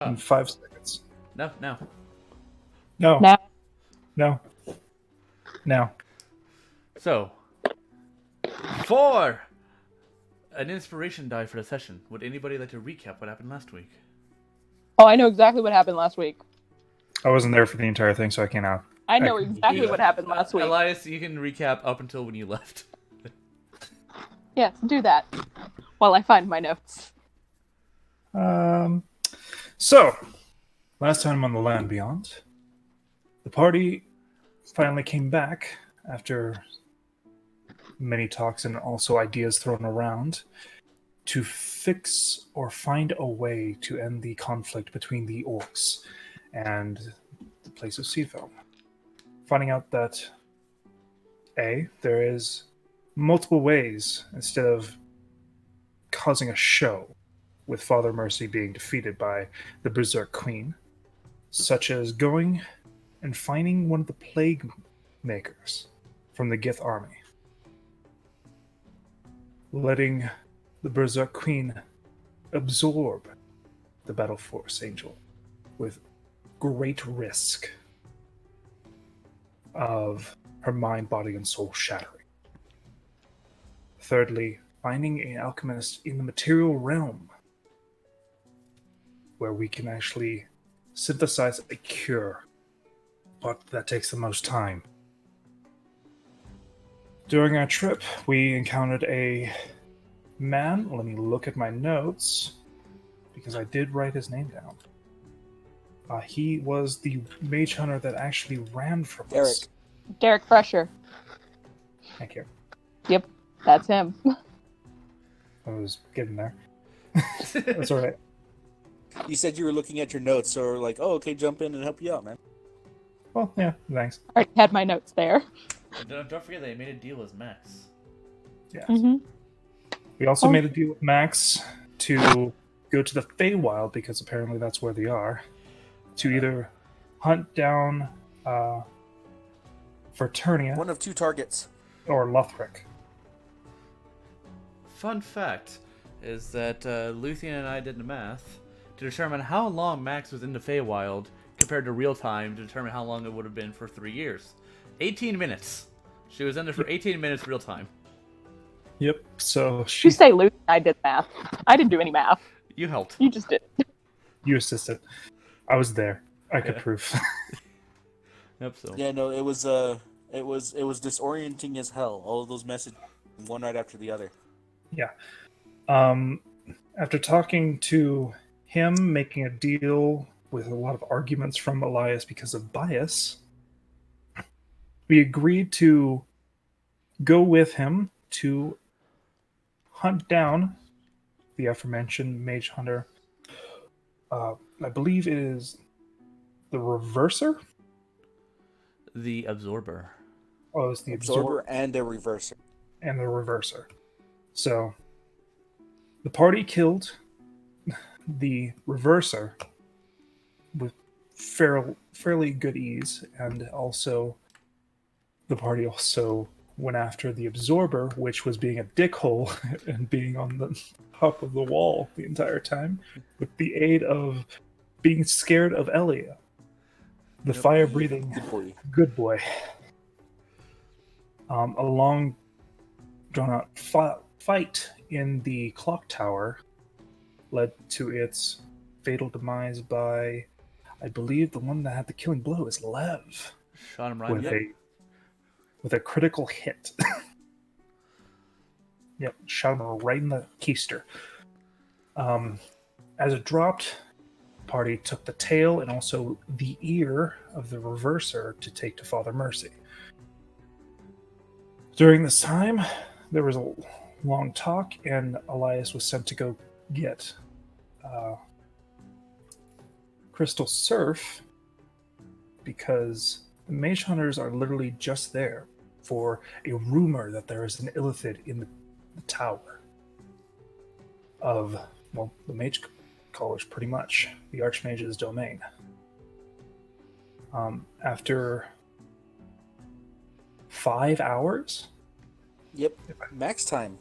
in 5 seconds. No. No. Now, No. Now. So, for an inspiration die for the session, would anybody like to recap what happened last week? I know exactly what happened last week. I wasn't there for the entire thing, so I cannot. I know exactly what happened last week. Elias, you can recap up until when you left. Yes, do that while I find my notes. So, last time on the Land Beyond, the party finally came back after many talks and also ideas thrown around to fix or find a way to end the conflict between the orcs and the place of Seafell. Finding out that there is multiple ways instead of causing a show with Father Mercy being defeated by the Berserk Queen, such as going and finding one of the plague makers from the Gith army, letting the Berserk Queen absorb the Battle Force Angel with great risk of her mind, body, and soul shattering. Thirdly, finding an alchemist in the material realm where we can actually synthesize a cure, but that takes the most time. During our trip, we encountered a man. Let me look at my notes, because I did write his name down. He was the mage hunter that actually ran from us. Derek Fresher. Thank you. Yep, that's him. I was getting there. That's all right. You said you were looking at your notes, so we're like, oh, okay, jump in and help you out, man. Well, yeah, thanks. I already had my notes there. And don't forget they made a deal with Max. Yeah. Mm-hmm. We also made a deal with Max to go to the Feywild, because apparently that's where they are, to either hunt down Fraternia One of two targets. or Lothric. Fun fact is that Luthien and I did the math to determine how long Max was in the Feywild compared to real time to determine how long it would have been for 3 years. 18 minutes. She was in there for 18 minutes real time. Yep, so You say Luke, I did math. I didn't do any math. You helped. You just did. You assisted. I was there. I could prove. Yep, so. Yeah, no, it was disorienting as hell. All of those messages, one right after the other. Yeah. After talking to him, making a deal with a lot of arguments from Elias because of bias, we agreed to go with him to hunt down the aforementioned mage hunter. I believe it is the Reverser? The Absorber. Oh, it's the Absorber and the Reverser. And the Reverser. So, the party killed the Reverser with fairly good ease, and also the party also went after the Absorber, which was being a dickhole and being on the top of the wall the entire time, with the aid of being scared of Elia, the fire-breathing good boy. A long, drawn-out fight in the clock tower led to its fatal demise by, I believe, the one that had the killing blow is Lev. Shot him right with a critical hit. Yep, shot him right in the keister. As it dropped, the party took the tail and also the ear of the Reverser to take to Father Mercy. During this time, there was a long talk, and Elias was sent to go get Crystal Surf, because the Mage Hunters are literally just there for a rumor that there is an illithid in the tower of, well, the Mage College, pretty much, the Archmage's domain. After 5 hours? Yep, max time.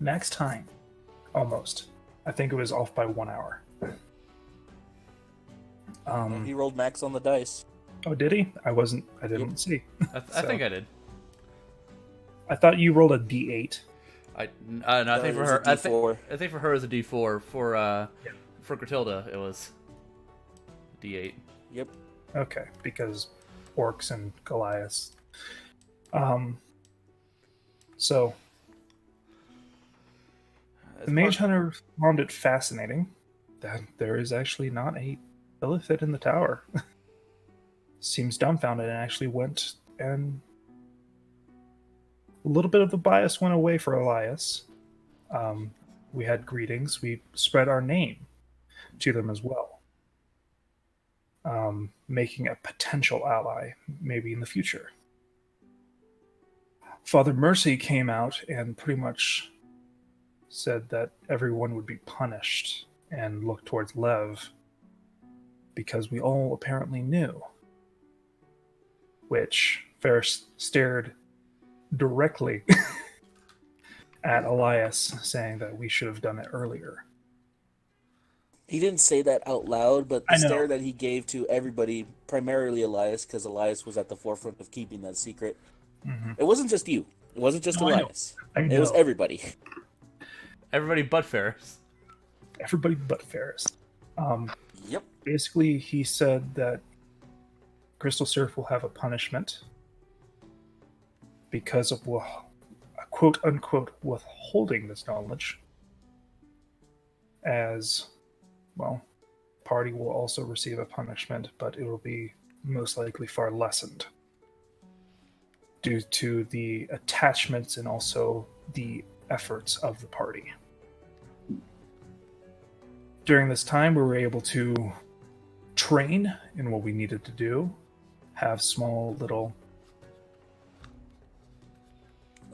Max time. Almost. I think it was off by 1 hour. He rolled max on the dice. Oh, did he? I didn't see. I So- think I did. I thought you rolled a D8. No, I think it for was her, a D4. I think for her it was a D4. For Grtilda, it was D8. Yep. Okay, because orcs and Goliaths. So the Mage Hunter found it fascinating that there is actually not a Illithid in the tower. Seems dumbfounded and actually went and a little bit of the bias went away for Elias. We had greetings. We spread our name to them as well, making a potential ally maybe in the future. Father Mercy came out and pretty much said that everyone would be punished and looked towards Lev because we all apparently knew. Which Ferris stared directly at Elias, saying that we should have done it earlier. He didn't say that out loud, but the I know. stare that he gave to everybody, primarily Elias, because Elias was at the forefront of keeping that secret. Mm-hmm. It wasn't just you. It wasn't just No, I know. Elias. I know. It was everybody. Everybody but Ferris. Everybody but Ferris. Yep. Basically, he said that Crystal Surf will have a punishment because of quote unquote withholding this knowledge. As well, party will also receive a punishment, but it will be most likely far lessened due to the attachments and also the efforts of the party. During this time, we were able to train in what we needed to do, have small little...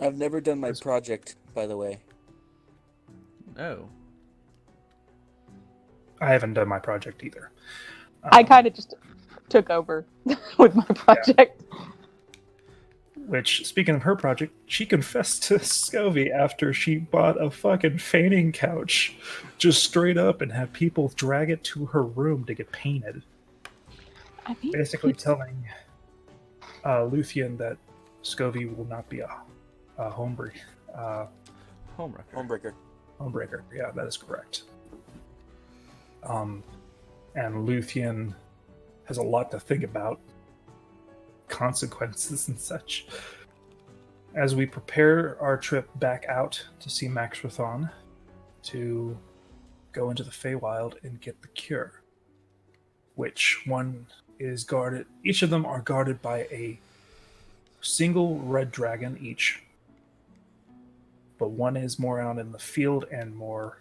I've never done my project, by the way. Oh. I haven't done my project either. I kind of just took over with my project. Which, speaking of her project, she confessed to Scovey after she bought a fucking fainting couch, just straight up, and had people drag it to her room to get painted. I mean, Basically telling Luthien that Scovey will not be a homebreaker. Homebreaker. Homebreaker, yeah, that is correct. And Luthien has a lot to think about, consequences and such. As we prepare our trip back out to see Max Rathon to go into the Feywild and get the cure, which one is guarded. Each of them are guarded by a single red dragon each, but one is more out in the field and more,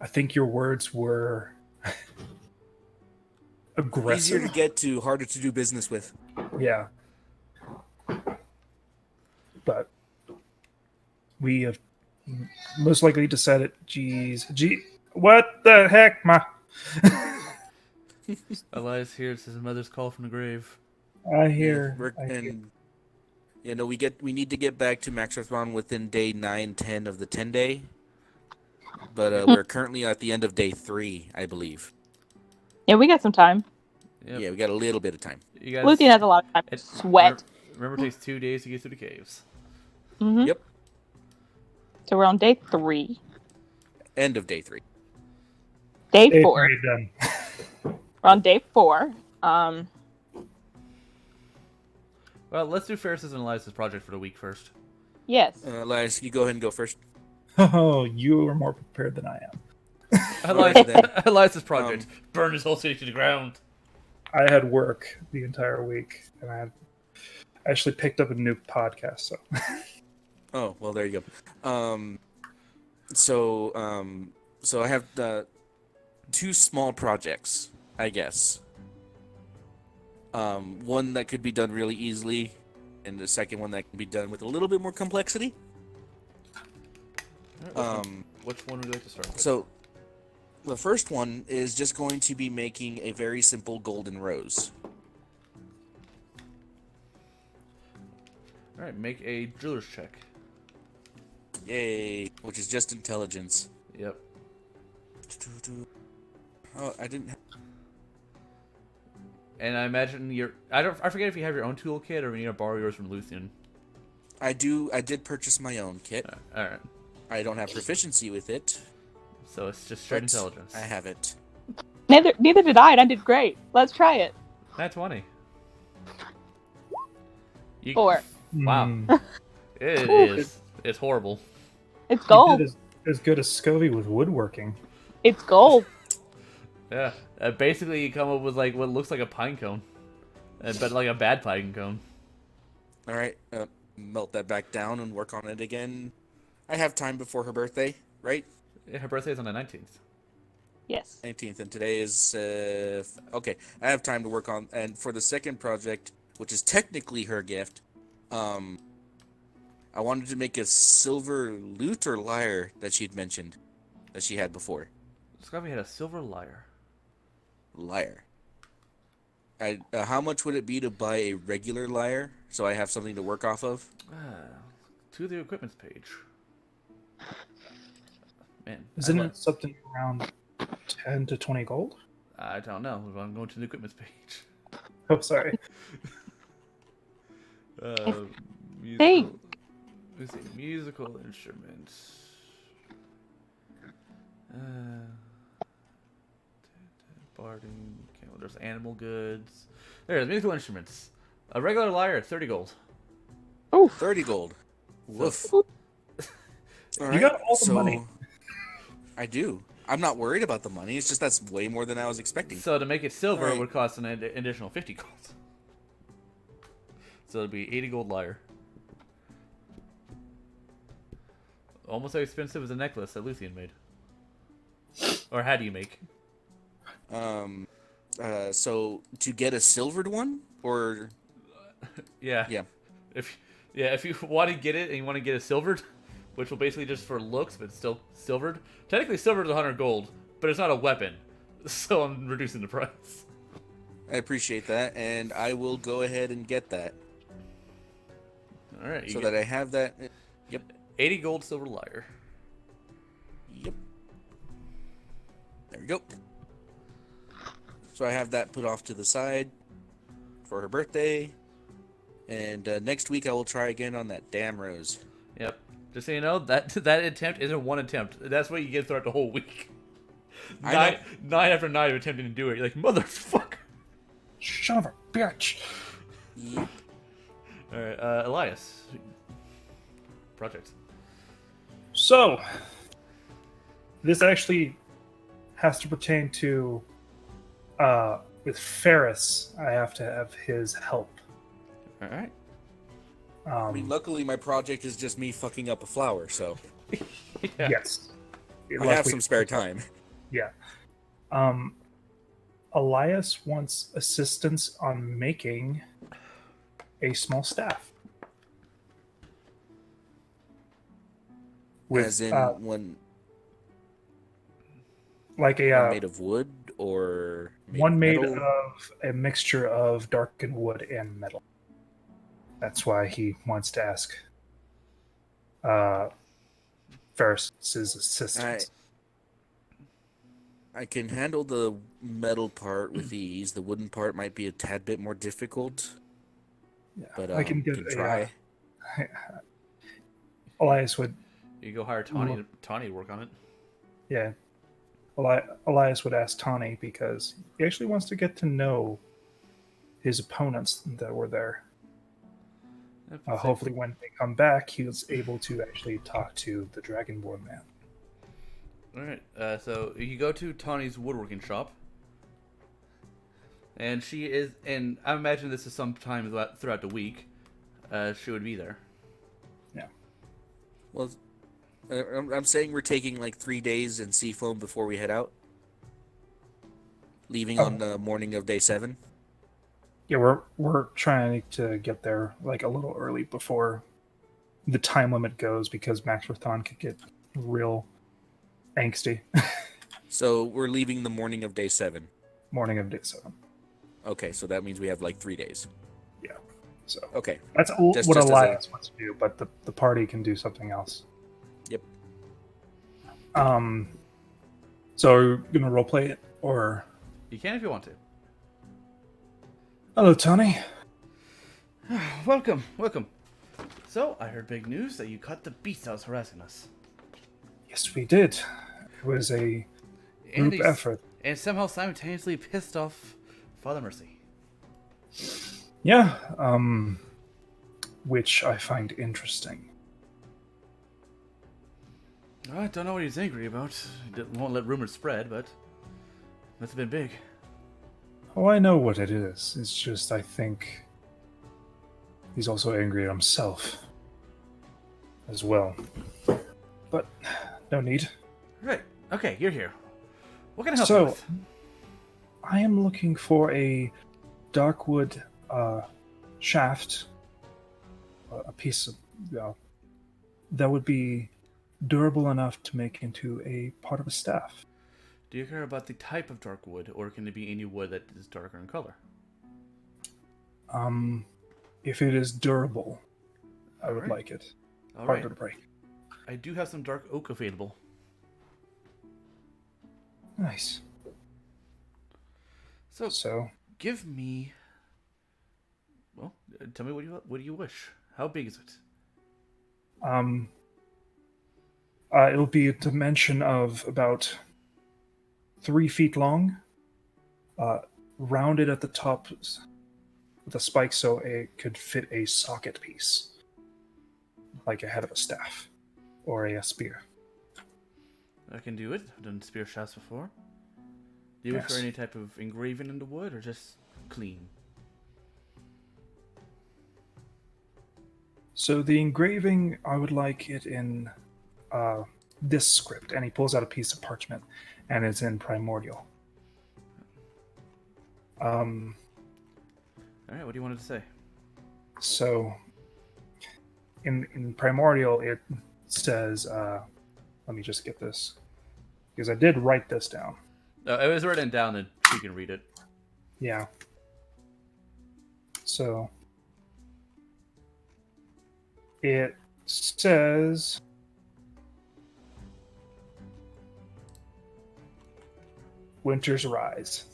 I think your words were aggressive. Easier to get to, harder to do business with. Yeah. But we have most likely decided, what the heck, Elias hears his mother's call from the grave. I hear. We need to get back to Max Rathon within day 9, 10 of the 10-day. But we're currently at the end of day 3, I believe. Yeah, we got some time. Yep. Yeah, we got a little bit of time. You guys, Luthien has a lot of time to sweat. Remember, it takes 2 days to get through the caves. Mm-hmm. Yep. So we're on day 3. End of day 3. Day 4. Done. We're on day 4. Well, let's do Ferris's and Elias' project for the week first. Yes. Elias, you go ahead and go first. Oh, you are more prepared than I am. Elias' project. Burn his whole city to the ground. I had work the entire week, and I actually picked up a new podcast. So, Oh, well, there you go. So I have 2 small projects, I guess. One that could be done really easily, and the second one that can be done with a little bit more complexity. Which one would you like to start with? So, the first one is just going to be making a very simple golden rose. Alright, make a driller's check. Yay, which is just intelligence. Yep. Oh, I didn't. And I imagine I forget if you have your own toolkit or we need to borrow yours from Luthien. I did purchase my own kit. All right. I don't have proficiency with it, So it's just straight but intelligence. I have it. Neither did I, and I did great. Let's try it. Nat 20. 4. Wow. Mm. It Ooh. is. It's horrible. It's You gold. did as good as Scovy with woodworking. It's gold. Yeah. Basically, you come up with like what looks like a pine cone, but like a bad pine cone. All right, melt that back down and work on it again. I have time before her birthday, right? Her birthday is on the 19th. Yes. 19th, and today is okay. I have time to work on, and for the second project, which is technically her gift, I wanted to make a silver lute or lyre that she'd mentioned that she had before. Scruffy had a silver lyre. Lyre. How much would it be to buy a regular lyre so I have something to work off of? To the equipments page. Man, Isn't it something around 10 to 20 gold? I don't know. I'm going to the equipments page. Oh, sorry. Hey. Let's see, musical instruments. Barding. Okay, well, there's animal goods. There's musical instruments. A regular lyre, 30 gold. 30 gold. Woof. You Alright, got all the money. I do. I'm not worried about the money. It's just that's way more than I was expecting. So to make it silver, Right. it would cost an additional 50 gold. So it'd be 80 gold lyre. Almost as expensive as a necklace that Luthien made. Or how do you make? So to get a silvered one, or Yeah. yeah, If you want to get it and you want to get it silvered, which will basically just for looks, but still silvered. Technically, silvered is 100 gold, but it's not a weapon, so I'm reducing the price. I appreciate that, and I will go ahead and get that All right. so that I have that. Yep. 80 gold silver lyre. Yep. There we go. So I have that put off to the side for her birthday, and next week I will try again on that damn rose. Yep. Just so you know, that attempt isn't one attempt. That's what you get throughout the whole week. I know. Night after night of attempting to do it. You're like, motherfucker. Son of a bitch. Yep. All right, Elias. Project. So, this actually has to pertain to, with Ferris, I have to have his help. All right. I mean, luckily my project is just me fucking up a flower, so Yeah. Yes. I have some spare time. Yeah. Elias wants assistance on making a small staff. As in one like a made of wood or one made metal? of a mixture of darkened wood and metal. That's why he wants to ask Ferris's assistance. I can handle the metal part with ease. The wooden part might be a tad bit more difficult, Yeah, but I can try. Elias would, You go hire Tawny to work on it. yeah. Elias would ask Tawny because he actually wants to get to know his opponents that were there. Hopefully, when they come back, he was able to actually talk to the Dragonborn man. All right. So you go to Tawny's woodworking shop, and she is. And I imagine this is sometime throughout the week. She would be there. Yeah. Well, I'm saying we're taking like 3 days in Seafoam before we head out, leaving on the morning of day 7. Yeah, we're trying to get there like a little early before the time limit goes because Max Rathon could get real angsty. So we're leaving the morning of day 7. Morning of day 7. Okay, so that means we have like 3 days. Yeah. So Okay. that's what just as Elias wants to do, but the party can do something else. Yep. So are you gonna roleplay it or You can if you want to. Hello, Tony. Welcome, welcome. So, I heard big news that you caught the beast that was harassing us. Yes, we did. It was a group effort. And somehow simultaneously pissed off Father Mercy. Yeah, which I find interesting. I don't know what he's angry about. He won't let rumors spread, but must have been big. Oh, I know what it is. It's just I think he's also angry at himself as well. But no need. Right. Okay, you're here. What can I help you So, with? I am looking for a darkwood shaft, a piece of that would be durable enough to make into a part of a staff. Do you care about the type of dark wood, or can it be any wood that is darker in color? If it is durable, I would Alright. like it. All Harder right. to break. I do have some dark oak available. Nice. So, Give me. Well, tell me what do you wish? How big is it? it'll be a dimension of about 3 feet long, rounded at the top with a spike so it could fit a socket piece, like a head of a staff or a spear. I can do it. I've done spear shafts before. Do you wish for Yes. any type of engraving in the wood, or just clean? So the engraving, I would like it in this script, and he pulls out a piece of parchment, and it's in primordial. All right. What do you want it to say? So in primordial, it says, let me just get this, because I did write this down. It was written down, and you can read it. Yeah. So it says, Winter's Rise.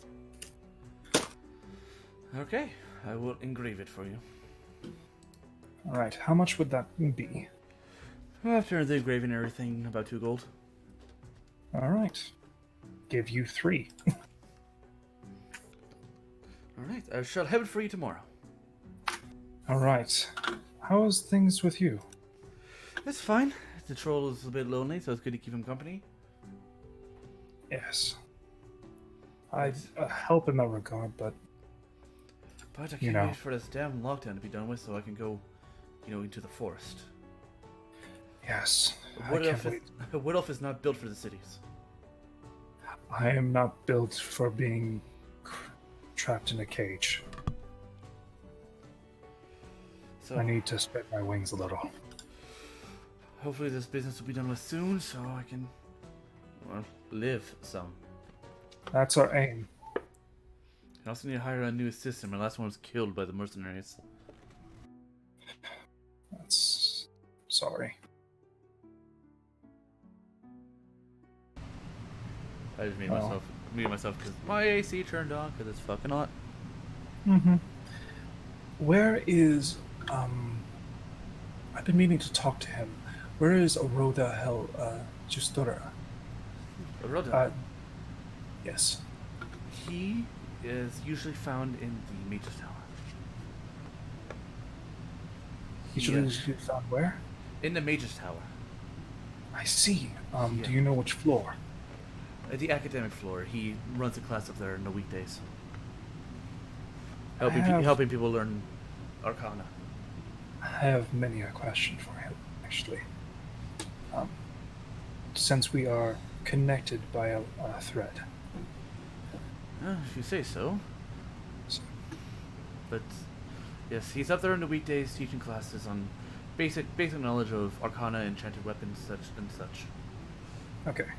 Okay. I will engrave it for you. All right, how much would that be? After the engraving and everything, about 2 gold. All right. Give you 3. All right. I shall have it for you tomorrow. All right. How's things with you? It's fine. The troll is a bit lonely, so it's good to keep him company. Yes. I help in that regard, but But I You can't know. wait for this damn lockdown to be done with, so I can go, into the forest. yes, I Wood can't elf, wait. Wood elf is not built for the cities. I am not built for being trapped in a cage. So I need to spread my wings a little. hopefully this business will be done with soon, so I can, live some. That's our aim. I also need to hire a new assistant. My last one was killed by the mercenaries. That's sorry. I just made Oh. myself because my AC turned on because it's fucking hot. Mm-hmm. Where is I've been meaning to talk to him. Where is Oroda Hel Justura? Rhoda, Yes. he is usually found in the Mage's Tower. Usually found where? In the Mage's Tower. I see. Yeah. Do you know which floor? At the academic floor. He runs a class up there in the weekdays. I have- Helping people learn Arcana. I have many a question for him, actually. Since we are connected by a thread. If you say so. So, But yes, he's up there in the weekdays teaching classes on basic knowledge of Arcana, enchanted weapons, such and such. okay.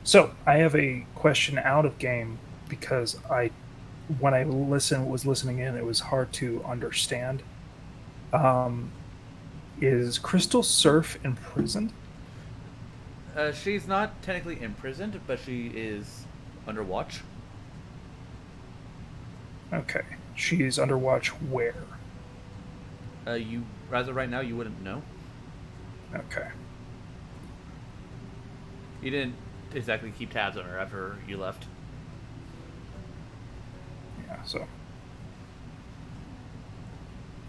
So I have a question out of game because when I was listening in, it was hard to understand. Is Crystal Surf imprisoned? She's not technically imprisoned, but she is under watch. Okay. She's under watch where? You rather right now you wouldn't know. Okay. You didn't exactly keep tabs on her after you left. Yeah, so.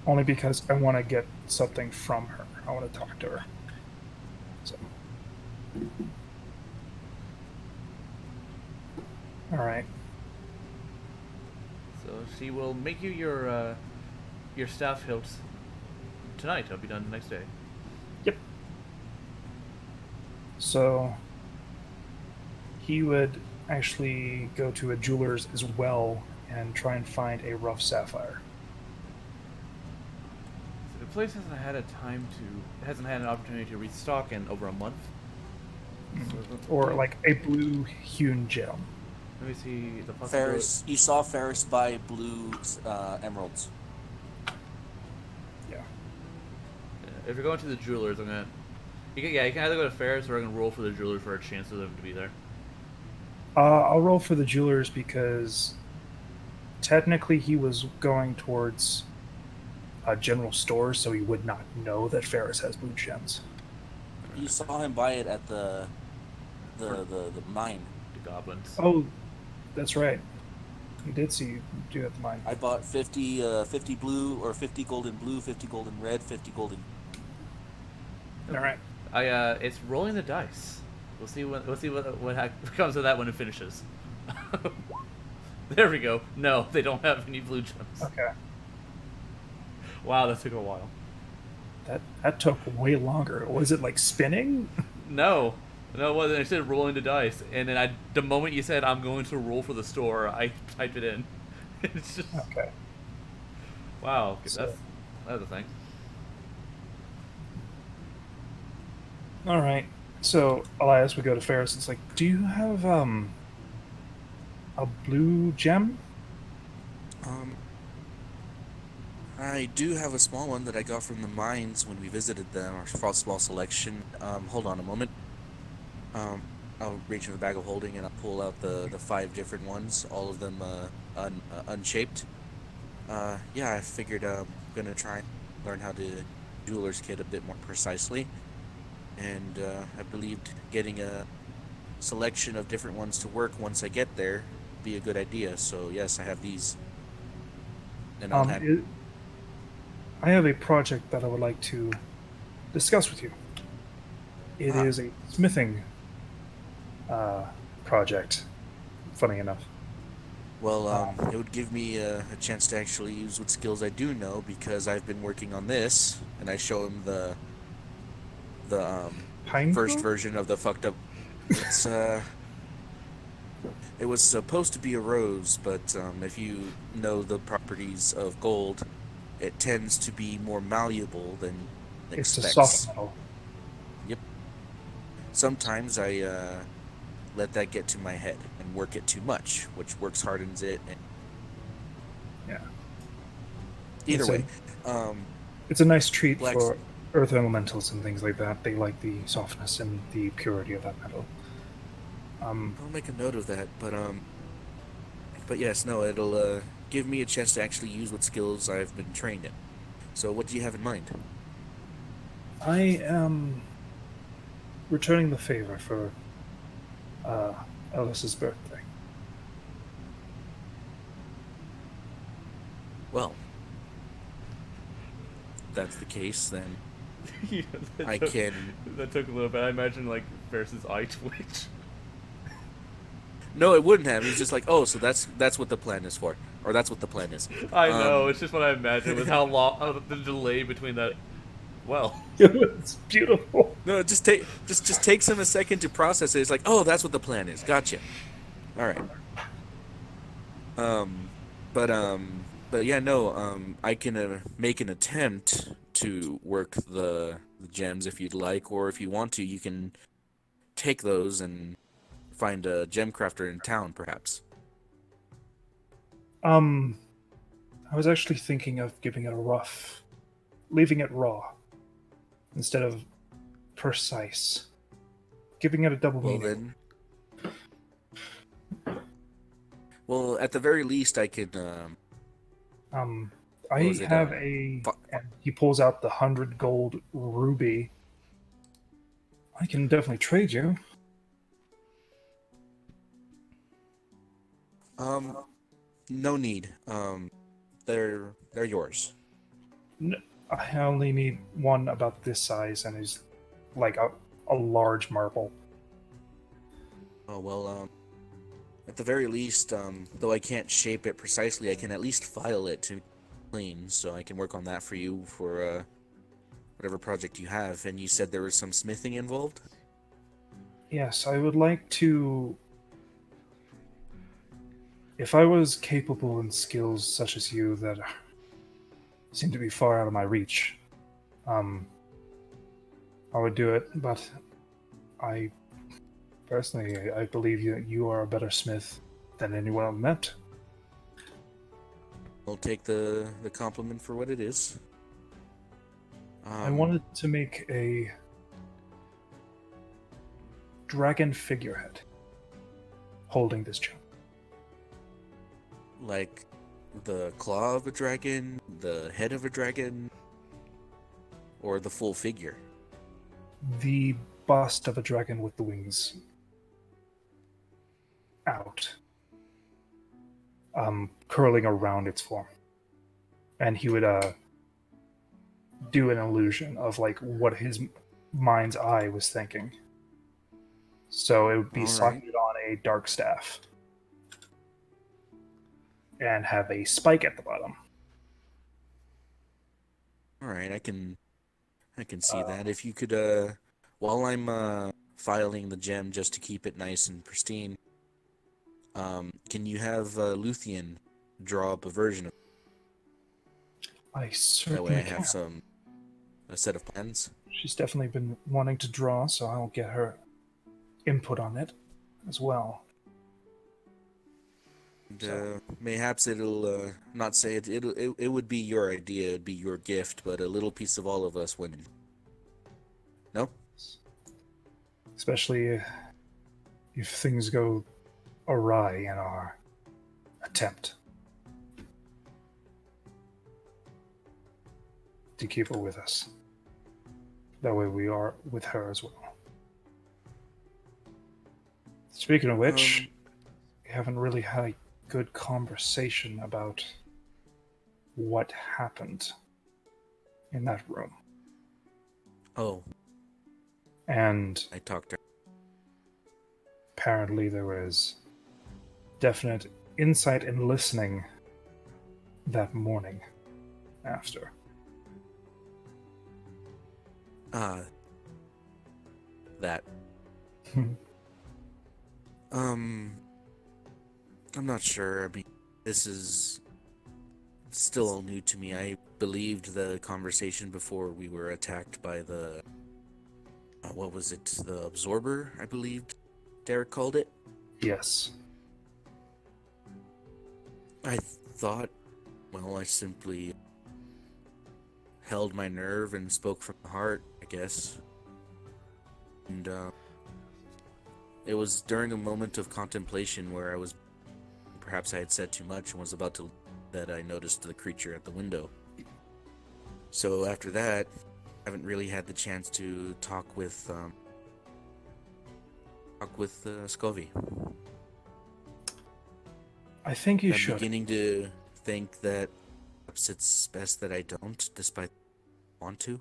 Only because I want to get something from her. I want to talk to her. So. Alright. So she will make you your staff hilts tonight. It'll be done the next day. Yep. So he would actually go to a jeweler's as well and try and find a rough sapphire. So the place hasn't had an opportunity to restock in over a month. So Or like a blue hewn gem. let me see the possibility. Ferris, you saw Ferris buy blue emeralds. Yeah. If you're going to the jewelers, you can either go to Ferris or I can roll for the jewelers for a chance of them to be there. I'll roll for the jewelers because technically he was going towards a general store, so he would not know that Ferris has blue gems. You saw him buy it at the mine. The goblins. Oh, that's right. You did see you do at the mine. I bought 50 blue, or 50 golden blue, 50 golden red, 50 golden. All right. It's rolling the dice. We'll see what comes of that when it finishes. There we go. No, they don't have any blue gems. Okay. Wow, that took a while. That took way longer. Was it like spinning? No, it wasn't. I said rolling the dice, and then the moment you said I'm going to roll for the store, I typed it in. It's just Okay. wow. So- That's a thing. All right. So Elias would go to Ferris. It's like, do you have a blue gem? I do have a small one that I got from the mines when we visited them, our small selection. Hold on a moment. I'll reach in the bag of holding and I'll pull out the 5 different ones, all of them unshaped. Yeah, I figured I'm gonna try and learn how to jeweler's kit a bit more precisely, and I believed getting a selection of different ones to work once I get there would be a good idea. So yes, I have these, and I'll have. I have a project that I would like to discuss with you. It is a smithing project, funny enough. Well, it would give me a chance to actually use what skills I do know, because I've been working on this, and I show him the Pine first cone? version of the fucked up. It's it was supposed to be a rose, but if you know the properties of gold, it tends to be more malleable than It's a expects. soft metal. Yep. Sometimes I let that get to my head and work it too much, which hardens it. And Yeah. either It's way, It's a nice treat Black- for earth elementals and things like that. They like the softness and the purity of that metal. I'll make a note of that. But yes, no, it'll give me a chance to actually use what skills I've been trained in. So what do you have in mind? I am returning the favor for Ellis's birthday. Well, if that's the case, then Yeah, I can. That took a little bit. I imagine like Ferris's eye twitch. No, it wouldn't have. He's just like, oh, so that's what the plan is for, or that's what the plan is. I know. It's just what I imagined with how long the delay between that. Well, It's beautiful. No, it just takes him a second to process it. It's like, oh, that's what the plan is. Gotcha. All right. But yeah, no. I can make an attempt to work the gems if you'd like, or if you want to, you can take those and find a gem crafter in town, perhaps. I was actually thinking of giving it leaving it raw instead of precise, giving it a double Well meaning. then. Well, at the very least, I can What I was it? have a... Fu- And he pulls out the 100 gold ruby. I can definitely trade you. No need. They're yours. I only need one about this size, and is like a large marble. Oh well. At the very least, though I can't shape it precisely, I can at least file it to clean, so I can work on that for you for whatever project you have. And you said there was some smithing involved? Yes, I would like to. If I was capable in skills such as you that seem to be far out of my reach, um, I would do it. But I personally, I believe you are a better smith than anyone I've met. I'll take the compliment for what it is. I wanted to make a dragon figurehead holding this gem. Like the claw of a dragon, the head of a dragon, or the full figure. The bust of a dragon with the wings out, curling around its form. And he would do an illusion of like what his mind's eye was thinking. So it would be All right. socketed on a dark staff and have a spike at the bottom. All right, I can see that. If you could, while I'm filing the gem just to keep it nice and pristine, can you have Luthien draw up a version of it? I That certainly way I can. have a set of plans. She's definitely been wanting to draw, so I'll get her input on it as well. And mayhaps it'll not say it would be your idea, it'd be your gift, but a little piece of all of us winning. No? Especially if things go awry in our attempt to keep her with us. That way we are with her as well. Speaking of which, we haven't really had a good conversation about what happened in that room. Oh, And I talked to her. apparently there was definite insight and listening that morning after. That. I'm not sure. I mean, this is still all new to me. I believed the conversation before we were attacked by the what was it? The absorber, I believed Derek called it. Yes. I thought, well, I simply held my nerve and spoke from the heart, I guess. And it was during a moment of contemplation where perhaps I had said too much and was about to, that I noticed the creature at the window. So after that, I haven't really had the chance to talk with Scovy. I think you I'm should. beginning to think that perhaps it's best that I don't, despite want to.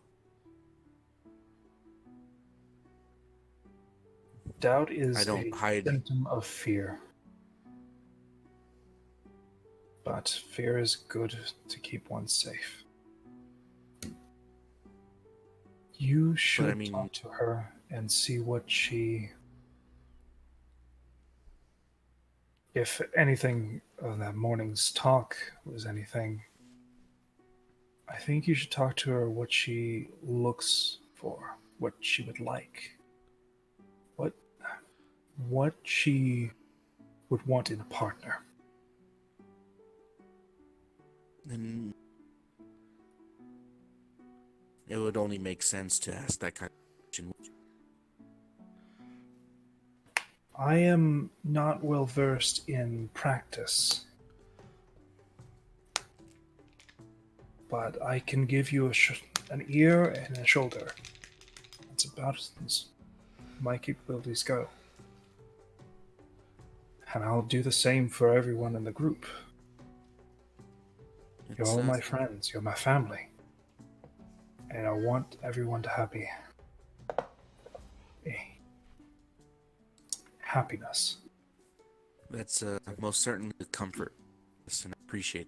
Doubt is I don't a hide. symptom of fear. But fear is good to keep one safe. You should talk to her and see what she... If anything of that morning's talk was anything, I think you should talk to her what she looks for, what she would like, what she would want in a partner. And it would only make sense to ask that kind of question. I am not well versed in practice. but I can give you an ear and a shoulder. That's about as my capabilities go. And I'll do the same for everyone in the group. You're It's, all my friends, you're my family. And I want everyone to have a happiness. That's most certainly a comfort. Listen, I appreciate it.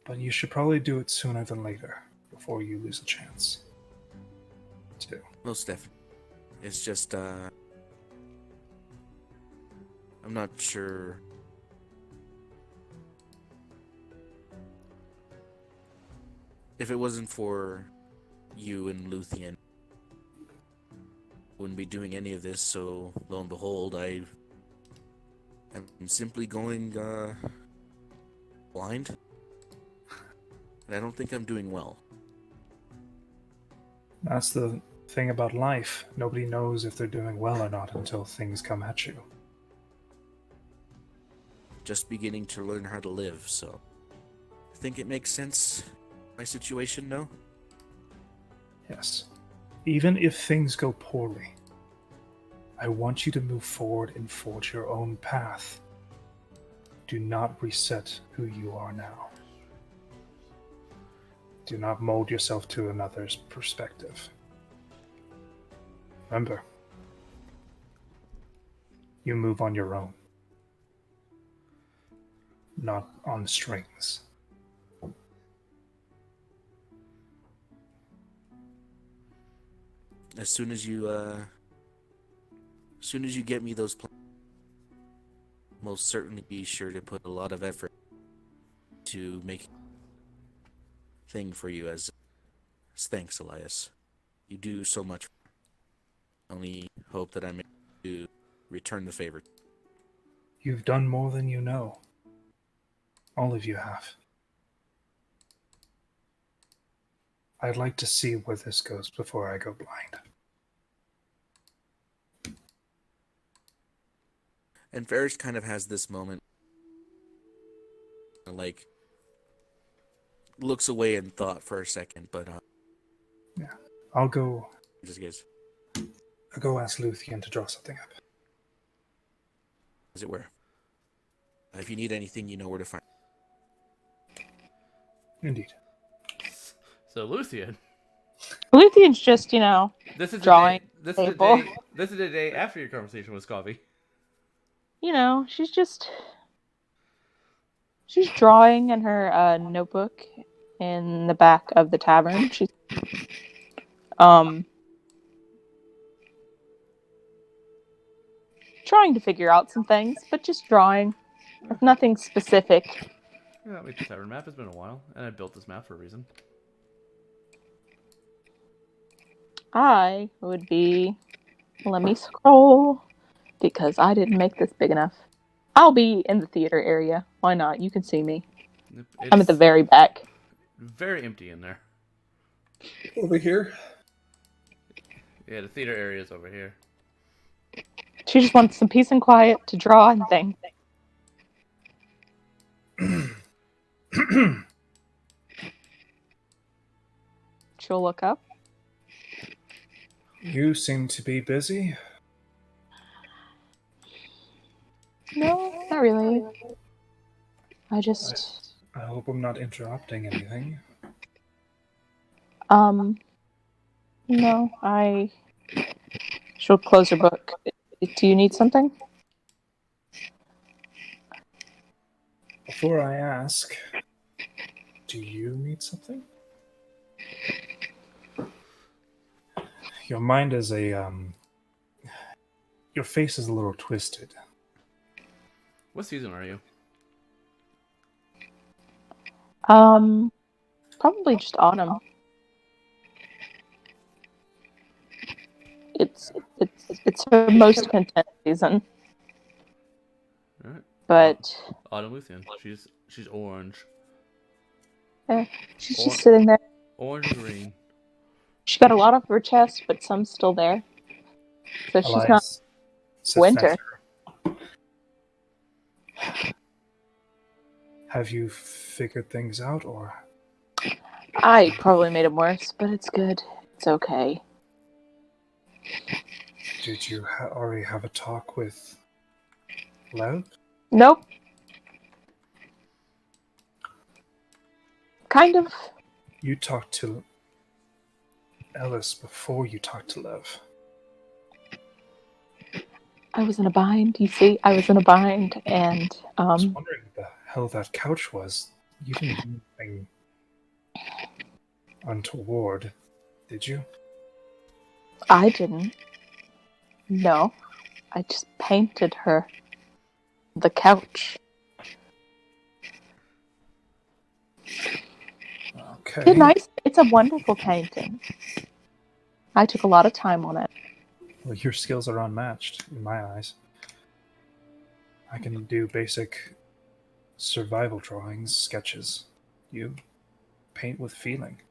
But you should probably do it sooner than later, before you lose a chance. Too. Most definitely. It's just, I'm not sure. If it wasn't for you and Luthien, wouldn't be doing any of this, so lo and behold, I am simply going, blind. And I don't think I'm doing well. That's the thing about life. Nobody knows if they're doing well or not until things come at you. Just beginning to learn how to live, so I think it makes sense. My situation, no? Yes. Even if things go poorly, I want you to move forward and forge your own path. Do not reset who you are now. Do not mold yourself to another's perspective. Remember, you move on your own, not on strings. As soon as you get me those plans, most certainly be sure to put a lot of effort to make thing for you as thanks, Elias. You do so much. Only hope that I'm able to return the favor. You've done more than you know. All of you have. I'd like to see where this goes before I go blind. And Ferris kind of has this moment, like, looks away in thought for a second, but Yeah, I'll go ask Luthien to draw something up. As it were. If you need anything, you know where to find. Indeed. So Luthien, Luthien's just, this is drawing the table. day. This is the day after your conversation with Scobby. She's drawing in her notebook in the back of the tavern. She's trying to figure out some things, but just drawing. Nothing specific. Yeah, wait, the tavern map. It's been a while, and I built this map for a reason. I would be... Let me scroll, because I didn't make this big enough. I'll be in the theater area. Why not? You can see me. I'm at the very back. Very empty in there. Over here? Yeah, the theater area is over here. She just wants some peace and quiet to draw and think. She'll look up. You seem to be busy. No, not really. I hope I'm not interrupting anything. No, she'll close her book. Do you need something? Before I ask, do you need something? Your mind is your face is a little twisted. What season are you? Probably just autumn. It's her most content season. All right. But Autumn Luthien. She's orange. she's just sitting there. Orange and green. She got a lot off her chest, but some still there. So she's not Elias sits winter. next to her. Have you figured things out, or I probably made it worse, but it's good. It's okay. Did you already have a talk with Lev? Nope. Kind of. You talked to Ellis before you talked to Lev. I was in a bind, you see. I was in a bind, and I was wondering what the hell that couch was. You didn't do anything untoward, did you? I didn't. No. I just painted her. The couch. Okay. It's nice. It's a wonderful painting. I took a lot of time on it. Well, your skills are unmatched in my eyes. I can do basic survival drawings, sketches. You paint with feeling.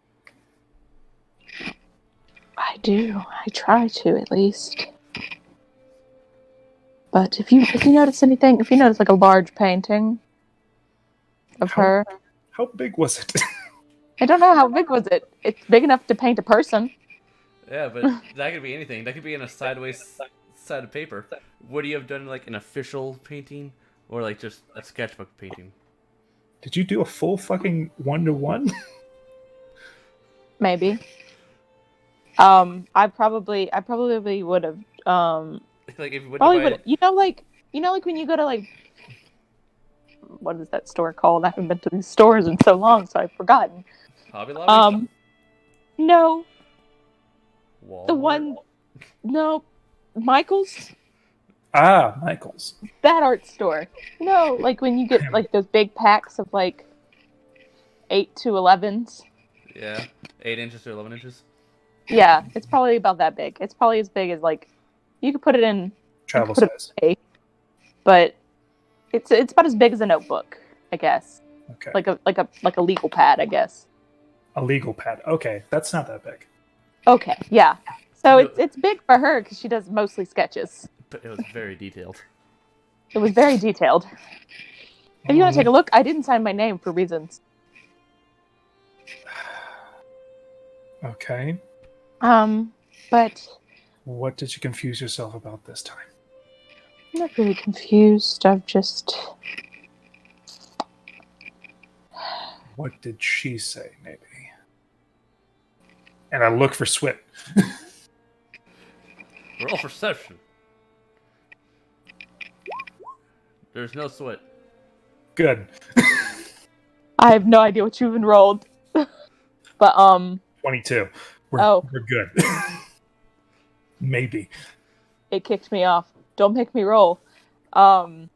I do. I try to, at least. But if you notice anything, if you notice like a large painting of her, How big was it? I don't know how big was it. It's big enough to paint a person. Yeah, but that could be anything. That could be in a sideways side of paper. Would you have done like an official painting or like just a sketchbook painting? Did you do a full fucking 1-to-1? Maybe. I probably would have. Like if you went to Probably buy would. Like when you go to like, what is that store called? I haven't been to these stores in so long, so I've forgotten. Hobby Lobby, No, Walmart. the one, no, Michael's. Ah, Michael's. That art store. No, like when you get like those big packs of like 8 to 11s. Yeah, 8 inches to 11 inches. Yeah, it's probably about that big. It's probably as big as like you could put it in Travel size. But it's about as big as a notebook, I guess. Okay. Like a legal pad, I guess. A legal pad. Okay, that's not that big. Okay, yeah. So No. it's big for her because she does mostly sketches. But it was very detailed. It was very detailed. If you want to take a look, I didn't sign my name for reasons. Okay. But What did you confuse yourself about this time? I'm not really confused. I've just... What did she say, maybe? And I look for Swit. Roll perception. There's no sweat. Good. I have no idea what you even rolled. But 22. We're good. Maybe. It kicked me off. Don't make me roll. But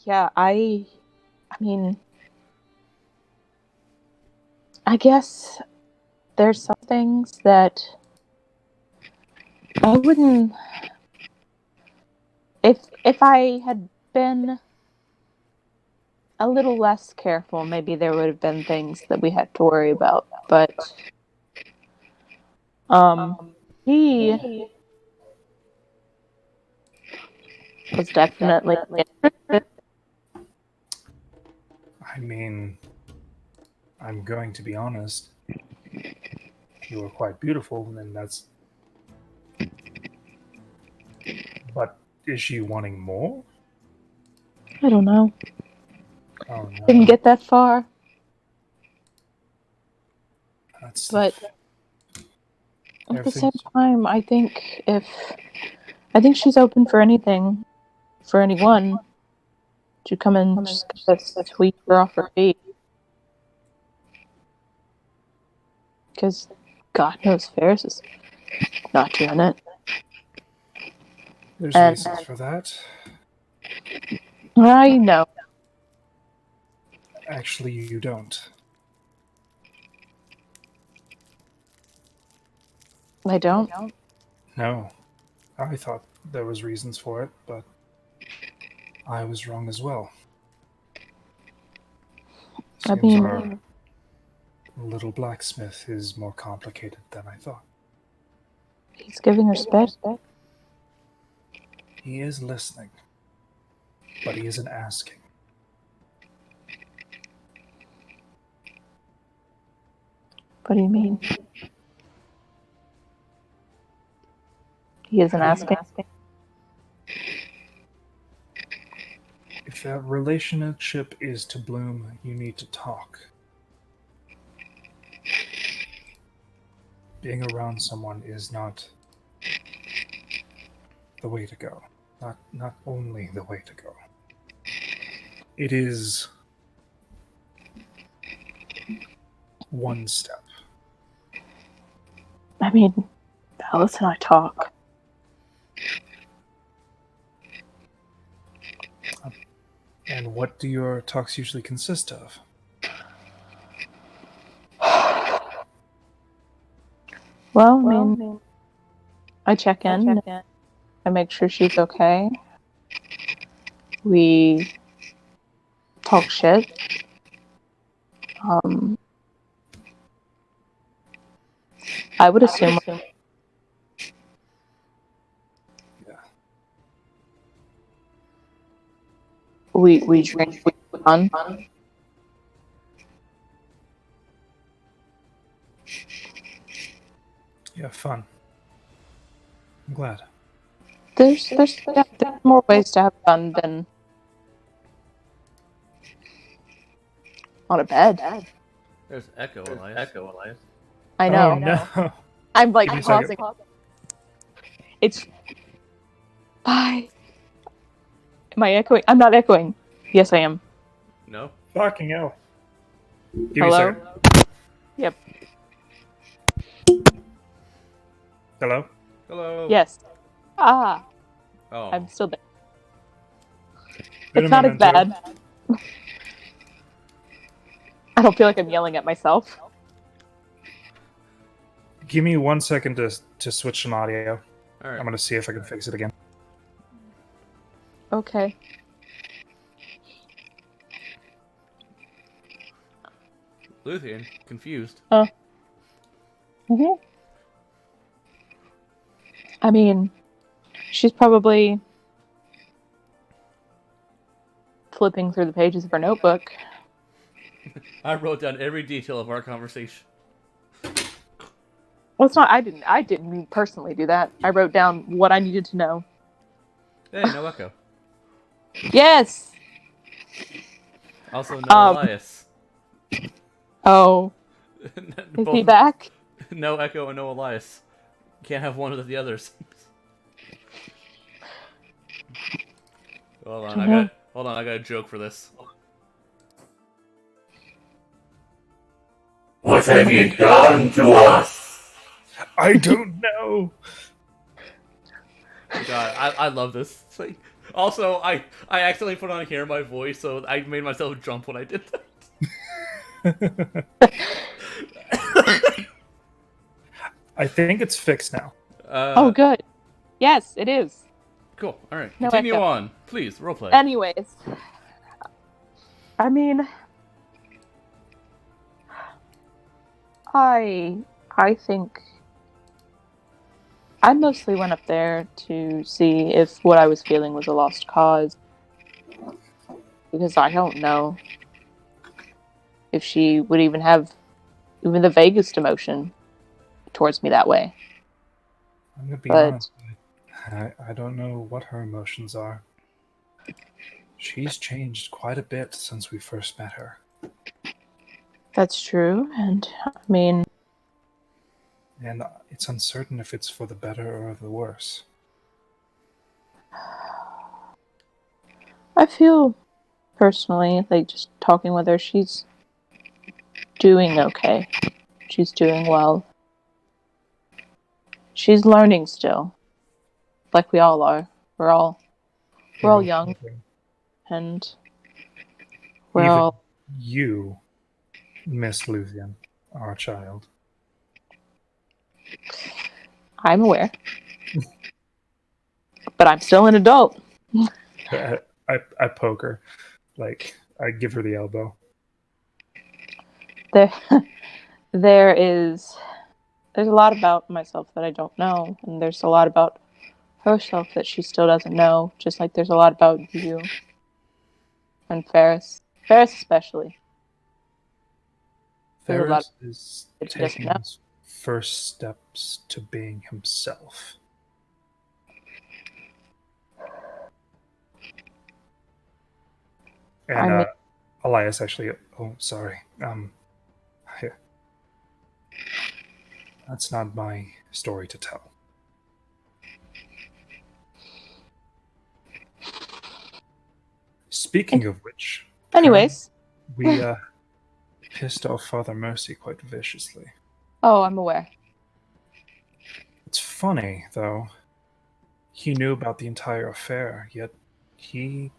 yeah, I mean, I guess there's some things that I wouldn't. If I had been a little less careful, maybe there would have been things that we had to worry about. But he was definitely interested. I mean, I'm going to be honest. You were quite beautiful, and that's... But is she wanting more? I don't know. Oh, no. Didn't get that far. That's... But at the same Everything's... time, I think she's open for anything, for anyone to come and just sweep her off her feet. Because God knows Ferris is not doing it. There's reasons for that. I know. Actually, you don't. I don't. No. I thought there was reasons for it, but I was wrong as well. Seems our little blacksmith is more complicated than I thought. He's giving her space. He is listening, but he isn't asking. What do you mean? He isn't asking. If that relationship is to bloom, you need to talk. Being around someone is not the way to go. Not only the way to go. It is one step. I mean, Alice and I talk. And what do your talks usually consist of? Well, I mean, I check in. I make sure she's okay. We talk shit. I would assume. Yeah. We drink fun. Yeah, fun. I'm glad. There's more ways to have fun than on a bed. There's Echo, Elias. I know. Oh no. I'm like Give me a second. pausing. It's. Bye. Am I echoing? I'm not echoing. Yes, I am. No? Fucking hell. Give me a Hello? second. Yep. Hello? Hello? Yes. Ah, Oh. I'm still there. Been It's a not as memento. bad. I don't feel like I'm yelling at myself. Give me 1 second to switch some audio. Alright. I'm gonna see if I can fix it again. Okay. Luthien, confused. Mm-hmm. I mean, she's probably flipping through the pages of her notebook. I wrote down every detail of our conversation. Well, it's not. I didn't personally do that. I wrote down what I needed to know. Hey, no Echo. Yes. Also, no Elias. Oh, is he back? No Echo and no Elias. Can't have one without the others. Hold on, I got a joke for this. What have you done to us? I don't know. God, I love this. It's like, also, I accidentally put on Hear My Voice, so I made myself jump when I did that. I think it's fixed now. Oh, good. Yes, it is. Cool. All right, No continue echo. on, please. Roleplay. Anyways, I mean, I think I mostly went up there to see if what I was feeling was a lost cause, because I don't know if she would even have even the vaguest emotion towards me that way. I'm gonna be But- honest. I don't know what her emotions are. She's changed quite a bit since we first met her. That's true, and I mean, And it's uncertain if it's for the better or the worse. I feel personally like just talking with her, she's doing okay. She's doing well. She's learning still, like we all are. We're all young, and we're Even all. you, Miss Luthien, our child. I'm aware, but I'm still an adult. I poke her, like I give her the elbow. There's a lot about myself that I don't know, and there's a lot about herself that she still doesn't know, just like there's a lot about you and Ferris especially. There's a lot Ferris is that he doesn't taking know. his first steps to being himself. And I mean, Elias actually. Oh, sorry. That's not my story to tell. Speaking of which, anyways. we pissed off Father Mercy quite viciously. Oh, I'm aware. It's funny, though. He knew about the entire affair, yet he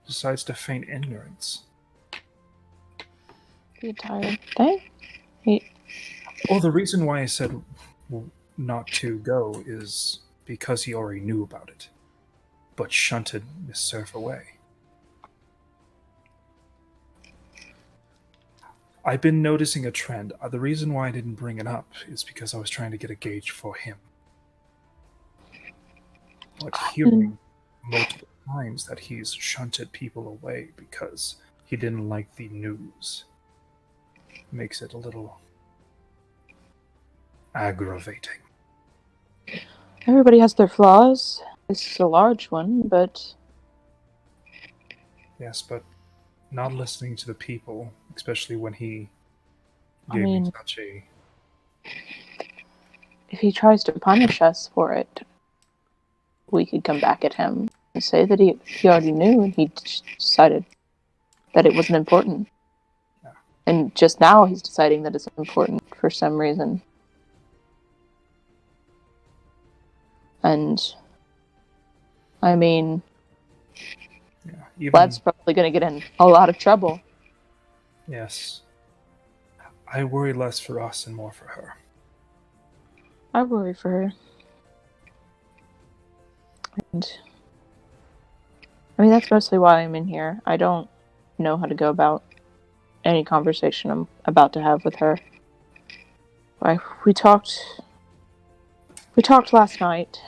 decides to feign ignorance. The entire thing? Well, the reason why I said not to go is because he already knew about it, but shunted Miss Surf away. I've been noticing a trend. The reason why I didn't bring it up is because I was trying to get a gauge for him. But hearing multiple times that he's shunted people away because he didn't like the news makes it a little aggravating. Everybody has their flaws. This is a large one, but Yes, but not listening to the people, especially when he I gave me mean, such a... if he tries to punish us for it, we could come back at him and say that he already knew and he decided that it wasn't important. Yeah. And just now he's deciding that it's important for some reason. And I mean, Yeah, even, Vlad's probably going to get in a lot of trouble. yes. I worry less for us and more for her. I worry for her. And I mean, that's mostly why I'm in here. I don't know how to go about any conversation I'm about to have with her. We talked last night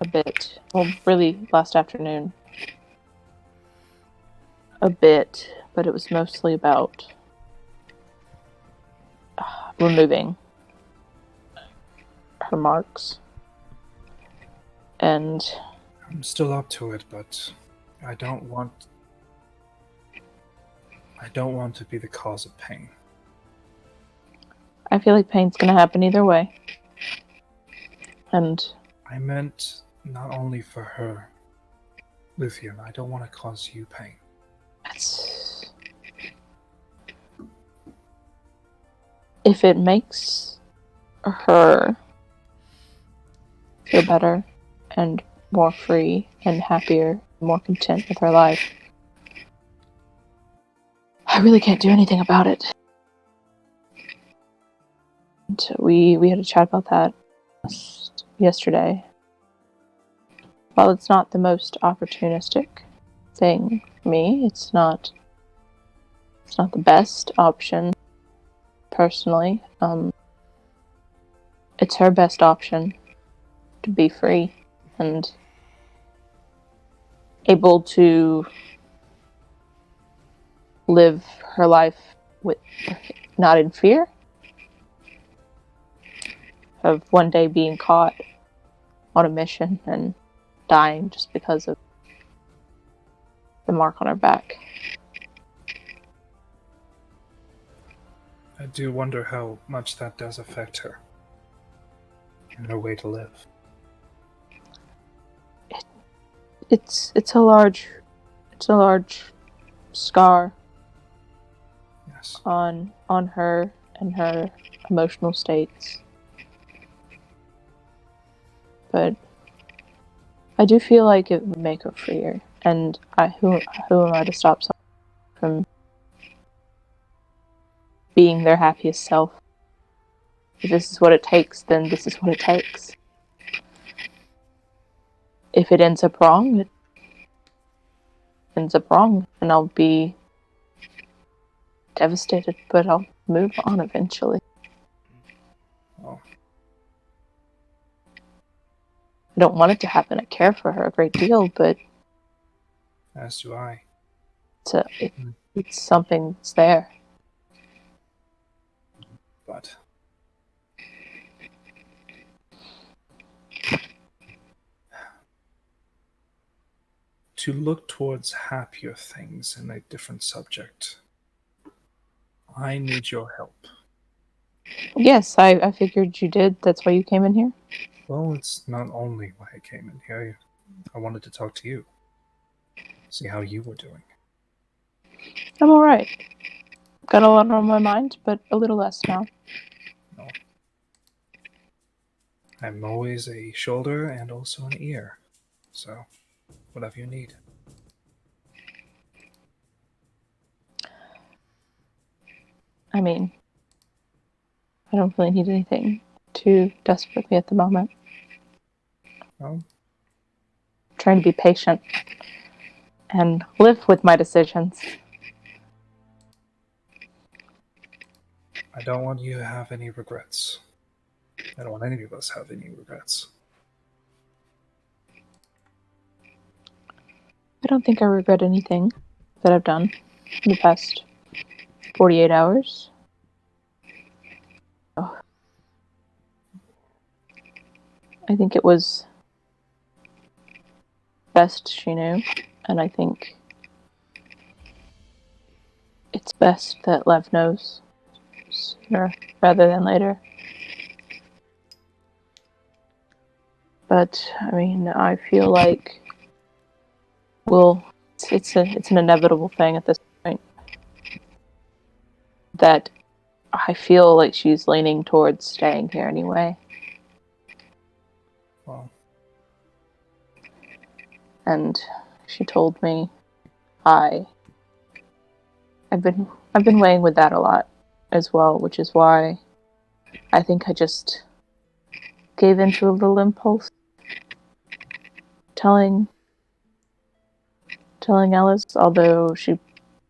a bit. Well, really last afternoon a bit, but it was mostly about removing her marks. And I'm still up to it, but I don't want to be the cause of pain. I feel like pain's gonna happen either way. And I meant not only for her, Luthien. I don't want to cause you pain. it's... if it makes her feel better and more free and happier, more content with her life, I really can't do anything about it. And we had a chat about that yesterday. While it's not the most opportunistic thing for me, it's not the best option personally. It's her best option to be free and able to live her life with not in fear of one day being caught on a mission and dying just because of the mark on her back. I do wonder how much that does affect her and her way to live. It's a large scar Yes. on her and her emotional states. But I do feel like it would make her freer, and who am I to stop someone from being their happiest self? If this is what it takes, then this is what it takes. If it ends up wrong, it ends up wrong, and I'll be devastated, but I'll move on eventually. Oh, I don't want it to happen. I care for her a great deal, but as do I. it's something that's there. to look towards happier things in a different subject. I need your help. Yes, I figured you did. That's why you came in here. Well, it's not only why I came in here. I wanted to talk to you. See how you were doing. I'm alright. Got a lot on my mind, but a little less now. No. I'm always a shoulder and also an ear. So, whatever you need. I mean, I don't really need anything too desperately at the moment. Well, I'm trying to be patient and live with my decisions. I don't want you to have any regrets. I don't want any of us have any regrets. I don't think I regret anything that I've done in the past 48 hours. Oh. I think it was best she knew, and I think it's best that Lev knows sooner rather than later. But I mean, I feel like it's an inevitable thing at this point that I feel like she's leaning towards staying here anyway. Well, And she told me I've been weighing with that a lot as well, which is why I think I just gave into a little impulse, telling Ellis, although she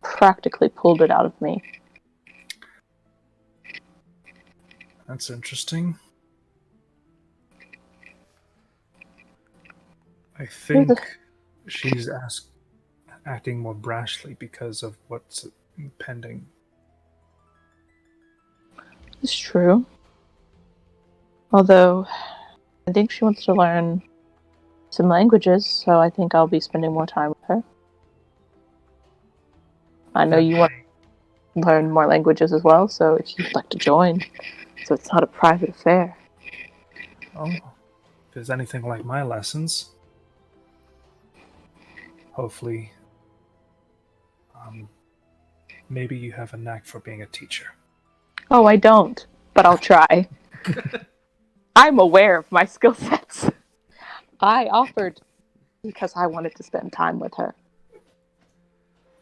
practically pulled it out of me. that's interesting. I think she's acting more brashly because of what's pending. It's true. Although, I think she wants to learn some languages, so I think I'll be spending more time with her. I know you want to learn more languages as well, so if you'd like to join, so it's not a private affair. Oh, if there's anything like my lessons, hopefully, maybe you have a knack for being a teacher. Oh, I don't, but I'll try. I'm aware of my skill sets. I offered because I wanted to spend time with her.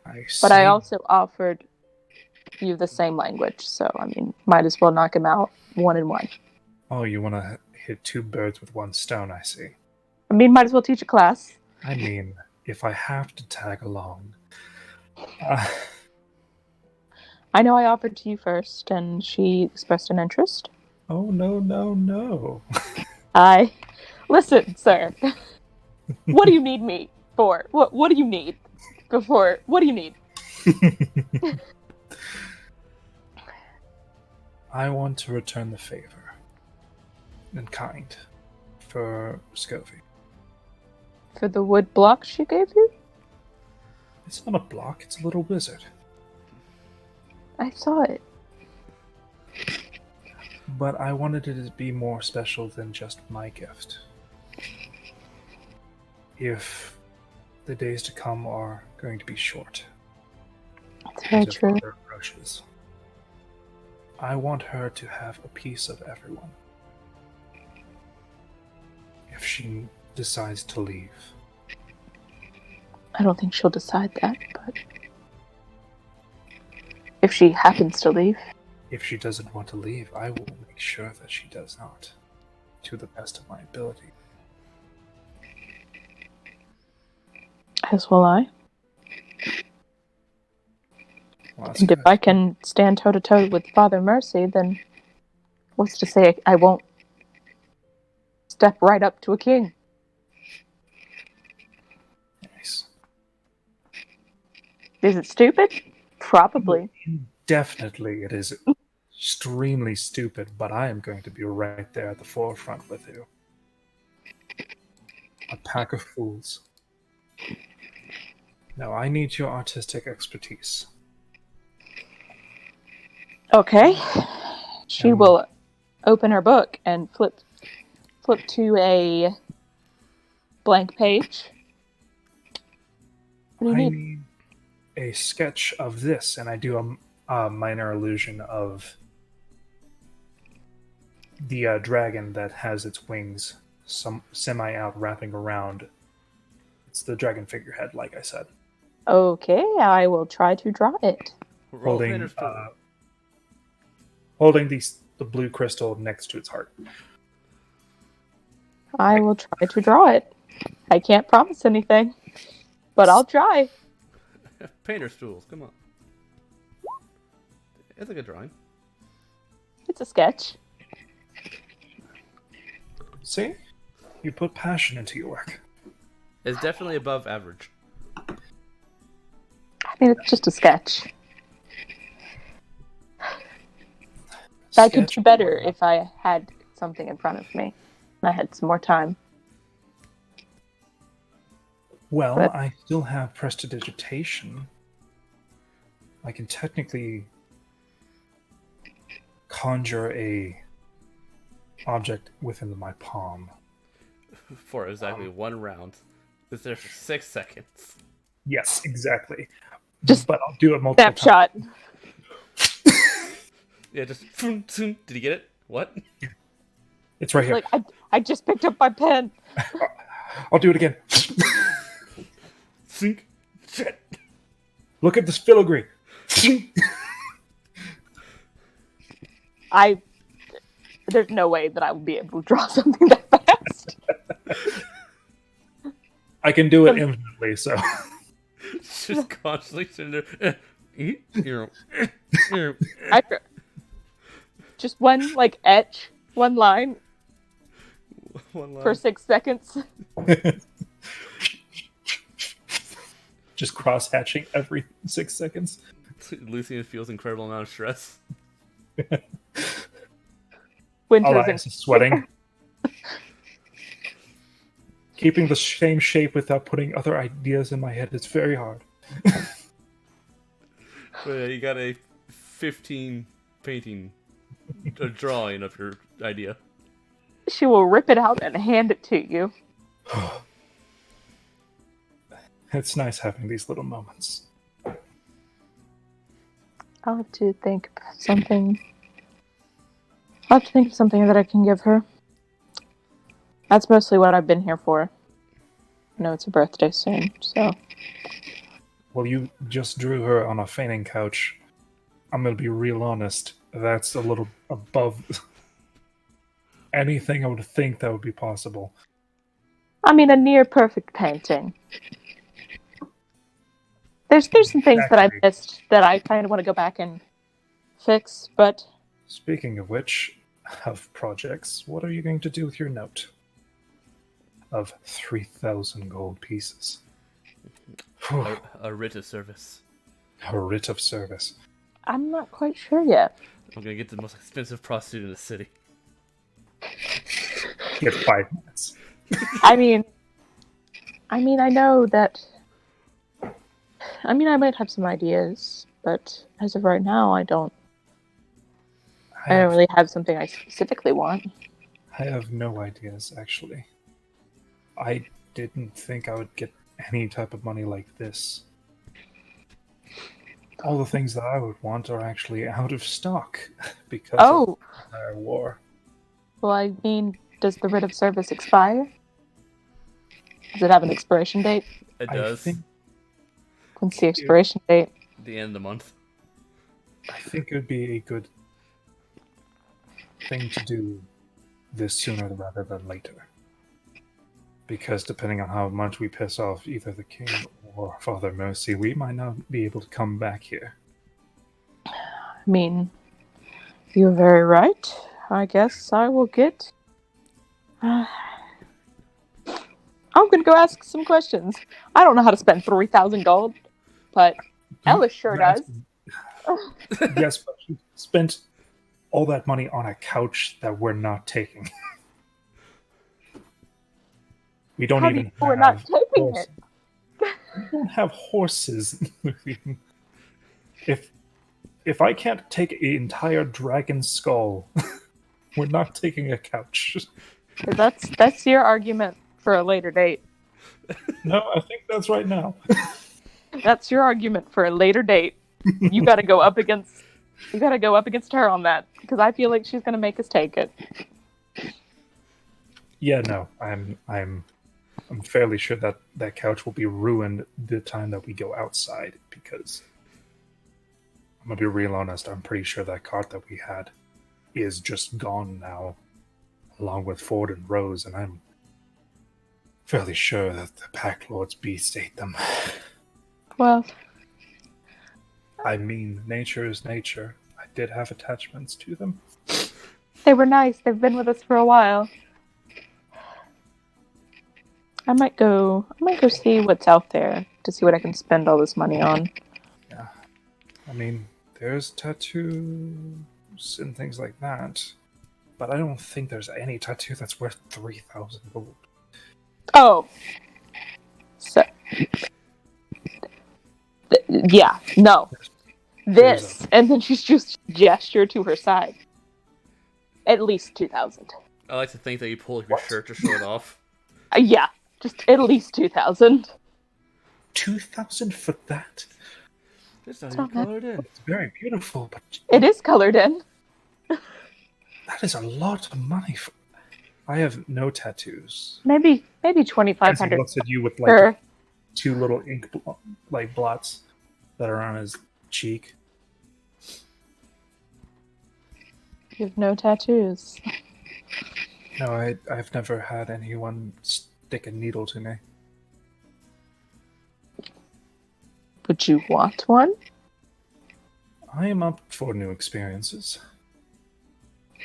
I But I see. also offered you the same language, so I mean, might as well knock him out 1 and 1. Oh, you want to hit two birds with one stone, I see. I mean, might as well teach a class. I mean, if I have to tag along. I know I offered to you first, and she expressed an interest. Oh, no. Listen, sir. What do you need me for? What do you need? What do you need? I want to return the favor. In kind. For Scovy. For the wood block she gave you? It's not a block, it's a little wizard. I saw it. But I wanted it to be more special than just my gift. If the days to come are going to be short. That's very because of true. other approaches, I want her to have a piece of everyone. If she decides to leave. I don't think she'll decide that, but if she happens to leave. If she doesn't want to leave, I will make sure that she does not, to the best of my ability. As will I. Well, that's And if good. I can stand toe-to-toe with Father Mercy, then what's to say I won't step right up to a king? Nice. Is it stupid? Probably. Definitely, it is extremely stupid, but I am going to be right there at the forefront with you. A pack of fools. No, I need your artistic expertise. Okay. She Um, will open her book and flip to a blank page. What do you I need? need a sketch of this, and I do a minor illusion of the dragon that has its wings semi out wrapping around. It's the dragon figurehead, like I said, Okay, I will try to draw it. Roll holding Painter's Tool. holding the blue crystal next to its heart. I will try to draw it. I can't promise anything, but I'll try. Painter's Tools, come on. It's a good drawing. It's a sketch. See? You put passion into your work. It's definitely above average. I mean, it's just a sketch. That could Sketch be better if I had something in front of me. And I had some more time. Well, But- I still have prestidigitation. I can technically conjure a object within my palm. For exactly 1 round. It's there for 6 seconds. Yes, exactly. Just but I'll do it multiple times. Snapshot. Yeah, just... Did you get it? What? It's right here. Like, I just picked up my pen. I'll do it again. Sink. Shit. Look at this filigree. There's no way that I will be able to draw something that fast. I can do it infinitely, so Just constantly sitting there. Just one, like, etch, one line One line. for 6 seconds. just cross-hatching every 6 seconds. Lucian feels incredible amount of stress. All Winter's eyes are sweating. Keeping the same shape without putting other ideas in my head is very hard. But yeah, you got a 15 painting, a drawing of your idea. She will rip it out and hand it to you. It's nice having these little moments. I'll have to think of something. I'll have to think of something that I can give her. That's mostly what I've been here for. I know it's her birthday soon, so. Well, you just drew her on a fainting couch. I'm gonna be real honest. That's a little above anything I would think that would be possible. I mean, a near perfect painting. There's some things that I Exactly. missed that I kind of want to go back and fix, but Speaking of which, of projects, what are you going to do with your note? Of 3,000 gold pieces. A writ of service. A writ of service. I'm not quite sure yet. I'm gonna get the most expensive prostitute in the city. Get 5 minutes. I mean, I know that. I mean, I might have some ideas, but as of right now, I don't really have something I specifically want. I have no ideas, actually. I didn't think I would get any type of money like this. All the things that I would want are actually out of stock because of Oh, the entire war. well, I mean, does the writ of service expire? Does it have an expiration date? It I does. think When's the expiration date? The end of the month. I think it would be a good thing to do this sooner rather than later. Because depending on how much we piss off either the king or Father Mercy, we might not be able to come back here. I mean, you're very right. I guess I will get. I'm gonna go ask some questions. I don't know how to spend 3,000 gold, but Ella sure does. Yes, but he spent all that money on a couch that we're not taking. We don't How do even you know we're not have taking horse- it? We don't have horses. if I can't take an entire dragon skull, we're not taking a couch. That's your argument for a later date. No, I think that's right now. That's your argument for a later date. You got to go up against her on that because I feel like she's gonna make us take it. Yeah, no, I'm fairly sure that that couch will be ruined the time that we go outside because I'm gonna be real honest. I'm pretty sure that cart that we had is just gone now, along with Ford and Rose, and I'm fairly sure that the Pack Lord's beast ate them. Well, I mean, nature is nature. I did have attachments to them. they were nice. They've been with us for a while. I might go see what's out there to see what I can spend all this money on. Yeah, I mean, there's tattoos and things like that, but I don't think there's any tattoo that's worth 3,000 gold. Oh, so yeah, no, this, and then she's just gesture to her side. At least 2,000. I like to think that you pull your shirt to show it off. Yeah, just at least 2,000. 2,000 for that? It's not even colored in. It's very beautiful, but It is colored in. that is a lot of money. I have no tattoos. Maybe Nancy 2,500. looks at you with Sure. like two little ink blots that are on his cheek. You have no tattoos. No, I've never had anyone stick a needle to me. Would you want one? I am up for new experiences.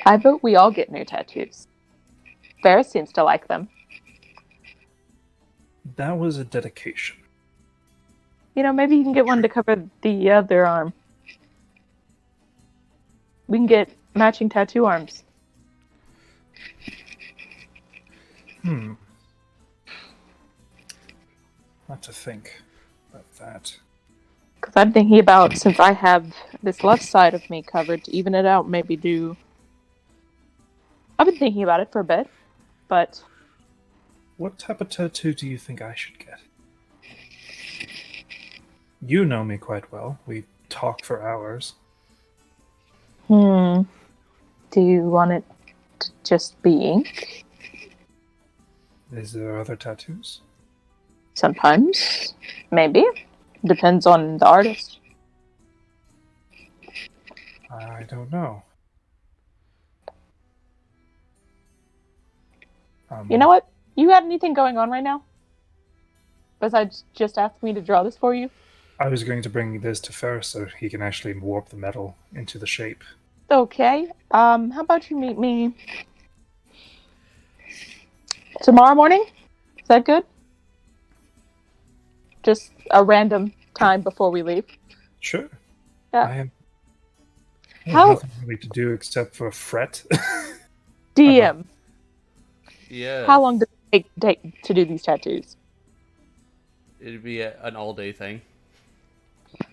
I vote we all get new tattoos. Ferris seems to like them. That was a dedication. You know, maybe you can get one to cover the other arm. We can get matching tattoo arms. Not to think about that. Because I'm thinking about, since I have this left side of me covered, to even it out, maybe do... I've been thinking about it for a bit, but... What type of tattoo do you think I should get? You know me quite well. We talk for hours. Do you want it to just be ink? Is there other tattoos? Sometimes. Maybe. Depends on the artist. I don't know. You know what? You got anything going on right now? Besides just asking me to draw this for you? I was going to bring this to Ferris so he can actually warp the metal into the shape. Okay. How about you meet me tomorrow morning? Is that good? Just a random time before we leave. Sure. Yeah. I have How- nothing really to do except for fret. DM. Yeah. How long does it take to do these tattoos? It'd be an all-day thing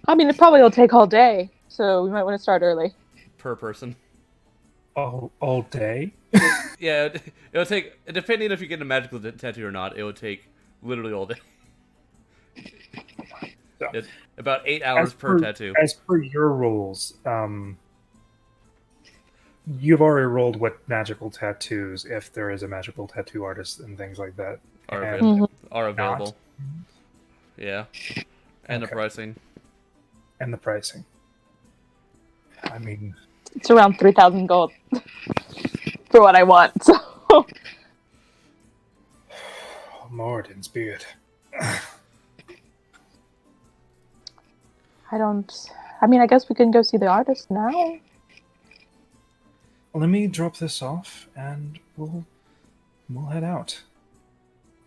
I mean, it probably will take all day, so we might want to start early. per person. all day? Yeah, it'll take, depending if you get a magical tattoo or not, it would take literally all day. So, It's about 8 hours per tattoo. As per your rules, you've already rolled with magical tattoos if there is a magical tattoo artist and things like that. Are And available. Are available. Yeah. And the Okay. pricing. and the pricing. I mean, It's around 3,000 gold for what I want. So Moradin's beard. I mean, I guess we can go see the artist now. Let me drop this off and we'll head out.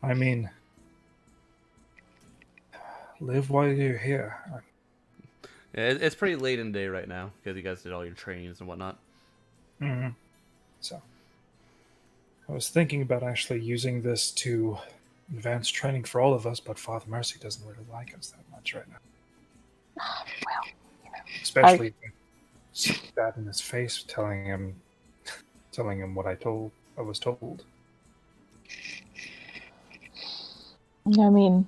I mean, live while you're here. Yeah, it's pretty late in the day right now because you guys did all your trainings and whatnot. So, I was thinking about actually using this to advanced training for all of us, but Father Mercy doesn't really like us that much right now. Well, Especially if I stick that in his face, telling him what I was told. I mean,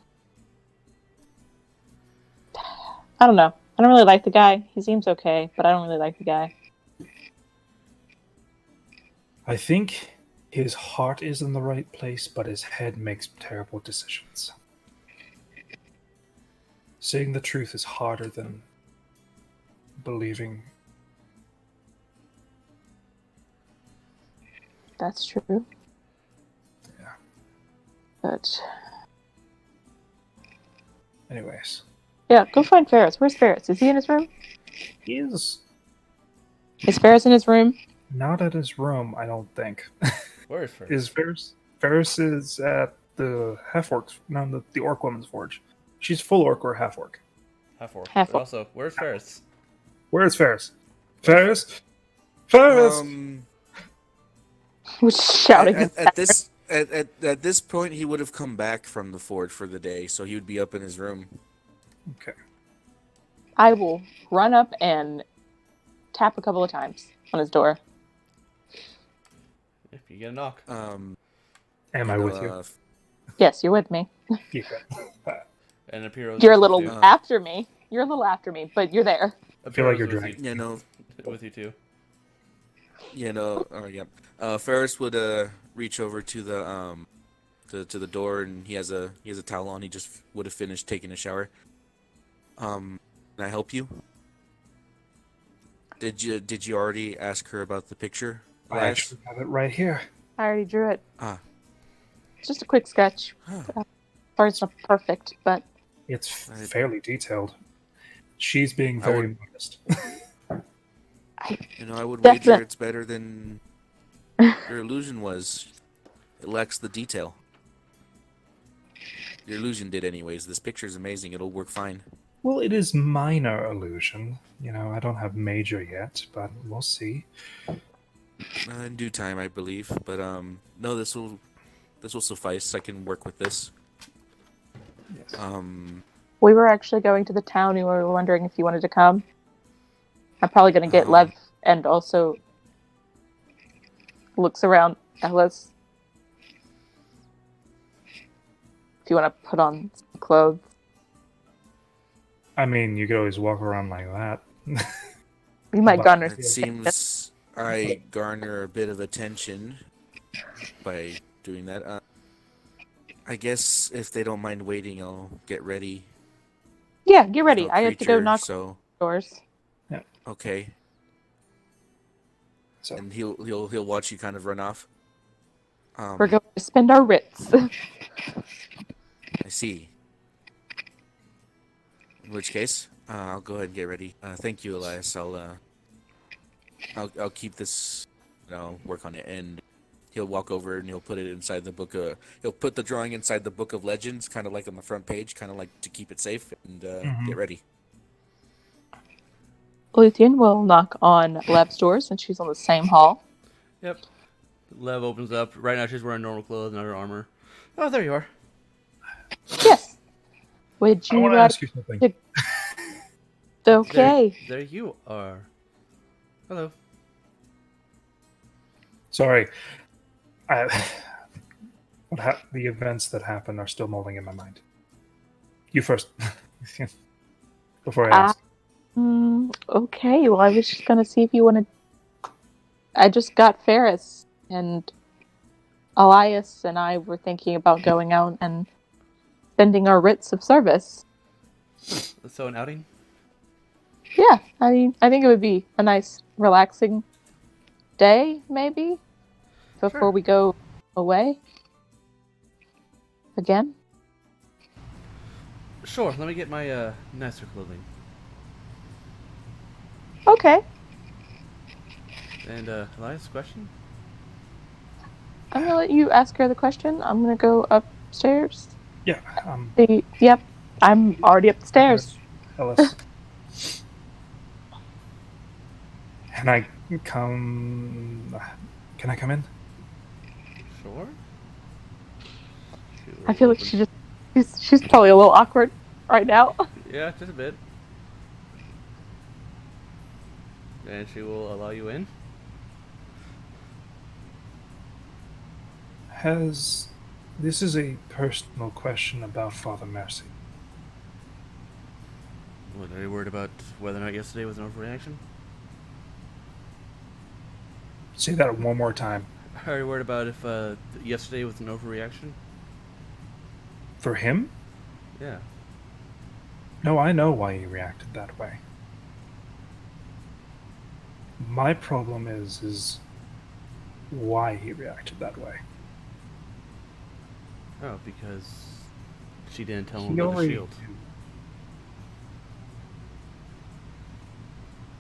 I don't know. I don't really like the guy. He seems okay, but I don't really like the guy. I think his heart is in the right place, but his head makes terrible decisions. Saying the truth is harder than believing. That's true. Yeah. But Anyways, yeah, go find Ferris. Where's Ferris? Is he in his room? he is Is Ferris in his room? not at his room, I don't think. Where is Ferris? Is Ferris? Ferris is at the half orc, no, the orc woman's forge. She's full orc or half orc. Half orc. Half But orc. also, where's Ferris? Where is Ferris? Ferris? Ferris! Who's shouting? At this point, he would have come back from the forge for the day, so he would be up in his room. Okay. I will run up and tap a couple of times on his door. If you get a knock. Am I with you? Yes, you're with me. Yeah. And Apiro. You're a little after me. You're a little after me, but you're there. I feel like you're dragging. You know, With you too. Ferris would reach over to the to the door, and he has a towel on. He just would have finished taking a shower. Can I help you? Did you already ask her about the picture? I actually have it right here. I already drew it. Ah. It's just a quick sketch. Huh. Sorry, it's not perfect, but It's fairly detailed. She's being very modest. I would Definitely. wager it's better than your illusion was. It lacks the detail. Your illusion did anyways. This picture's amazing. It'll work fine. Well, it is minor illusion. I don't have major yet, but we'll see. In due time, I believe. But no, this will suffice. I can work with this. Yes. we were actually going to the town and we were wondering if you wanted to come. I'm probably going to get Lev and also looks around Ellis. If you want to put on some clothes. I mean, you could always walk around like that. You might garner It seems I garner a bit of attention by doing that. I guess if they don't mind waiting, I'll get ready. Yeah, get ready. No I have to go creature, knock so doors. okay. So And he'll watch you kind of run off. We're going to spend our writs. I see. In which case, I'll go ahead and get ready. Thank you, Elias. I'll keep this. Work on it, and he'll walk over and he'll put it inside the book. He'll put the drawing inside the book of legends, kind of like on the front page, kind of like to keep it safe, and get ready. Luthien will knock on Lev's door since she's on the same hall. Yep. Lev opens up. Right now she's wearing normal clothes, not her armor. Oh, there you are. Yes. Would I you want to ask you something. Okay. There you are. Hello. Sorry. The events that happened are still molding in my mind. You first. Before I ask. Okay, well, I was just going to see if you wanted... I just got Ferris, and Elias and I were thinking about going out and spending our writs of service. So an outing? Yeah, I mean, I think it would be a nice, relaxing day, maybe, before we go away. Again? Sure, let me get my nicer clothing. Okay. And Elias, question? I'm gonna let you ask her the question. I'm gonna go upstairs. Yeah. Yep, I'm already upstairs. Ellis. Can I come in? Sure. I feel like she's probably a little awkward right now. Yeah, just a bit. And she will allow you in. This is a personal question about Father Mercy. What, are you worried about whether or not yesterday was an overreaction? Say that one more time. Are you worried about if yesterday was an overreaction? For him? Yeah. No, I know why he reacted that way. My problem is why he reacted that way. Oh, because she didn't tell him He about the already shield. knew.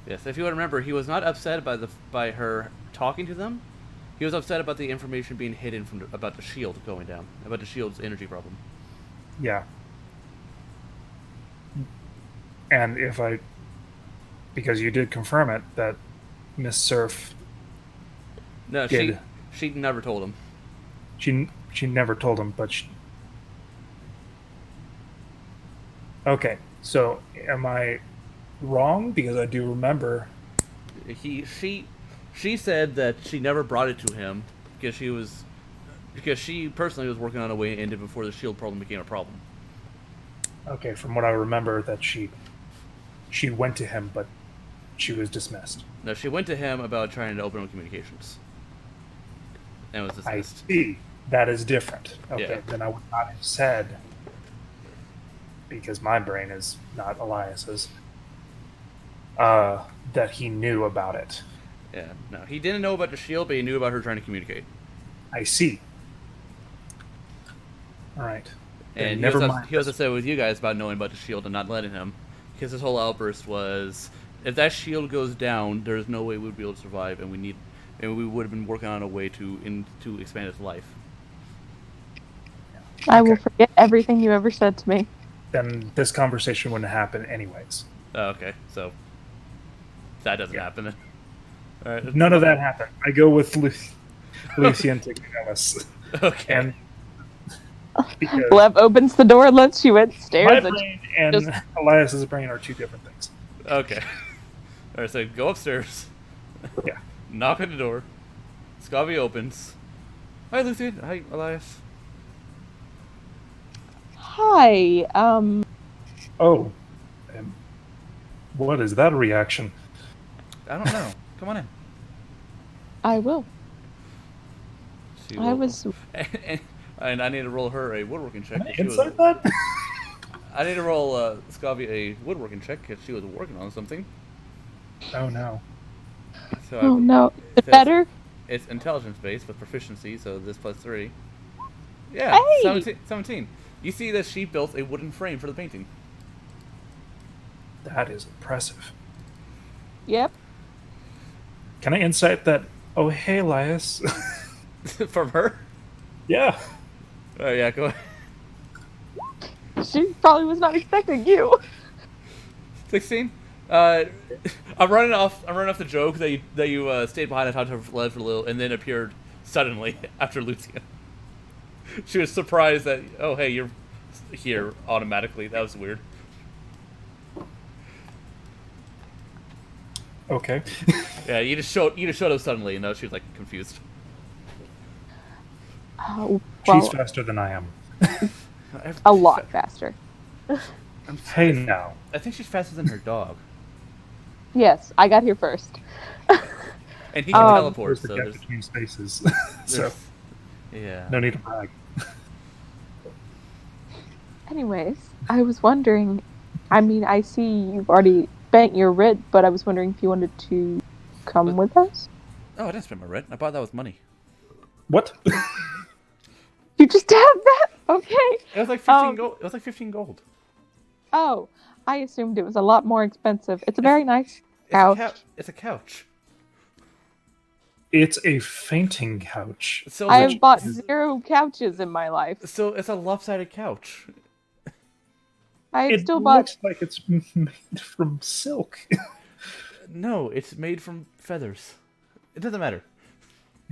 Yes, if you would remember, he was not upset by her talking to them. He was upset about the information being hidden about the shield going down, about the shield's energy problem. Yeah. And because you did confirm it, that Miss Surf No, did. she never told him. She never told him, but okay, so am I wrong? Because I do remember. She said that she never brought it to him because she personally was working on a way to end it before the shield problem became a problem. Okay, from what I remember, that she went to him, but she was dismissed. No, she went to him about trying to open up communications, and was I dismissed. see. That is different. Okay, Yeah. then I would not have said, because my brain is not Elias's, that he knew about it. Yeah, no, he didn't know about the shield, but he knew about her trying to communicate. I see. All right. And Never mind. he was upset with you guys about knowing about the shield and not letting him, because his whole outburst was, if that shield goes down, there's no way we'd be able to survive, and we would have been working on a way to expand his life. I will forget everything you ever said to me. Then this conversation wouldn't happen anyways. Oh, okay, so that doesn't happen then. All right. None of that happened. I go with Lucien Tignellis. Okay. And because Lev opens the door and lets you in, my stares at brain and just- Elias's brain are two different things. Okay. All right, so go upstairs. Yeah. Knock on the door. Scobby opens. Hi, Lucy. Hi, Elias. Hi, Oh. And what is that reaction? I don't know. Come on in. I will. She I will- was and I need to roll her a woodworking check. Can I She was- insert that? I need to roll Scobby a woodworking check because she was working on something. Oh no. So Oh no, is it that's- better? It's intelligence based with proficiency, so this plus 3. Yeah, Hey! 17. You see that she built a wooden frame for the painting. That is impressive. Yep. Can I insight that? Oh, hey, Elias. From her? Yeah. Oh yeah, go ahead. She probably was not expecting you. 16. I'm running off the joke that you stayed behind and talked to her for a little, and then appeared suddenly after Lucia. She was surprised that, oh hey, you're here automatically. That was weird. Okay. Yeah, you just showed up suddenly, and now she was like confused. Oh, She's well, faster than I am. a lot faster. Hey, now. I think she's faster than her dog, Yes, I got here first. and he can teleport. There's the So gap there's, between spaces. So, there's- yeah. no need to brag. Anyways, I was wondering, I mean, I see you've already spent your writ, but I was wondering if you wanted to come with us? Oh, I didn't spend my rent. I bought that with money. What? You just have that? Okay. It was like 15 gold. It was like 15 gold. Oh, I assumed it was a lot more expensive. It's a very nice couch. It's a couch. It's a fainting couch. So I have bought 0 couches in my life. So it's a lopsided couch. I have It still bought. looks like it's made from silk. No, it's made from feathers. It doesn't matter.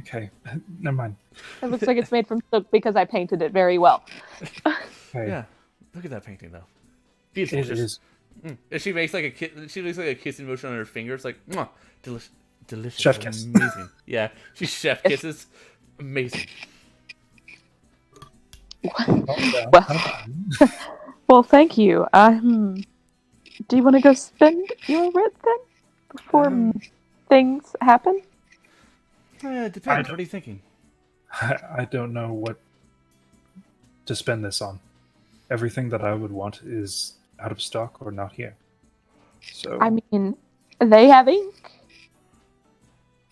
Okay, never mind. It looks like it's made from silk because I painted it very well. Okay. Yeah, look at that painting though. Beautiful. It Just, is And she makes like she makes like a kissing motion on her fingers, like mwah, delicious, Chef kiss. amazing. Yeah, she chef kisses, amazing. calm down. Well- calm down. Well, thank you. Do you want to go spend your writ then before things happen? It depends. What are you thinking? I don't know what to spend this on. Everything that I would want is out of stock or not here. So, I mean, they have ink.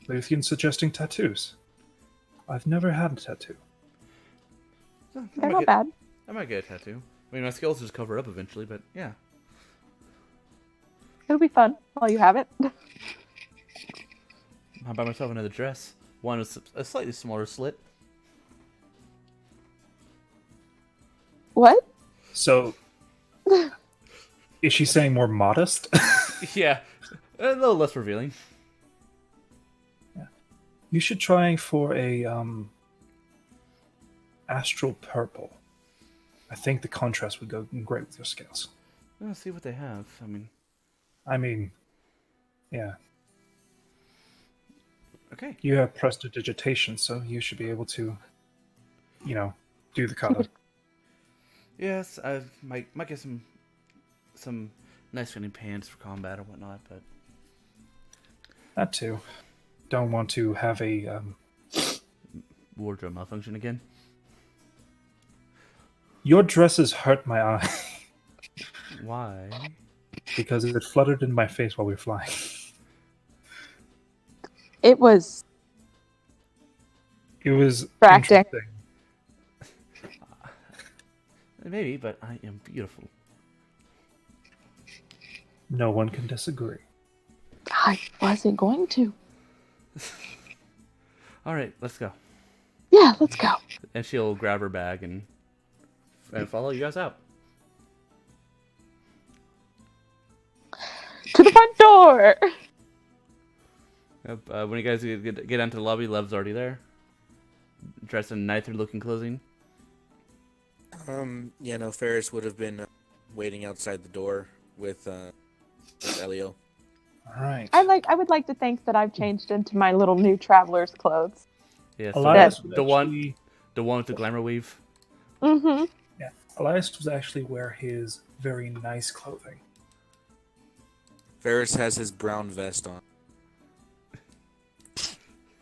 Luthien suggesting tattoos. I've never had a tattoo. They're not bad. I might get a tattoo. I mean, my skills just cover up eventually, but yeah. It'll be fun while you have it. I'll buy myself another dress. One with a slightly smaller slit. What? So, is she saying more modest? Yeah, a little less revealing. You should try for a astral purple. I think the contrast would go great with your scales. Let's see what they have. I mean, yeah, Okay. you have prestidigitation, so you should be able to, do the color. Yes, I might get some nice fitting pants for combat or whatnot, but That too. Don't want to have a wardrobe malfunction again. Your dresses hurt my eye Why? because it fluttered in my face while we were flying. It was It was distracting. interesting. Maybe, but I am beautiful. No one can disagree. I wasn't going to. All right, let's go. Yeah, let's go. And she'll grab her bag and follow you guys out. To the front door. Yep, when you guys get onto the lobby, Lev's already there, dressed in nicer-looking clothing. Yeah, no, Ferris would have been waiting outside the door with Elio. All right. I would like to think that I've changed into my little new traveler's clothes. Yeah, so Elias the was actually, one with the glamour weave. Mm-hmm. Elias was actually wear his very nice clothing. Ferris has his brown vest on.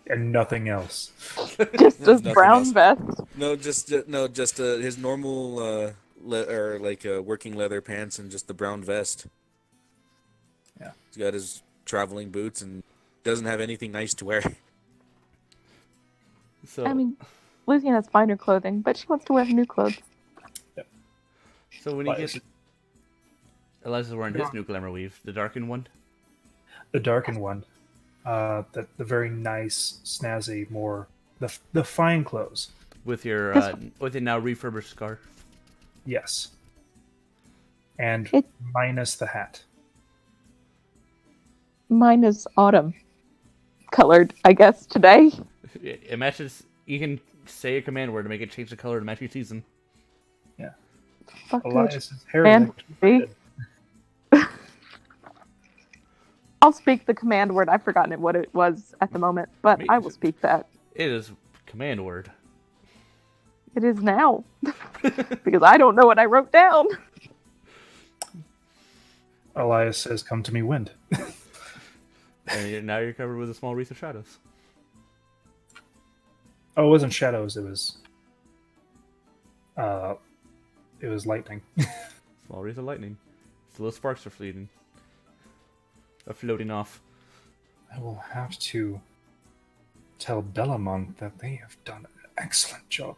And nothing else. Just a Nothing brown else. vest. No, just his normal working leather pants and just the brown vest. Yeah. He's got his traveling boots and doesn't have anything nice to wear. So I mean, Lucy has finer clothing, but she wants to wear her new clothes. so when you Elias- get Elias is wearing his new glamour weave, the darkened one. The darkened one. The very nice, snazzy, more the fine clothes. With your now refurbished scarf. Yes. And It- minus the hat. Mine is autumn colored, I guess, today. It matches. You can say a command word to make it change the color to match your season. Fuck Elias's hair And- is actually see? I'll speak the command word. I've forgotten what it was at the moment, but Me I will too. speak that. It is command word. It is now. Because I don't know what I wrote down. Elias says, "Come to me, wind." And now you're covered with a small wreath of shadows. Oh, it wasn't shadows. It was lightning. Small wreath of lightning. The little sparks are floating off. I will have to tell Delamont that they have done an excellent job.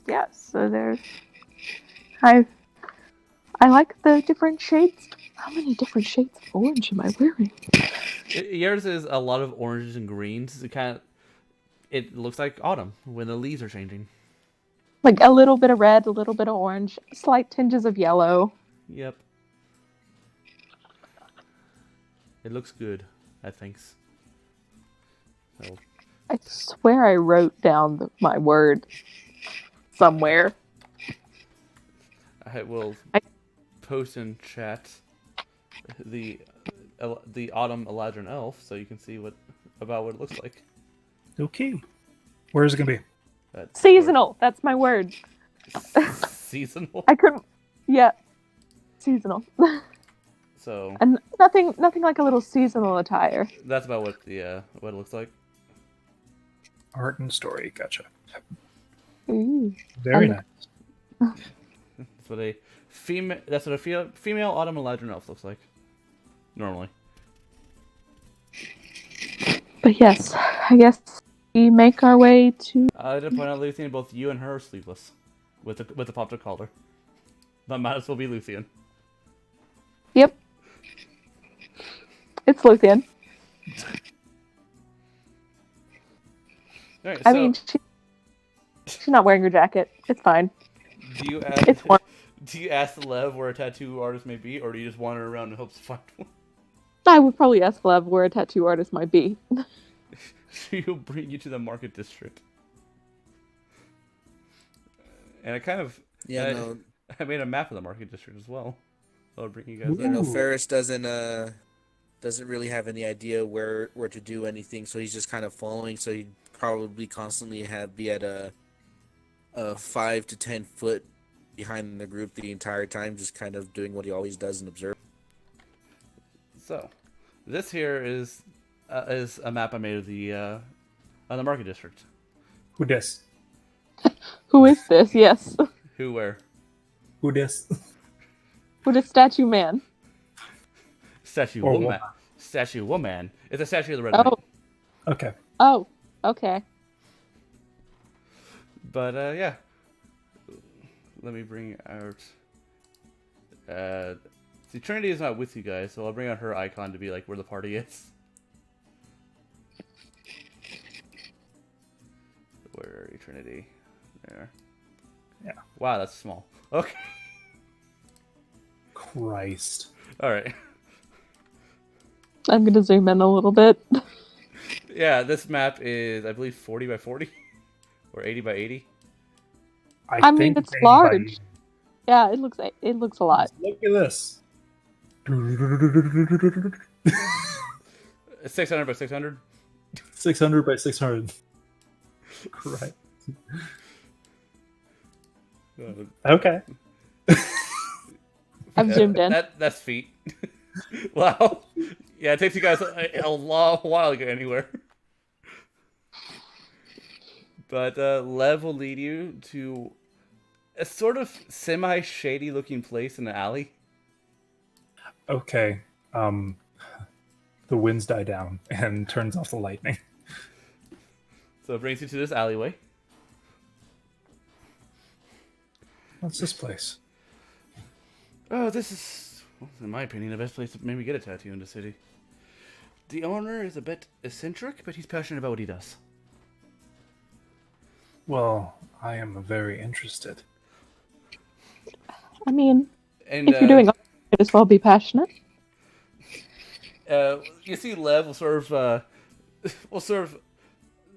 Yes, so there's... I like the different shades. How many different shades of orange am I wearing? Yours is a lot of oranges and greens. It looks like autumn when the leaves are changing. Like a little bit of red, a little bit of orange, slight tinges of yellow. Yep. It looks good, I think. So I swear I wrote down my word somewhere. I will I- post in chat the autumn Eladrin elf, so you can see what it looks like. Okay. Where is it gonna be? That's Seasonal. That's my word. seasonal. I couldn't. Yeah, seasonal. So And nothing like a little seasonal attire. that's about what it looks like. Art and story. Gotcha. Ooh. Very I nice. That's what a female autumn Eladrin elf looks like. Normally. But yes, I guess we make our way to. I did point out, Luthien, both you and her are sleeveless, with the popped up collar. That might as well be Luthien. Yep. It's Luthien. Alright, I so mean, she's not wearing her jacket. It's fine. do you It's warm. do you ask Lev where a tattoo artist may be, or do you just wander around in hopes to find one? I would probably ask Lev where a tattoo artist might be. She'll bring you to the market district. And I kind of I made a map of the market district as well. I'll bring you guys there. Ferris doesn't really have any idea where to do anything, so he's just kind of following. So he'd probably constantly be at a 5 to 10 foot behind the group the entire time, just kind of doing what he always does and observe. So, this here is a map I made of the market district. Who dis? Who is this? Yes. Who, where? Who dis? Who the statue man? Statue Or woman. woman. Statue woman. It's a statue of the Red Oh. Knight. Okay. Oh. Okay. But yeah. Let me bring out. See, Trinity is not with you guys, so I'll bring out her icon to be like where the party is. Where are you, Trinity? There. Yeah. Wow, that's small. Okay. Christ. All right. I'm gonna zoom in a little bit. Yeah, this map is, I believe, 40 by 40 or 80 by 80. I mean, it's large. Yeah, it looks a lot. Look at this. 600 by 600. 600 by 600. Right. Okay. I've zoomed in. That's feet. Wow. Yeah, it takes you guys a long while to get anywhere. But Lev will lead you to a sort of semi-shady looking place in the alley. Okay. The winds die down and turns off the lightning. So it brings you to this alleyway. What's this place? Oh, this is, in my opinion, the best place to maybe get a tattoo in the city. The owner is a bit eccentric, but he's passionate about what he does. Well, I am very interested. I mean, And if you're doing, might as well be passionate. you see, Lev will sort of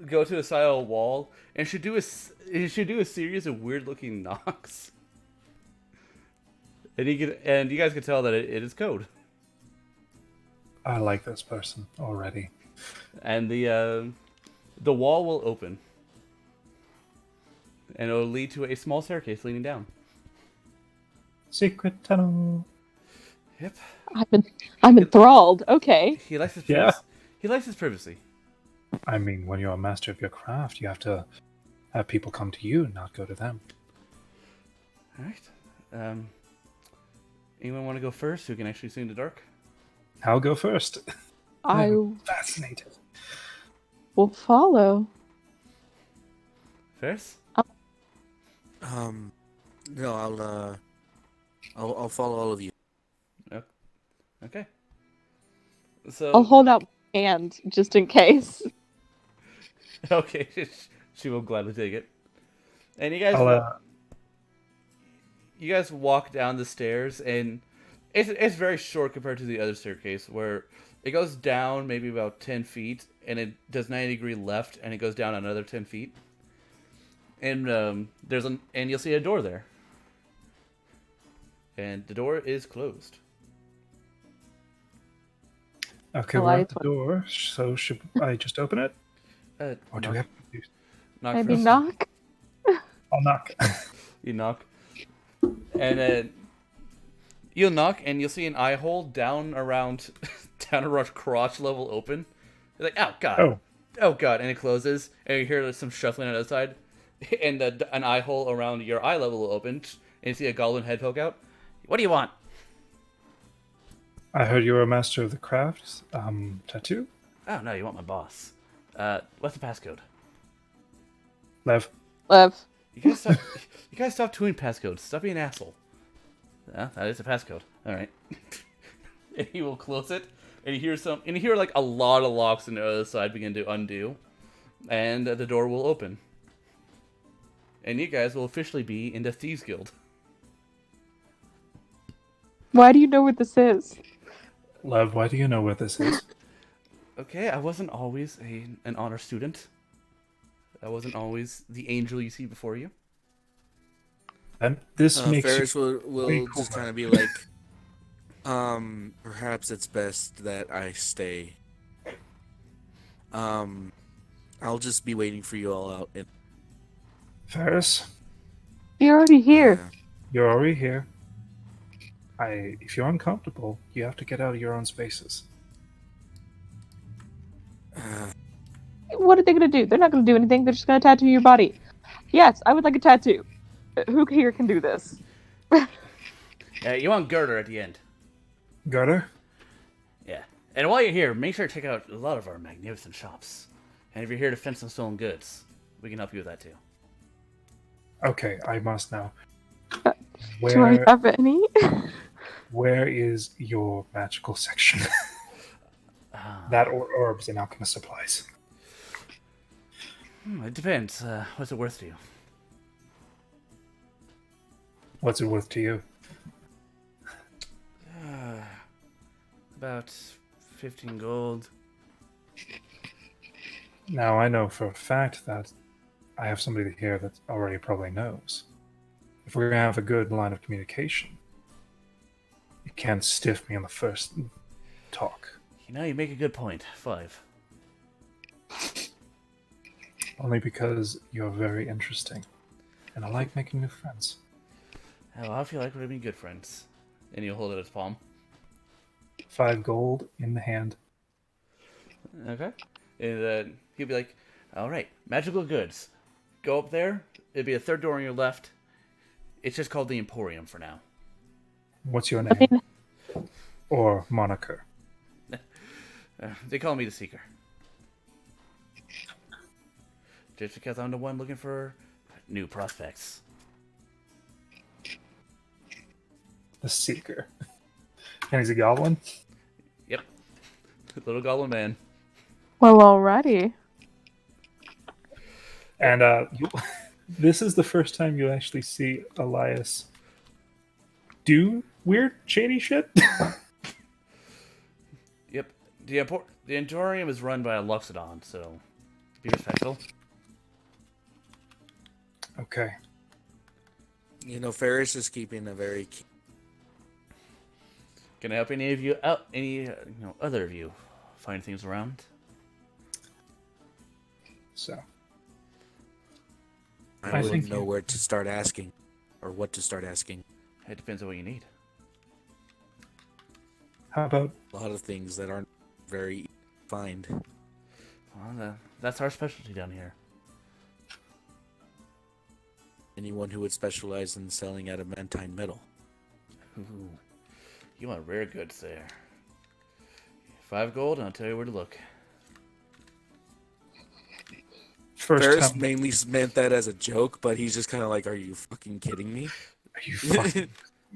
go to the side of a wall and should do a series of weird looking knocks. And you guys can tell that it is code. I like this person already. And the wall will open, and it will lead to a small staircase leading down. Secret tunnel. Yep. I'm enthralled. Okay. He likes his Yeah. privacy. He likes his privacy. I mean, when you're a master of your craft, you have to have people come to you, not go to them. All right. Anyone want to go first? Who can actually see in the dark? I'll go first. I I'm fascinated. will follow. Ferris? No, I'll follow all of you. Okay. So. I'll hold out my hand just in case. Okay, she will gladly take it. And you guys, you guys walk down the stairs, and it's very short compared to the other staircase, where It goes down maybe about 10 feet, and it does 90-degree left, and it goes down another 10 feet. And and you'll see a door there. And the door is closed. Okay, The we're at lights the door. So should I just open it? Or do we have to do? knock Maybe first. knock. I'll knock. You knock. And you'll knock, and you'll see an eye hole down around crotch level open. You're like, oh, God. Oh, God. And it closes, and you hear some shuffling on the other side. And an eye hole around your eye level will open, and you see a goblin head poke out. What do you want? I heard you were a master of the craft. Tattoo? Oh, no, you want my boss. What's the passcode? Lev. Lev. You guys stop doing passcodes. Stop being an asshole. Yeah, that is a passcode. All right. And he will close it, and you hear like a lot of locks on the other side begin to undo, and the door will open, and you guys will officially be in the Thieves Guild. Why do you know what this is? Lev, why do you know what this is? Okay, I wasn't always an honor student. I wasn't always the angel you see before you. And this makes Ferris you will way just cooler. kind of be like, perhaps it's best that I stay. I'll just be waiting for you all out. Ferris, You're already here. you're already here. If you're uncomfortable, you have to get out of your own spaces. What are they gonna do? They're not gonna do anything. They're just gonna tattoo your body. Yes, I would like a tattoo. Who here can do this? You want Girder at the end. Gutter? Yeah. And while you're here, make sure to check out a lot of our magnificent shops. And if you're here to fence some stolen goods, we can help you with that too. Okay, I must know. Do I have any? Where is your magical section? That or orbs and alchemist supplies. It depends. What's it worth to you? What's it worth to you? About 15 gold. Now, I know for a fact that I have somebody here that already probably knows. If we're going to have a good line of communication, you can't stiff me on the first talk. You know, you make a good point. 5. Only because you're very interesting. And I like making new friends. Oh, I feel like we're gonna be good friends. And you'll hold it at his palm. 5 gold in the hand. Okay. And he'll be like, alright, magical goods. Go up there. It'll be a third door on your left. It's just called the Emporium for now. What's your name? Or moniker? They call me the Seeker. Just because I'm the one looking for new prospects. The Seeker. And he's a goblin? Yep. Little goblin man. Well, alrighty. And this is the first time you actually see Elias do weird, shady shit. Yep. The Emporium is run by a Luxodon, so be respectful. Okay. You know, Ferris is keeping a very Can I help any of you out? Other of you find things around? So. I I wouldn't think know you- where to start asking, or what to start asking. It depends on what you need. How about A lot of things that aren't very easy to find. Well, that's our specialty down here. Anyone who would specialize in selling adamantine metal. Ooh, you want rare goods there. 5 gold, and I'll tell you where to look. first Ferris time? mainly meant that as a joke, but he's just kind of like, "Are you fucking kidding me?" Are you fucking?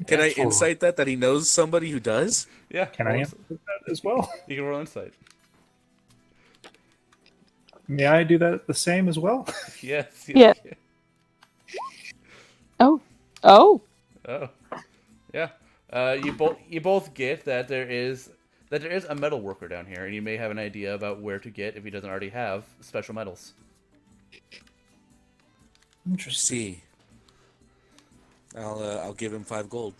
Can I That's insight that he knows somebody who does? Yeah. Can I answer that as well? You can roll insight. May I do that the same as well? Yes. Yeah. Oh. Oh. Yeah. You both get that that there is a metal worker down here, and you may have an idea about where to get, if he doesn't already have, special metals. Interesting. See. I'll give him 5 gold.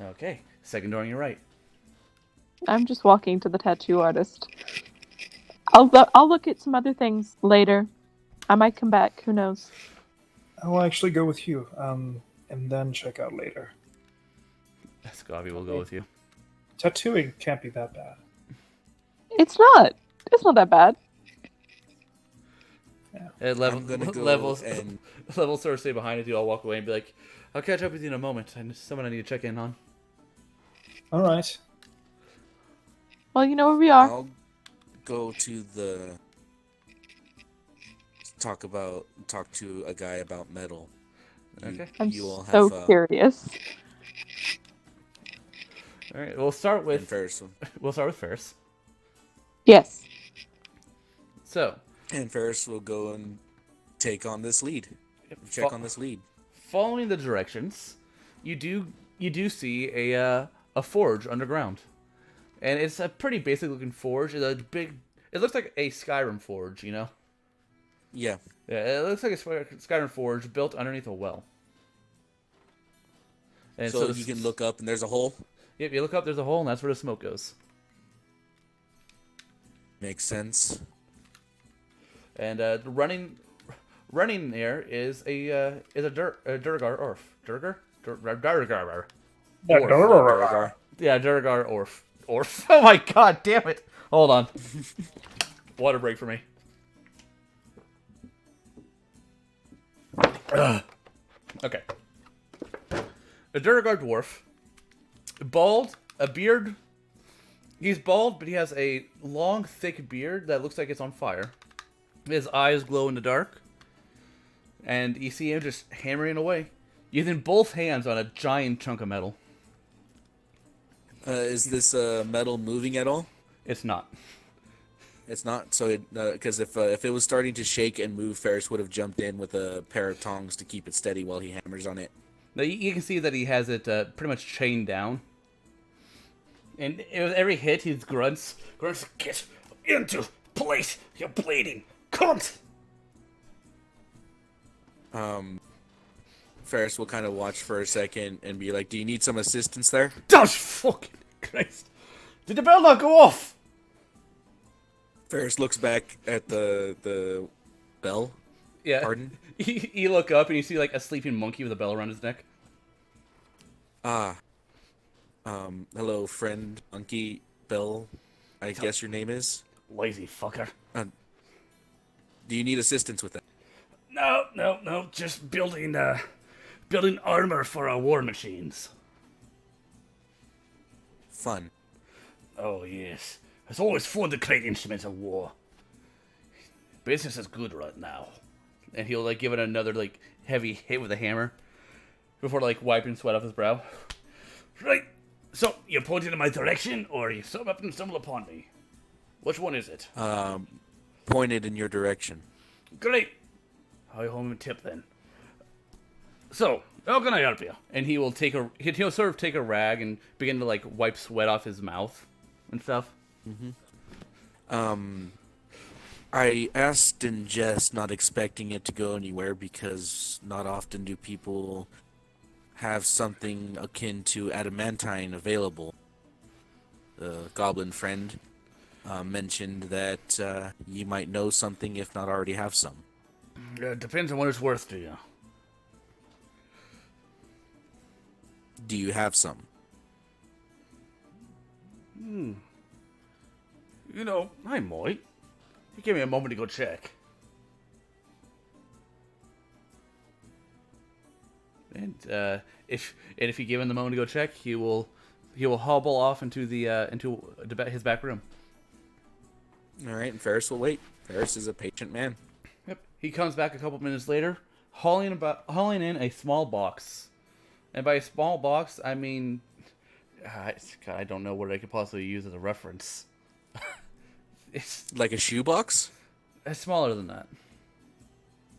Okay, second door on your right. I'm just walking to the tattoo artist. I'll look at some other things later. I might come back. Who knows? I'll actually go with you, and then check out later. Scavi will go with you. Tattooing can't be that bad. It's not. It's not that bad. At I'm gonna go levels, and levels sort of stay behind as you all walk away and be like, I'll catch up with you in a moment. Someone I need to check in on. All right. Well, you know where we are. I'll go to the talk to a guy about metal. Okay. I'm You all so have curious. All right, we'll start and with Ferris. Ferris. Yes. So, And Ferris will go and take on this lead. Check on this lead. following the directions, you do see a forge underground, and it's a pretty basic looking forge. It's a big. It looks like a Skyrim forge, you know. Yeah. Yeah, it looks like a Skyrim forge built underneath a well. And So you can look up and there's a hole. Yep, you look up. There's a hole, and that's where the smoke goes. Makes sense. And running there is a Durgar Orf. Durgar? Durgar. Durgar. Yeah, Durgar Orf. Orf. Oh my god, damn it. Hold on. Water break for me. Okay. A Durgar dwarf. Bald, a beard. He's bald, but he has a long, thick beard that looks like it's on fire. His eyes glow in the dark. And you see him just hammering away, using both hands on a giant chunk of metal. Is this metal moving at all? It's not. It's not. So because if it was starting to shake and move, Ferris would have jumped in with a pair of tongs to keep it steady while he hammers on it. Now, you can see that he has it pretty much chained down. And with every hit, he grunts. Grunts, get into place. You're bleeding. Cunt! Ferris will kind of watch for a second and be like, "Do you need some assistance there?" Gosh fucking Christ. Did the bell not go off? Ferris looks back at the bell. Yeah. Pardon? You look up and you see like a sleeping monkey with a bell around his neck. Hello, friend, monkey, Bell. I guess your name is. Lazy fucker. Do you need assistance with that? No. Just building armor for our war machines. Fun. Oh, yes. It's always fun to create instruments of war. Business is good right now. And he'll, like, give it another, like, heavy hit with a hammer before, like, wiping sweat off his brow. Right. So, you're pointing in my direction, or you up and stumble upon me? Which one is it? Pointed in your direction. Great. I'll home and tip then. So, how can I help you? And he will he'll sort of take a rag and begin to like wipe sweat off his mouth and stuff. I asked in jest, not expecting it to go anywhere, because not often do people have something akin to adamantine available. The goblin friend mentioned that you might know something, if not already have some. Depends on what it's worth to you. Do you have some? You know, I might. You give me a moment to go check. And if you give him the moment to go check, he will hobble off into his back room. All right, and Ferris will wait. Ferris is a patient man. Yep. He comes back a couple minutes later, hauling in a small box. And by a small box, I mean, God, I don't know what I could possibly use as a reference. It's Like a shoebox? smaller than that.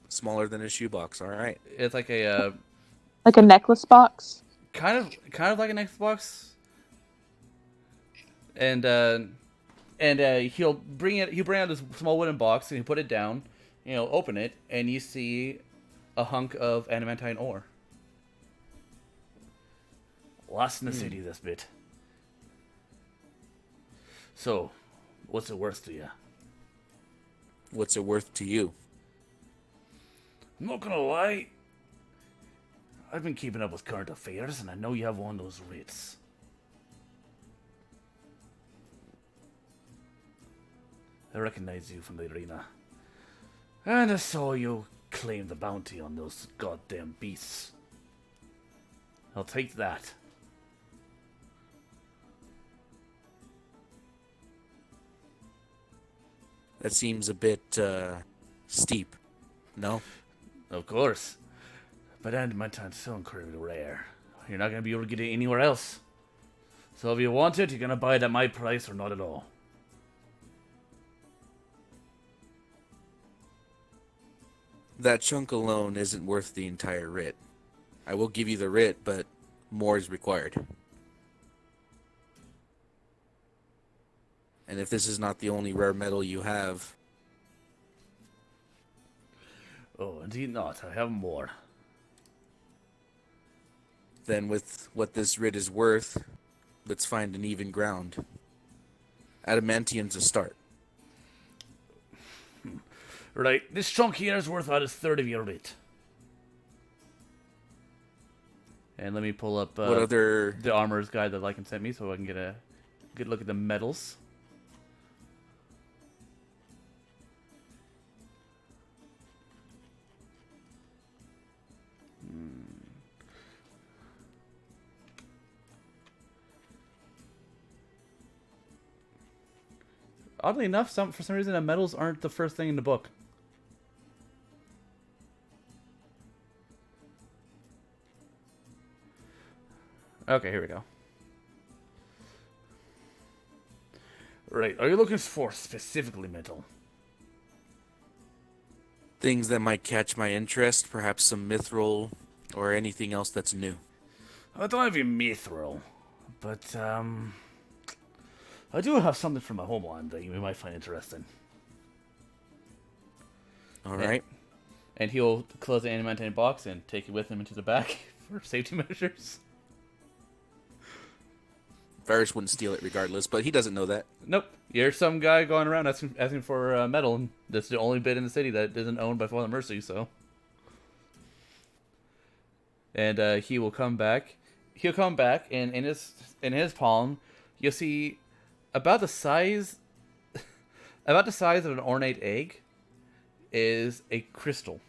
Smaller than a shoebox. All right. It's like a Like a necklace box. kind of like an Xbox. he'll bring it. He'll bring out this small wooden box and he'll put it down. Open it, and you see a hunk of adamantine ore. Lost in the city this bit. So, what's it worth to you? What's it worth to you? I'm not gonna lie. I've been keeping up with current affairs, and I know you have one of those writs. I recognize you from the arena. And I saw you claim the bounty on those goddamn beasts. I'll take that. That seems a bit steep. No? Of course. But adamantine's so incredibly rare. You're not going to be able to get it anywhere else. So if you want it, you're going to buy it at my price or not at all. That chunk alone isn't worth the entire writ. I will give you the writ, but more is required. And if this is not the only rare metal you have... Oh, indeed not. I have more. Then with what this writ is worth, let's find an even ground. Adamantium's a start. Right, this chunk here is worth about a third of your writ. And let me pull up What other... the armorer's guide that Lycan sent me so I can get a good look at the metals. Oddly enough, for some reason, the metals aren't the first thing in the book. Okay, here we go. Right, are you looking for specifically metal? Things that might catch my interest, perhaps some mithril or anything else that's new. I don't have any mithril, but I do have something from my homeland that you might find interesting. All right. And he'll close the adamantine box and take it with him into the back for safety measures. Varys wouldn't steal it regardless, but he doesn't know that. Nope. You're some guy going around asking for metal, and that's the only bit in the city that isn't owned by Fallen Mercy, so. And he will come back. He'll come back, and in his palm, you'll see about the size of an ornate egg is a crystal.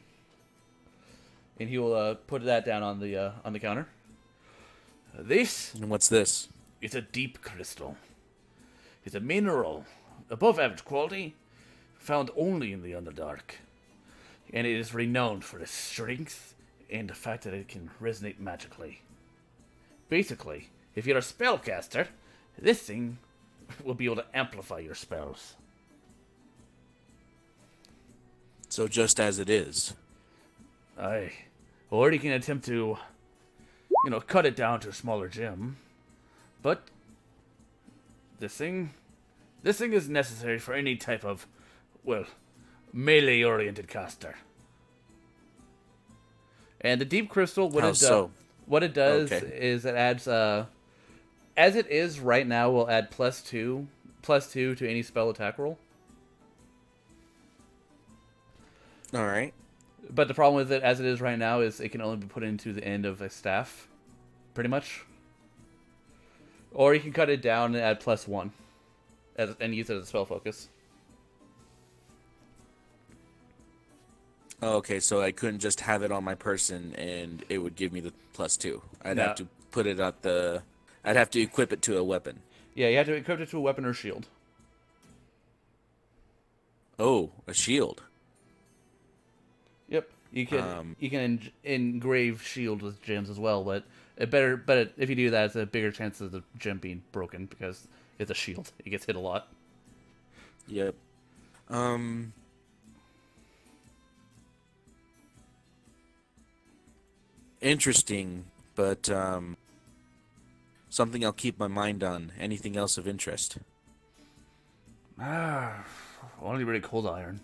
And he will put that down on the counter. This. And what's this? It's a deep crystal. It's a mineral, above average quality, found only in the Underdark. And it is renowned for its strength and the fact that it can resonate magically. Basically, if you're a spellcaster, this thing will be able to amplify your spells. So just as it is. Aye. Or you can attempt to, cut it down to a smaller gem. But this thing is necessary for any type of, melee-oriented caster. And the deep crystal, what it does is it adds, as it is right now, will add +2 to any spell attack roll. All right. But the problem with it, as it is right now, is it can only be put into the end of a staff, pretty much. Or you can cut it down and add +1, and use it as a spell focus. Okay, so I couldn't just have it on my person and it would give me the +2. I'd have to put it at I'd have to equip it to a weapon. Yeah, you have to equip it to a weapon or shield. Oh, a shield. Yep, you can engrave shield with gems as well, but if you do that, it's a bigger chance of the gem being broken because it's a shield. It gets hit a lot. Yep. Interesting, but Something I'll keep my mind on. Anything else of interest? Only really cold iron.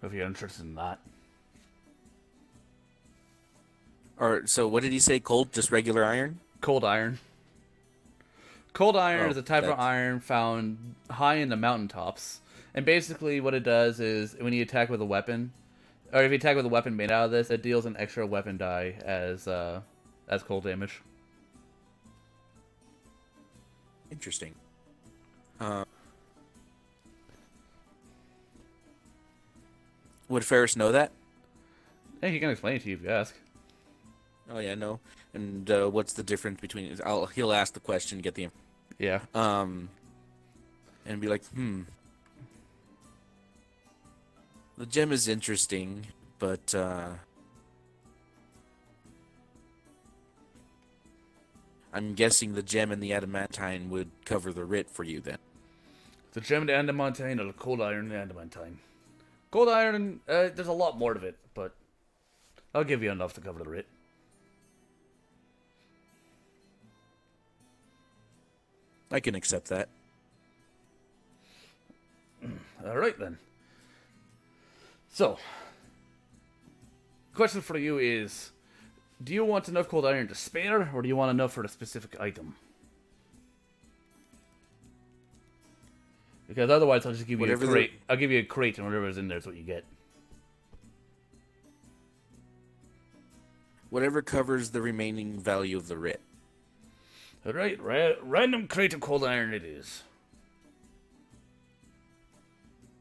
If you're interested in that. Or so what did he say? Cold, just regular iron? Cold iron. Cold iron Oh, is a type of that's- iron found high in the mountaintops. And basically what it does is when you attack with a weapon, or if you attack with a weapon made out of this, it deals an extra weapon die as cold damage. Interesting. Would Ferris know that? Hey, he can explain it to you if you ask. Oh yeah, no. And what's the difference between? He'll ask the question, get the Yeah. and be like, the gem is interesting, but I'm guessing the gem and the adamantine would cover the writ for you then. The gem and adamantine or the cold iron and adamantine. Cold iron, there's a lot more of it, but I'll give you enough to cover the writ. I can accept that. Alright then. So, question for you is, do you want enough cold iron to spare, or do you want enough for the specific item? Because otherwise I'll just give you Whatever a crate. I'll give you a crate, and whatever's in there is what you get. Whatever covers the remaining value of the writ. Alright, random crate of cold iron it is.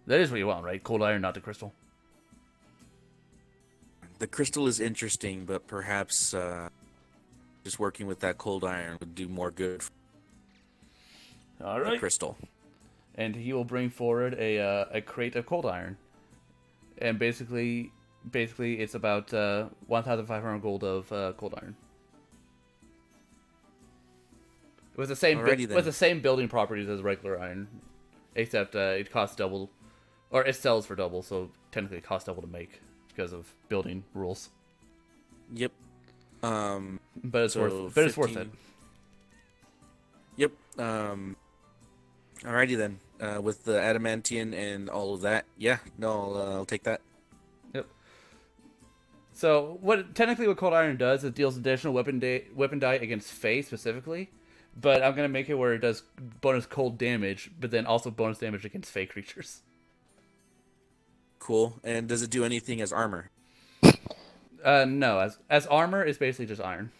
That is what you want, right? Cold iron, not the crystal. The crystal is interesting, but perhaps just working with that cold iron would do more good for the Alright. crystal. And he will bring forward a crate of cold iron. And basically it's about 1,500 gold of cold iron. With the same Alrighty then. with the same building properties as regular iron, except it costs double, or it sells for double, so technically it costs double to make because of building rules. Yep. But it's So worth. But it's worth it. 15 Yep. Alrighty then. With the adamantium and all of that, yeah. No, I'll take that. Yep. So what cold iron does is deals additional weapon die against Fae specifically, but I'm gonna make it where it does bonus cold damage, but then also bonus damage against Fae creatures. Cool. And does it do anything as armor? No, as armor is basically just iron.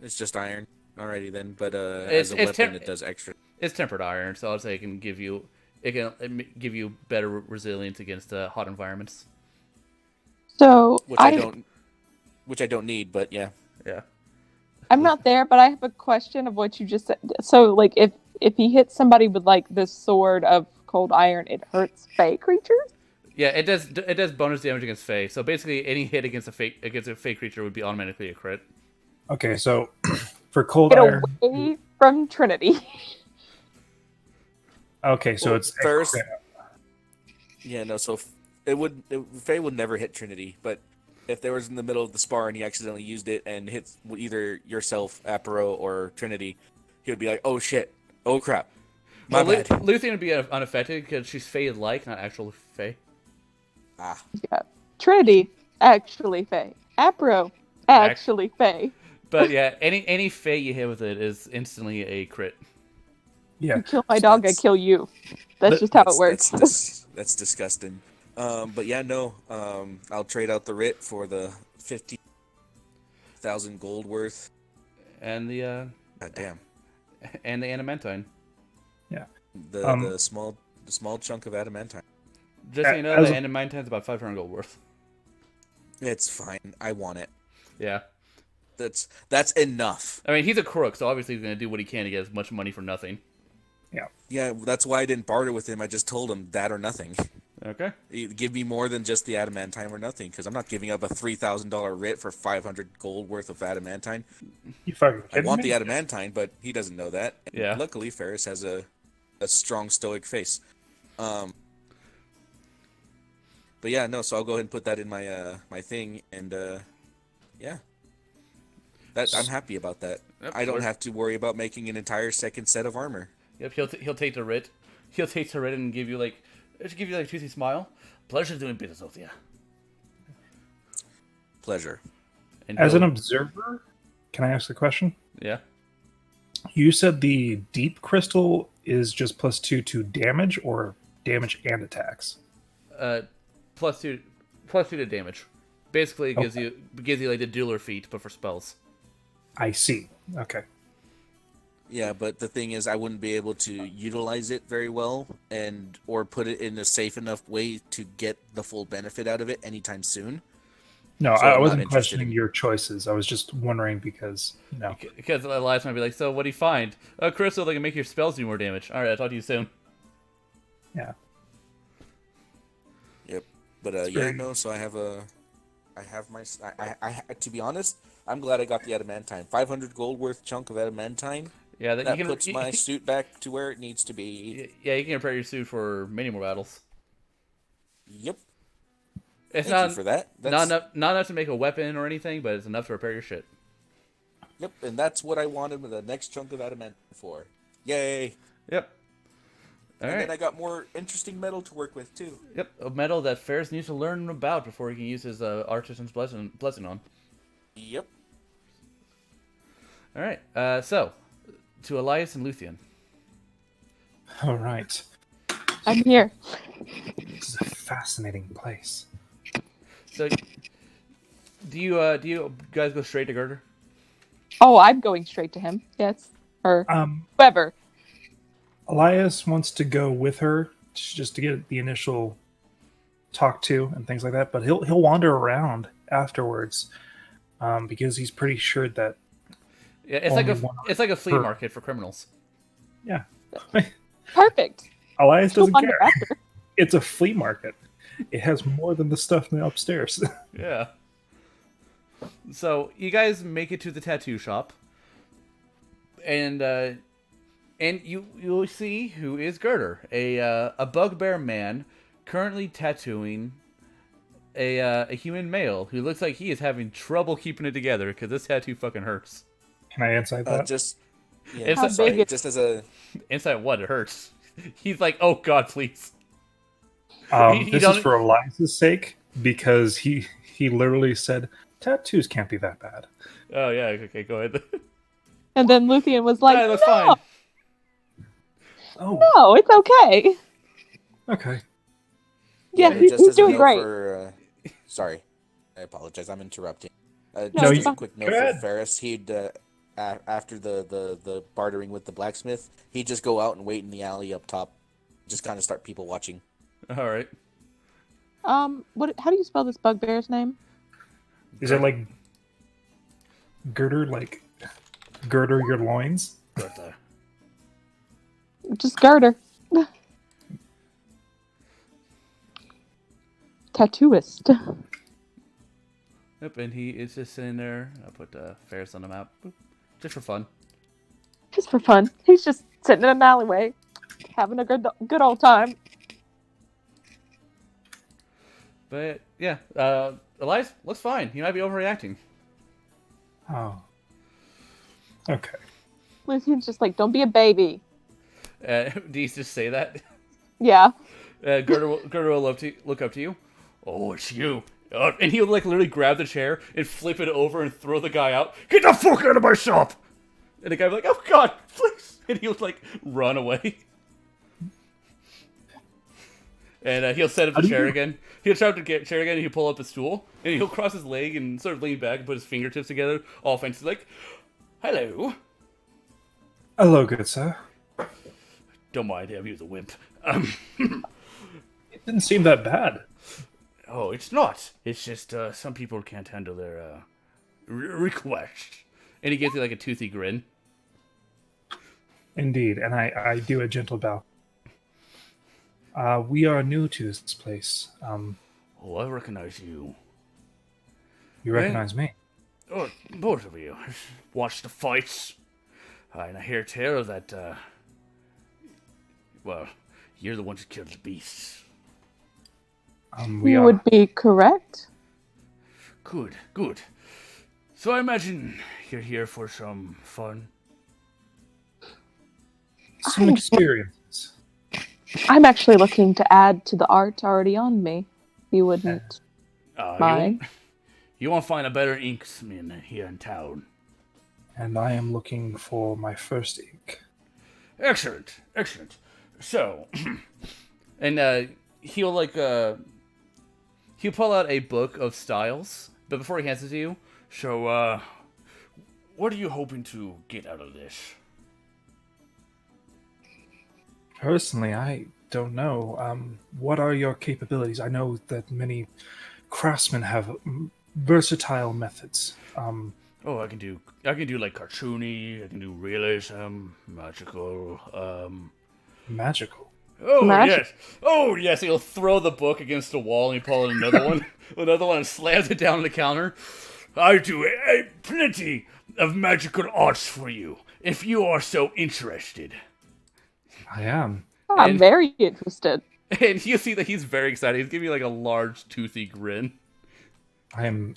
It's just iron. Alrighty then. But It's- as a it's weapon, it does extra. It's tempered iron, so I'll say it can give you better resilience against hot environments. So Which I don't need, but yeah. Yeah. I'm not there, but I have a question of what you just said. So, like, if he hits somebody with like this sword of cold iron, it hurts Fae creatures. Yeah, it does bonus damage against Fae. So basically, any hit against a Fae creature would be automatically a crit. Okay, so for cold Get iron. away from Trinity. Okay, so Well, it's first. Yeah, no. So Faye would never hit Trinity, but if there was in the middle of the spar and he accidentally used it and hits either yourself, Apero, or Trinity, he would be like, "Oh shit! Oh crap! My bad." Luthien would be unaffected because she's Fae-like, not actual Fae. Ah, Yeah. Trinity, actually Fae. Apro, actually Fae. But yeah, any Fae you hit with it is instantly a crit. Yeah. You kill my dog, I kill you. That's just how it works. That's disgusting. But yeah, no. I'll trade out the writ for the 50,000 gold worth. And the God damn. and the adamantine. The small chunk of adamantine. Just so you know, As the a- adamantine's about 500 gold worth. It's fine. I want it. Yeah. That's enough. I mean, he's a crook, so obviously he's going to do what he can to get as much money for nothing. Yeah, that's why I didn't barter with him. I just told him that or nothing. Okay. Give me more than just the adamantine or nothing, because I'm not giving up a $3,000 writ for 500 gold worth of adamantine. You fucking I kidding want me? the adamantine, but he doesn't know that. And Yeah. luckily, Ferris has a strong stoic face. But yeah, no. So I'll go ahead and put that in my my thing, and Yeah. I'm happy about that. Yep, I don't we're- have to worry about making an entire second set of armor. Yep, he'll take the writ. He'll take the writ and give you like a toothy smile. Pleasure doing business with you. Pleasure. And As an he'll- observer, can I ask a question? yeah. You said the deep crystal is just +2 to damage, or damage and attacks? +2 to damage. Basically, it gives you like the dueler feat, but for spells. I see. Okay. Yeah, but the thing is, I wouldn't be able to utilize it very well, or put it in a safe enough way to get the full benefit out of it anytime soon. No, So I I'm not wasn't interested questioning in- your choices. I was just wondering because, Because Elias might be like, so what do you find? A crystal that can make your spells do more damage. Alright, I'll talk to you soon. yeah. Yep. But so I have my, to be honest, I'm glad I got the adamantine. 500 gold worth chunk of adamantine. Yeah, That puts my suit back to where it needs to be. Yeah, you can prepare your suit for many more battles. Yep. It's Thank you for that. Not enough to make a weapon or anything, but it's enough to repair your shit. Yep, and that's what I wanted with the next chunk of adamantine for. Yay! Yep. And then I got more interesting metal to work with too. Yep, a metal that Ferris needs to learn about before he can use his Artisan's blessing on. Yep. All right. So, to Elias and Luthien. All right. I'm here. This is a fascinating place. So, do you guys go straight to Girder? Oh, I'm going straight to him. Yes. Or whoever. Elias wants to go with her just to get the initial talk to and things like that, but he'll wander around afterwards because he's pretty sure that. Yeah, it's like a flea market for criminals. Yeah. Perfect. Elias She'll doesn't wander care. after. It's a flea market. It has more than the stuff in the upstairs. Yeah. So you guys make it to the tattoo shop, and you'll see who is Girder, a bugbear man currently tattooing a human male who looks like he is having trouble keeping it together because this tattoo fucking hurts. Can I insight that? How big is- just as a Inside what? It hurts. He's like, oh god, please. This is for Elias's sake because he literally said tattoos can't be that bad. Oh yeah, okay, go ahead. And then Luthien was like, Yeah, that's no, fine. Oh, no, it's okay. okay. Yeah, just he's as a doing note great. For, sorry, I apologize. I'm interrupting. No, Just it's as a fine. quick Go note ahead. for Ferris, he'd after the bartering with the blacksmith, he'd just go out and wait in the alley up top, just kind of start people watching. All right. What? How do you spell this bugbear's name? Is it like girder, like girder your loins? Girder. Just Girder. Tattooist. Yep, and he is just sitting there. I'll put Ferris on the map, boop, just for fun. Just for fun. He's just sitting in an alleyway, having a good old time. But yeah, Elias looks fine. He might be overreacting. Oh. Okay. Lucian's just like, don't be a baby. Do you just say that? Yeah. Girder will look up to you. Oh, it's you. And he'll like literally grab the chair and flip it over and throw the guy out. Get the fuck out of my shop! And the guy will be like, oh god, please! And he'll like run away. And he'll set up the chair again. He'll set up the chair again and he'll pull up a stool. And he'll cross his leg and sort of lean back and put his fingertips together, all fancy like, hello. Hello, good sir. Don't mind him, he was a wimp. It didn't seem that bad. Oh, it's not. It's just some people can't handle their request. And he gives you like a toothy grin. Indeed, and I do a gentle bow. We are new to this place. Oh, I recognize you. You recognize me? Oh, both of you. Watch the fights. And I hear tell that, well, you're the ones who killed the beasts. We You are. would be correct. Good, good. So I imagine you're here for some fun. Some experiences. I'm actually looking to add to the art already on me. You wouldn't mind? You won't find a better inksman here in town. And I am looking for my first ink. Excellent, excellent. So, and he'll he'll pull out a book of styles, but before he hands it to you, so what are you hoping to get out of this? Personally, I don't know. What are your capabilities? I know that many craftsmen have versatile methods. Oh, I can do like cartoony, I can do realism, magical, Magical. Oh Magic. yes! Oh yes! He'll throw the book against the wall and pull out another one, and slams it down on the counter. I do plenty of magical arts for you, if you are so interested. I am. I'm And- very interested. And you see that he's very excited. He's giving you like a large, toothy grin. I am.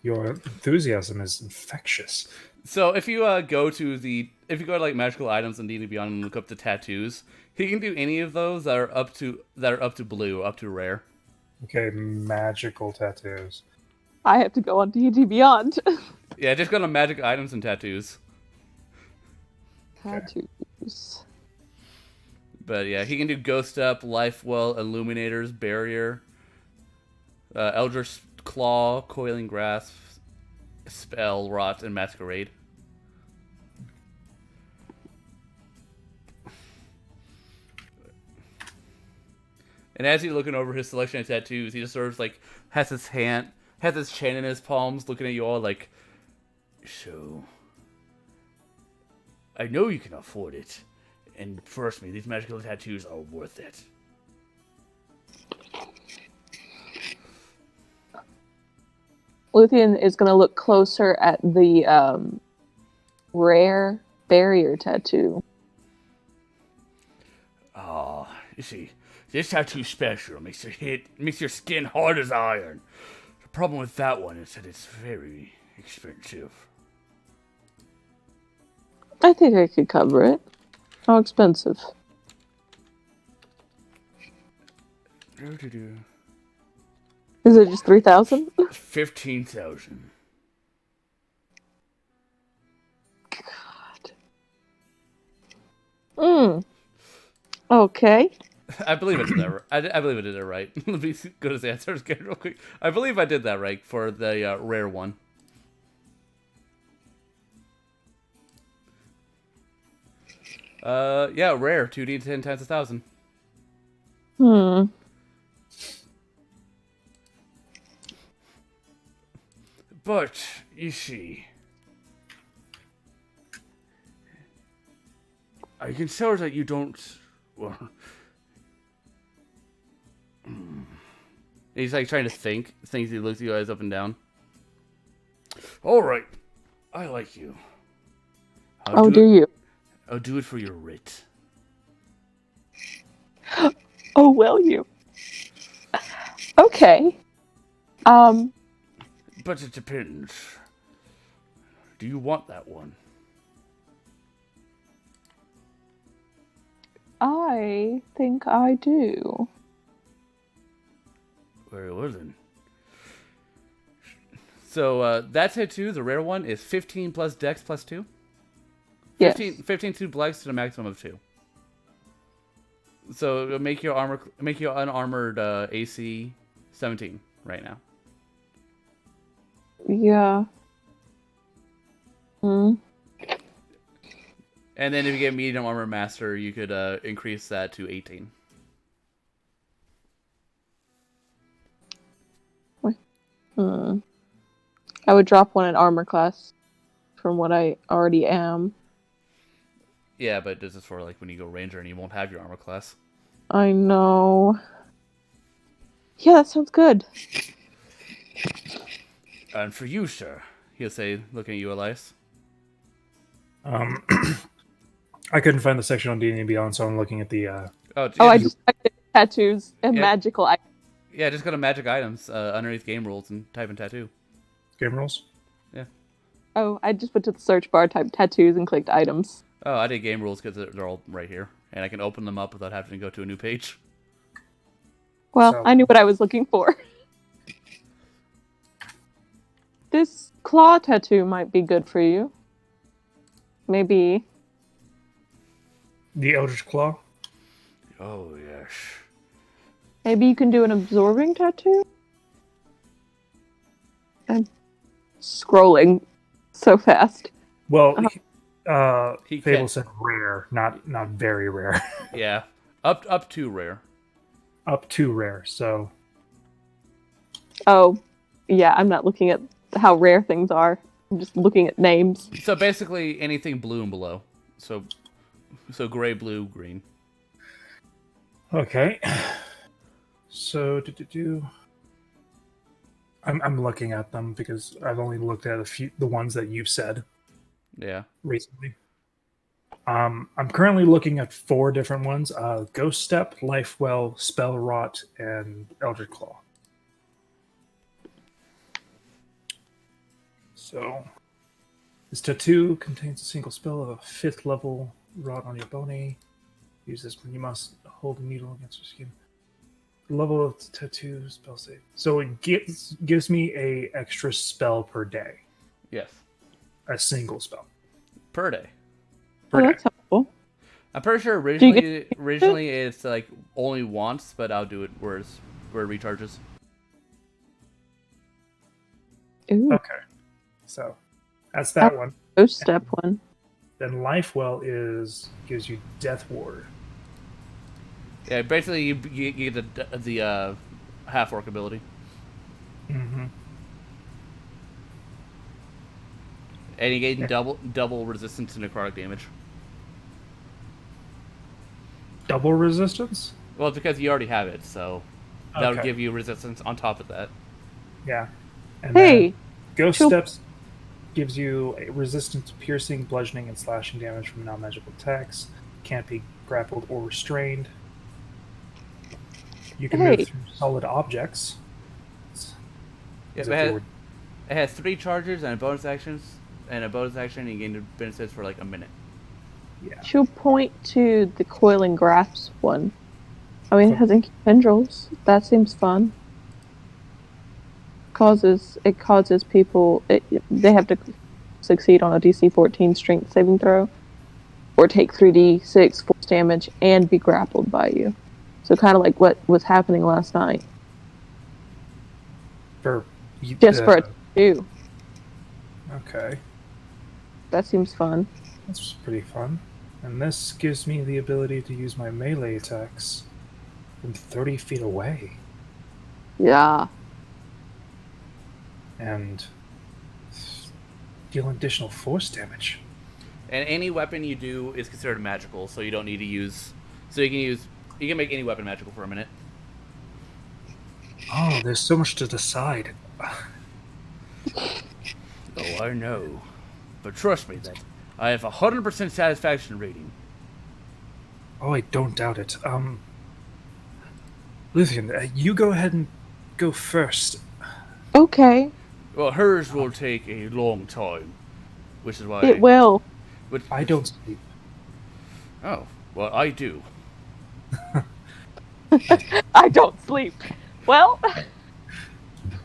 Your enthusiasm is infectious. So if you go to like magical items and D&D Beyond and look up the tattoos, he can do any of those that are up to blue, up to rare. Okay, magical tattoos. I have to go on D&D Beyond. Yeah, just go to magic items and tattoos. Tattoos. But yeah, he can do Ghost Up, Life Well, Illuminators, Barrier, Eldritch Claw, Coiling Grasp, Spell, Rot, and Masquerade. And as he's looking over his selection of tattoos, he just sort of like has his chin in his palms, looking at you all like, so, I know you can afford it. And trust me, these magical tattoos are worth it. Luthien is going to look closer at the rare barrier tattoo. Ah, you see, this tattoo's special. Makes your skin hard as iron. The problem with that one is that it's very expensive. I think I could cover it. How expensive? Is it just 3,000? 15,000. Okay. I believe I did that. I believe I did it right. Let me go to the answers again real quick. I believe I did that right for the rare one. Yeah, rare 2d 10 times 1,000. But you see, I can tell that you don't. Well, he's like trying to think. Things he looks you guys up and down. All right, I like you. Oh, do you? I'll do it for your writ. Oh, will you? Okay. But it depends. Do you want that one? I think I do. Very well then. So that tattoo, the rare one, is 15 plus Dex plus 2. Yes. 15 2 blacks to a maximum of 2. So it'll make your unarmored AC 17 right now. Yeah. And then if you get medium armor master, you could increase that to 18. I would drop one in armor class from what I already am. Yeah, but this is for like when you go ranger and you won't have your armor class. I know. Yeah, that sounds good. And for you, sir, he'll say, looking at you, Elias. I couldn't find the section on D&D Beyond, so I'm looking at the. I just typed in tattoos and magical items. Yeah, just go to magic items underneath game rules and type in tattoo. Game rules. Yeah. Oh, I just went to the search bar, typed tattoos, and clicked items. Oh, I did game rules because they're all right here, and I can open them up without having to go to a new page. Well, So- I knew what I was looking for. This claw tattoo might be good for you. Maybe. The Eldritch Claw. Oh yes. Maybe you can do an absorbing tattoo? I'm scrolling so fast. Well, He Fable can't- said rare, not very rare. Yeah, up to rare. Up to rare. So Oh, yeah, I'm not looking at how rare things are. I'm just looking at names. So basically anything blue and below. So gray, blue, green. okay. So I'm looking at them because I've only looked at the ones that you've said Yeah. recently. I'm currently looking at 4 different ones: Ghost Step, Lifewell, Spell Rot, and Eldritch Claw. So, this tattoo contains a single spell of a 5th level rot on your bony. Use this when you must hold a needle against your skin. The level of the tattoo spell save. So it gives me a extra spell per day. Yes. A single spell. Per day. Oh, that's helpful. I'm pretty sure you originally it's like only once, but I'll do it where it recharges. Ooh, Okay. So that's that one. Ghost Step one. Then Lifewell gives you Death Ward. Yeah, basically you get the half orc ability, Mm-hmm. and you gain double resistance to necrotic damage. Double resistance? Well, it's because you already have it, so that would Okay. give you resistance on top of that. Yeah. And Hey, then Ghost Sure. Steps gives you a resistance to piercing, bludgeoning, and slashing damage from non-magical attacks. Can't be grappled or restrained. You can Hey. move through solid objects. Yeah, As it if has, you were- it has 3 charges and a bonus actions, and a bonus action, and you gain the benefits for like a minute. yeah. she'll point to the coiling grasp one. I mean, it has ink tendrils. That seems fun. It causes people. They have to succeed on a DC 14 strength saving throw, or take 3d6 force damage and be grappled by you. So kind of like what was happening last night. For Just for a tattoo. Okay. That seems fun. That's pretty fun. And this gives me the ability to use my melee attacks from 30 feet away. Yeah. And deal additional force damage. And any weapon you do is considered magical, so you don't need to use. So you can make any weapon magical for a minute. Oh, there's so much to decide. Oh, I know, but trust me that I have 100% satisfaction rating. Oh, I don't doubt it. Luthien, you go ahead and go first. Okay. Well, hers will take a long time, which is why It will. I don't sleep. Oh, well, I do. I don't sleep. Well,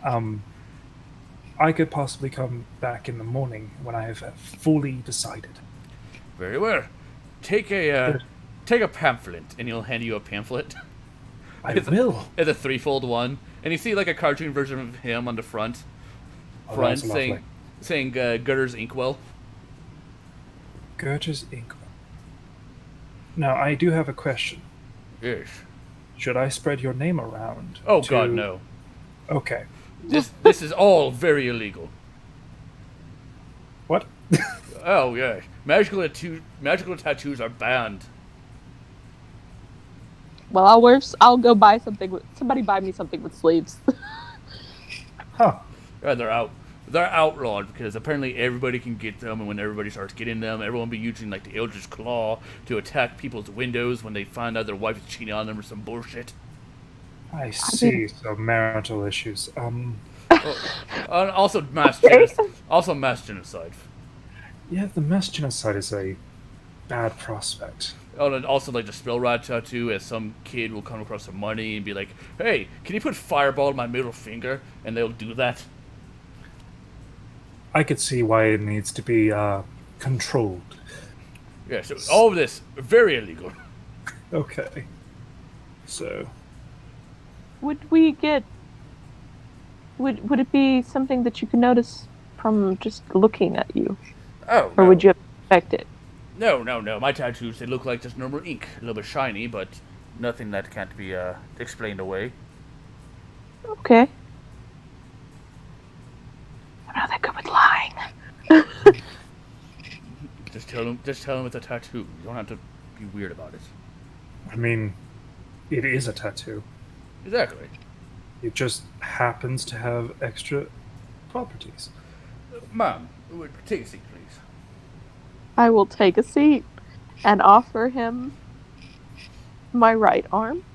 I could possibly come back in the morning when I have fully decided. Very well. Take a pamphlet, and he'll hand you a pamphlet. I will. It's a 3-fold one, and you see like a cartoon version of him on the front, Oh, that's lovely. saying Gutter's Inkwell. Gertrude's Inkwell. Now, I do have a question. Yes. Should I spread your name around? Oh God, no. Okay. This is all very illegal. What? Oh yes, magical tattoos are banned. well, I'll go buy something. Somebody buy me something with sleeves. Huh. Yeah, they're out. They're outlawed because apparently everybody can get them, and when everybody starts getting them, everyone will be using like the Eldritch Claw to attack people's windows when they find out their wife is cheating on them or some bullshit. I see. So marital issues. Also mass Okay. genocide. Yeah, the mass genocide is a bad prospect. Oh, and also like the spill rat tattoo, as some kid will come across some money and be like, "Hey, can you put fireball on my middle finger?" And they'll do that. I could see why it needs to be controlled. Yeah, so all of this very illegal. Okay. So, Would we get? Would it be something that you could notice from just looking at you, Oh, or would you expect it? No. My tattoos, they look like just normal ink, a little bit shiny, but nothing that can't be explained away. Okay. I'm not that good with lying. Just tell him it's a tattoo. You don't have to be weird about it. I mean, it is a tattoo. Exactly. It just happens to have extra properties. Ma'am, take a seat, please. I will take a seat and offer him my right arm.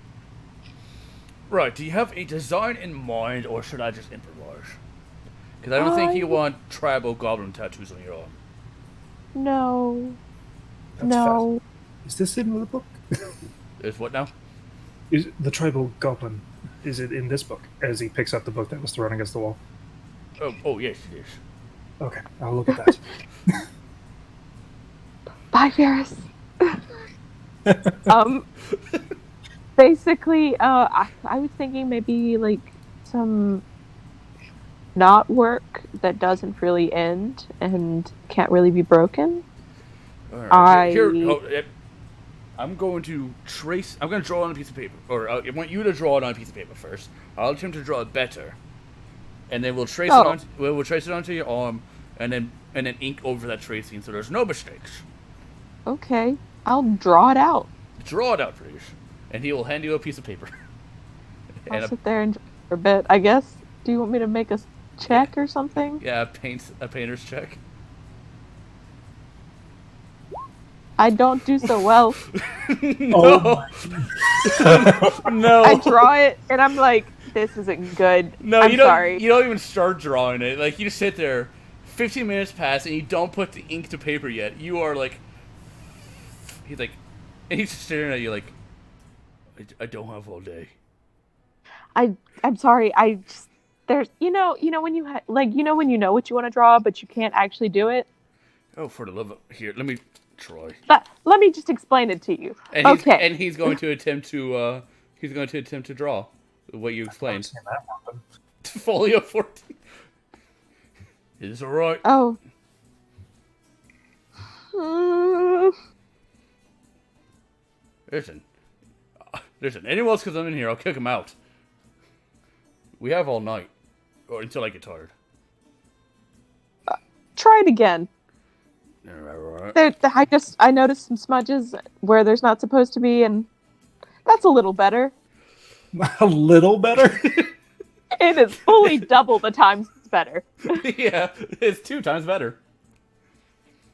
Right, do you have a design in mind, or should I just improvise? Because I don't think you want tribal goblin tattoos on your arm. No. That's No. Is this in the book? Is what now? Is the tribal goblin? Is it in this book? As he picks up the book that was thrown against the wall. Oh yes, it is. Okay, I'll look at that. Bye, Ferris. Basically, I was thinking maybe like some knot work that doesn't really end and can't really be broken. Alright, I'm going to draw on a piece of paper. Or I want you to draw it on a piece of paper first. I'll attempt to draw it better. And then we'll trace it onto your arm, and then ink over that tracing so there's no mistakes. Okay, I'll draw it out. Draw it out, please. And he will hand you a piece of paper. I'll sit there and draw for a bit, I guess. Do you want me to make a check or something? Yeah, a painter's check. I don't do so well. No. No. I draw it and I'm like, this isn't good. No, I'm sorry. You don't even start drawing it. Like, you just sit there, 15 minutes pass, and you don't put the ink to paper yet. You are like... And he's staring at you like, I don't have all day. I'm sorry. There's when when you know what you want to draw, but you can't actually do it. Oh, for the love of... Here, let me try. Let me just explain it to you. Okay. And he's going to attempt to draw what you explained. Folio 14. Is it alright? Oh. Listen, anyone else comes in here, I'll kick him out. We have all night, or until I get tired. Try it again. Alright. I noticed some smudges where there's not supposed to be, and that's a little better. A little better? It is fully double the times better. Yeah, it's 2 times better.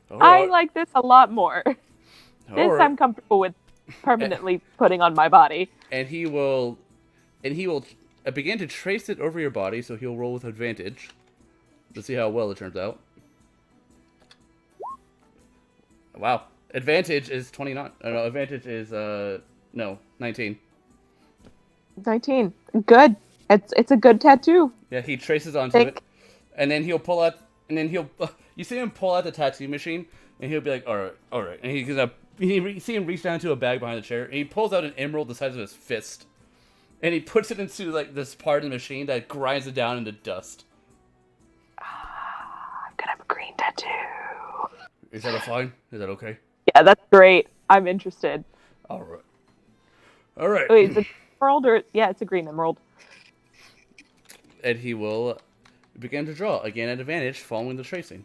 I like this a lot more. This I'm comfortable with permanently putting on my body. And he will begin to trace it over your body, so he'll roll with advantage. Let's see how well it turns out. Wow. Advantage is 29. No, advantage is 19. 19. Good. It's a good tattoo. Yeah, he traces onto it, and then he'll pull out, you see him pull out the tattoo machine, and he'll be like, all right, and you see him reach down to a bag behind the chair, and he pulls out an emerald the size of his fist, and he puts it into like this part of the machine that grinds it down into dust. I'm gonna have a green tattoo. Is that fine? Is that okay? Yeah, that's great. I'm interested. All right. Wait, is it emerald or it's a green emerald? And he will begin to draw again at advantage, following the tracing.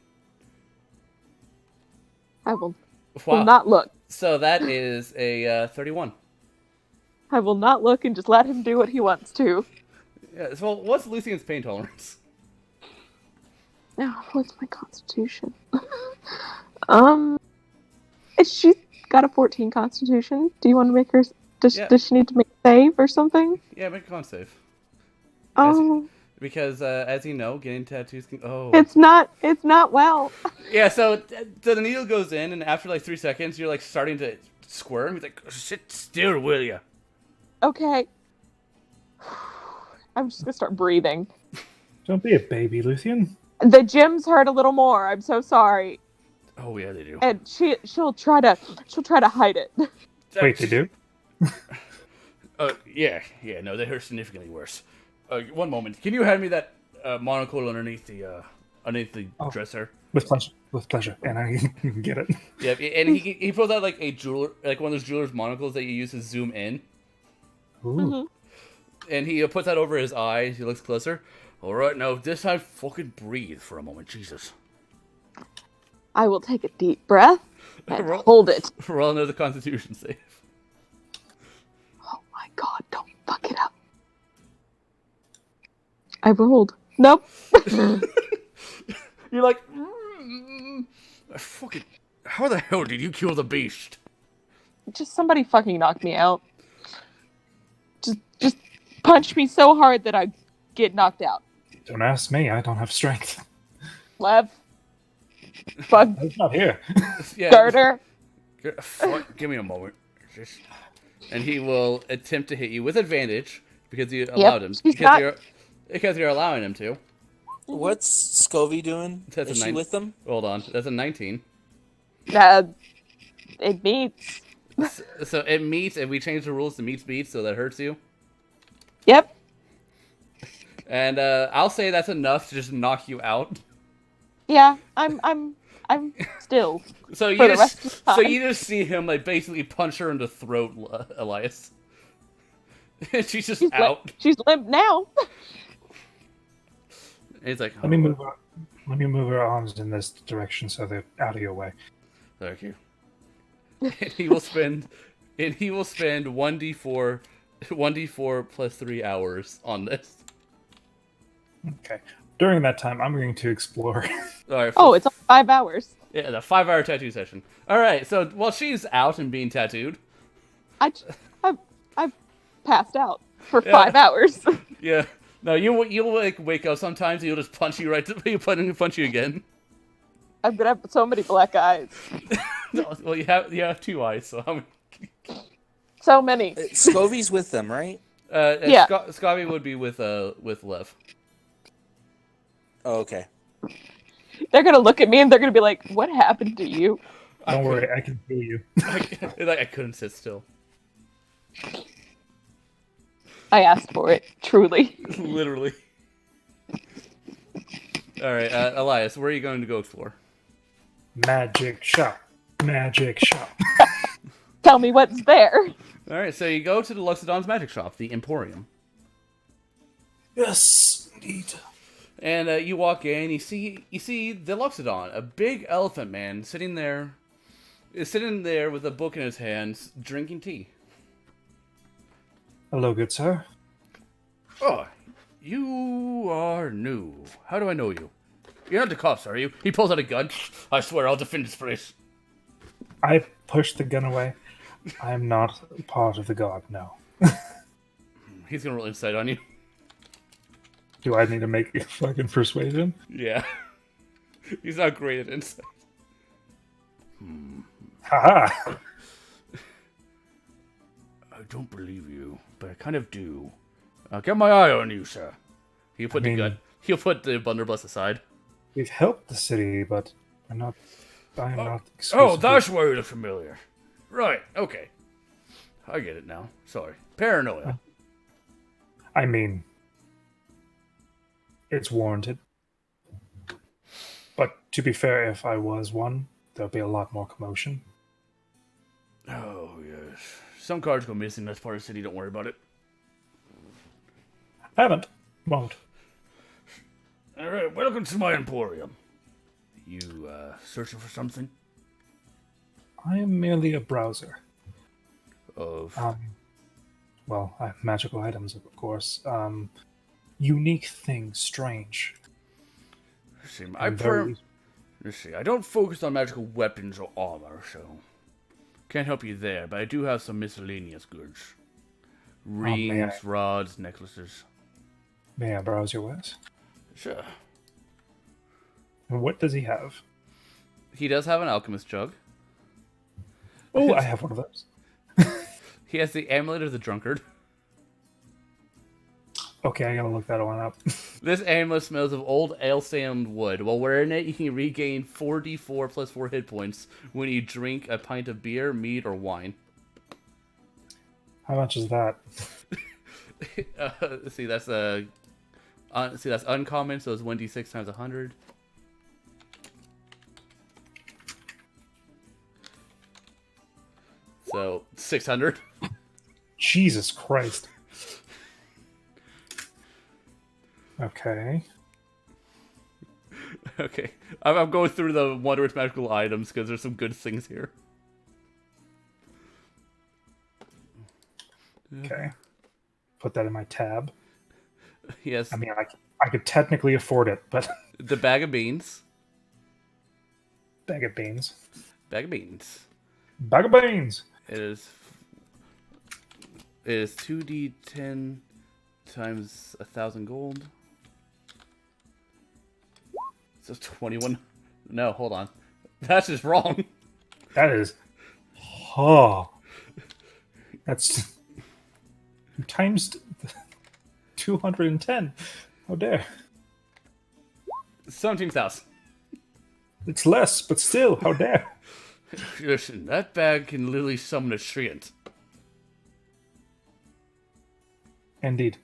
I will Wow. not look. So that is a 31. I will not look and just let him do what he wants to. Yeah. So what's Lucian's pain tolerance? Now, what's my constitution? She's got a 14 constitution. Do you want to make her? Does she need to make a save or something? Yeah, make a con save. Oh. Because, as you know, getting tattoos can... Oh. It's not well. Yeah, so the needle goes in, and after like 3 seconds, you're like starting to squirm. He's like, sit still, will ya? Okay. I'm just gonna start breathing. Don't be a baby, Luthien. The gyms hurt a little more. I'm so sorry. Oh, yeah, they do. And she'll try to hide it. Wait, they do? Yeah, no, they hurt significantly worse. One moment. Can you hand me that monocle underneath the dresser? With pleasure. And I can get it. Yeah, and he pulls out like a jeweler, like one of those jeweler's monocles that you use to zoom in. Ooh. Mm-hmm. And he puts that over his eyes. He looks closer. All right, now this time, fucking breathe for a moment, Jesus. I will take a deep breath and Roll- hold it. Roll another Constitution save. Oh my god, don't fuck it up. I rolled. Nope. You're like, fucking. How the hell did you kill the beast? Just somebody fucking knocked me out. Just punch me so hard that I get knocked out. Don't ask me. I don't have strength. Lev. Bug. It's not here. Yeah. Garter. Fuck, give me a moment. And he will attempt to hit you with advantage because you allowed him. Because you're allowing him to. What's Scovy doing? That's Is a she 9 with them? Hold on. That's a 19. It meets. So it meets, and we changed the rules to meets beats, so that hurts you. Yep. And I'll say that's enough to just knock you out. Yeah, I'm still. So For the rest of the time. you just see him like basically punch her in the throat, Elias. And she's just out. She's limp now. And he's like, Let me move her arms in this direction so they're out of your way. Thank you. And he will spend 1d4 plus 3 hours on this. Okay. During that time, I'm going to explore. All right. Oh, it's 5 hours. Yeah, the 5-hour tattoo session. All right. So while she's out and being tattooed, I passed out for 5 hours. yeah. No, you'll like wake up sometimes. And he'll just punch you punch you again. I'm gonna have so many black eyes. No, well, you have 2 eyes, so how many? So many. Scovy's with them, right? Yeah. Scotty would be with Lev. Oh, okay. They're gonna look at me and they're gonna be like, "What happened to you?" Don't worry, I can feel you. I couldn't sit still. I asked for it, truly. Literally. All right, Elias, where are you going to go explore? Magic shop. Magic shop. Tell me what's there. All right, so you go to the Luxodon's magic shop, the Emporium. Yes, indeed. And you walk in, you see the Luxodon, a big elephant man sitting there with a book in his hands, drinking tea. Hello, good sir. Oh, you are new. How do I know you? You're not the cops, are you? He pulls out a gun. I swear I'll defend this place. I pushed the gun away. I am not part of the guard, no. He's gonna roll insight on you. Do I need to make a fucking persuasion? Yeah. He's not great at insight. Haha! I don't believe you, but I kind of do. I'll get my eye on you, sir. He'll put the blunderbuss aside. We've helped the city, but I am not Oh, exclusively... that's why you look familiar. Right, okay. I get it now. Sorry. Paranoia. I mean, it's warranted. But to be fair, if I was one, there'd be a lot more commotion. Oh, yes. Some cards go missing. That's part of the city. Don't worry about it. Haven't. Won't. All right, welcome to my emporium. You, searching for something? I am merely a browser. Of... Well, I have magical items, of course. Unique things, strange. See, let's see, I don't focus on magical weapons or armor, so... Can't help you there, but I do have some miscellaneous goods. Rings, rods, necklaces. May I browse your wares? Sure. And what does he have? He does have an alchemist jug. Oh, I have one of those. He has the amulet of the drunkard. Okay, I gotta look that one up. This amulet smells of old ale-stained wood. While wearing it, you can regain 4d4 plus 4 hit points when you drink a pint of beer, mead, or wine. How much is that? See, that's that's uncommon, so it's 1d6 times 100. So 600. Jesus Christ. Okay. Okay, I'm going through the wondrous magical items because there's some good things here. Okay. Put that in my tab. Yes, I mean, I could technically afford it, but the bag of beans. bag of beans. Bag of beans. Bag of beans. It is 2d10 times 1,000 gold. So 21. No, hold on. That's just wrong. That is. Oh. That's times 210. How dare. 17,000. It's less, but still, how dare. Listen, that bag can literally summon a treant. Indeed.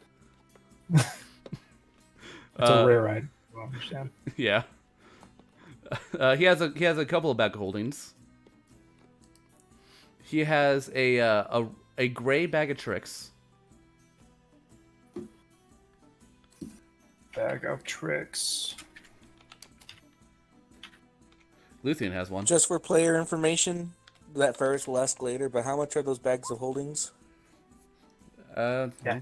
It's a rare item. I don't understand. Yeah. He has a couple of bag holdings. He has a gray bag of tricks. Bag of tricks. Luthien has one. Just for player information, that Ferris will ask later, but how much are those bags of holdings? Yeah.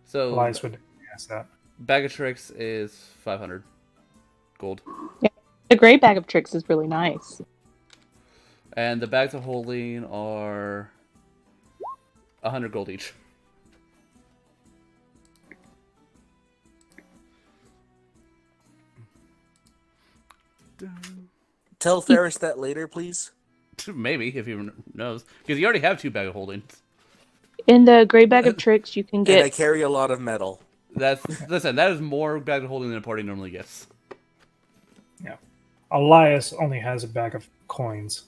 So Elias would ask that. bag of tricks is 500 gold, The gray bag of tricks is really nice. and the bags of holding are 100 gold each. Tell Ferris that later, please. Maybe if he knows, because you already have 2 bag of holdings. In the gray bag of tricks, you can And I get carry a lot of metal. Listen. That is more bag of holding than a party normally gets. Yeah. Elias only has a bag of coins.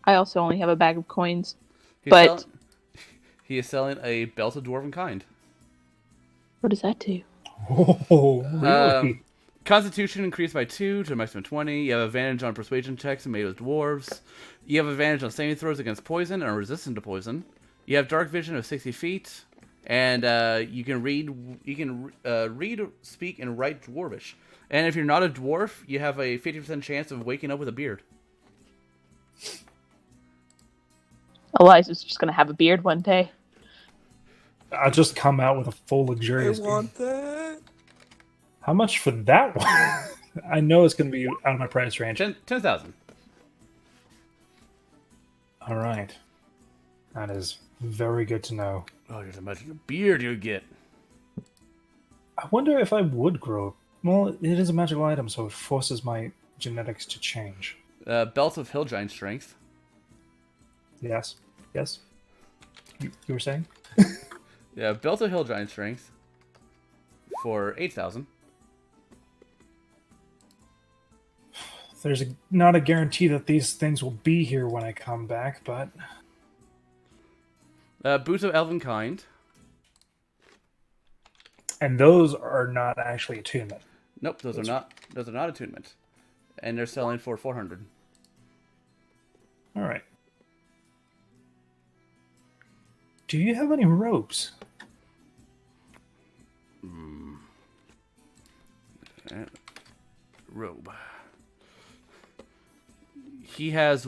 I also only have a bag of coins. He's But- he is selling a belt of dwarven kind. What does that do? Oh, really? Constitution increased by 2 to a maximum 20. You have advantage on persuasion checks made with dwarves. You have advantage on saving throws against poison and are resistant to poison. You have dark vision of 60 feet, and you can read, speak, and write dwarvish. And if you're not a dwarf, you have a 50% chance of waking up with a beard. Eliza's just gonna have a beard one day. I'll just come out with a full I luxurious want that. How much for that one? I know it's going to be out of my price range. 10,000. All right. That is very good to know. Oh, just imagine the beard you get. I wonder if I would grow. Well, it is a magical item, so it forces my genetics to change. Belt of hill giant strength. Yes. Yes. You were saying? Yeah, belt of hill giant strength for 8,000. There's not a guarantee that these things will be here when I come back, but Boots of elven kind. and those are not actually attunement. Nope, those are not attunement, and they're selling for 400. All right. Do you have any ropes? Robe. He has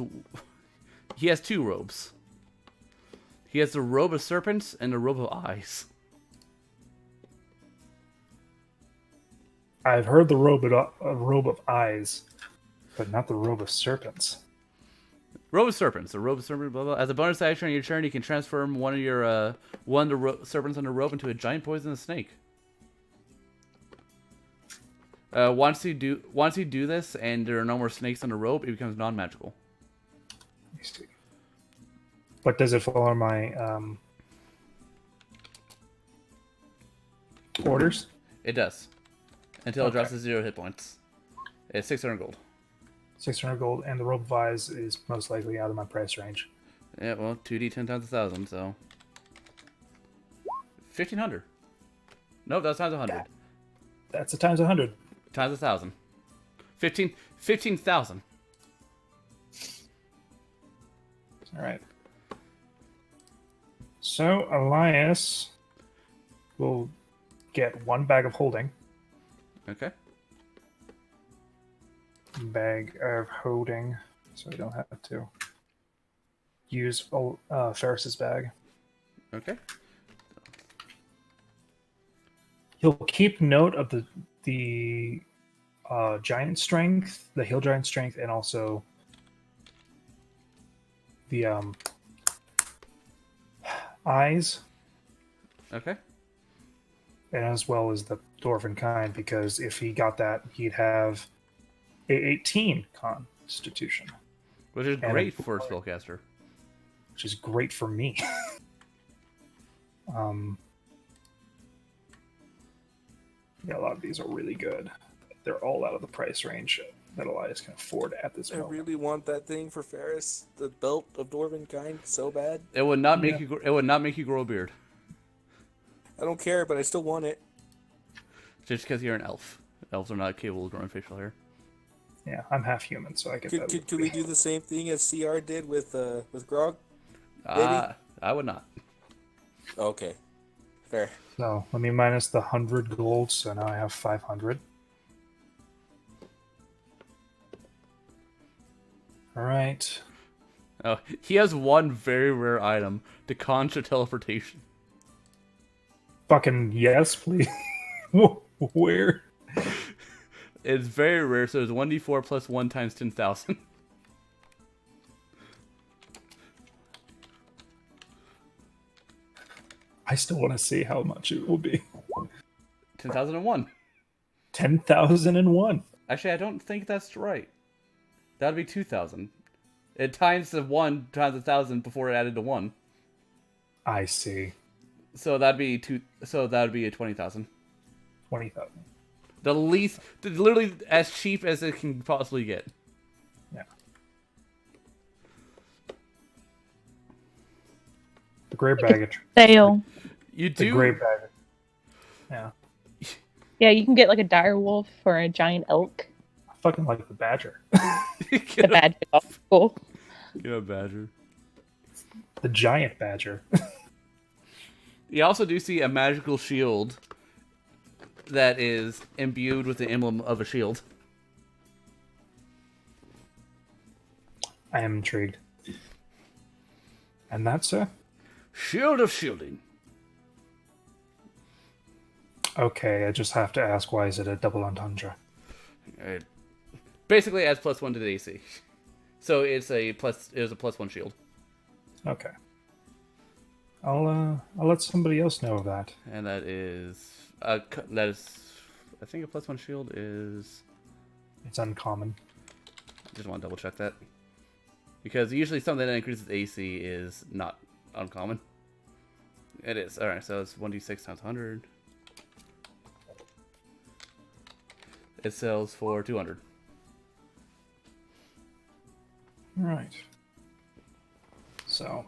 2 robes. He has the robe of serpents and the robe of eyes. I've heard the robe of eyes, but not the robe of serpents. Robe of serpents. The robe of serpents. Blah blah. As a bonus action on your turn, you can transform one of the serpents on the robe into a giant poisonous snake. Once you do this, and there are no more snakes on the rope, it becomes non-magical. Let me see. But does it follow my orders? It does, until it Okay. drops to 0 hit points. It's 600 gold. 600 gold, and the rope vise is most likely out of my price range. Yeah, well, 2d 10 times 1,000, so 1,500. Nope, that's times 100. That's a times 100. Times 1,000. 15,000. All right. So Elias will get 1 bag of holding. Okay. Bag of holding, so I don't have to use Ferris's bag. Okay. He'll keep note of the giant strength, the hill giant strength, and also the eyes, Okay. and as well as the dwarven kind, because if he got that, he'd have a 18 constitution, Which is And great a- for a spellcaster. which is great for me. Yeah, a lot of these are really good. They're all out of the price range that Elias can afford at this I moment. really want that thing for Ferris, the belt of dwarven kind, so bad. It would not make Yeah. you. It would not make you grow a beard, I don't care, but I still want it. just because you're an elf. Elves are not capable of growing facial hair. Yeah, I'm half human, so I get that. Could we do the same thing as CR did with Grog? I would not. Okay, fair. So let me minus the 100 gold, so now I have 500. All right. Oh, he has one very rare item: the conjure teleportation. Fucking yes, please. Where? It's very rare, so it's 1d4 plus 1 times 10,000. I still want to see how much it will be. 10,001. 10,001. Actually, I don't think that's right. That'd be 2,000. It times the 1 times 1,000 before it added to 1. I see. So that'd be two. So that'd be a 20,000. 20,000. The least, literally as cheap as it can possibly get. Yeah. The gray bag. Sale. You The do. gray bag. Yeah. Yeah, you can get like a dire wolf or a giant elk. I fucking like the badger. The get, badger. Cool. get a badger. The giant badger. You also do see a magical shield that is imbued with the emblem of a shield. I am intrigued. And that's Shield of shielding. okay. I just have to ask, why is it a double entendre? It basically adds +1 to the AC. So it's a +1 shield. Okay. I'll let somebody else know of that. And that is I think a +1 shield is. It's uncommon. Just want to double check that, because usually something that increases AC is not uncommon. It is. All right, so it's 1d6 times 100. It sells for 200. Right. So,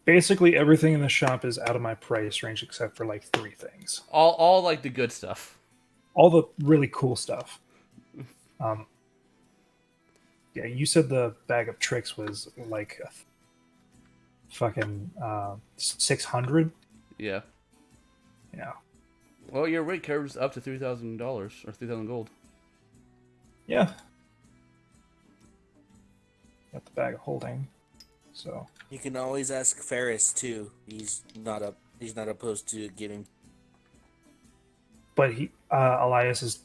basically everything in the shop is out of my price range except for like 3 things. All like the good stuff. All the really cool stuff. Yeah, you said the bag of tricks was like a fucking 600. Yeah. Yeah. Well, your rate curves up to $3,000 or 3,000 gold. Yeah. Got the bag of holding. So You can always ask Ferris too. He's not opposed to giving. but Elias is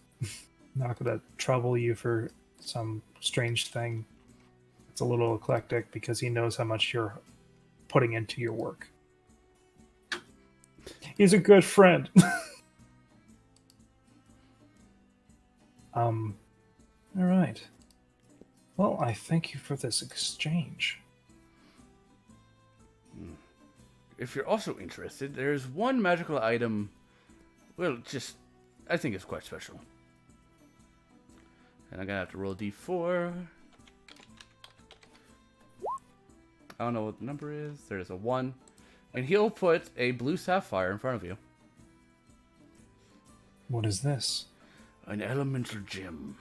not going to trouble you for some strange thing. It's a little eclectic because he knows how much you're putting into your work. He's a good friend. All right. Well, I thank you for this exchange. If you're also interested, there's one magical item. Well, I think it's quite special. And I'm gonna have to roll a d4. I don't know what the number is. There's a 1. And he'll put a blue sapphire in front of you. What is this? An elemental gem.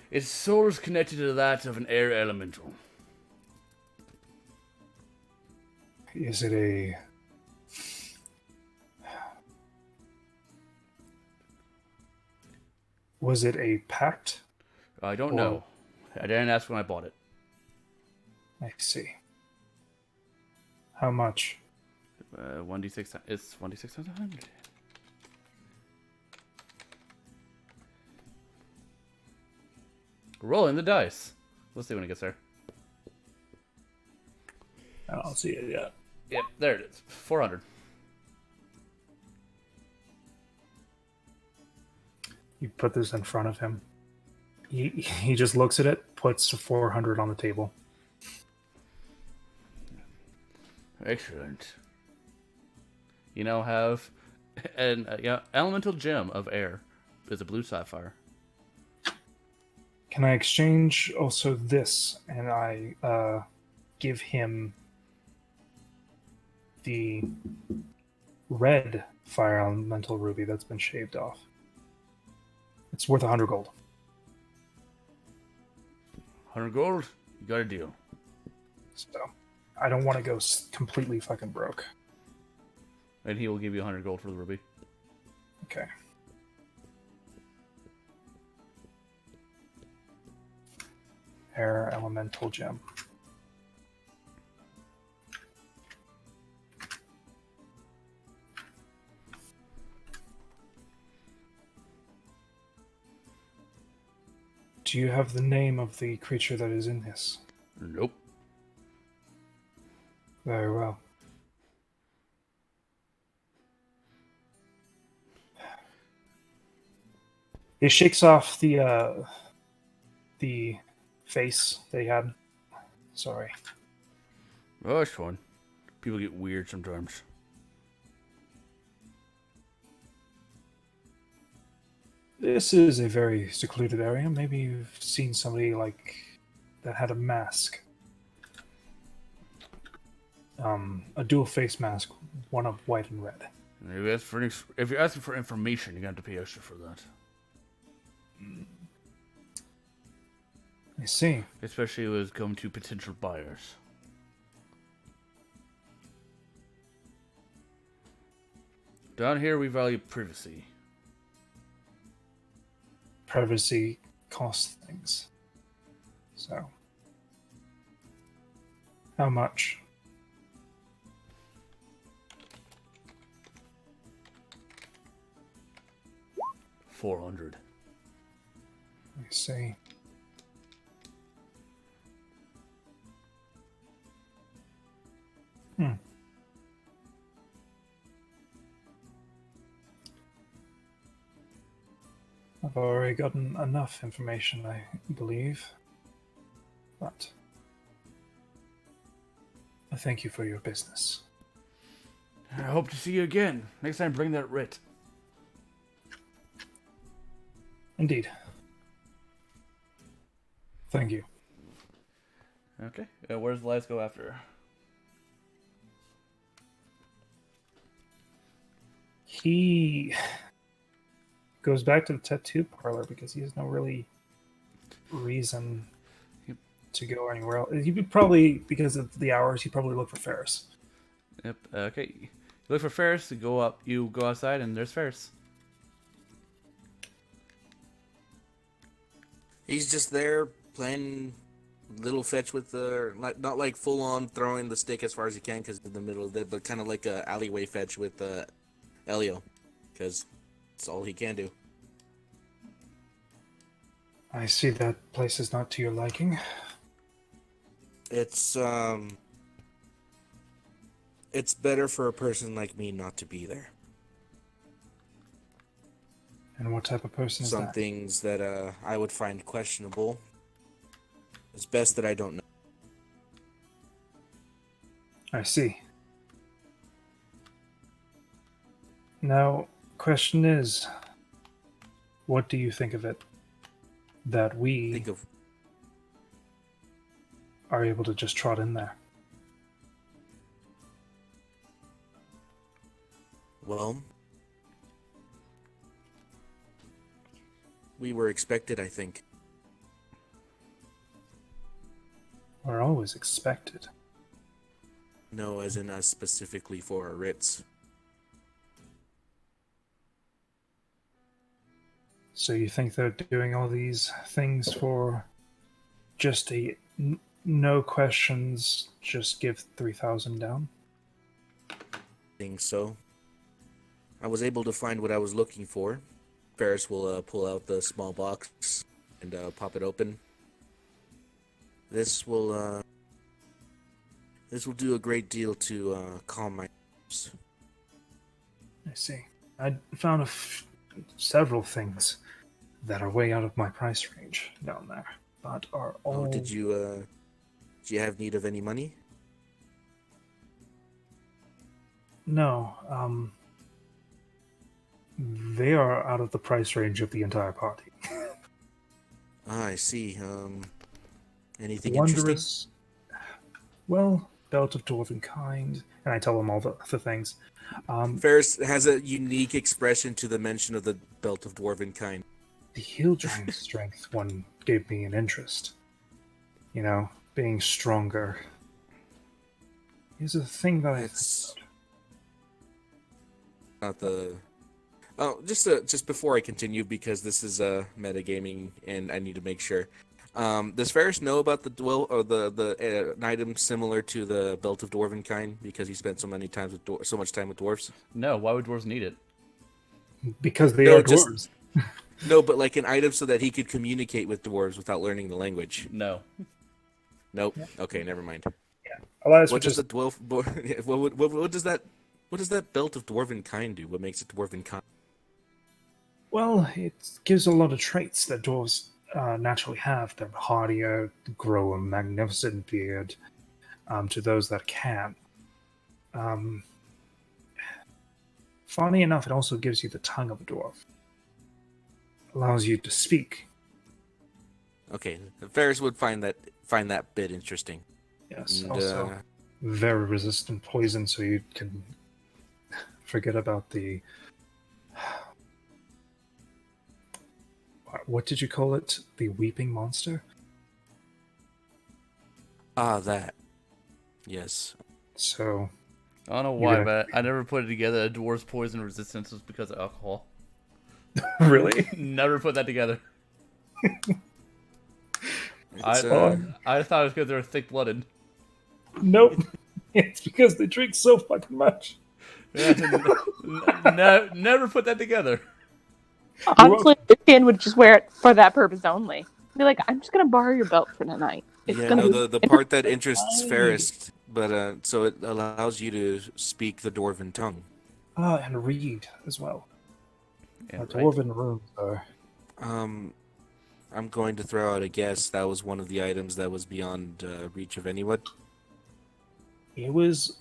Its soul is connected to that of an air elemental. Is it a... Was it a pact? I don't Or- know. I didn't ask when I bought it. I see. How much? 1d6. It's 1d6 times 100. Rolling the dice. Let's see when it gets there. I don't see it yet. Yep, there it is. 400. You put this in front of him. He just looks at it, puts 400 on the table. Excellent. You now have an elemental gem of air. It's a blue sapphire. Can I exchange also this? And I give him the red fire elemental ruby that's been shaved off. It's worth 100 gold. 100 gold? You got a deal. So I don't want to go completely fucking broke. And he will give you 100 gold for the ruby. Okay. Air elemental gem. Do you have the name of the creature that is in this? Nope. Very well. He shakes off the face that he had. Sorry. Oh, it's fun. People get weird sometimes. This is a very secluded area. Maybe you've seen somebody like that had a mask. A dual face mask, one of white and red. If you're asking for information, you're going to have to pay extra for that. I see. Especially when it comes to potential buyers. Down here, we value privacy. Privacy costs things. So, how much? $400. I see. I've already gotten enough information, I believe. But I thank you for your business. I hope to see you again. Next time, bring that writ. Indeed. Thank you. Okay. Where's the lights go after? He goes back to the tattoo parlor because he has no really reason to go anywhere else. He would probably, because of the hours, he'd probably look for Ferris. Yep. Okay. You look for Ferris. You go up. You go outside, and there's Ferris. He's just there playing little fetch with the not like full on throwing the stick as far as he can because in the middle of it, but kind of like a alleyway fetch with Elio, because it's all he can do. I see that place is not to your liking. It's better for a person like me not to be there. And what type of person is Some that? things that I would find questionable. It's best that I don't know. I see. Now, question is, what do you think of it that we Think of are able to just trot in there? well, we were expected, I think. We're always expected. No, as in us specifically for our writs. So you think they're doing all these things for just no questions, just give 3,000 down? Think so. I was able to find what I was looking for. Ferris will pull out the small box and pop it open. This will do a great deal to calm my nerves. I see. I found several things that are way out of my price range down there, but are all... Oh, did you have need of any money? No, they are out of the price range of the entire party. Ah, I see. Anything interesting? Wondrous... Well, Belt of Dwarven Kind, and I tell them all the things. Ferris has a unique expression to the mention of the Belt of Dwarven Kind. The Heal Drain Strength one gave me an interest. You know, being stronger is a thing that It's not the. Oh, just before I continue, because this is metagaming, and I need to make sure. Does Ferris know about the an item similar to the Belt of Dwarven Kind because he spent so much time with dwarves? No, why would dwarves need it? because they No, are just- dwarves. No, but like an item so that he could communicate with dwarves without learning the language. No. Nope. Okay, never mind. Elias What would does just the dwarf? What does that? What does that Belt of Dwarven Kind do? What makes it Dwarven Kind? well, it gives a lot of traits that dwarves naturally have. They're hardier, grow a magnificent beard. To those that can. Funny enough, it also gives you the tongue of a dwarf. Allows you to speak. Okay, Ferris would find that bit interesting. Yes. And, Also, very resistant poison, so you can forget about the. What did you call it? The weeping monster? that. Yes. So, I don't know You're why, gonna- but I never put it together. A dwarf's poison resistance was because of alcohol. really? Never put that together. It's, I thought it was because they were thick-blooded. Nope. It's because they drink so fucking much. Yeah, never put that together. Honestly, Lucian would just wear it for that purpose only. Be like, I'm just gonna borrow your belt for tonight. It's yeah, gonna no, be the part that interests Ferris, but so it allows you to speak the Dwarven tongue. And read as well. Yeah, right. Dwarven runes are. I'm going to throw out a guess. That was one of the items that was beyond reach of anyone. It was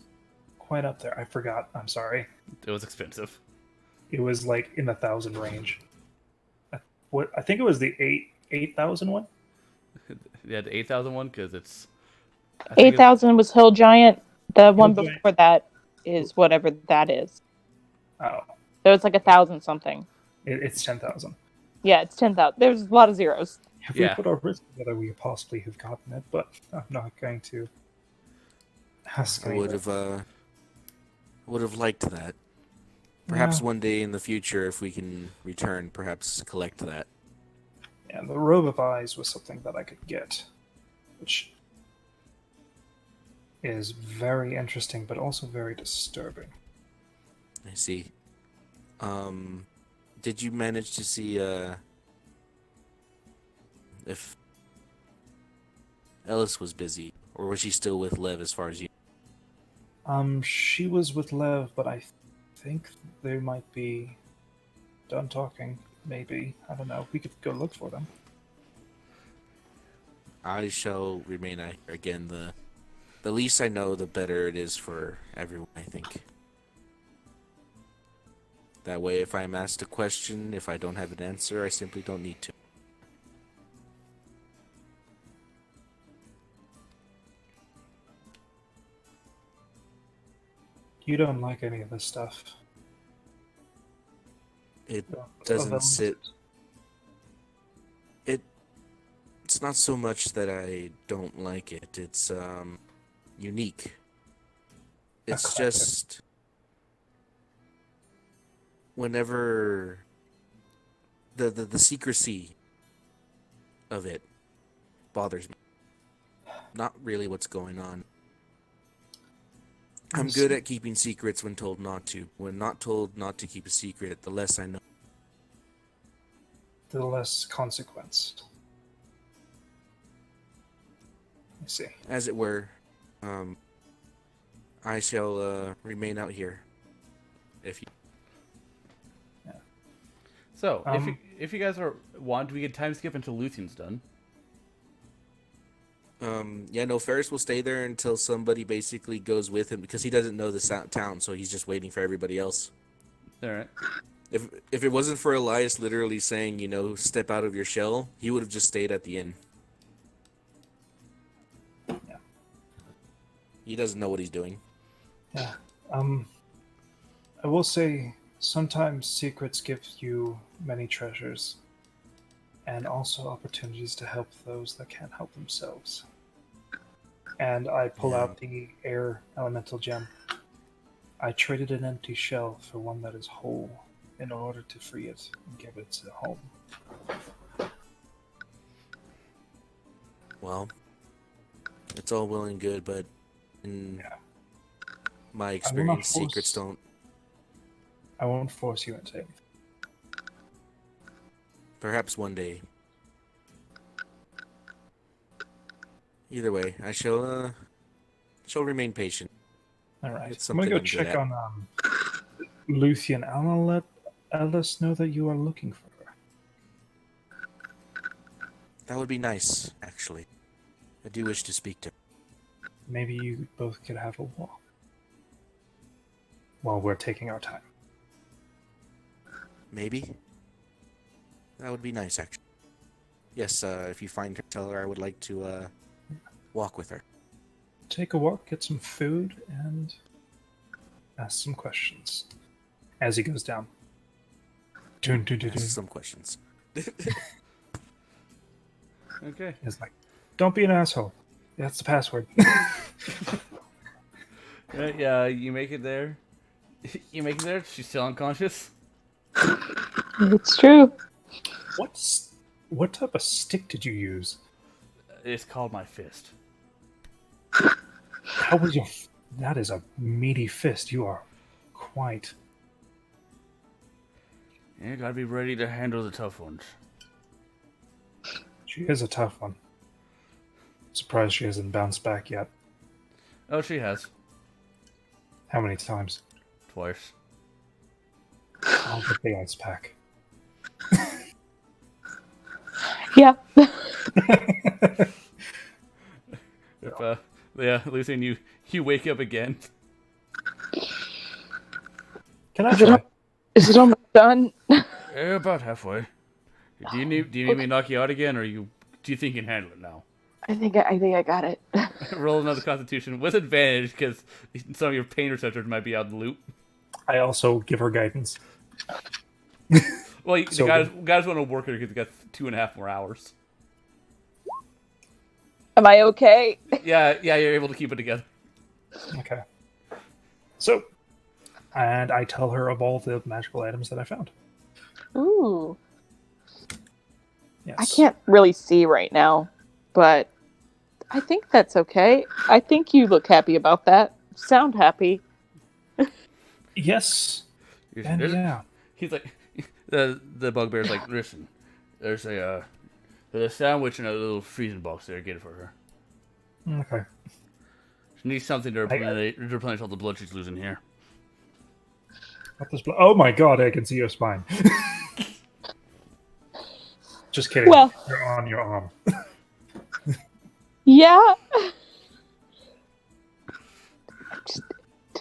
quite up there. I forgot. I'm sorry. It was expensive. It was like in the 1,000 range. I think it was the 8,000 one. Yeah, the 8,000 one because it's. I think 8,000 was Hill Giant. The one Giant. before that is whatever that is. Oh, So it's like 1,000 something. it's 10,000. Yeah, it's 10,000. There's a lot of zeros. If Yeah. we put our wrists together, we possibly have gotten it, but I'm not going to ask. I would have liked that. Perhaps one day in the future, if we can return, perhaps collect that. Yeah, the robe of eyes was something that I could get, which is very interesting, but also very disturbing. I see. Did you manage to see if Ellis was busy, or was she still with Lev as far as you? She was with Lev, but I think they might be done talking. maybe. I don't know. We could go look for them. I shall remain out here. Again, the least I know, the better it is for everyone, I think. That way, if I'm asked a question, if I don't have an answer, I simply don't need to. You don't like any of this stuff. It Of doesn't elements. sit. It's not so much that I don't like it. It's unique. It's Eclectic. just whenever the secrecy of it bothers me. Not really what's going on. I'm good at keeping secrets when told not to. When not told not to keep a secret, the less I know. The less consequence. I see. As it were, I shall remain out here. If you So, if you guys want, we can time skip until Luthion's done. yeah, no, Ferris will stay there until somebody basically goes with him because he doesn't know the town, so he's just waiting for everybody else. All right. If it wasn't for Elias literally saying, step out of your shell, he would have just stayed at the inn. Yeah. He doesn't know what he's doing. Yeah. I will say sometimes secrets give you many treasures and also opportunities to help those that can't help themselves. And I pull out the air elemental gem. I traded an empty shell for one that is whole in order to free it and give it to home. Well, it's all well and good, but in my experience, secrets don't. I won't force you into anything. Perhaps one day. Either way, I shall remain patient. All right. It's I'm going to go something I'm good check at. on Luthien. I'll let Alice know that you are looking for her. That would be nice, actually. I do wish to speak to her. Maybe you both could have a walk while we're taking our time. Maybe? That would be nice, actually. Yes, if you find her, tell her I would like to walk with her. Take a walk, get some food, and ask some questions. As he goes down. Dun, dun, dun, dun. Ask some questions. Okay. It's like, don't be an asshole. That's the password. Yeah, you make it there. You make it there. She's still unconscious. It's true. What type of stick did you use? It's called my fist. How was your... That is a meaty fist. You are quite... You gotta be ready to handle the tough ones. She is a tough one. Surprised she hasn't bounced back yet. Oh, she has. How many times? Twice. I'll get the ice pack. Yeah. If, yeah, Luthien, you wake up again. Can I try? Is it almost done? About halfway. Do you need me to knock you out again, or do you think you can handle it now? I think I got it. Roll another Constitution with advantage because some of your pain receptors might be out of the loop. I also give her guidance. Well, So the guys want to work her because they got 2.5 more hours. Am I okay? Yeah, you're able to keep it together. Okay. So, and I tell her of all the magical items that I found. Ooh. Yes. I can't really see right now, but I think that's okay. I think you look happy about that. Sound happy. Yes. And yeah. He's like, the bugbear's like, listen, there's a sandwich in a little freezing box there. Get it for her. Okay. She needs something to replenish all the blood she's losing here. What this oh my god, I can see your spine. Just kidding. Well- You're on your arm. Yeah.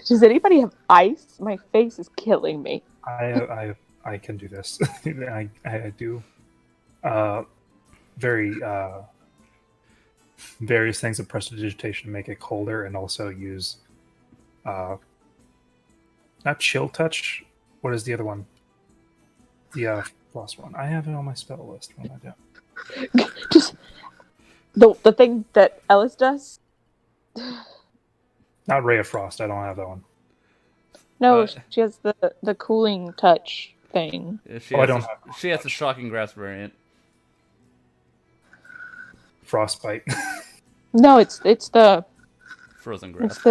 Does anybody have ice? My face is killing me. I can do this. I do. Very various things of prestidigitation to make it colder, and also use not chill touch. What is the other one? The plus one. I have it on my spell list. What am I doing? Just the thing that Ellis does. Not Ray of Frost. I don't have that one. No, Uh, she has the cooling touch thing. Yeah, I don't have she has the shocking grasp variant. Frostbite. No, it's the Frozen grasp.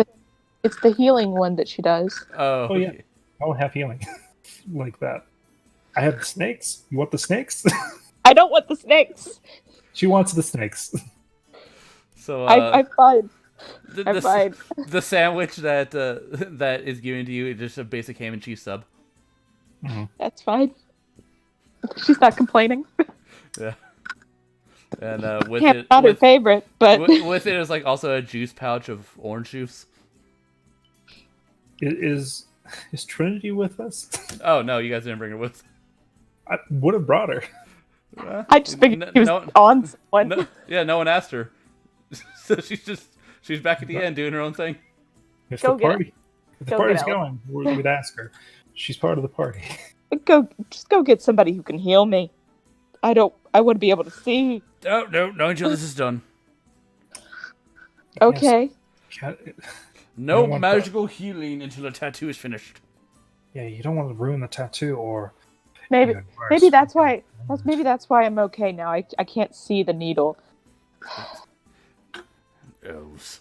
it's the healing one that she does. Oh, yeah. I don't have healing like that. I have the snakes. You want the snakes? I don't want the snakes. She wants the snakes. So I'm fine. the, I'm the, fine. the sandwich that that is given to you is just a basic ham and cheese sub. That's fine. She's not complaining. Yeah. And with Yeah, it, not her with, favorite, but with it is like also a juice pouch of orange juice. Is Trinity with us? Oh no, you guys didn't bring her with. I would have brought her. I just figured she was on someone. No one asked her, so she's back at the end doing her own thing. If Go the get party, if the Go party's get Ella. going, we'd ask her. She's part of the party. Just go get somebody who can heal me. I want to be able to see. Oh no, not until this is done. Okay. Yes. No don't want magical healing until the tattoo is finished. Yeah, you don't want to ruin the tattoo, or Maybe even worse, maybe that's why I'm okay now. I can't see the needle. Elves.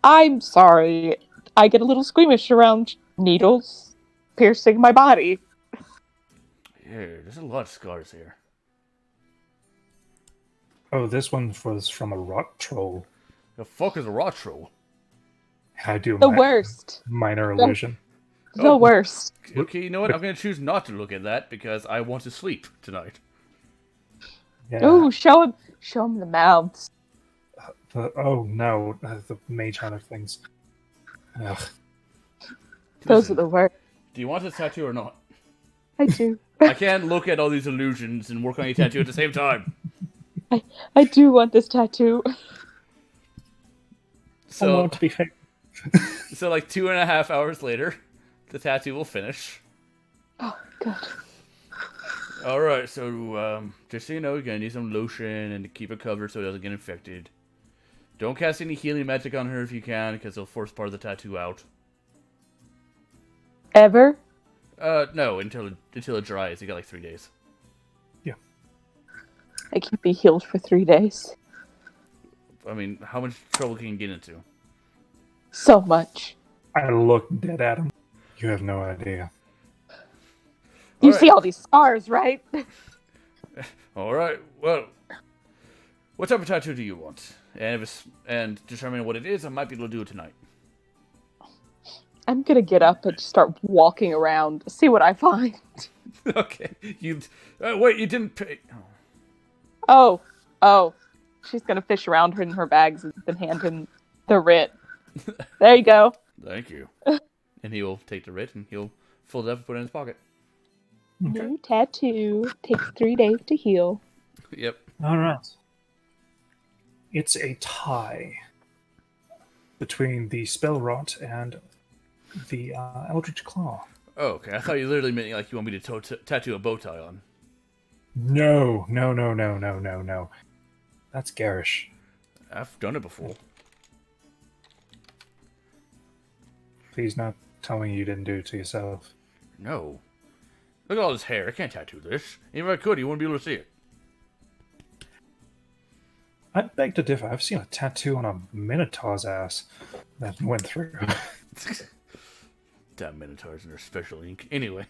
I'm sorry. I get a little squeamish around needles piercing my body. Yeah, there's a lot of scars here. Oh, this one was from a rock troll. The fuck is a rot troll? I do The worst. minor illusion. The worst. Okay, you know what? I'm gonna choose not to look at that because I want to sleep tonight. Yeah. Ooh, show him the mouths. Oh no, the mage hunter things. Ugh. Those Listen, are the worst. do you want this tattoo or not? I do. I can't look at all these illusions and work on your tattoo at the same time. I do want this tattoo. I So, want to be fake. so like 2.5 hours later, the tattoo will finish. Oh, good. Alright, so just so you know, you're gonna need some lotion and to keep it covered so it doesn't get infected. Don't cast any healing magic on her if you can, because it'll force part of the tattoo out. Ever? No, until it dries. You got like 3 days. I can't be healed for 3 days. I mean, how much trouble can you get into? So much. I look dead at him. You have no idea. You Alright. see all these scars, right? Alright, well, what type of tattoo do you want? And determine what it is, I might be able to do it tonight. I'm gonna get up and just start walking around, see what I find. Okay, wait, you didn't pay. Oh. She's gonna fish around in her bags and then hand him the writ. There you go. Thank you. And he will take the writ and he'll fold it up and put it in his pocket. New tattoo. Takes 3 days to heal. Yep. All right. It's a tie between the spell rot and the Eldritch Claw. Oh, okay. I thought you literally meant like you want me to tattoo a bow tie on. No. That's garish. I've done it before. Please not tell me you didn't do it to yourself. No. Look at all this hair. I can't tattoo this. Even if I could, you wouldn't be able to see it. I beg to differ. I've seen a tattoo on a Minotaur's ass that went through. Damn Minotaurs and their special ink. Anyway.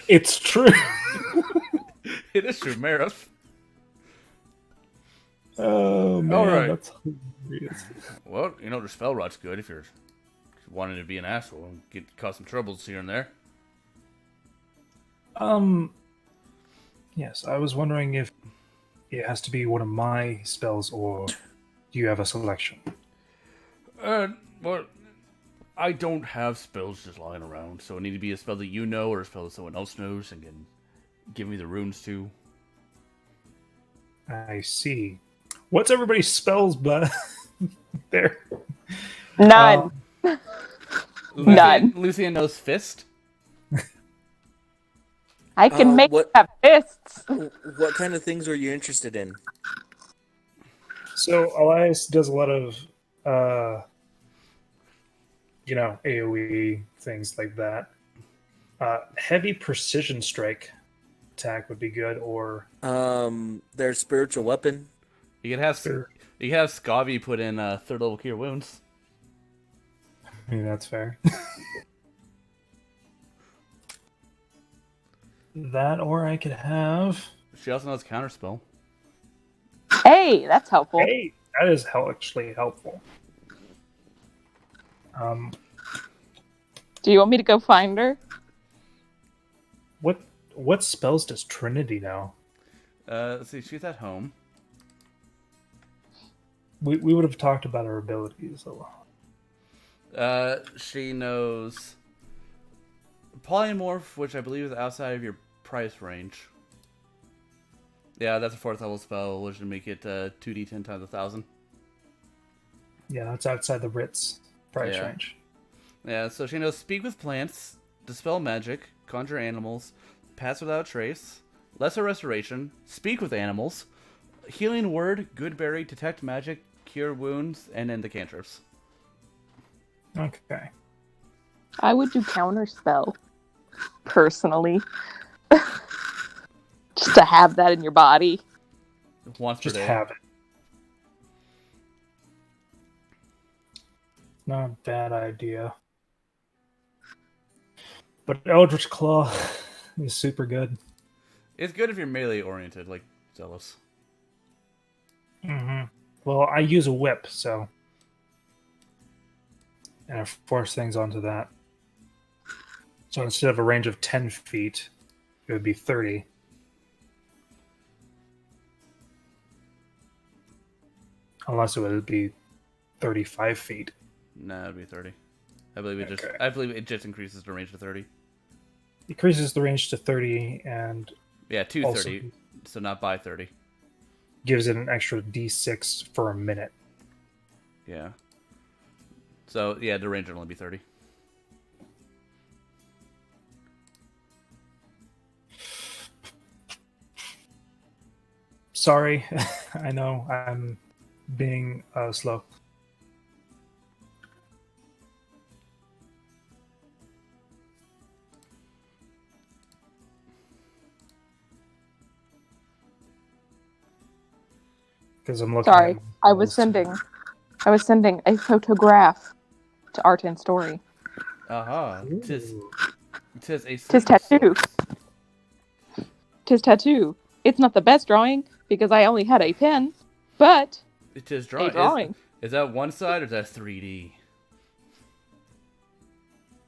It's true. It is true, Marif. Oh man, All right. that's hilarious. Well, you know, the spell rot's good if you're wanting to be an asshole and cause some troubles here and there. Yes, I was wondering if it has to be one of my spells, or do you have a selection? Well, I don't have spells just lying around, so it need to be a spell that you know or a spell that someone else knows and can give me the runes to. I see. What's everybody's spells, but there? None. None. Lucian knows Fist. I can make what have fists. what kind of things are you interested in? So Elias does a lot of, AOE things like that. Heavy precision strike attack would be good, or Their spiritual weapon. You can have Scobby put in third level cure wounds. I mean, that's fair. That, or I could have. She also knows counterspell. Hey, that's helpful. Hey, that is actually helpful. Do you want me to go find her? What spells does Trinity know? Let's see, she's at home. We would have talked about her abilities a lot. She knows Polymorph, which I believe is outside of your price range. Yeah, that's a 4th level spell, which would make it 2d10 times 1,000. Yeah, that's outside the Ritz price Yeah. range. Yeah, so she knows Speak with Plants, Dispel Magic, Conjure Animals, Pass Without Trace, Lesser Restoration, Speak with Animals, Healing Word, Good Berry, Detect Magic, Cure Wounds, and end the cantrips. Okay. I would do counterspell, personally. Just to have that in your body. Once per Just day. have it. Not a bad idea. But Eldritch Claw is super good. It's good if you're melee oriented, like Zealous. Mm-hmm. Well, I use a whip, so. And I force things onto that. So instead of a range of 10 feet, it would be 30. Unless it would be 35 feet. Nah, it'd be 30. I believe it Okay. just increases the range to 30. Increases the range to 30 and Yeah, to also 30, so not by 30. gives it an extra d6 for a minute. Yeah. So, yeah, the range would only be 30. Sorry, I know I'm being slow. Because I'm looking. Sorry, at I was sending a photograph to Art and Story. Aha. Ooh. Tis a Tis tattoo. Tis tattoo. It's not the best drawing because I only had a pen, but It is a drawing. Is that one side or is that 3D?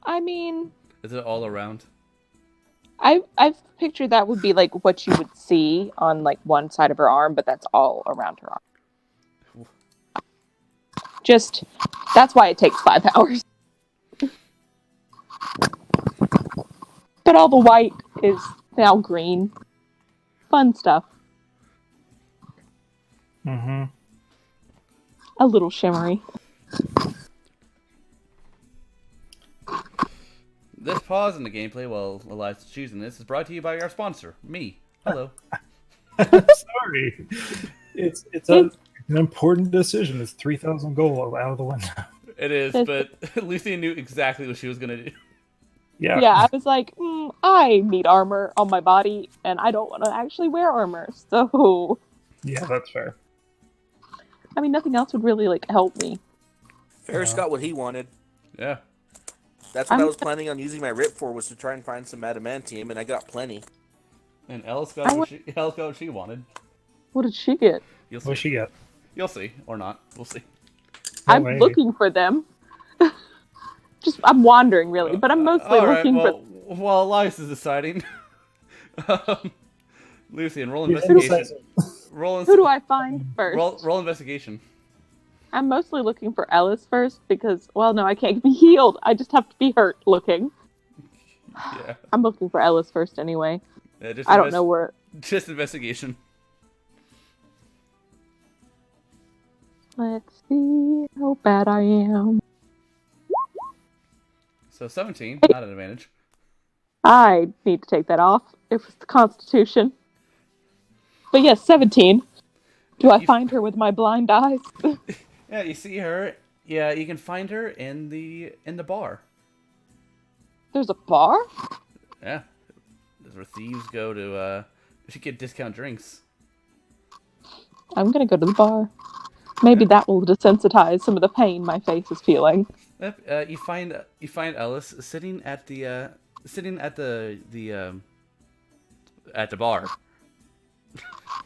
I mean, Is it all around? I've pictured that would be like what you would see on like one side of her arm, but that's all around her arm. Just that's why it takes 5 hours. But all the white is now green. Fun stuff. Mm-hmm. A little shimmery. This pause in the gameplay while Elias is choosing this is brought to you by our sponsor, me. Hello. Sorry, it's an important decision. It's 3,000 gold out of the window. It is, but Lucy knew exactly what she was going to do. Yeah. Yeah, I was like, I need armor on my body, and I don't want to actually wear armor, so... Yeah, that's fair. I mean, nothing else would really, like, help me. Ferris got what he wanted. Yeah. That's what I was planning on using my rip for, was to try and find some adamantium, and I got plenty. And Elle's got what she wanted. What did she get? You'll see. What's she got? You'll see. Or not. We'll see. I'm maybe. looking for them. I'm wandering, really, but I'm mostly All right, looking for... while Elias is deciding, Lucian, roll You investigation. emphasize it. Who do I find first? Roll investigation. I'm mostly looking for Ellis first because, well, no, I can't be healed. I just have to be hurt looking. Yeah. I'm looking for Ellis first anyway. Just I don't know where. Just investigation. Let's see how bad I am. So 17, not an advantage. I need to take that off. It was the Constitution. But yes, 17. Do I find her with my blind eyes? Yeah, you see her. Yeah, you can find her in the bar. There's a bar? Yeah, that's where thieves go to get discount drinks. I'm gonna go to the bar. Maybe that will desensitize some of the pain my face is feeling. Yep. You find Ellis sitting at the bar.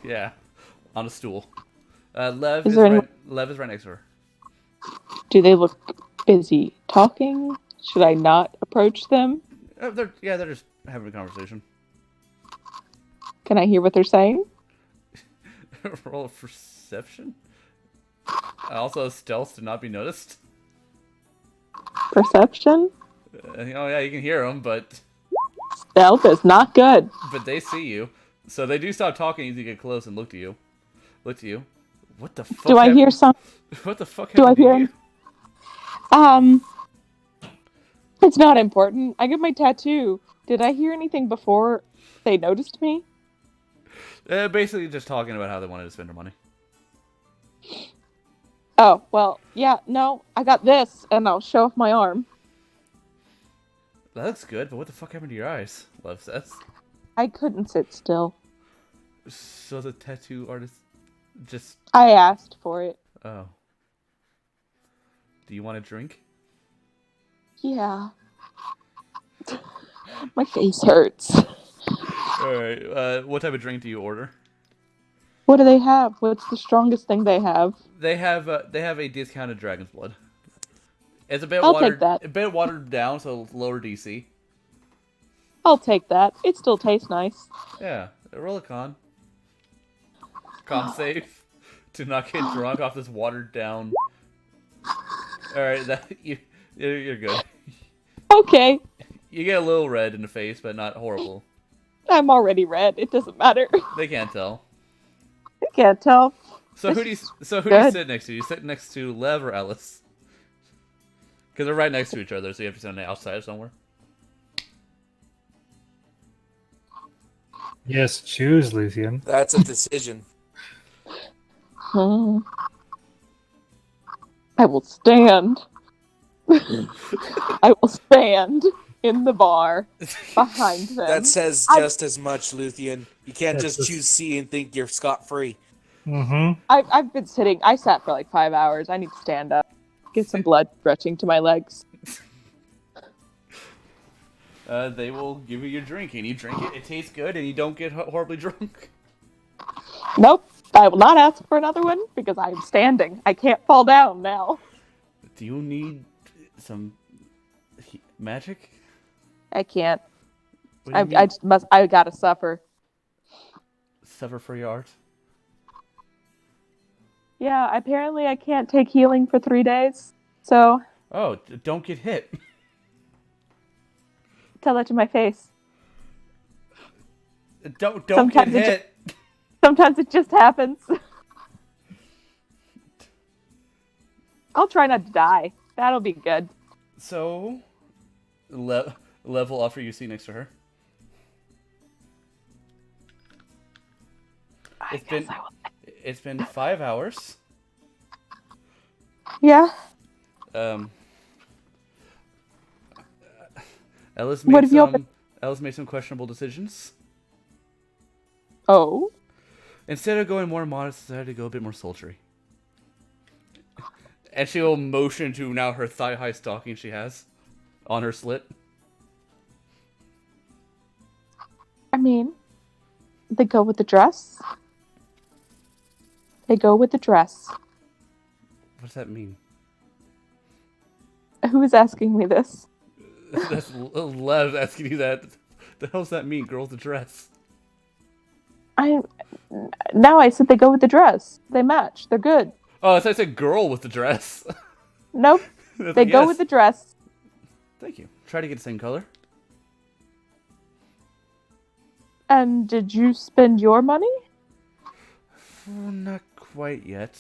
Yeah, on a stool. Lev is right next to her. Do they look busy talking? Should I not approach them? They're just having a conversation. Can I hear what they're saying? Roll a perception. Also, stealth to not be noticed. Perception? Oh yeah, you can hear them, but Stealth is not good. they see you, so they do stop talking as you get close and look to you. What the fuck? Do I hear some? What the fuck Do I happened hear to you? him? It's not important. I get my tattoo. Did I hear anything before they noticed me? Basically just talking about how they wanted to spend their money. Oh, well, yeah, no, I got this, and I'll show off my arm. That looks good, but what the fuck happened to your eyes? Love says. I couldn't sit still. So the tattoo artist just... I asked for it. Oh. Do you want a drink? Yeah. My face hurts. Alright, what type of drink do you order? What do they have? What's the strongest thing they have? They have a discounted dragon's blood. It's I'll take that. a bit watered down, so lower DC. I'll take that. It still tastes nice. Yeah, roll a con. Con save to not get drunk off this watered down. All right, you're good. Okay. You get a little red in the face, but not horrible. I'm already red. It doesn't matter. They can't tell. I can't tell. So who do you sit next to? You sit next to Lev or Ellis? Because they're right next to each other, so you have to sit on the outside somewhere. Yes, choose, Lucian. That's a decision. I will stand. I will stand in the bar behind them. That says just as much, Luthien. You can't just choose C and think you're scot-free. Mm-hmm. I've been sitting. I sat for like 5 hours. I need to stand up. Get some blood rushing to my legs. They will give you your drink, and you drink it. It tastes good, and you don't get horribly drunk. Nope. I will not ask for another one because I am standing. I can't fall down now. Do you need some magic? I can't. What do you I need? just must. I gotta suffer. Suffer for your art. Yeah. Apparently, I can't take healing for 3 days. So Oh, don't get hit. tell that to my face. Don't Sometimes get hit. Sometimes it just happens. I'll try not to die. That'll be good. So, level offer you see next to her. It's been 5 hours. Yeah. Ellis What made have you Ellis made some questionable decisions. Oh. Instead of going more modest, decided to go a bit more sultry. And she will motion to now her thigh-high stocking she has on her slit. I mean, they go with the dress. They go with the dress. What does that mean? Who is asking me this? That's Lev asking you that. The hell does that mean, girl with the dress? Now I said they go with the dress. They match. They're good. Oh, I said girl with the dress. Nope. They go Yes. with the dress. Thank you. Try to get the same color. And did you spend your money? Not quite yet.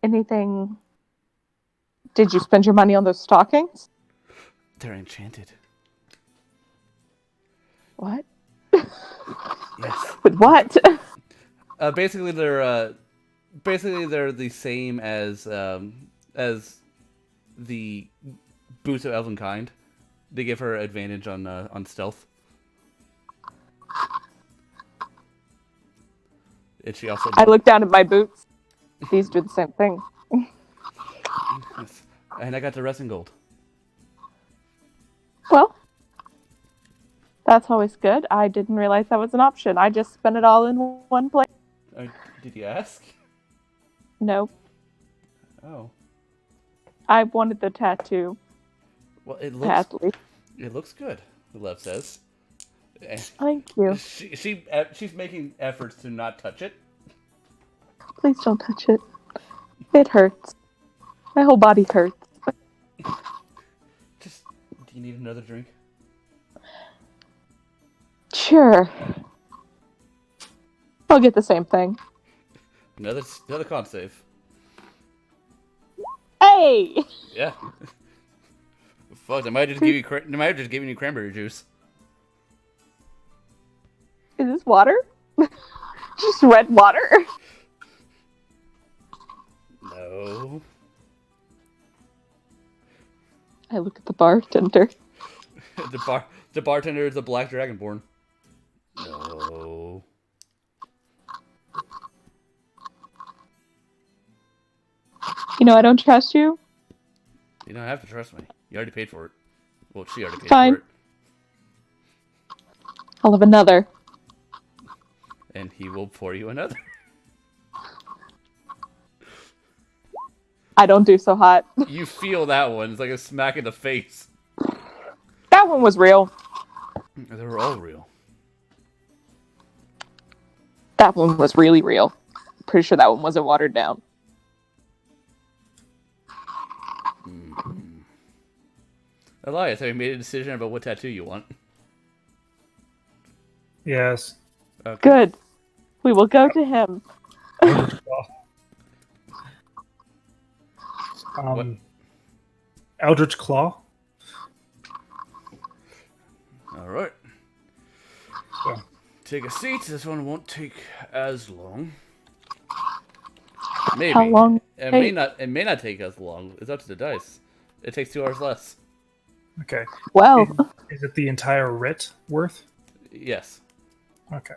Anything? Did you spend your money on those stockings? They're enchanted. What? Yes. With what? Basically they're the same as the boots of Elvenkind. They give her advantage on stealth. And she also. I look down at my boots. These do the same thing. Yes. And I got the rest in gold. Well, that's always good. I didn't realize that was an option. I just spent it all in one place. Did you ask? No, Oh. I wanted the tattoo Well, it badly. looks good. Lev says. And Thank you. she's making efforts to not touch it. Please don't touch it. It hurts. My whole body hurts. Just, do you need another drink? Sure. I'll get the same thing. Another con save. Hey! Yeah. Fuck, they might have just given you cranberry juice. Is this water? Just red water? No. I look at the bartender. The bartender is a black dragonborn. No. You know, I don't trust you. You don't have to trust me. You already paid for it. Well, she already paid Fine. for it. I'll have another. And he will pour you another. I don't do so hot. You feel that one. It's like a smack in the face. That one was real. They were all real. That one was really real. Pretty sure that one wasn't watered down. Elias, have you made a decision about what tattoo you want? Yes. Okay. Good. We will go to him. Eldritch Claw. Alright. So, Take a seat. This one won't take as long. Maybe. How long? It may not take as long. It's up to the dice. It takes 2 hours less. okay. Well, Is it the entire writ worth? Yes. Okay.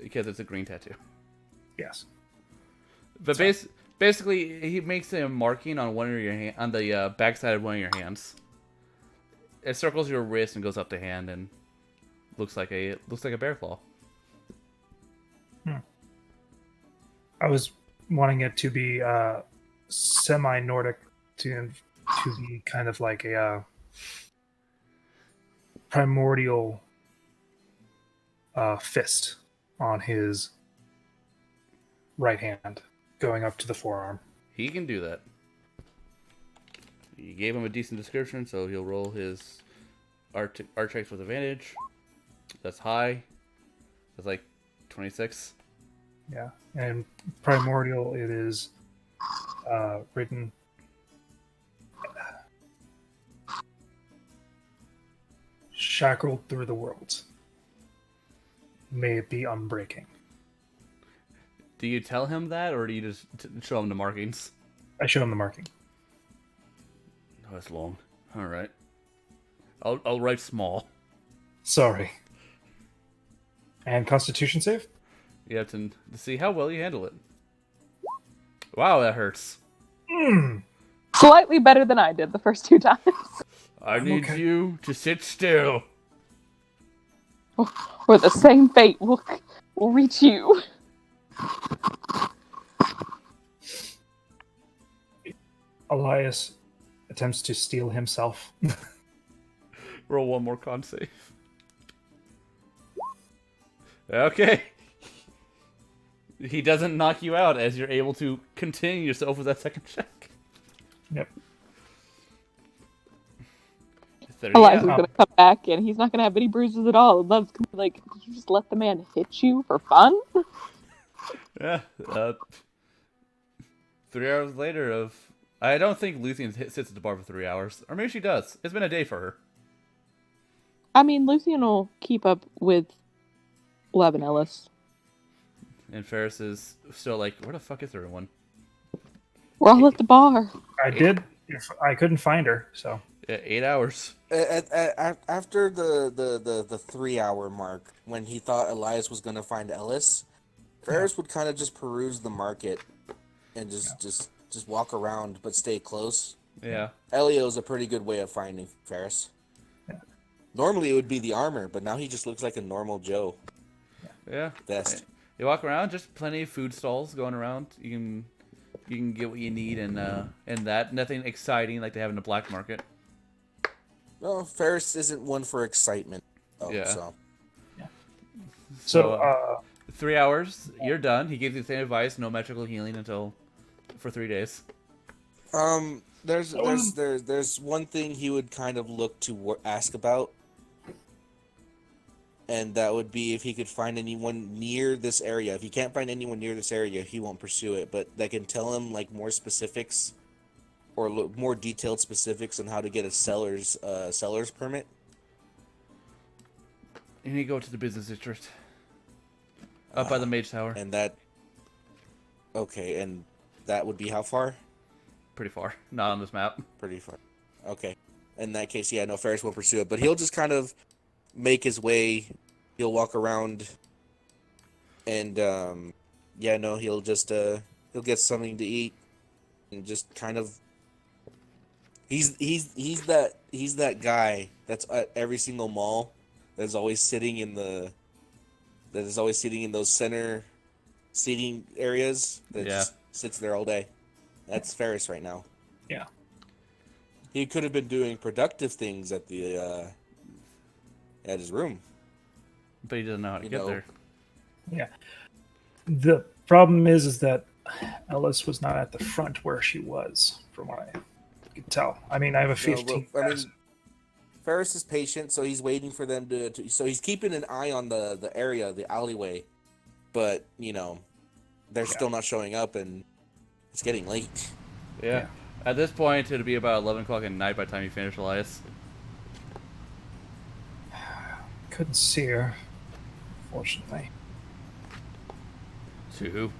Because it's a green tattoo. Yes. But basically, he makes a marking on one of your on the backside of one of your hands. It circles your wrist and goes up the hand and looks like a bear claw. I was wanting it to be semi-Nordic to be kind of like a primordial fist on his right hand going up to the forearm. He can do that. You gave him a decent description, so he'll roll his art checks with advantage. That's high. That's like 26. Yeah. And primordial, it is written shackled through the world. May it be unbreaking. Do you tell him that, or do you just show him the markings? I show him the marking. Oh, that's long. All right. I'll write small. Sorry. And Constitution save? You have to see how well you handle it. Wow, that hurts. slightly better than I did the first 2 times. I need okay. you to sit still. Or the same fate will reach you. Elias attempts to steal himself. Roll one more con save. Okay. He doesn't knock you out as you're able to continue yourself with that second check. Yep. Eliza's gonna come back and he's not gonna have any bruises at all. And Love's gonna be like, "Did you just let the man hit you for fun?" Yeah. 3 hours later of... I don't think Luthien sits at the bar for 3 hours. Or maybe she does. It's been a day for her. I mean, Luthien will keep up with Lev and Ellis. And Ferris is still like, where the fuck is everyone? We're all at the bar. I couldn't find her, so. Yeah, 8 hours. After the 3 hour mark, when he thought Elias was gonna find Ellis, Ferris would kind of just peruse the market and just walk around but stay close. Yeah. Elio's a pretty good way of finding Ferris. Yeah. Normally it would be the armor, but now he just looks like a normal Joe. Yeah. Best. You walk around, just plenty of food stalls going around. You can get what you need and that. Nothing exciting like they have in the black market. Well, Ferris isn't one for excitement. Yeah. So 3 hours, you're done. He gives you the same advice: no magical healing for 3 days. there's one thing he would kind of look to ask about, and that would be if he could find anyone near this area. If he can't find anyone near this area, he won't pursue it. But that can tell him like more specifics, or more detailed specifics on how to get a seller's permit. You need to go to the business district, up by the Mage Tower. And that. Okay, and that would be how far? Pretty far. Not on this map. Pretty far. Okay. In that case, yeah, no, Ferris won't pursue it, but he'll just kind of make his way. He'll walk around, and he'll just he'll get something to eat, and just kind of. He's that guy that's at every single mall that's always sitting in those center seating areas that just sits there all day. That's Ferris right now. Yeah. He could have been doing productive things at his room. But he doesn't know how to get there. Yeah. The problem is that Ellis was not at the front where she was, from what I could tell. I mean, I have a 15. Ferris is patient, so he's waiting for them to so he's keeping an eye on the area, the alleyway. But, they're still not showing up, and it's getting late. Yeah. At this point, it'll be about 11 o'clock at night by the time you finish, Elias. Couldn't see her, fortunately. To who?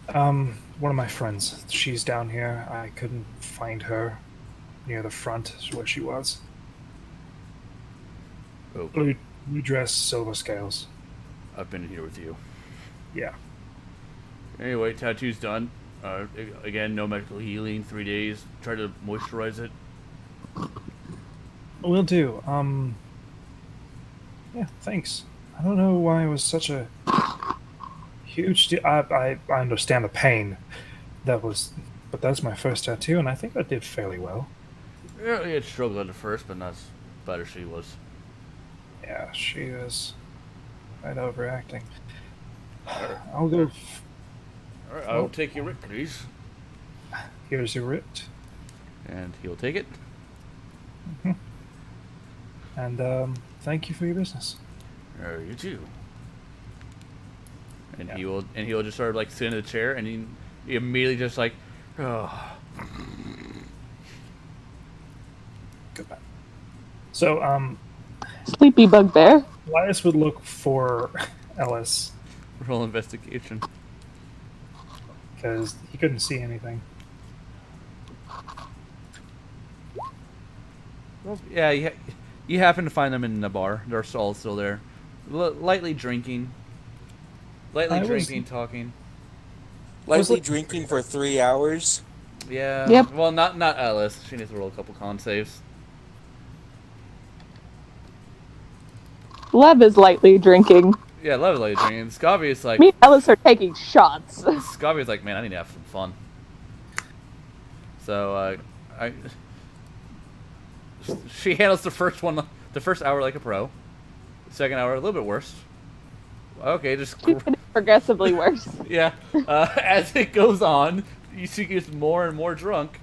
One of my friends. She's down here. I couldn't find her near the front where she was. Oh. Blue dress, silver scales. I've been here with you. Yeah. Anyway, tattoo's done. Again, no medical healing, 3 days. Try to moisturize it. Will do. Yeah, thanks. I don't know why it was such a huge deal. I understand the pain. But that's my first tattoo, and I think I did fairly well. Yeah, he had struggled at first, but not as bad as she was. Yeah, she was right overacting. I'll go. Alright, I'll take your writ, please. Here's your writ. And he'll take it. Mm-hmm. And thank you for your business. You too. And he'll just sort of like sit in the chair, and he immediately just like, oh. Goodbye. So Sleepy bugbear. Elias would look for Ellis Roll investigation. because he couldn't see anything. Well, yeah, you happen to find them in the bar. They're all still there, lightly drinking, talking. Lightly drinking for 3 hours. Yeah. Yep. Well, not Alice. She needs to roll a couple con saves. Lev is lightly drinking. Yeah, lightly drinking. Scobby is like. Me and Ellis are taking shots. Scobby is like, man, I need to have some fun. So she handles the first hour like a pro. Second hour, a little bit worse. Okay, just She's getting progressively worse. yeah. As it goes on, she gets more and more drunk.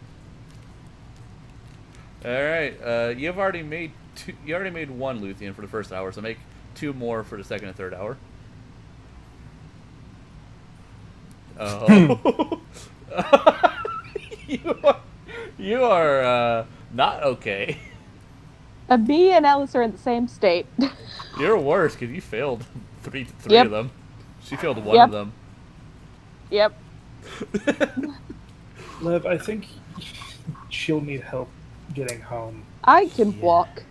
All right, you've already made two. You already made one Luthien for the first hour, so make 2 more for the second and third hour. Oh, you are not okay. Me and Ellis are in the same state. You're worse because you failed three Yep. of them. She failed one Yep. of them. Yep. Lev, I think she'll need help getting home. I can Yeah. walk.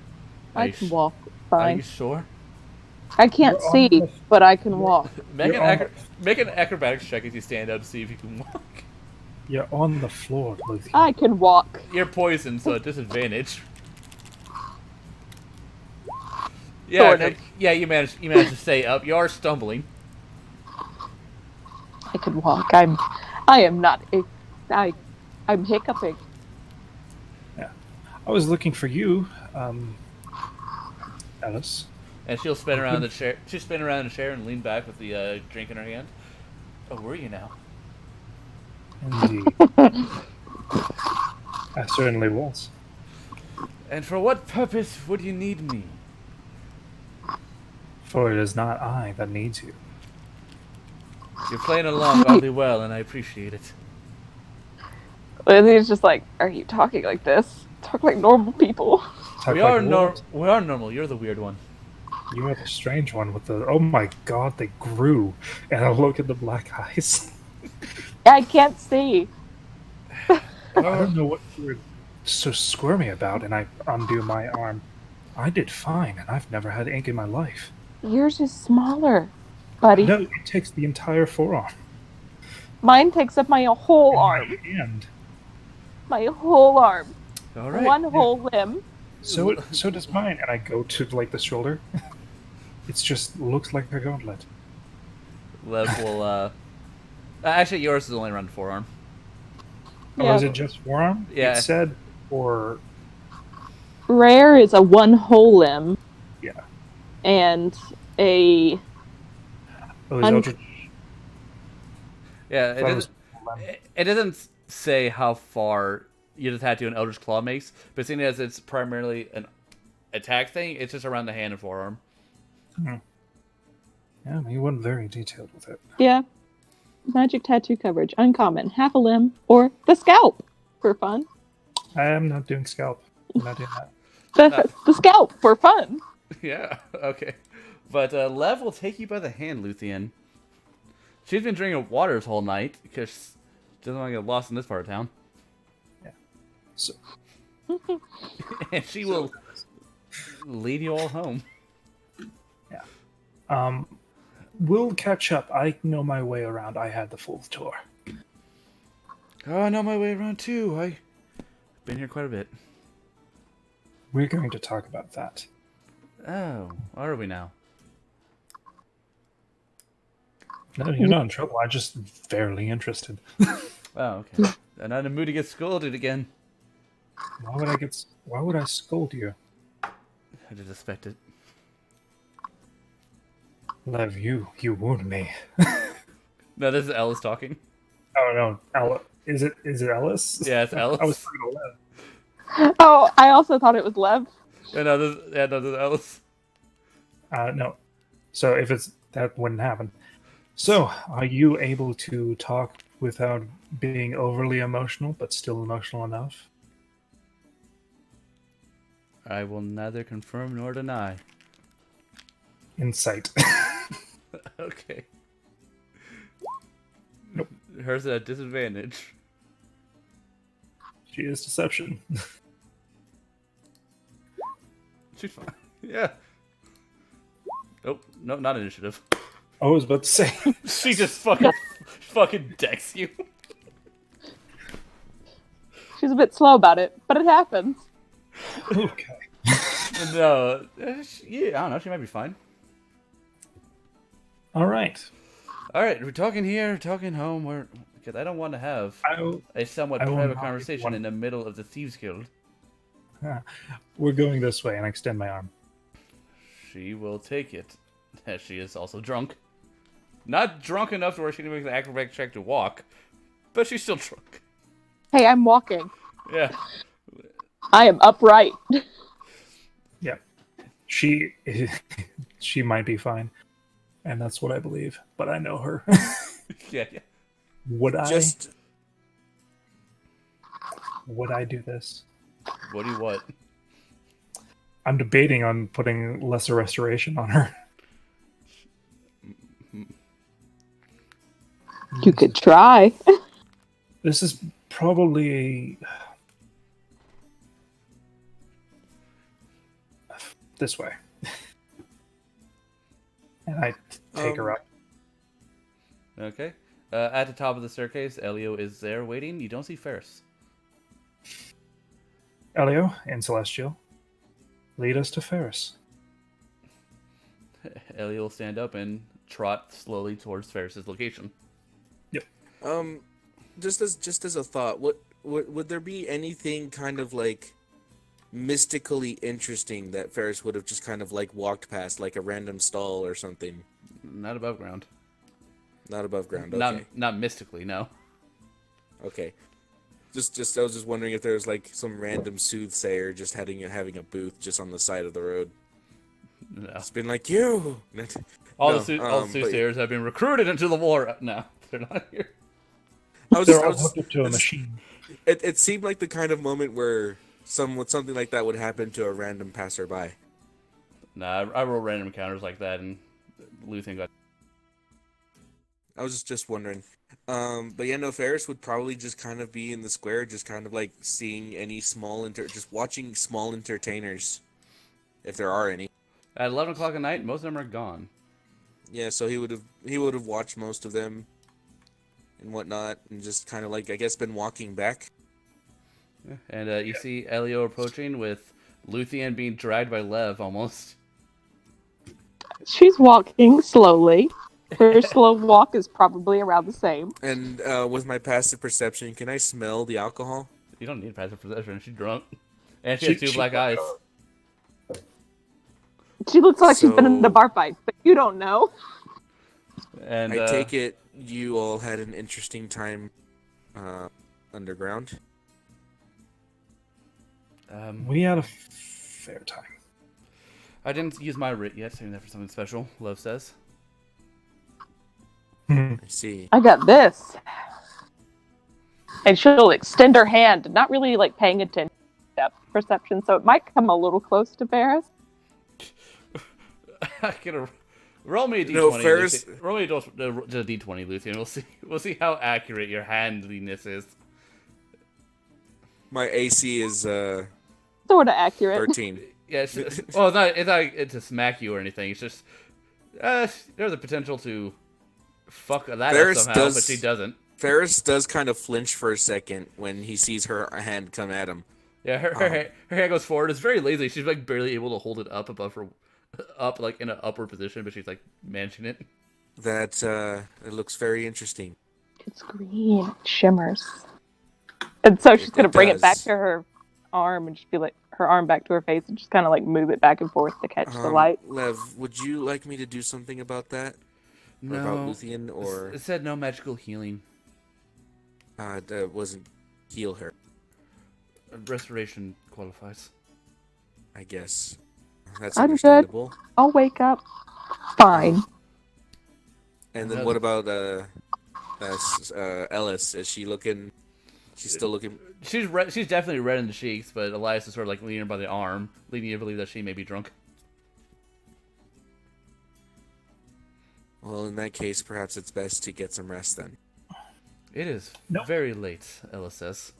Are I you can sh- walk Are you fine. sure? I can't We're on see, the- but I can walk. Make You're an, on make an acrobatics check as you stand up to see if you can walk. You're on the floor, Luthien. I can walk. You're poisoned, so at disadvantage. Yeah, Sort of. yeah. You managed to stay up. You are stumbling. I can walk. I am not. I'm hiccuping. I was looking for you, Alice. And she'll spin around in the chair. She'll spin around in the chair and lean back with the drink in her hand. Oh, where are you now? Indeed. I certainly was. And for what purpose would you need me? For it is not I that needs you. You're playing along awfully well, and I appreciate it. Lizzie's just like, are you talking like this? Talk like normal people. Talk We like are wolves. normal. You're the weird one. You are the strange one with the. Oh my god, they grew. And I look at the black eyes. I can't see. I don't know what you were so squirmy about, and I undo my arm. I did fine, and I've never had ink in my life. Yours is smaller, buddy. No, it takes the entire forearm. Mine takes up my whole arm. And My whole arm. All right. One whole limb. so does mine. And I go to like the shoulder. It's just looks like a gauntlet. Lev will. Actually, yours is only around the forearm. Oh, Yeah. is it just forearm? Yeah. It said, or Rare is a one whole limb yeah. and a. Oh, is Un- Eldritch? Yeah, That was- it doesn't say how far you just had to an Eldritch Claw makes, but seeing as it's primarily an attack thing, it's just around the hand and forearm. Yeah, you went very detailed with it. Yeah. Magic tattoo coverage. Uncommon. Half a limb or the scalp for fun. I am not doing scalp. I'm not doing that. The scalp for fun. Yeah, okay. But Lev will take you by the hand, Luthien. She's been drinking water this whole night because she doesn't want to get lost in this part of town. So, And she will lead you all home. we'll catch up. I know my way around. I had the full tour. Oh, I know my way around too. I've been here quite a bit. We're going to talk about that. Oh, are we now? No, you're not in trouble. I'm just fairly interested. Oh, okay. I'm not in the mood to get scolded again. Why would I scold you? I just expect it. Lev, you wound me. No, this is Ellis talking. Oh no, Alice. Is it Ellis? Yeah, it's Ellis. I was thinking Lev. Oh, I also thought it was Lev. This is Ellis. No. So if it's that wouldn't happen. So, are you able to talk without being overly emotional, but still emotional enough? I will neither confirm nor deny. Insight. Okay. Nope. Hers at a disadvantage. She is deception. She's fine. Yeah. Nope. No, not initiative. I was about to say. She just fucking decks you. She's a bit slow about it, but it happens. Okay. No. Yeah, I don't know. She might be fine. All right. All right, we're talking here, talking home. Because I don't want to have a somewhat I will private not conversation want- in the middle of the Thieves Guild. We're going this way, and I extend my arm. She will take it. As she is also drunk. Not drunk enough to where she can make the acrobatic check to walk, but she's still drunk. Hey, I'm walking. Yeah. I am upright. Yeah. She might be fine. And that's what I believe. But I know her. Yeah. Would I do this? What do you want? I'm debating on putting lesser restoration on her. You could try. This is probably this way. And I take her up. Okay. At the top of the staircase, Elio is there waiting. You don't see Ferris. Elio and Celestial, lead us to Ferris. Elio will stand up and trot slowly towards Ferris's location. Yep. Just as a thought, would there be anything kind of like mystically interesting that Ferris would have just kind of like walked past, like a random stall or something? Not above ground. Not above ground. Okay. Not mystically, no. Okay. Just I was just wondering if there was like some random soothsayer just having a booth just on the side of the road. No. It's been like you. All No, the soothsayers have been recruited into the war. No, they're not here. They're all hooked up to a machine. It seemed like the kind of moment where something like that would happen to a random passerby. Nah, I roll random encounters like that, and Luthen got. I was just wondering. But yeah, no, Ferris would probably just kind of be in the square, just kind of like seeing any just watching small entertainers, if there are any. At 11 o'clock at night, most of them are gone. Yeah, so he would have watched most of them and whatnot, and just kind of like, I guess, been walking back. And you see Elio approaching with Luthien being dragged by Lev almost. She's walking slowly. Her slow walk is probably around the same. And with my passive perception, can I smell the alcohol? You don't need passive perception. She's drunk. And she has two black eyes. She looks like she's been in So- a bar fight, but you don't know. And I take it you all had an interesting time underground. We had a fair time. I didn't use my writ yet, saving that for something special, Lev says. I see. I got this. And she'll extend her hand, not really like paying attention to depth perception, so it might come a little close to Ferris. I gotta roll me a d20. No, Ferris- Luthien. Roll me a d20, Luthien. We'll see how accurate your handliness is. My AC is Sort of accurate. 13. Yeah, well, it's not to smack you or anything. It's just there's a potential to fuck that up Ferris somehow, does- but she doesn't. Ferris does kind of flinch for a second when he sees her hand come at him. Yeah, her hand goes forward. It's very lazy. She's like barely able to hold it up above her, up like in an upward position, but she's like managing it. That it looks very interesting. It's green. It shimmers. And so she's It going to bring it back does. to her arm and just be like, her arm back to her face and just kind of like move it back and forth to catch the light. Lev, would you like me to do something about that? Or about No, Luthien, or it said no magical healing. that wasn't heal her, Restoration qualifies. I guess. That's I'm good. understandable. I'll wake up. Fine. And then what about Ellis? Is she looking? She's still looking. She's definitely red in the cheeks, but Elias is sort of like leaning her by the arm, leading you to believe that she may be drunk. Well, in that case, perhaps it's best to get some rest then. It is Nope. very late, Ella says.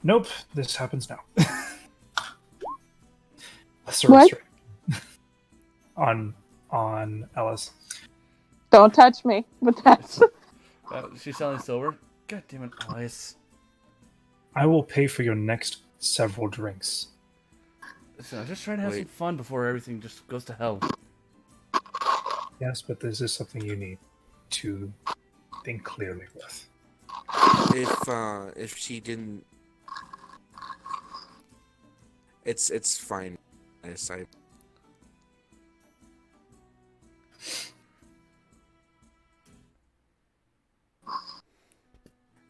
Nope, this happens now. Lesser What? restoration. on Ellis. Don't touch me with that. She's selling silver. God damn it, Elias. I will pay for your next several drinks. Listen, I'm just trying to have some Wait. fun before everything just goes to hell. Yes, but this is something you need to think clearly with. If she didn't, It's fine. Yes, I.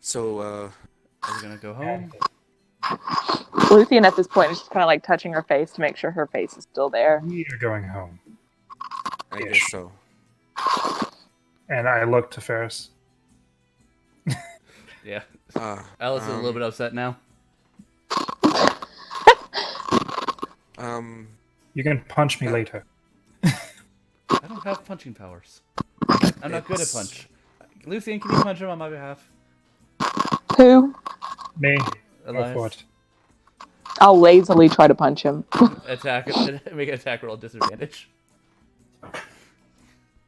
So, Are we gonna go And home? Luthien at this point is just kind of like touching her face to make sure her face is still there. we are going home. I Ish. guess so. And I look to Ferris. Yeah. Uh, Alice is a little bit upset now. um, You can punch me later. I don't have punching powers. I'm not good at It's- punch. Luthien, can you punch him on my behalf? Who? Me. Go Elias. for it. I'll lazily try to punch him. Attack. Make an attack roll disadvantage.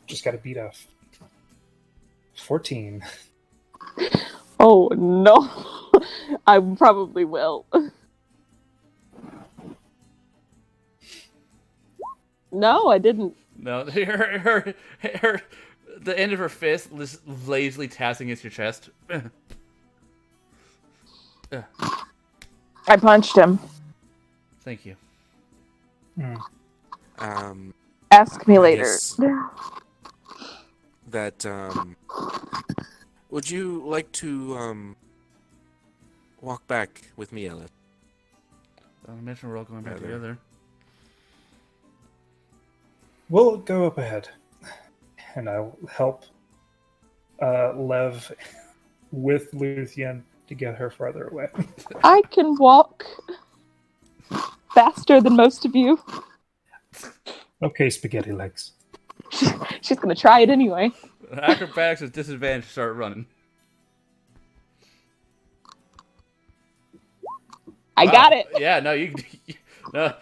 Just got to beat a 14. Oh no. I probably will. No, I didn't. No, the end of her fist lazily taps against your chest. I punched him. Thank you. Ask me I later. guess that would you like to walk back with me, Alice? I mentioned we're all going back Rather. together. We'll go up ahead. And I'll help Lev with Luthien to get her farther away. I can walk faster than most of you. Okay, spaghetti legs. She's gonna try it anyway. Acrobatics with disadvantage to start running. I Wow. got it. Yeah, no, you. No,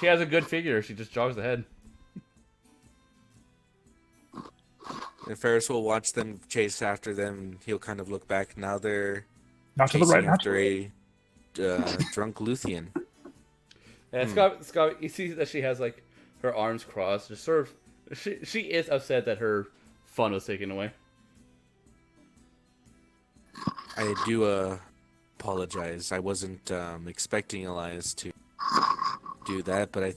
she has a good figure. She just jogs ahead. And Ferris will watch them chase after them, and he'll kind of look back. Now they're Not to the chasing right, not to after the right. a drunk Luthien. And Scott, you see that she has like her arms crossed. Just sort of, she is upset that her fun was taken away. I do apologize. I wasn't expecting Elias to do that, but I.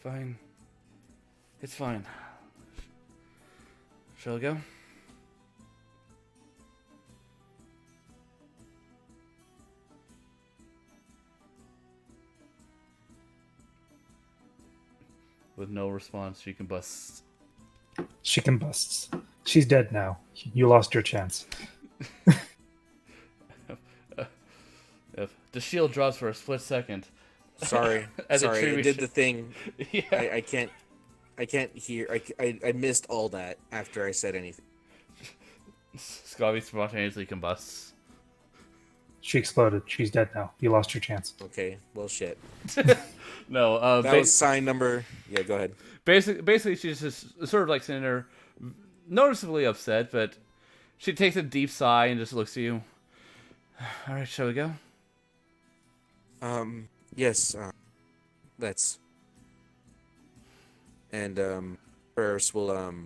Fine. It's fine. Shall we go? With no response, she combusts. She combusts. She's dead now. You lost your chance. If the shield drops for a split second. Sorry, As a sorry. true I did the thing. Yeah. I can't hear. I missed all that after I said anything. Scobby spontaneously combusts. She exploded. She's dead now. You lost your chance. Okay, well, shit. No, That was sign number. Yeah, go ahead. basically, she's just sort of like sitting there, noticeably upset, but she takes a deep sigh and just looks at you. All right, shall we go? Yes. Let's. And Ferris will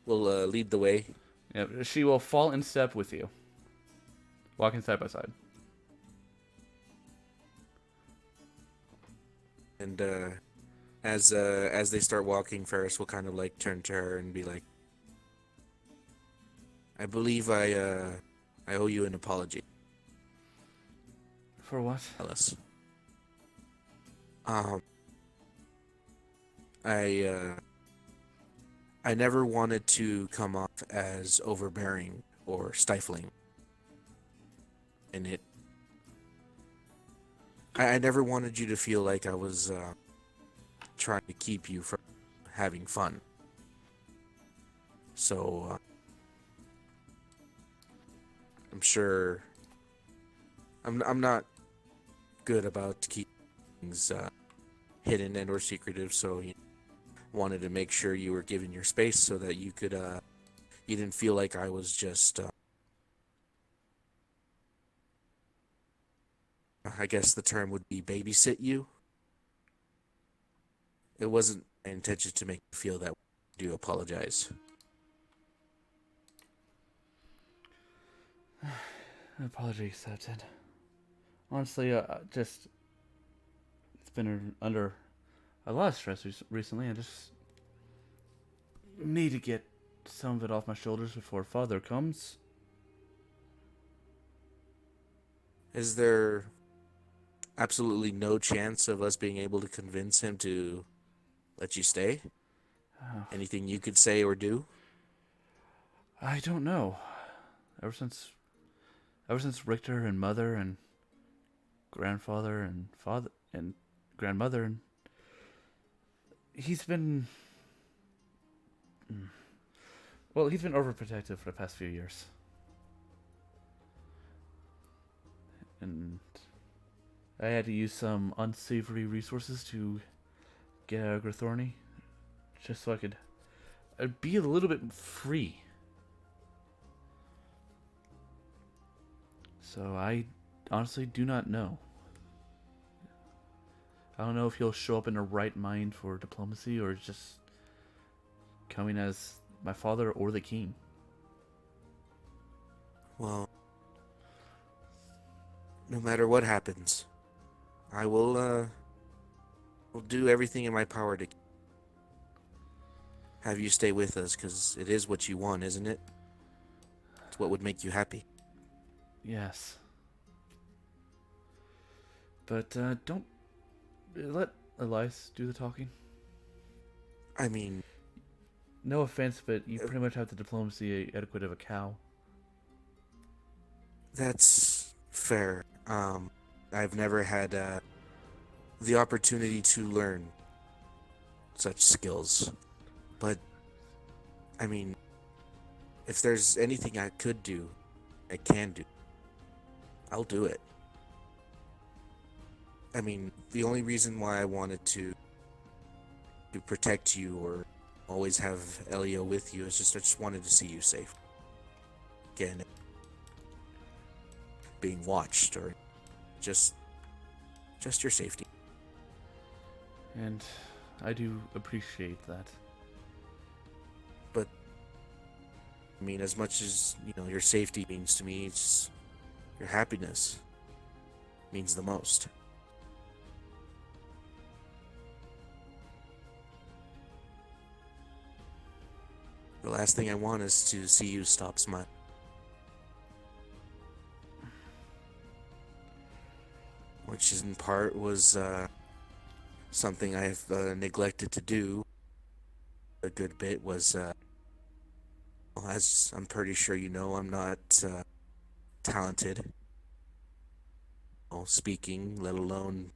lead the way. Yeah, she will fall in step with you, walking side by side. And as they start walking, Ferris will kind of like turn to her and be like, "I believe I owe you an apology, For what? Alice. I never wanted to come off as overbearing or stifling, and I never wanted you to feel like I was trying to keep you from having fun. So I'm sure I'm not good about keeping things hidden and or secretive, so wanted to make sure you were given your space so that you could you didn't feel like I was just I guess the term would be babysit you. It wasn't my intention to make you feel that way. do apologize. Apology accepted. Honestly, just it's been under a lot of stress recently. I just need to get some of it off my shoulders before Father comes. Is there absolutely no chance of us being able to convince him to let you stay? Anything you could say or do? I don't know. Ever since Richter and Mother and grandfather and father and grandmother, and he's been he's been overprotective for the past few years, and I had to use some unsavory resources to get out of Grithorny, just so I could be a little bit free. So I honestly do not know. I don't know if he'll show up in the right mind for diplomacy or just coming as my father or the king. Well, no matter what happens, I will do everything in my power to have you stay with us, because it is what you want, isn't it? It's what would make you happy. Yes. But don't let Elias do the talking. I mean, No offense, but you pretty much have the diplomacy adequate of a cow. that's fair. I've never had the opportunity to learn such skills. But, I mean, if there's anything I could do, I can do, I'll do it. I mean, the only reason why I wanted to protect you or always have Elio with you is I just wanted to see you safe. Again, being watched or just your safety. And I do appreciate that. But I mean, as much as, your safety means to me, it's your happiness means the most. The last thing I want is to see you stop smiling. Which in part was something I've neglected to do a good bit. Was, as I'm pretty sure you know, I'm not talented. Speaking, let alone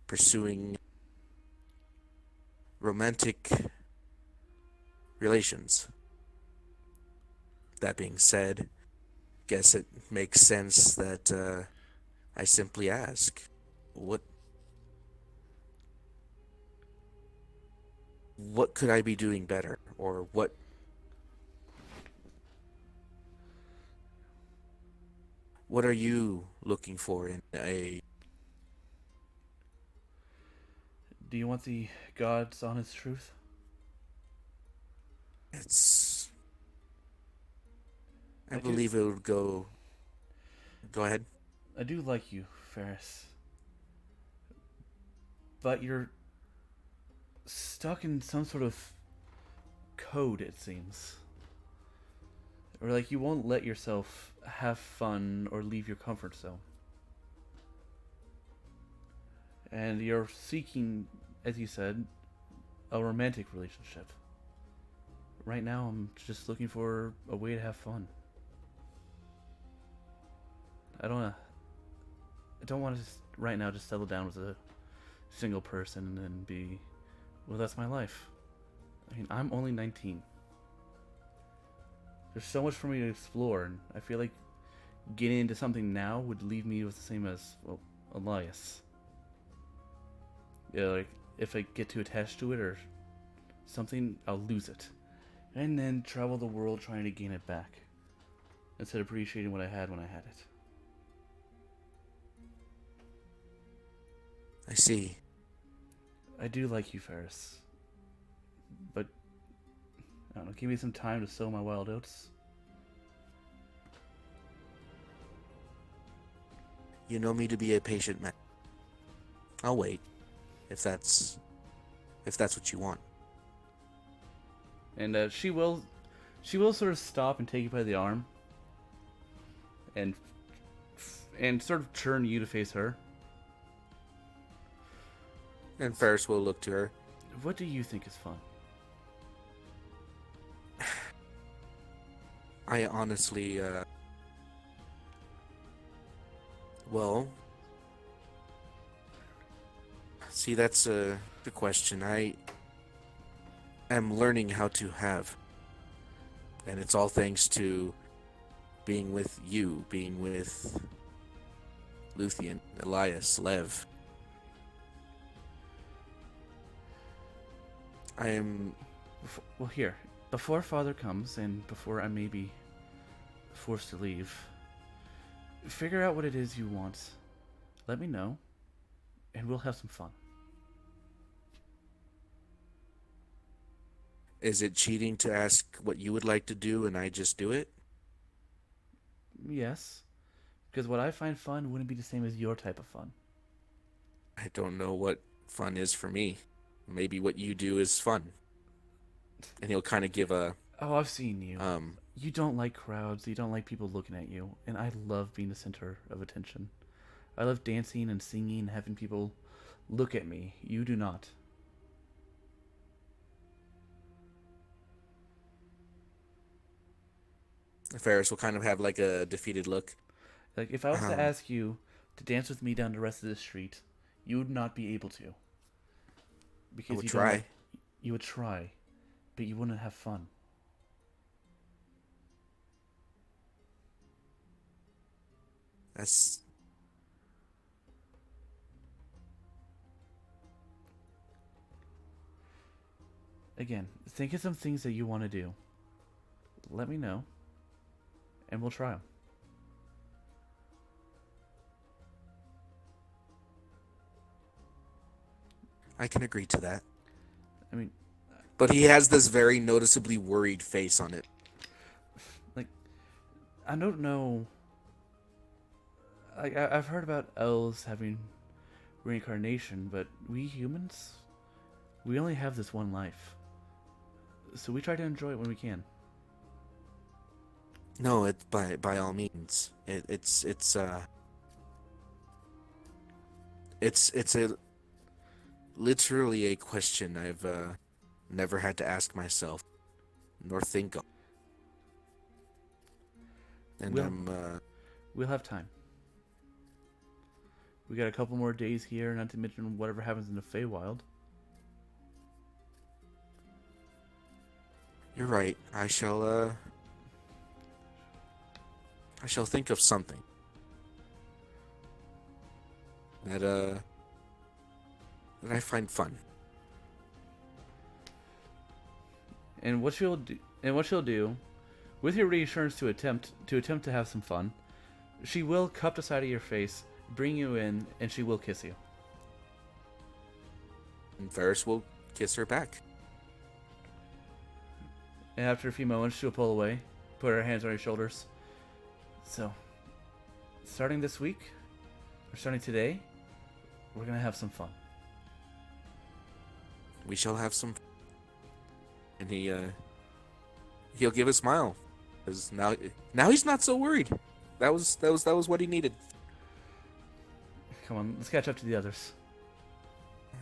pursuing romantic relations. That being said, guess it makes sense that I simply ask, what could I be doing better, or what are you looking for in a? Do you want the God's honest truth? It's. I I do- believe it would go. Go ahead. I do like you, Ferris. But you're stuck in some sort of code, it seems. Or like you won't let yourself have fun or leave your comfort zone. And you're seeking, as you said, a romantic relationship. Right now, I'm just looking for a way to have fun. I don't want to right now just settle down with a single person and be, well, that's my life. I mean, I'm only 19. There's so much for me to explore, and I feel like getting into something now would leave me with the same as, well, Elias. Yeah, like, if I get too attached to it or something, I'll lose it. And then travel the world trying to gain it back, instead of appreciating what I had when I had it. I see. I do like you, Ferris. But don't know, give me some time to sow my wild oats. You know me to be a patient man. I'll wait, if that's what you want. And she will sort of stop and take you by the arm, and sort of turn you to face her. And Ferris will look to her. What do you think is fun? I honestly, well, see, that's the question. I am learning how to have, and it's all thanks to being with you, being with Luthien, Elias, Lev. I am... Well, here, before Father comes, and before I may be forced to leave, figure out what it is you want. Let me know, and we'll have some fun. Is it cheating to ask what you would like to do and I just do it? Yes, because what I find fun wouldn't be the same as your type of fun. I don't know what fun is for me. Maybe what you do is fun. And he'll kind of give a... Oh, I've seen you. You don't like crowds. You don't like people looking at you. And I love being the center of attention. I love dancing and singing and having people look at me. You do not. Ferris will kind of have like a defeated look. Like, if I was to ask you to dance with me down the rest of the street, you would not be able to. Because I would you try. You would try, but you wouldn't have fun. That's... Again, think of some things that you want to do. Let me know, and we'll try them. I can agree to that. I mean... But he has this very noticeably worried face on it. Like, I don't know... I've heard about elves having reincarnation, but we humans, we only have this one life. So we try to enjoy it when we can. No, it's by all means. It's a literally a question I've never had to ask myself nor think of. And we'll have time. We got a couple more days here, not to mention whatever happens in the Feywild. You're right. I shall think of something that I find fun. And what she'll do, with your reassurance to attempt to have some fun, she will cup the side of your face, bring you in, and she will kiss you. And Ferris will kiss her back. And after a few moments, she'll pull away, put her hands on your shoulders. So, starting this week, or starting today, we're gonna have some fun. We shall have some. And he'll give a smile, because now he's not so worried. That was what he needed. Come on, let's catch up to the others.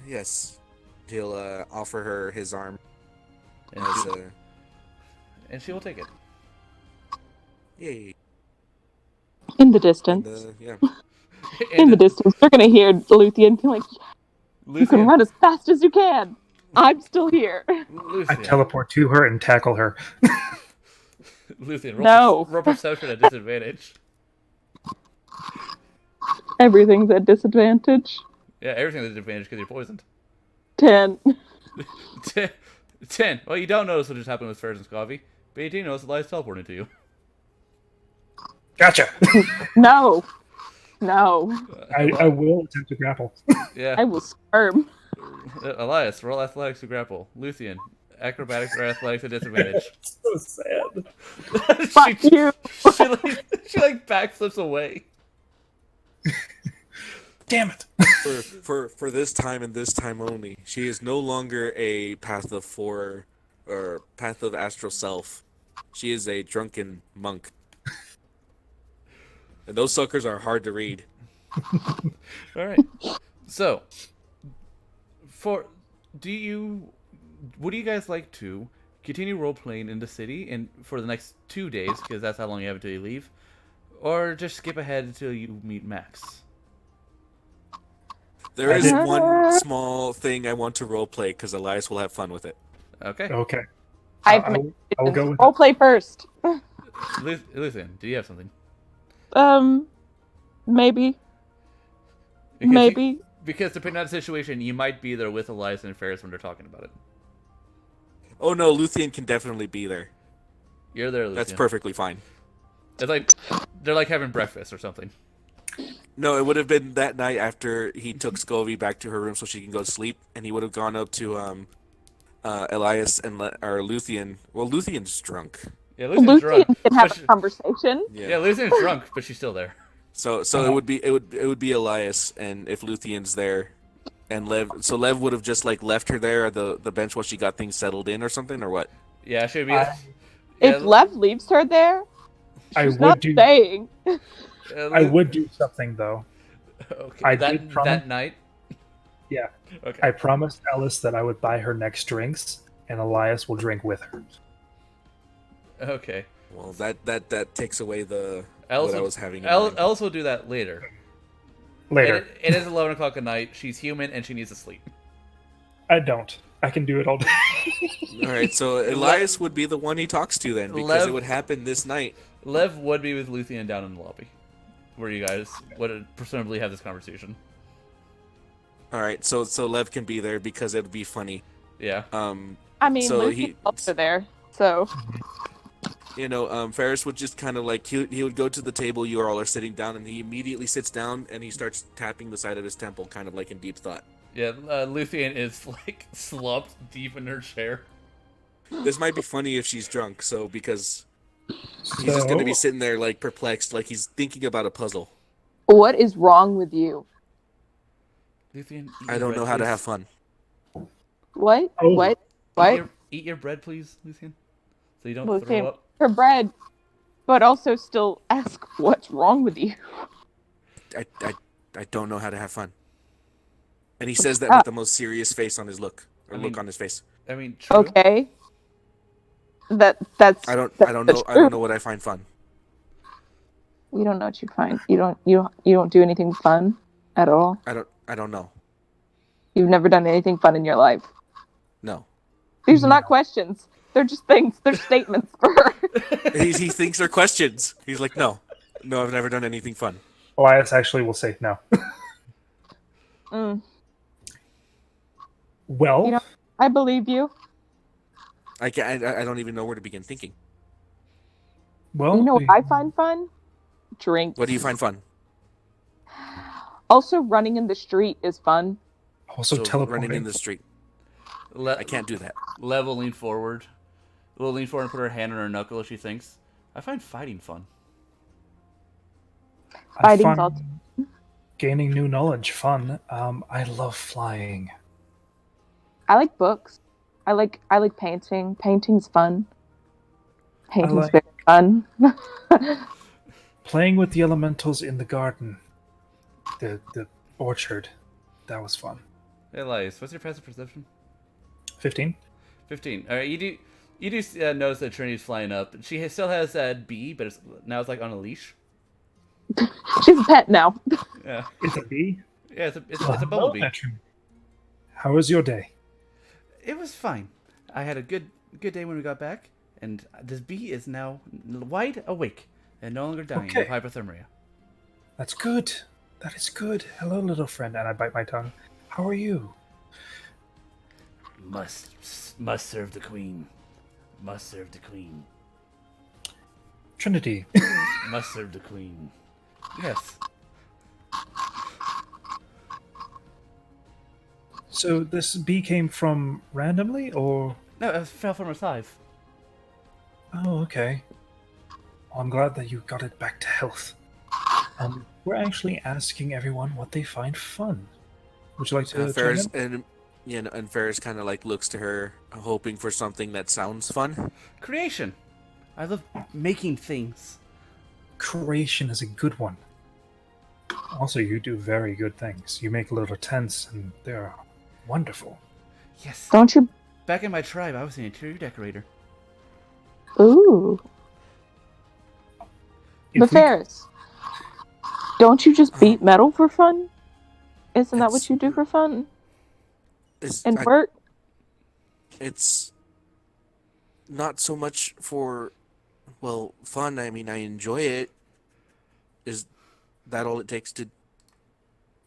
Yes, he'll offer her his arm. And she will take it. Yay! In the distance. Yeah. In the distance, you're gonna hear Luthien be like, "You can run as fast as you can. I'm still here." Luthien. I teleport to her and tackle her. Luthien, No. roll perception at disadvantage. Everything's at disadvantage. Yeah, everything's at disadvantage because you're poisoned. 10. 10. Well, you don't notice what just happened with Ferris and Scovy, but you do notice Elias teleporting to you. Gotcha. No. I will attempt to grapple. Yeah. I will squirm. Elias, roll athletics to grapple. Luthien, Acrobatics or athletics at disadvantage. So sad. Fuck you. She like backflips away. Damn it. For this time and this time only, she is no longer a path of four or path of astral self. She is a drunken monk. And those suckers are hard to read. All right. So, would you guys like to continue role playing in the city and for the next 2 days, because that's how long you have until you leave, or just skip ahead until you meet Max? There is one small thing I want to roleplay because Elias will have fun with it. Okay. Okay. I I'll go with role play first. Listen, do you have something? Maybe. Because Maybe. Because depending on the situation, you might be there with Elias and Ferris when they're talking about it. Oh no, Luthien can definitely be there. You're there, Lucian. That's perfectly fine. It's like they're like having breakfast or something. No, it would have been that night after he took Scovie back to her room so she can go to sleep, and he would have gone up to Elias and or Luthien. Well, Luthien's drunk. Yeah, Lucian's drunk. Lucian can have a conversation. Yeah, Lucian's drunk, but she's still there. So it would be Elias, and if Luthien's there, and Lev would have just like left her there at the bench while she got things settled in or something, or what? Yeah, she'd be. If Lev leaves her there, she's not staying. I would do something though. Okay. That night. Yeah. Okay. I promised Alice that I would buy her next drinks, and Elias will drink with her. Okay. Well, that takes away what I was having. Alice will do that later. Later. It is 11 o'clock at night. She's human and she needs to sleep. I don't. I can do it all day. All right, so Elias would be the one he talks to then, because it would happen this night. Lev would be with Luthien down in the lobby, where you guys would presumably have this conversation. All right, so Lev can be there because it would be funny. Yeah. I mean, so Lucian's also there, so. Ferris would just kind of like he would go to the table you all are sitting down, and he immediately sits down and he starts tapping the side of his temple, kind of like in deep thought. Yeah, Luthien is like slumped deep in her chair. This might be funny if she's drunk, because he's just gonna be sitting there like perplexed, like he's thinking about a puzzle. What is wrong with you? Luthien, I don't know how to have fun. What? Oh. What? Eat your bread, please, Luthien, so you don't Luthien, throw up. her bread, but also still ask what's wrong with you. I don't know how to have fun. And he says that with the most serious face on his look on his face. I mean, true. Okay. That's. I don't know what I find fun. You don't know what you find. You don't do anything fun at all. I don't know. You've never done anything fun in your life. No. These are not questions. They're just things. They're statements for her. He thinks they're questions. He's like, no, I've never done anything fun. Elias actually will say no. Well, I believe you. I don't even know where to begin thinking. Well, You know what I find fun? Drinks. What do you find fun? Also, running in the street is fun. Also, teleporting. Running in the street. I can't do that. Lev will lean forward. Will lean forward and put her hand on her knuckle as she thinks. I find fighting fun. I Fighting's find gaining new knowledge fun. I love flying. I like books. I like painting. Painting's fun. Painting's very fun. Playing with the elementals in the garden, the orchard, that was fun. Hey, Elias, what's your passive perception? 15. 15. All right, you do notice that Trinity's flying up. She still has that bee, but now it's like on a leash. She's a pet now. Yeah. It's a bee? Yeah, it's a bumblebee. How was your day? It was fine. I had a good day when we got back, and this bee is now wide awake and no longer dying of hypothermia. That's good. That is good. Hello, little friend. And I bite my tongue. How are you? Must serve the queen. Must serve the queen. Trinity. Must serve the queen. Yes. So this bee came from randomly, or No, it fell from her scythe. Oh, okay. Well, I'm glad that you got it back to health. We're actually asking everyone what they find fun. Would you like to chime Ferris in? and Ferris kind of like looks to her, hoping for something that sounds fun. Creation. I love making things. Creation is a good one. Also, you do very good things. You make little tents, and they're wonderful. Yes. Don't you? Back in my tribe, I was an interior decorator. Ooh. If But we- Ferris, don't you just beat metal for fun? Isn't that It's- what you do for fun and I- work? It's not so much for, well, fun. I mean, I enjoy it. Is that all it takes to?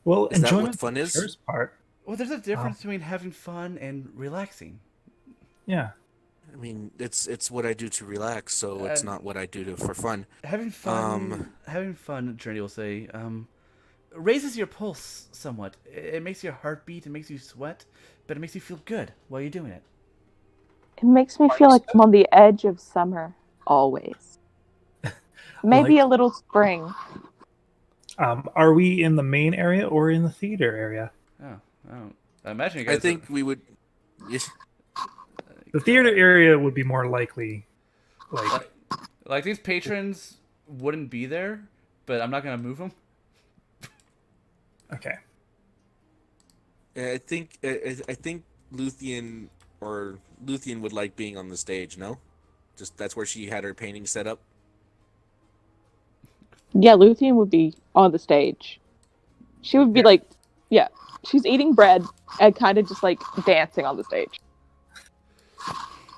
Well, Is that what enjoyment fun is? first part. Well, there's a difference between having fun and relaxing. Yeah. I mean, it's what I do to relax, so it's not what I do for fun. Having fun, Journey will say, raises your pulse somewhat. It makes your heart beat, it makes you sweat, but it makes you feel good while you're doing it. It makes me feel like I'm on the edge of summer always. Maybe Like- a little spring. Are we in the main area or in the theater area? Oh, I imagine you guys. I think we would. Yes. The theater area would be more likely. Like these patrons wouldn't be there, but I'm not gonna move them. Okay. I think Luthien would like being on the stage. No, just that's where she had her painting set up. Yeah, Luthien would be on the stage. She would be like, yeah, she's eating bread and kind of just like dancing on the stage.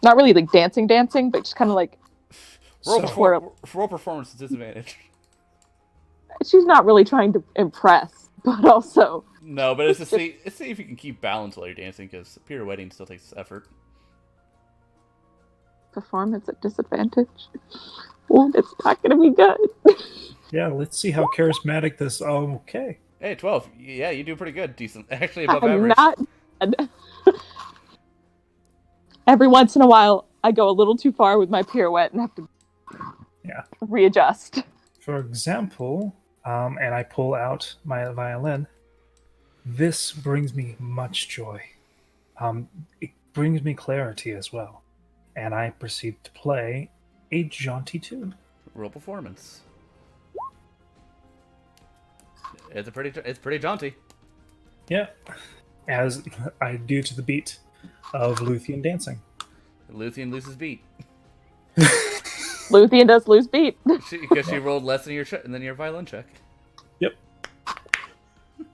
Not really like dancing, but just kind of like Roll performance disadvantage. she's not really trying to impress, but also No, but it's to see if you can keep balance while you're dancing, because pirouetting still takes effort. performance at disadvantage. Well, it's not going to be good. Yeah, let's see how charismatic this. Oh, okay. Hey, 12. Yeah, you do pretty good. Decent. Actually above I'm average. not. Every once in a while, I go a little too far with my pirouette and have to readjust. For example, and I pull out my violin. This brings me much joy. It brings me clarity as well, and I proceed to play a jaunty tune. Roll performance. It's pretty jaunty. Yeah, as I do to the beat of Luthien dancing. Luthien loses beat. Luthien does lose beat. Because she rolled less than your violin check. Yep.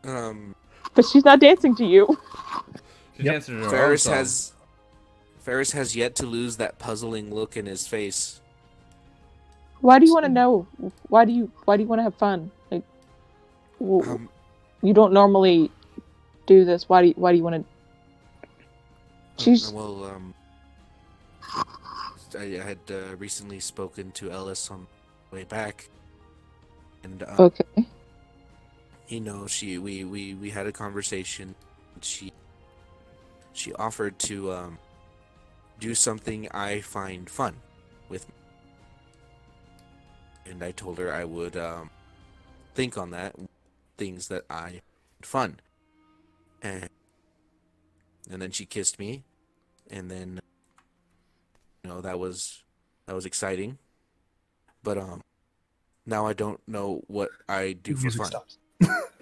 But she's not dancing to you. She's Yep. dancing to her own Ferris song. has yet to lose that puzzling look in his face. Why do you want to know? Why do you want to have fun? Like, Um, you don't normally do this. Why do you want to? She's I had recently spoken to Ellis on the way back, and okay. you know, we had a conversation. She offered to do something I find fun with me. And I told her I would think on that, things that I find fun. And then she kissed me, and then you know that was exciting. But now I don't know what I do The for music fun. stops.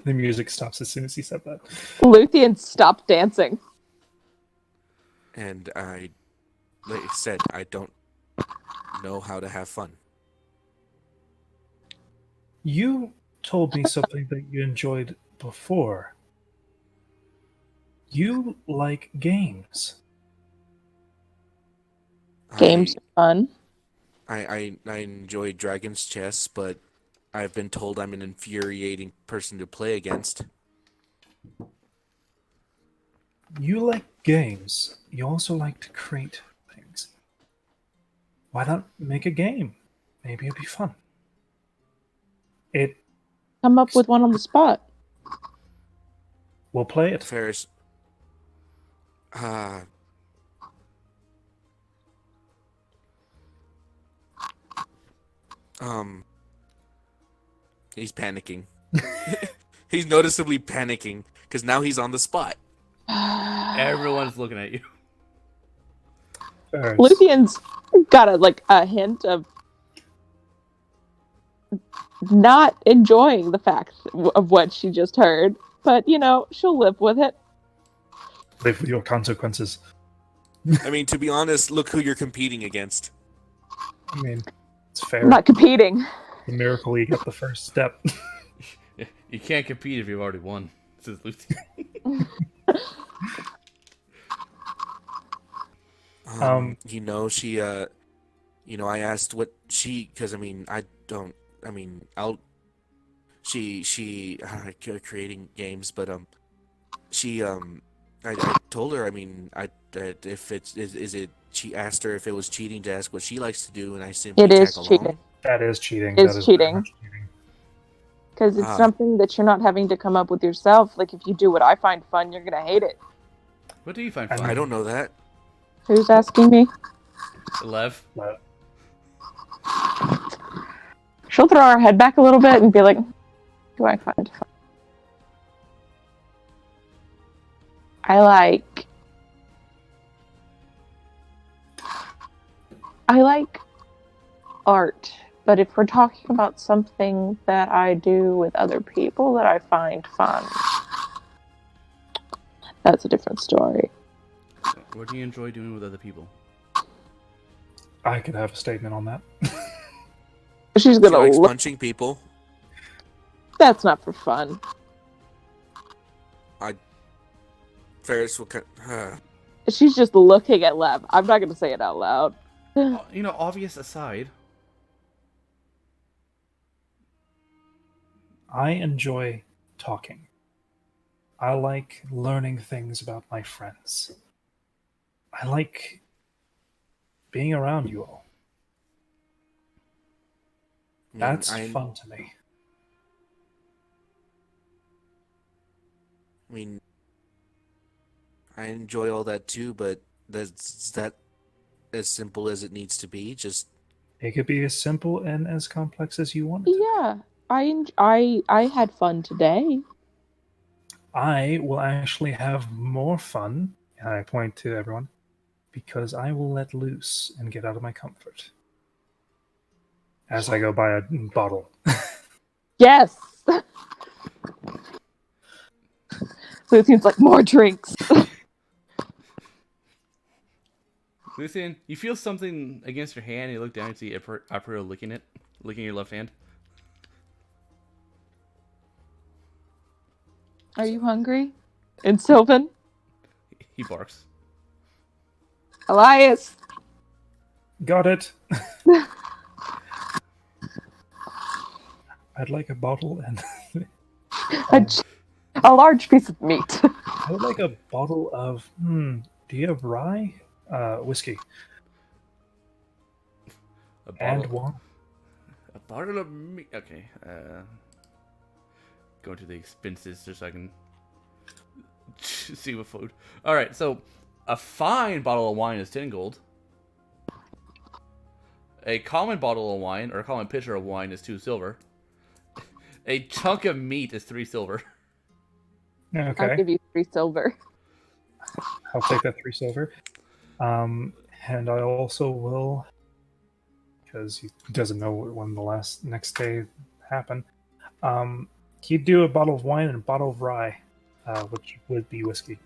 The music stops as soon as he said that. Luthien stopped dancing. And like I said, I don't know how to have fun. You told me something that you enjoyed before. You like games. Games are fun. I enjoy Dragon's Chess, but I've been told I'm an infuriating person to play against. You like games. You also like to create things. Why not make a game? Maybe it'd be fun. Come up with one on the spot. We'll play it. Ferris, He's panicking. He's noticeably panicking because now he's on the spot. Everyone's looking at you. Ferris. Luthion's got a hint of not enjoying the fact of what she just heard, but she'll live with it. Live with your consequences. I mean, to be honest, look who you're competing against. I mean, it's fair. I'm not competing. The miracle you got the first step. You can't compete if you've already won, says Luthien. She, I asked what she, because she creating games, but I told her, she asked her if it was cheating to ask what she likes to do, and I simply It is tag cheating. along. That is cheating. It's That is cheating. very much cheating. Because it's something that you're not having to come up with yourself. Like, if you do what I find fun, you're going to hate it. What do you find fun? I don't know that. Who's asking me? Lev? But She'll throw her head back a little bit and be like, do I find fun? I like art. But if we're talking about something that I do with other people that I find fun, that's a different story. What do you enjoy doing with other people? I could have a statement on that. She's She gonna likes look. punching people. That's not for fun. Ferris will She's just looking at Lev. I'm not gonna say it out loud. Obvious aside. I enjoy talking. I like learning things about my friends. I like being around you all. That's fun to me. I mean, I enjoy all that too, but that's that as simple as it needs to be. Just It could be as simple and as complex as you want it to be. Yeah, I had fun today. I will actually have more fun, and I point to everyone, because I will let loose and get out of my comfort. As I go buy a bottle. Yes. Luthion's like, more drinks. Luthien, you feel something against your hand, and you look down and see April licking your left hand. Are you hungry? And Sylvan? He barks. Elias? Got it. I'd like a bottle and A large piece of meat. I would like a bottle of do you have rye? Whiskey. And wine. A bottle of meat. Okay. Going to the expenses just so I can see what food. All right. So, a fine bottle of wine is 10 gold. A common bottle of wine or a common pitcher of wine is 2 silver. A chunk of meat is 3 silver. Okay. I'll give you 3 silver. I'll take that 3 silver. And I also will, because he doesn't know when the next day happened. He'd do a bottle of wine and a bottle of rye, which would be whiskey.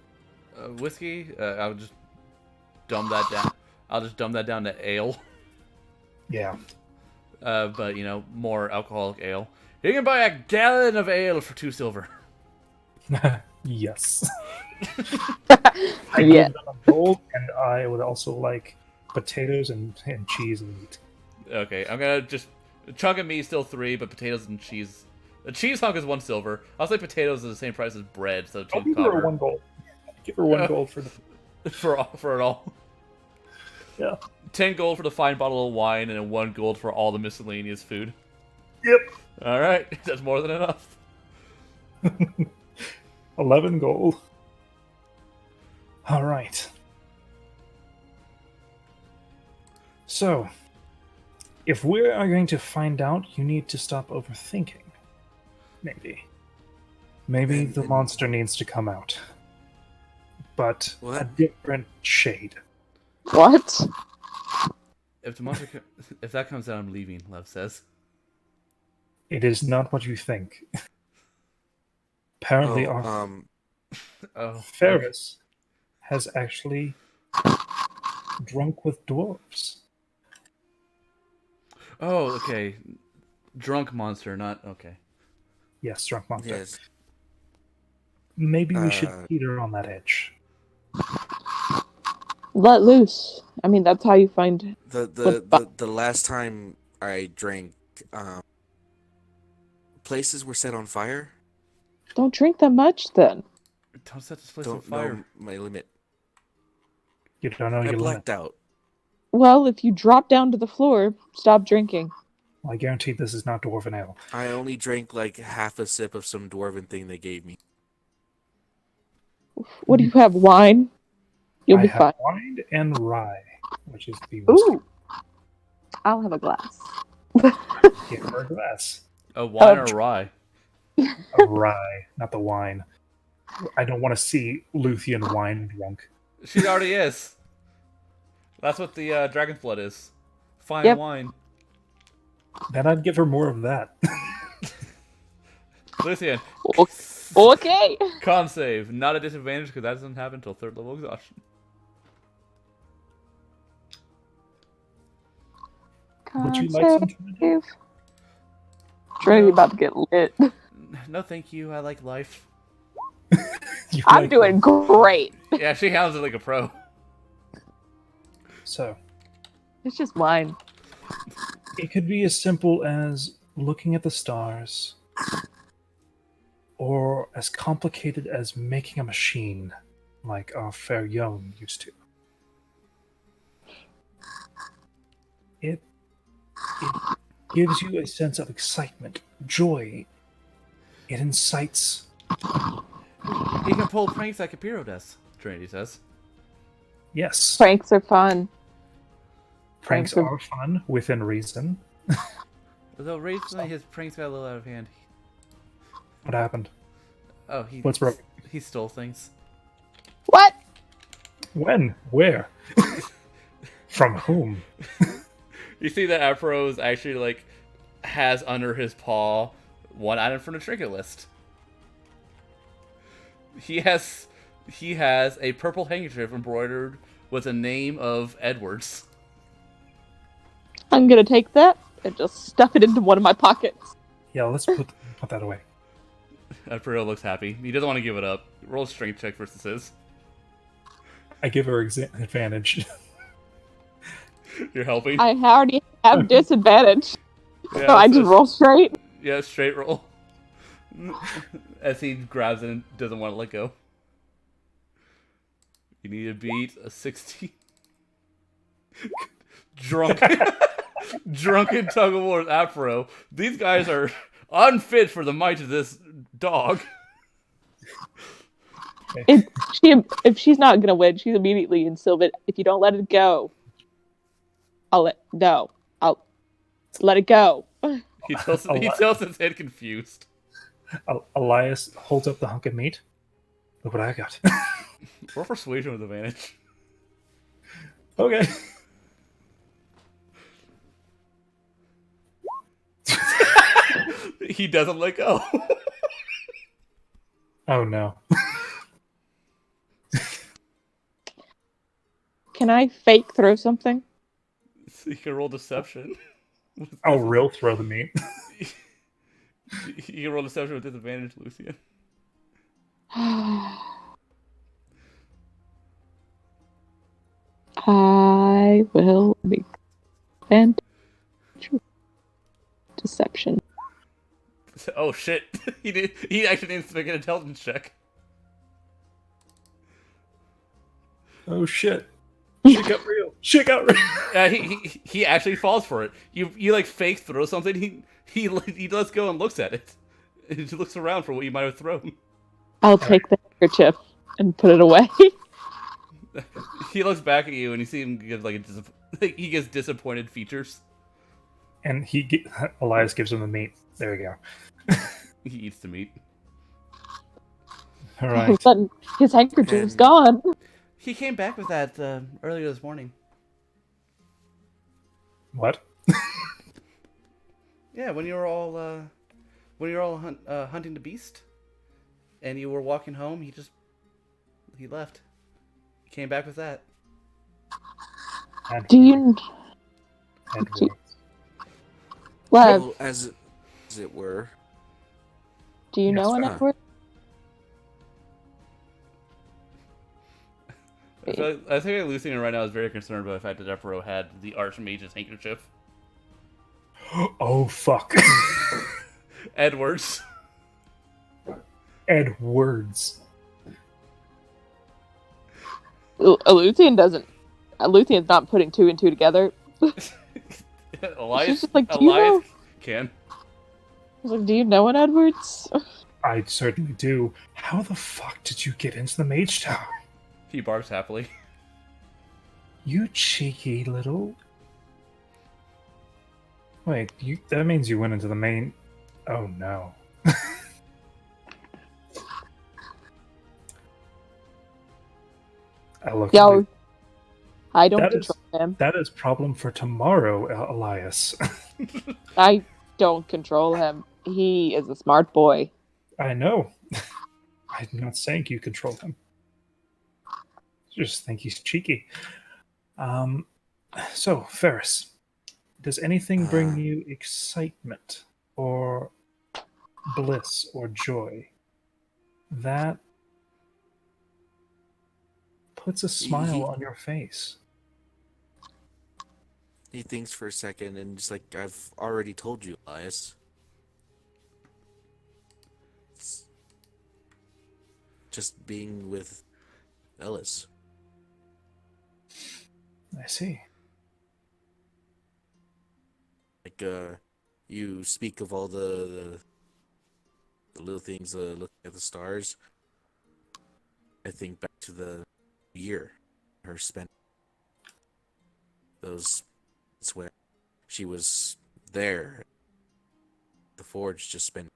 Whiskey? I'll just dumb that down. I'll just dumb that down to ale. Yeah. But more alcoholic ale. You can buy a gallon of ale for 2 silver. Yes. Yeah. Gold, and I would also like potatoes and cheese and meat. Okay, I'm gonna just a chunk of meat is still 3, but potatoes and cheese. The cheese hunk is 1 silver. I'll say potatoes are the same price as bread, so 2 I'll give her copper 1 gold. Give her 1 gold for the for it all. Yeah. 10 gold for the fine bottle of wine, and then 1 gold for all the miscellaneous food. Yep. All right, that's more than enough. 11 gold. All right. So, If we are going to find out, you need to stop overthinking. Maybe. Maybe the monster needs to come out. But What? a different shade. What? If the monster, if that comes out, I'm leaving. Lev says. It is not what you think. Apparently, our Oh, Ferris has actually drunk with dwarves. oh, okay. Drunk monster, not okay. Yes, drunk monster. Yes. Maybe we should teeter on that edge. Let loose. I mean, that's how you find. The last time I drank, places were set on fire. Don't drink that much, then. Don't set this place on Don't fire. know my limit. You don't know I your limit. blacked out. Well, if you drop down to the floor, stop drinking. Well, I guarantee this is not dwarven ale. I only drank like half a sip of some dwarven thing they gave me. What do you have? Wine? You'll I be have fine. wine and rye, which is the whiskey. Ooh. I'll have a glass. Give her a glass. A wine or rye? A rye, not the wine. I don't want to see Luthien wine drunk. She already is. That's what the dragon's blood is. Fine Yep. wine. Then I'd give her more of that. Luthien, Okay. con save. Not a disadvantage because that doesn't happen until 3rd level exhaustion. Would you like some tonic? Trinity about to get lit. No, thank you. I like life. You I'm like doing great. Yeah, she handles it like a pro. So, It's just wine. it could be as simple as looking at the stars, or as complicated as making a machine, like our fair Yon used to. It gives you a sense of excitement, joy. It incites. He can pull pranks like Capiro does, Trinity says. Yes, Pranks are fun. pranks pranks are- are fun within reason. Although recently his pranks got a little out of hand. What happened? Oh, What's broken? He stole things. What? When? Where? From whom? You see that Afro's actually like has under his paw one item from the trinket list. He has a purple handkerchief embroidered with the name of Edwards. I'm gonna take that and just stuff it into one of my pockets. Yeah, let's put that away. Afro looks happy. He doesn't want to give it up. Roll a strength check versus his. I give her advantage. You're helping? I already have disadvantage, Yeah, so I just roll straight. Yeah, straight roll. As he grabs it and doesn't want to let go. You need to beat a 16. Drunken tug of war with Afro. These guys are unfit for the might of this dog. If she's not gonna win, she's immediately in Sylvan. If you don't let it go, I'll let it go. He tells his head confused. Elias holds up the hunk of meat. Look what I got. Roll persuasion with advantage. Okay. He doesn't let go. Oh no. Can I fake throw something? So you can roll deception. I'll real throw the meat. You can roll deception with disadvantage, Lucian. I will make advantage. Deception. Oh shit! He actually needs to make an intelligence check. Oh shit. Shit got real. Shit got real. He actually falls for it. You like fake throw something. He lets go and looks at it. He looks around for what you might have thrown. I'll take the handkerchief and put it away. He looks back at you and you see him give like he gives disappointed features. And Elias gives him the meat. There you go. He eats the meat. All All of a right. sudden, his handkerchief's And- gone. He came back with that earlier this morning. What? Yeah, when you were all hunting the beast, and you were walking home, he left. He came back with that. Do you, Edward. Lev? Well, as it were. Do you Yes, know an huh. Edward? I think Lucian right now is very concerned about the fact that Epro had the Archmage's handkerchief. Oh fuck. Edwards. Edwards. Luthien doesn't. Luthien's not putting two and two together. Elias, She's just like, do you know? Elias can. I was like, do you know an Edwards? I certainly do. How the fuck did you get into the mage tower? He barks happily. You cheeky little. Wait, that means you went into the main. Oh no. I look. Yo, I don't That is- control him. That is problem for tomorrow, Elias. I don't control him. He is a smart boy. I know. I'm not saying you control him. Just think he's cheeky. So, Ferris, does anything bring you excitement or bliss or joy that puts a smile on your face? He thinks for a second and just like, I've already told you, Elias. It's just being with Ellis. I see. Like, you speak of all the little things, looking at the stars. I think back to the year her spent. It's where she was there. The forge just spent.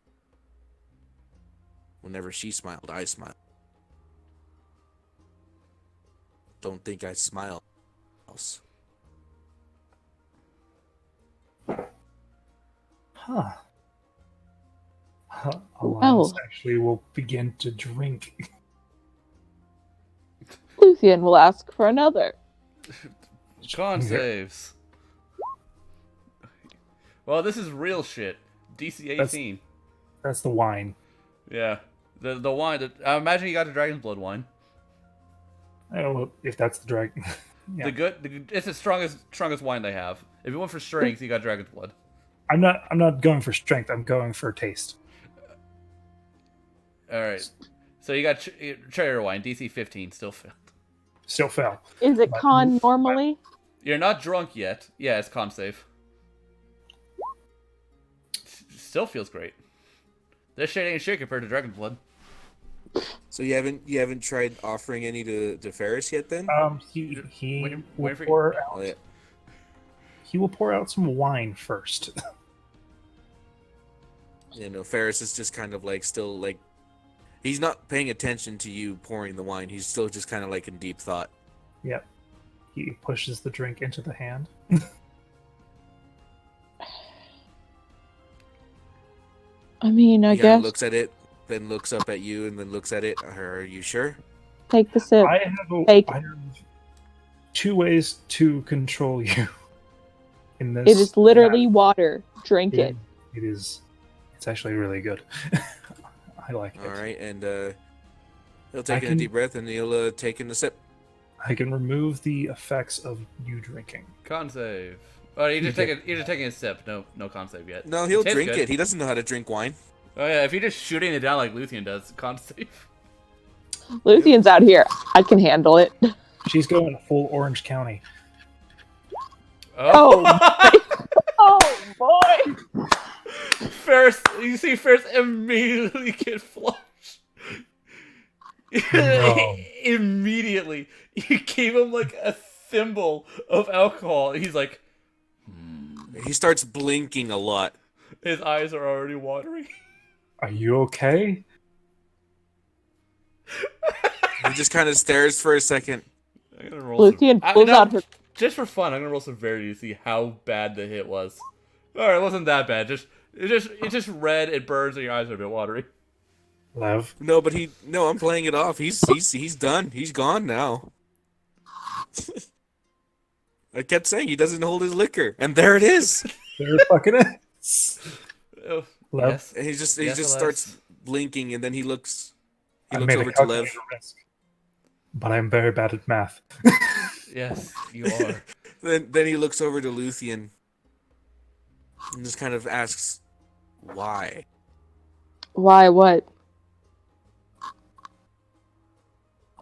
Whenever she smiled, I smiled. Don't think I smile else. Huh. Elias Well. actually will begin to drink. Luthien will ask for another. Con Yeah. saves. Well, this is real shit. DC 18. That's the wine. Yeah. The wine. I imagine you got the Dragon's Blood wine. I don't know if that's the dragon. Yeah. It's the strongest wine they have. If you went for strength, you got Dragon's Blood. I'm not going for strength. I'm going for taste. All right. So you got cherry wine, DC 15, still failed. Still fell. Is it But- con normally? You're not drunk yet. Yeah, it's con save. Still feels great. This shit ain't shit compared to Dragon's Blood. So you haven't tried offering any to Ferris yet then? He Waiting will for- pour out. Oh, yeah. He will pour out some wine first. You know, Ferris is just kind of like still like he's not paying attention to you pouring the wine. He's still just kind of like in deep thought. Yep. He pushes the drink into the hand. I mean, I He kind of guess looks at it, then looks up at you, and then looks at it. Are you sure? take the sip. I have Take- I have two ways to control you. In this, It is literally water. Drink Yeah, it. it is. It's actually really good. I like All it. right, and he'll take in a can- deep breath, and he'll take in a sip. I can remove the effects of you drinking. Con save. Oh, you're just taking a sip. No con save yet. No, he'll Tastes drink good. it. He doesn't know how to drink wine. Oh yeah, if you're just shooting it down like Luthien does, con save. Luthien's out here. I can handle it. She's going full Orange County. Oh, oh boy. Ferris, you see Ferris immediately get flushed. No. Immediately. You gave him like a thimble of alcohol. And he's like, He starts blinking a lot. His eyes are already watering. Are you okay? He just kind of stares for a second. I'm gonna roll Luthien pulls out her. just for fun. I'm gonna roll severity to see how bad the hit was. All right, it wasn't that bad. It's just red. It burns, and your eyes are a bit watery. Lev. No, but I'm playing it off. He's done. He's gone now. I kept saying he doesn't hold his liquor, and there it is. There it fucking is. Oh, Lev. yes. And he just Yes, starts blinking, and then he looks I made over a to Lev. calculated risk, but I'm very bad at math. Yes, you are. Then he looks over to Luthien and just kind of asks, "Why?" Why? What?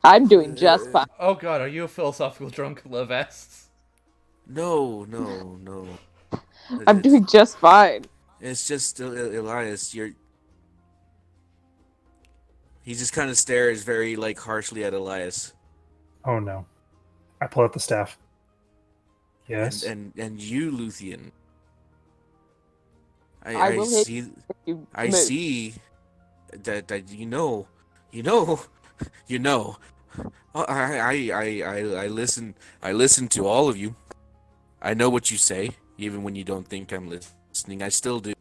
I'm doing just fine. Oh God, are you a philosophical drunk, Lev asks. No. I'm doing just fine. It's just Elias. He just kind of stares very harshly at Elias. Oh no. I pull out the staff. Yes. And you, Luthien. I I will hit see. You I move. see that you know. I listen. I listen to all of you. I know what you say, even when you don't think I'm listening. I still do.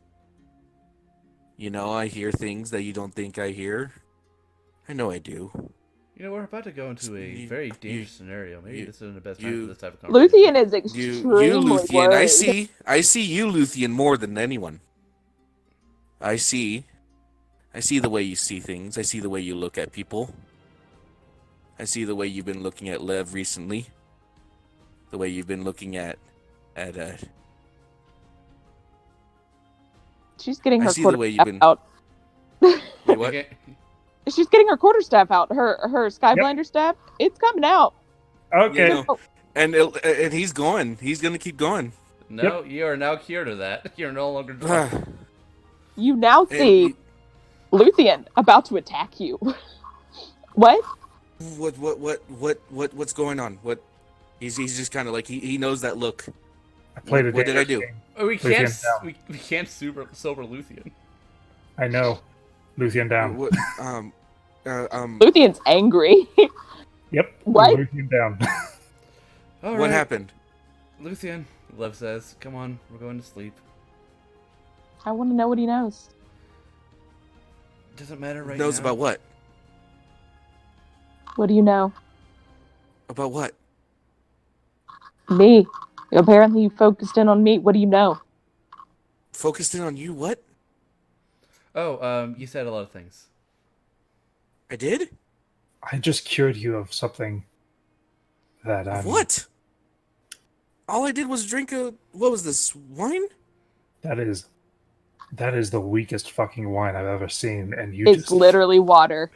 I hear things that you don't think I hear. I know I do. We're about to go into a very dangerous scenario. Maybe this isn't the best time for this type of Luthien conversation. is You, extremely Luthien. worried. I see you, Luthien, more than anyone. I see the way you see things. I see the way you look at people. I see the way you've been looking at Lev recently. The way you've been looking at She's getting I her see the way you've quarterstaff been. out. Wait, what? Okay. She's getting her quarterstaff out. Her Skyblinder staff. It's coming out. Okay. Yeah, no. And he's going. He's gonna keep going. No, you are now cured of that. You're no longer drunk. You now see Luthien about to attack you. What? What's going on? What? He's just kind of he knows that look. I played a What did I dangerous do? game. Oh, we can't Luthien down. we can't sober Luthien. I know. Luthien down. What? Luthien's angry. Yep. What? Luthien down. All What right. happened? Luthien, Lev says, "Come on, we're going to sleep." I want to know what he knows. Doesn't matter right Knows now. about what? What do you know? About what? Me. Apparently you focused in on me. What do you know? Focused in on you? What? Oh, you said a lot of things. I did? I just cured you of something that Of what? All I did was drink what was this, wine? That is the weakest fucking wine I've ever seen, and you It's just literally water.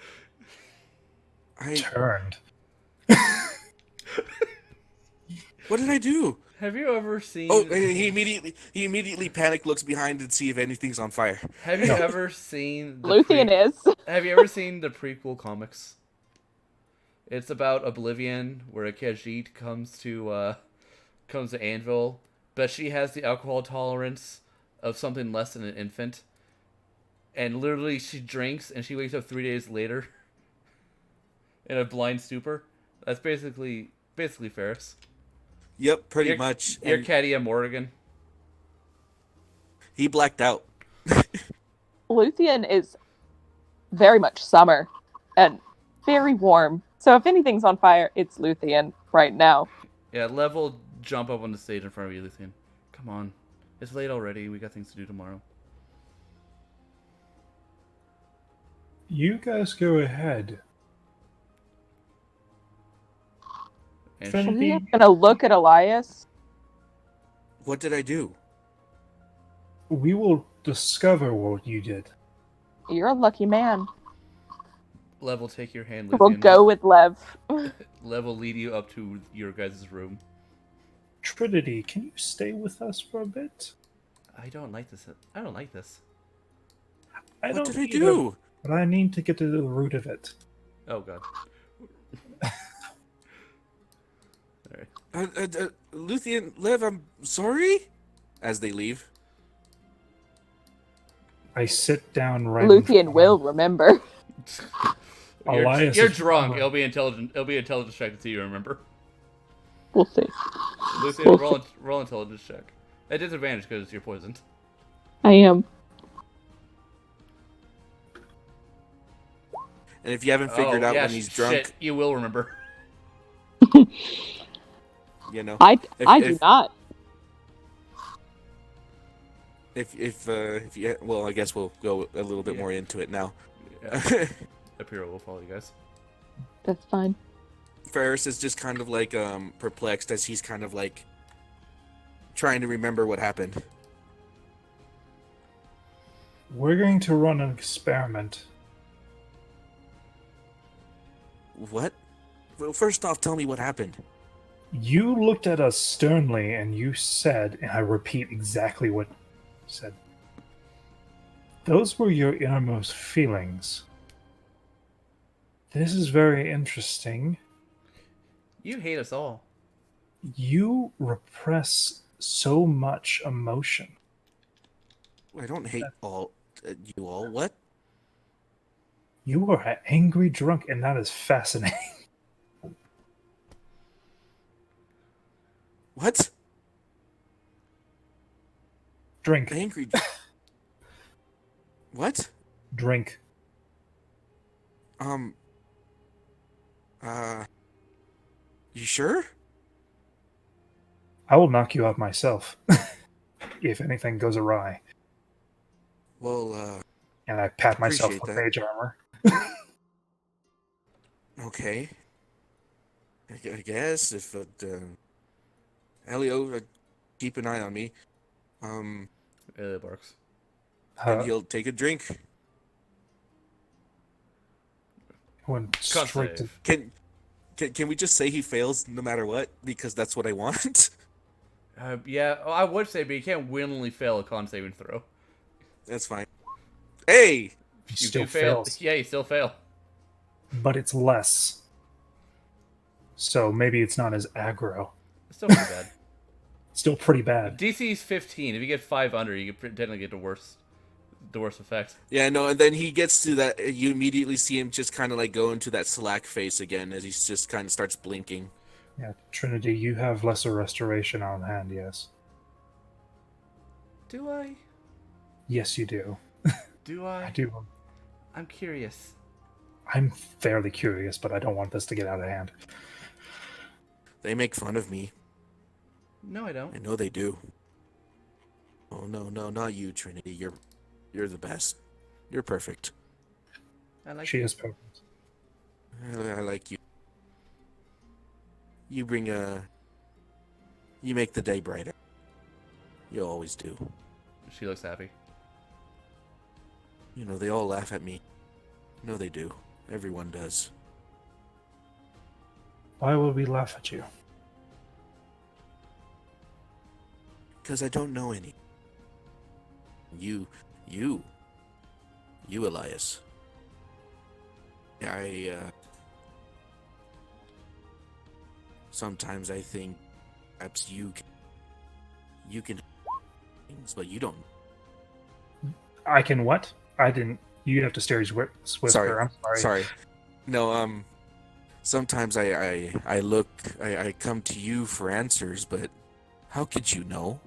turned. What did I do? Have you ever seen? Oh, he immediately panic looks behind to see if anything's on fire. Have you ever seen? Luthien is. Have you ever seen the prequel comics? It's about Oblivion, where a Khajiit comes to Anvil, but she has the alcohol tolerance of something less than an infant, and literally she drinks and she wakes up 3 days later in a blind stupor. That's basically Ferris. Yep, pretty much. You're And Katia Morrigan. he blacked out. Luthien is very much summer and very warm. So if anything's on fire, it's Luthien right now. Yeah, Lev will jump up on the stage in front of you, Luthien. Come on. It's late already. We got things to do tomorrow. You guys go ahead. And Trinity. I'm gonna look at Elias. What did I do? We will discover what you did. You're a lucky man. Lev will take your hand, We'll Luthien. go with Lev. Lev will lead you up to your guys' room. Trinity, can you stay with us for a bit? I don't like this. I don't like this. I What don't did I either, do? But I need to get to the root of it. Oh god. Alright. Luthien, Lev, I'm sorry. as they leave. I sit down right in Luthien front will of- remember. Elias You're is drunk. fine. It'll be intelligent. It'll be intelligence check to see you remember. We'll see. Luthien, roll intelligence check. At disadvantage because you're poisoned. I am. And if you haven't figured out yeah, when he's drunk, shit, you will remember. you know. I If- do not. If you, well, I guess we'll go a little bit Yeah. more into it now. Yeah. Apiro will follow you guys. That's fine. Ferris is just kind of like perplexed as he's kind of like trying to remember what happened. We're going to run an experiment. What? Well, first off, tell me what happened. You looked at us sternly and you said, and I repeat exactly what you said. Those were your innermost feelings. This is very interesting. You hate us all. You repress so much emotion. I don't hate you all. What? You are an angry drunk, and that is fascinating. What? Drink. Angry. What? Drink. You sure? I will knock you out myself if anything goes awry. Well, And I pat myself Appreciate with that. mage armor. okay. I guess if Elio, keep an eye on me. It barks. And Uh, he'll take a drink. went Con straight to save. Can we just say he fails no matter what? Because that's what I want. Yeah, I would say, but you can't willingly fail a con saving throw. That's fine. Hey! he You still do fail. fails. Yeah, you still fail. But it's less. So maybe it's not as aggro. It's still pretty bad. Still pretty bad. DC's 15. If you get 5 under, you can technically get the worst effect. Yeah, no, and then he gets to that. You immediately see him just kind of like go into that slack face again as he just kind of starts blinking. Yeah, Trinity, you have lesser restoration on hand, yes. Do I? Yes, you do. Do I? I do. I'm curious. I'm fairly curious, but I don't want this to get out of hand. They make fun of me. No, I don't. I know they do. Oh no, not you, Trinity. You're the best. You're perfect. I like She you. is perfect. I like you. You bring you make the day brighter. You always do. She looks happy. You know, they all laugh at me. No, they do. Everyone does. Why would we laugh at you? Because I don't know any. You, Elias. Sometimes I think perhaps you can things, but you don't. I can what? I didn't. You have to stare Swifter. Sorry. I'm sorry. Sorry. No, sometimes I come to you for answers, but how could you know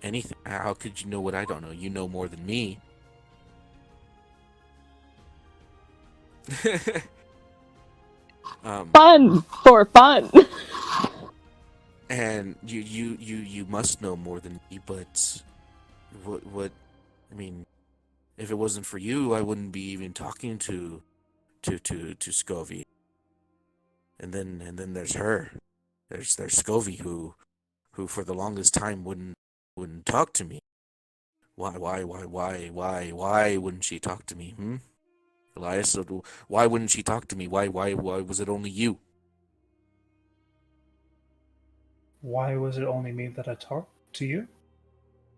anything? How could you know what I don't know? You know more than me. Fun for fun. And you must know more than me, but what I mean, if it wasn't for you, I wouldn't be even talking to Scovy. And then there's her. There's Scovy who for the longest time wouldn't talk to me. Why wouldn't she talk to me? Elias, why wouldn't she talk to me? Why was it only you? Why was it only me that I talked to you?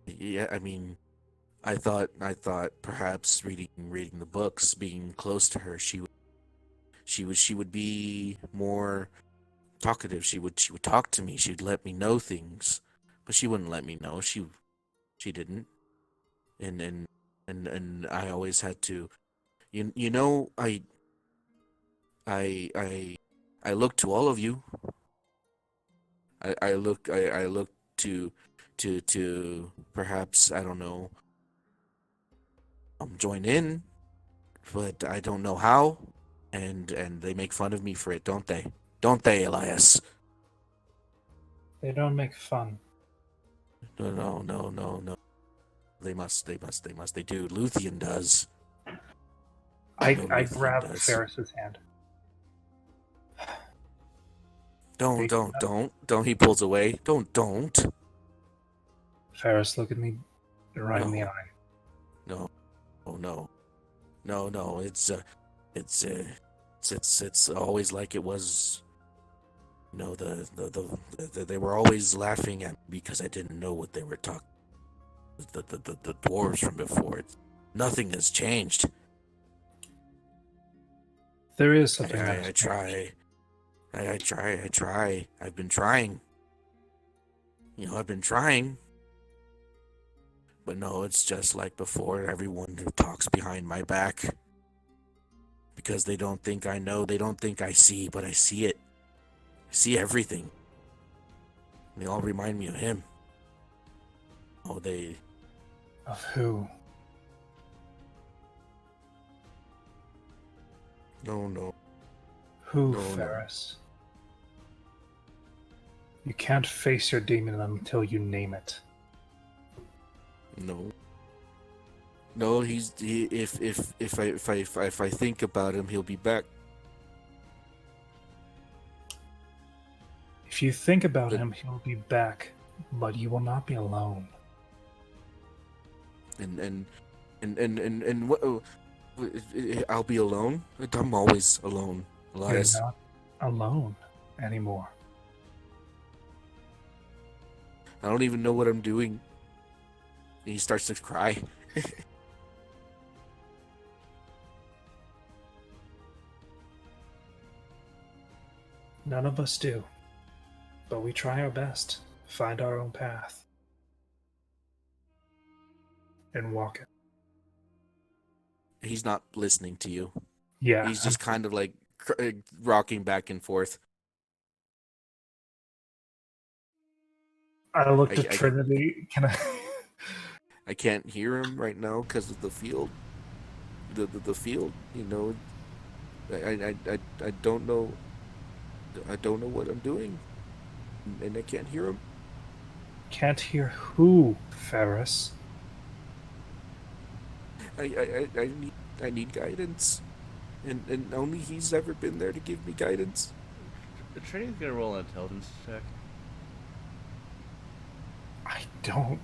Yeah, I mean, I thought perhaps reading the books, being close to her, she would be more talkative. She would talk to me. She'd let me know things, but she wouldn't let me know. She She didn't. And I always had to. You know, I look to all of you. I look to perhaps, I don't know, join in, but I don't know how, and they make fun of me for it, don't they? Don't they, Elias? They don't make fun. No. They must. They do. Luthien does. I No, I Luthien grab does. Ferris's hand. Don't. He pulls away. Don't. Ferris, look at me right in the No. eye. No. Oh no. It's always like it was. No, they were always laughing at me because I didn't know what they were talking. The dwarves from before. Nothing has changed. There is something I that's try. I try. I've been trying. I've been trying. But no, it's just like before. Everyone who talks behind my back. Because they don't think I know. They don't think I see, but I see it. I see everything. They all remind me of him. Oh, they... Of who? No. Who, No. Ferris? You can't face your demon until you name it. No. If I think about him, he'll be back. If you think about But- him, he'll be back, but you will not be alone. And what? I'll be alone. I'm always alone, Elias. You're not alone anymore. I don't even know what I'm doing. And he starts to cry. None of us do. But we try our best, find our own path, and walk it. He's not listening to you. Yeah. He's just kind of like rocking back and forth. I looked at I- Trinity. Can I? I can't hear him right now because of the field. The field, I don't know. I don't know what I'm doing, and I can't hear him. Can't hear who, Ferris? I need guidance, and only he's ever been there to give me guidance. Trinity's gonna roll an intelligence check. I don't.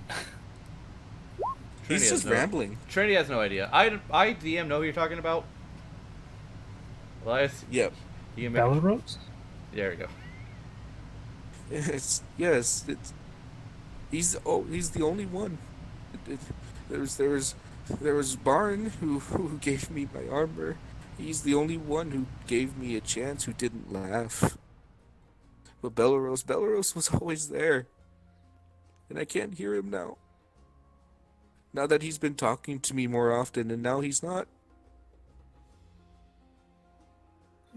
Trinity He's has just no- rambling. Trinity has no idea. I DM know who you're talking about. Elias, Yep. you can make. Belarus? There we go. It's he's the only one. There was Barn who gave me my armor. He's the only one who gave me a chance, who didn't laugh. But Belarus was always there, and I can't hear him now. Now that he's been talking to me more often, and now he's not.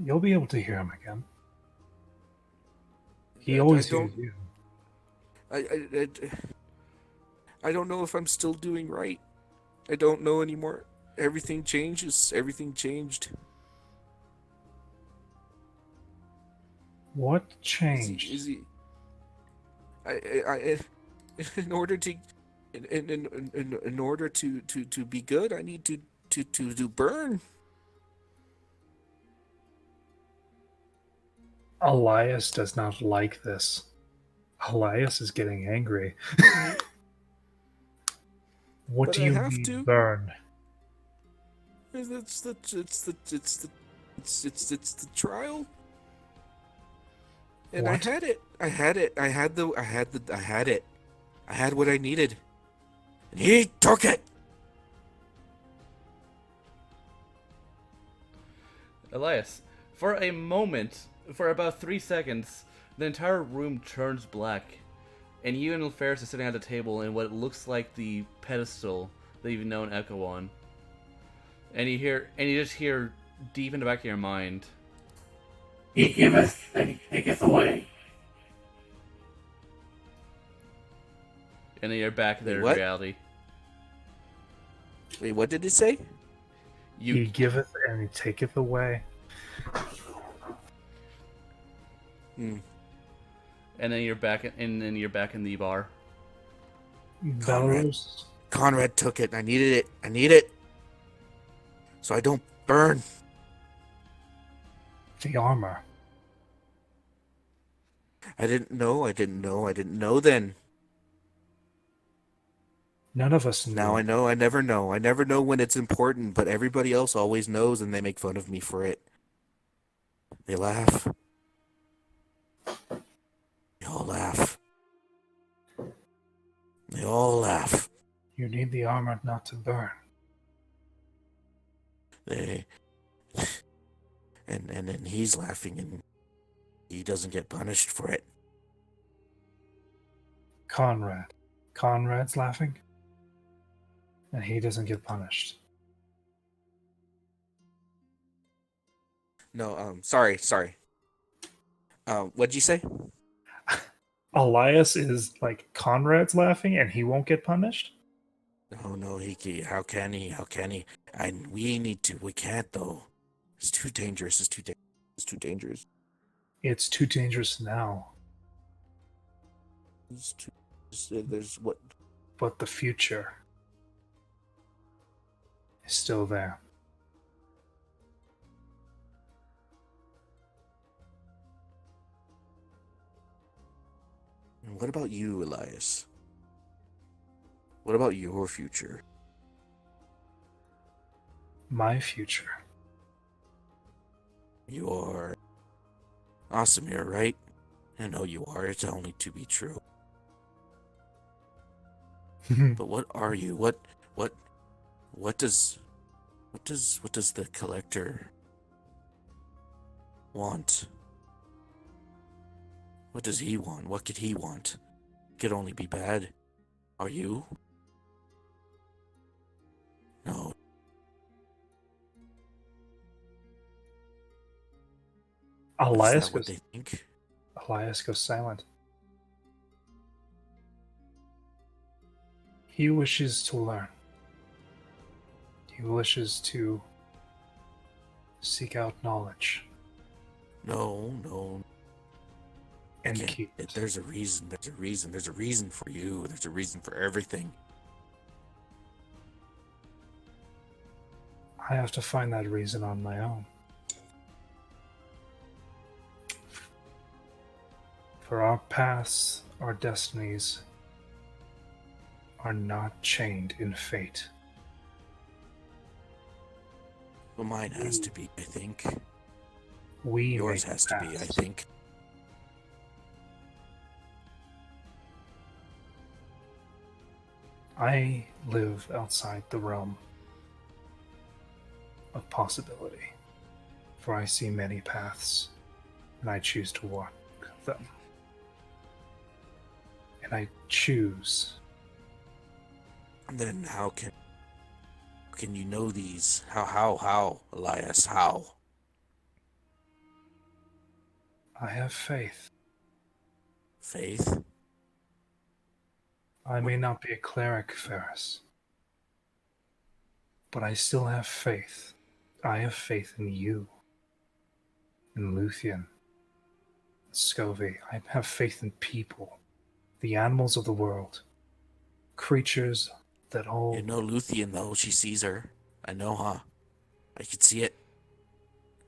You'll be able to hear him again. He I always don't- hears you. I don't know if I'm still doing right. I don't know anymore. Everything changes. Everything changed. What Is changed? he? I in order to, in order to be good, I need to do burn. Elias does not like this. Elias is getting angry. What But do I you have mean to. burn? It's the trial. And What? I had it. I had it. I had it. I had what I needed. And he took it. Elias, for a moment, for about 3 seconds, the entire room turns black. and you and Ferris are sitting at the table in what looks like the pedestal that you've known Echo on. And you just hear deep in the back of your mind, He giveth and he taketh away. and then you're back there in what? reality. Wait, what did it say? He giveth and he taketh away. Hmm. And then you're back in the bar. Belarus. Conrad took it. I needed it. I need it. So I don't burn. The armor. I didn't know then. None of us knew. Now I know. I never know. I never know when it's important, but everybody else always knows and they make fun of me for it. They laugh. They all laugh. They all laugh. You need the armor not to burn. They and then he's laughing and he doesn't get punished for it. Conrad. Conrad's laughing. And he doesn't get punished. No, sorry. What'd you say? Elias is like Conrad's laughing and he won't get punished? No, how can he? We can't though. It's too dangerous. It's too dangerous. It's too dangerous now. There's what? But the future is still there. What about you, Elias? What about your future? My future. You're awesome here, right? I know you are. It's only to be true. But what are you? What does the collector want? What does he want? What could he want? Could only be bad. Are you? No. Elias Is that what goes, they think? Elias goes silent. He wishes to learn. He wishes to seek out knowledge No. and Can't- keep it. There's a reason. There's a reason for you. There's a reason for everything. I have to find that reason on my own. For our paths, our destinies are not chained in fate. Well, mine has to be, I think. We Yours make has to be, I paths. think. I live outside the realm of possibility, for I see many paths, and I choose to walk them. And I choose. And then how can you know these? How, Elias, how? I have faith. Faith? I may not be a cleric, Ferris, but I still have faith. I have faith in you, in Luthien, Scovey. I have faith in people, the animals of the world, creatures that hold. You know Luthien, though. She sees her. I know, huh? I can see it.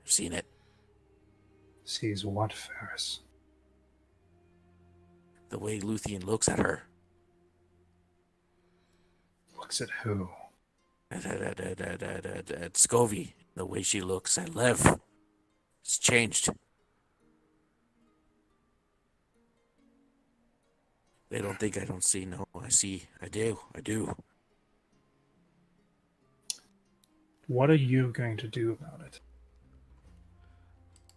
I've seen it. Sees what, Ferris? The way Luthien looks at her. Looks at who? At Scovey. The way she looks at Lev. It's changed. They don't think I don't see. No, I see. I do. What are you going to do about it?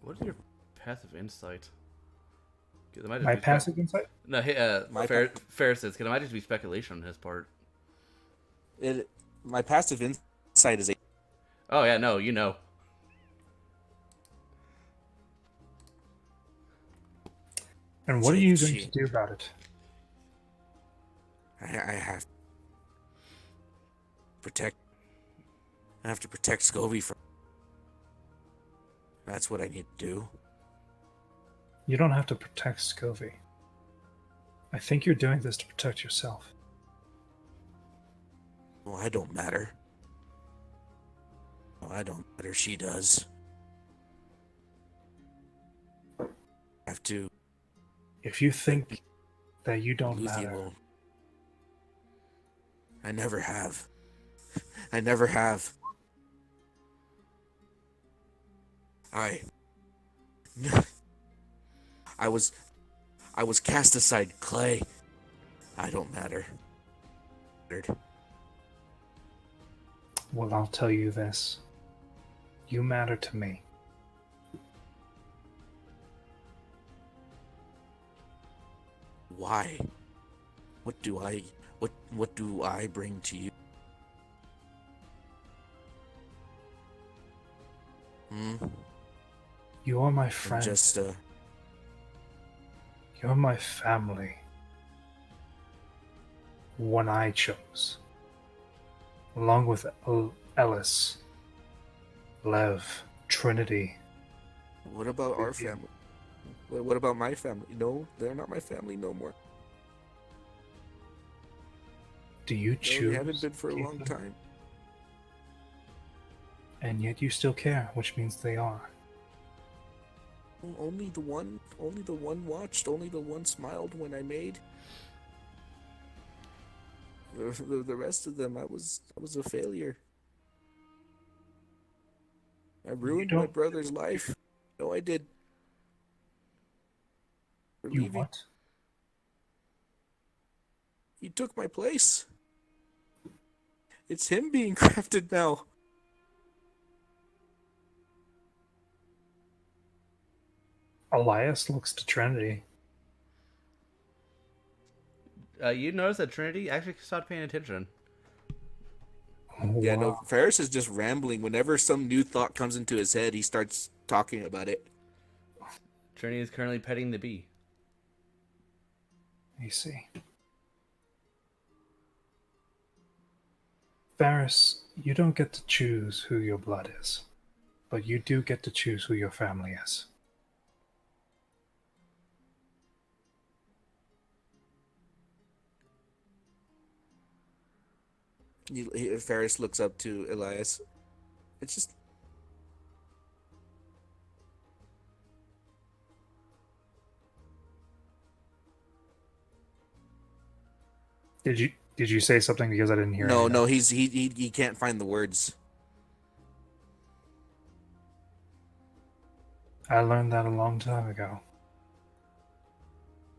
What is your passive insight? 'Cause it might just My be passive insight? No, hey, My Ferris says, because it might just be speculation on his part. My passive insight is Oh, yeah, no, you know. And what are you going to Shit. do about it? I have to protect. I have to protect Scovy from. That's what I need to do. You don't have to protect Scovy. I think you're doing this to protect yourself. Well, I don't matter. Well, I don't matter. She does. I have to. If you think that you don't Luthien matter, will. I never have. I never have. I was cast aside clay. I don't matter. well, I'll tell you this. You matter to me. Why? What do I bring to you? You are my I'm friend. just You're my family. One I chose. Along with Ellis, Lev, Trinity. What about our family? What about my family? No, they're not my family no more. Do you No, choose? they haven't been for a to keep long them? time. And yet you still care, which means they are. Only the one watched. Only the one smiled when I made. The rest of them, I was a failure. I ruined my don't- brother's life. No, I did. For You leaving. what? He took my place. It's him being crafted now. Elias looks to Trinity. You notice that Trinity actually stopped paying attention. Yeah, no, Wow. Ferris is just rambling. Whenever some new thought comes into his head, he starts talking about it. Trinity is currently petting the bee. I see. Varys, you don't get to choose who your blood is, but you do get to choose who your family is. Ferris looks up to Elias. It's just. Did you say something because I didn't hear No, any of that? he can't find the words. I learned that a long time ago.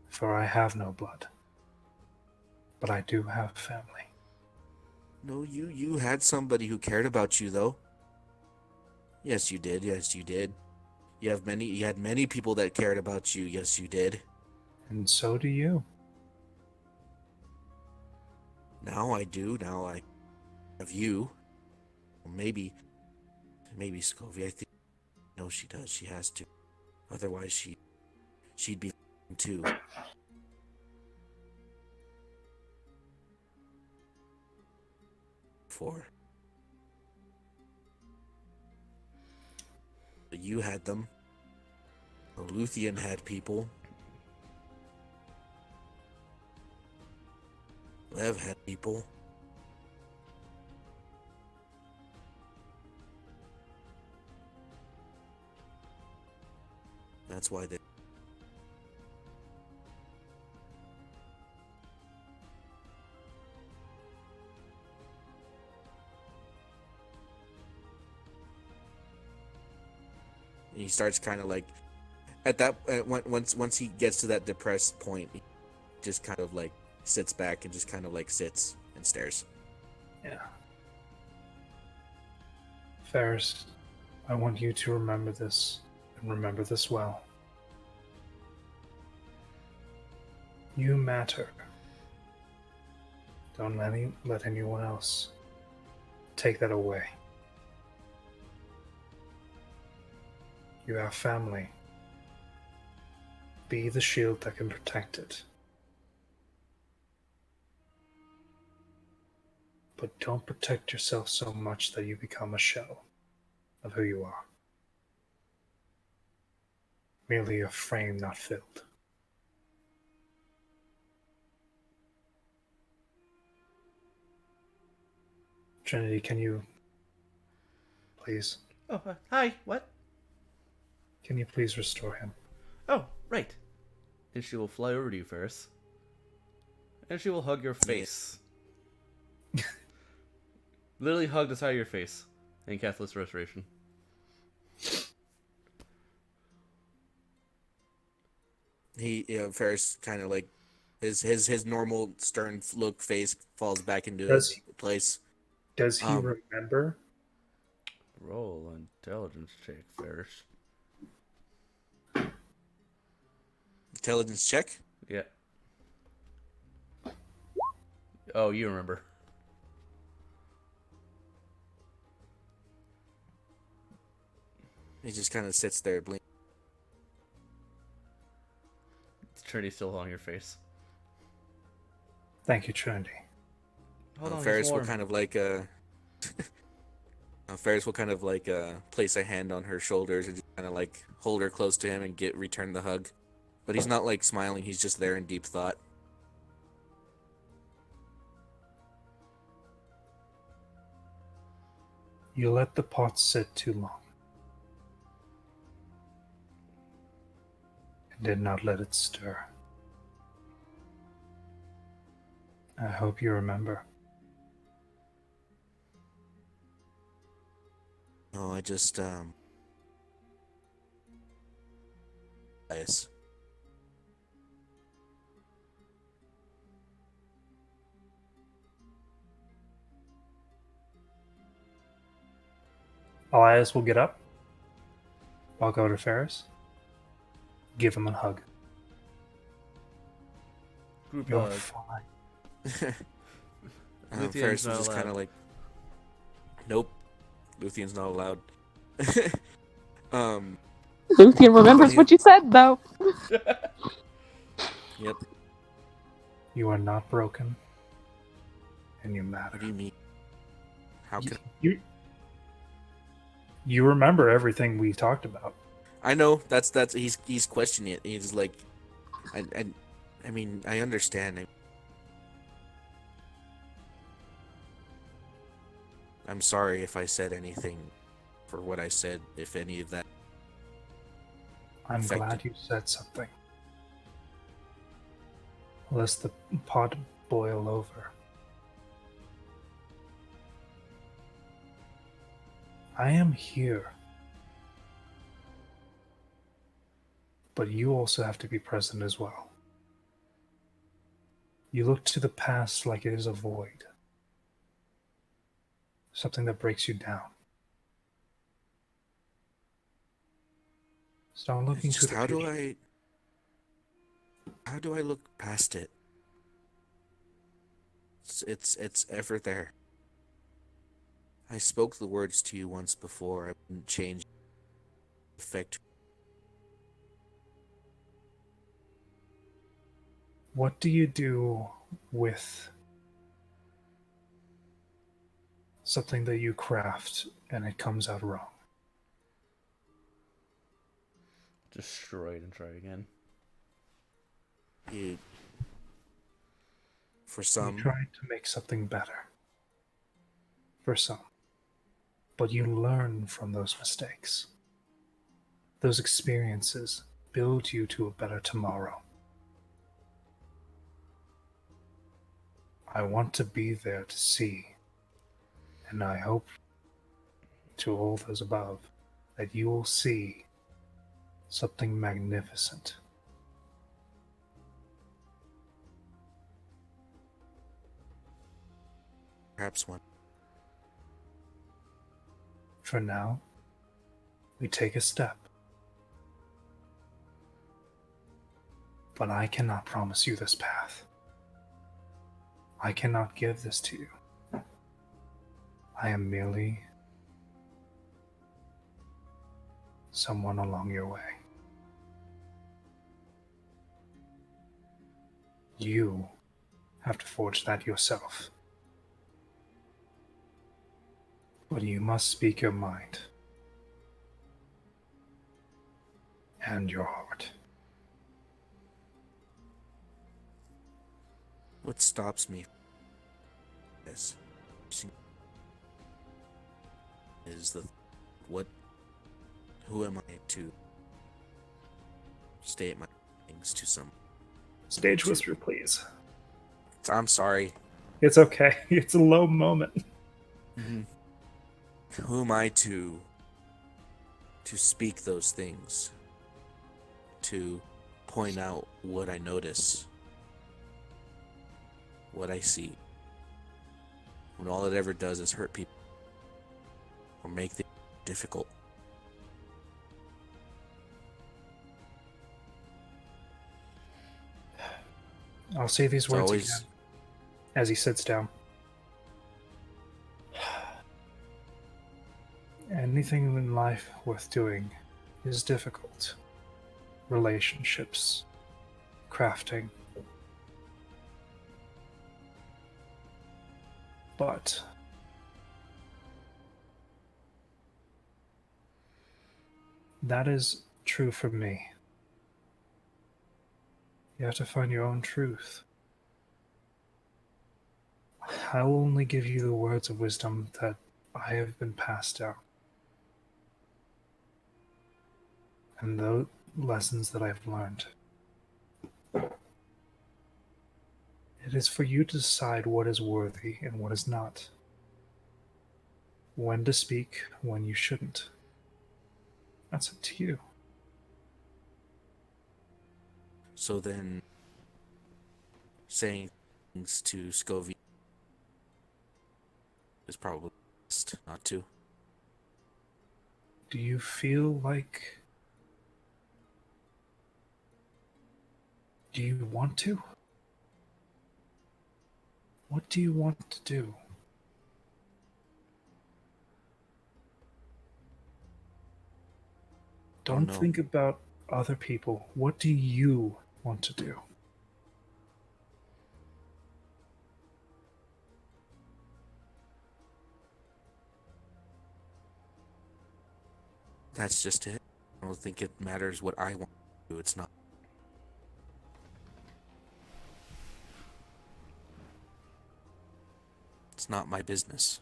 For I have no blood. But I do have family. No, you had somebody who cared about you though. Yes, you did. Yes, you did. You had many people that cared about you. Yes, you did. And so do you. Now I do. Now I have you. Maybe Scovy. I think. No, she does. She has to. Otherwise, she'd be too. For. You had them. Luthien had people. Lev had people. That's why they. He starts kind of like, at that once he gets to that depressed point, he just kind of like sits back and just kind of like sits and stares. Yeah. Ferris, I want you to remember this, and remember this well. You matter. Don't let anyone else take that away. You have family. Be the shield that can protect it. But don't protect yourself so much that you become a shell of who you are. Merely a frame not filled. Trinity, can you please? Oh, hi. What? Can you please restore him? Oh, right. And she will fly over to you, Ferris. And she will hug your face. Literally hug the side of your face. And Cathless Restoration. Ferris kind of like his normal stern look face falls back into Does place. does he Um, remember? Roll intelligence check, Ferris. Intelligence check. Yeah. Oh, you remember. He just kind of sits there, blinking. Trinity's still on your face. Thank you, Trinity. Hold on, he's Ferris will warm. kind of like Ferris will kind of like place a hand on her shoulders and just kind of like hold her close to him and return the hug. But he's not like smiling, he's just there in deep thought. You let the pot sit too long. And did not let it stir. I hope you remember. Oh, I just bias. Elias will get up, walk over to Ferris, give him a hug. Group You're hug. fine. Luthion's Ferris will not just kind of allowed. like, nope, Luthion's not allowed. Luthien remembers what you said, though. Yep. You are not broken, and you matter. What do you mean? How could You remember everything we talked about. I know that's he's questioning it. He's like, I mean, I understand. I'm sorry if I said anything for what I said, if any of that. I'm affected. glad you said something. Lest the pot boil over. I am here. But you also have to be present as well. You look to the past like it is a void. Something that breaks you down. Start looking It's to just the how future. do I look past it? It's ever there. I spoke the words to you once before. I wouldn't change effect. What do you do with something that you craft and it comes out wrong? Destroy it and try again. For You some, try to make something better. For some. But you learn from those mistakes. Those experiences build you to a better tomorrow. I want to be there to see, and I hope to all those above that you will see something magnificent. perhaps one. For now, we take a step. But I cannot promise you this path. I cannot give this to you. I am merely someone along your way. You have to forge that yourself. But you must speak your mind and your heart. What stops me from this is who am I to state my things to someone? Stage whisper, please. I'm sorry. It's okay. It's a low moment. Who am I to speak those things? To point out what I notice, what I see, when all it ever does is hurt people or make things difficult. I'll say these It's words always again as he sits down. Anything in life worth doing is difficult. Relationships, crafting. But that is true for me. You have to find your own truth. I will only give you the words of wisdom that I have been passed down. And the lessons that I've learned. It is for you to decide what is worthy and what is not. When to speak, when you shouldn't. That's up to you. so then saying things to Scovie is probably best not to. Do you feel like... Do you want to? What do you want to do? Don't know. think about other people. What do you want to do? That's just it. I don't think it matters what I want to do. It's not. It's not my business.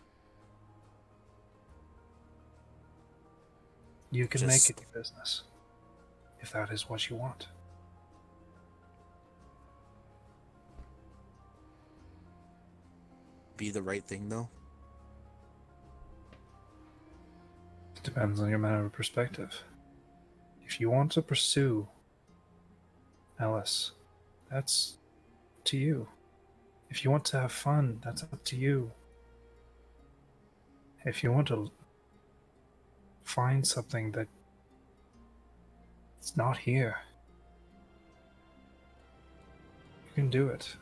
You can Just- make it your business, if that is what you want. Be the right thing, though. It depends on your matter of perspective. If you want to pursue Ellis, that's to you. If you want to have fun, that's up to you. If you want to find something that it's not here, you can do it.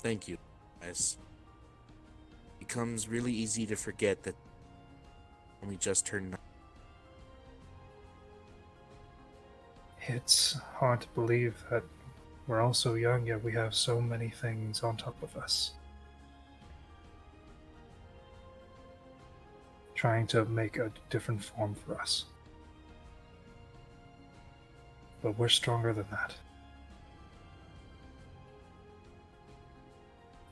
Thank you, guys. It becomes really easy to forget that we just turned 9. It's hard to believe that we're all so young, yet we have so many things on top of us. Trying to make a different form for us. But we're stronger than that.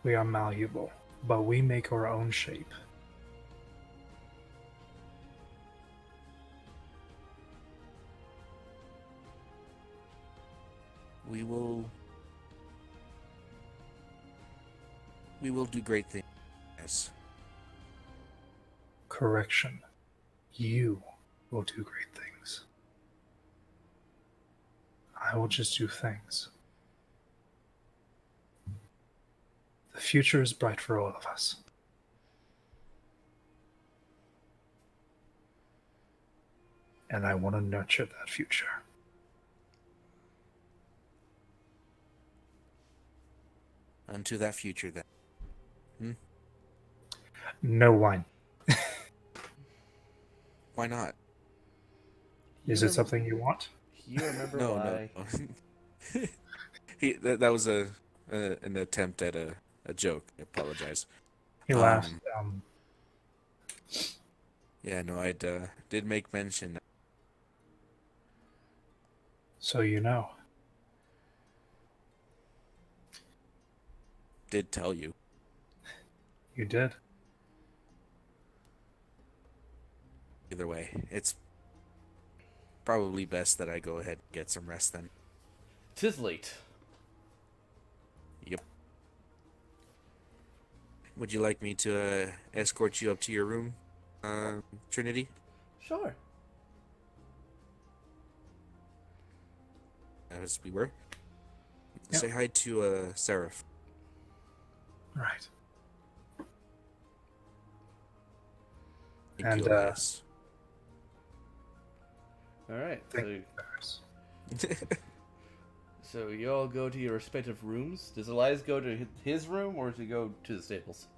We are malleable, but we make our own shape. We will do great things. Yes. Correction. You will do great things. I will just do things. The The future is bright for all of us. And I want to nurture that future. Unto that future, then. No wine. Why not? Is it something you want? You remember No, why? no. That was an attempt at a joke. I apologize. He laughed. Yeah, no, I did make mention. So you know. Did tell you. You did. Either way, it's probably best that I go ahead and get some rest then. 'Tis late. Yep. Would you like me to escort you up to your room, Trinity? Sure. As we were. Yep. Say hi to Seraph. Right. Thank you, And, Elias. All right. Thank So, you, Ferris. so you all go to your respective rooms. Does Elias go to his room or does he go to the stables?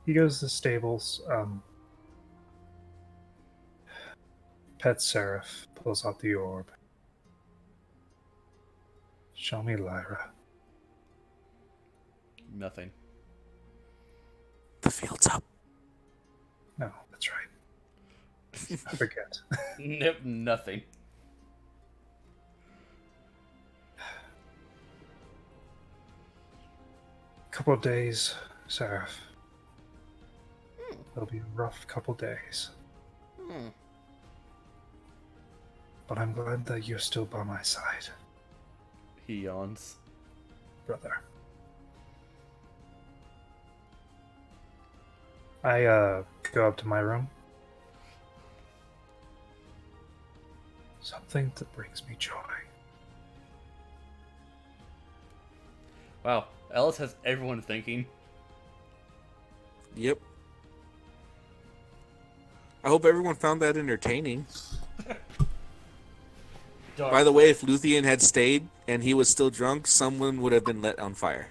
He goes to the stables. Pet Seraph pulls out the orb. Show me Lyra. Nothing. The field's up. No, that's right. I forget. Nope, nothing. Couple of days, Seraph. It'll be a rough couple days. But I'm glad that you're still by my side, He yawns. brother. I go up to my room. Something that brings me joy. Wow, Ellis has everyone thinking. Yep. I hope everyone found that entertaining. By the way, if Luthien had stayed and he was still drunk, someone would have been lit on fire.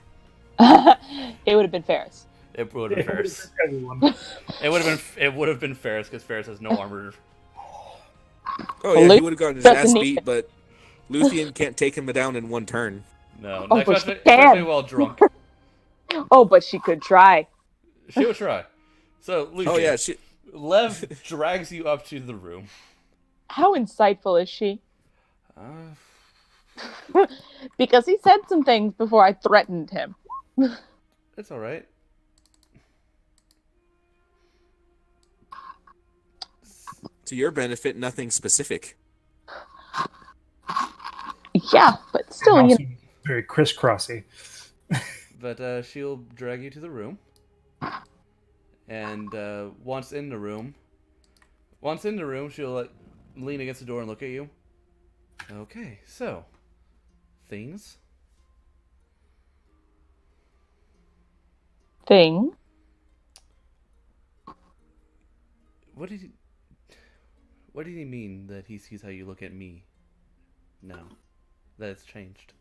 It would have been Ferris. It would have been Ferris. Everyone. It would have been Ferris because Ferris has no armor. Oh yeah, he would have gotten his doesn't ass need beat, but Luthien can't take him down in one turn. No, Oh, not but especially, she can. especially while drunk. Oh, but she could try. She would try. So, Lucian, Oh yeah, she, Lev drags you up to the room. How insightful is she? Uh, Because he said some things before I threatened him. it's all right. to your benefit, nothing specific. Yeah, but still, And you also very crisscrossy. But she'll drag you to the room. And once in the room, she'll lean against the door and look at you. Okay, so things. thing. What did he mean that he sees how you look at me? No, that it's changed.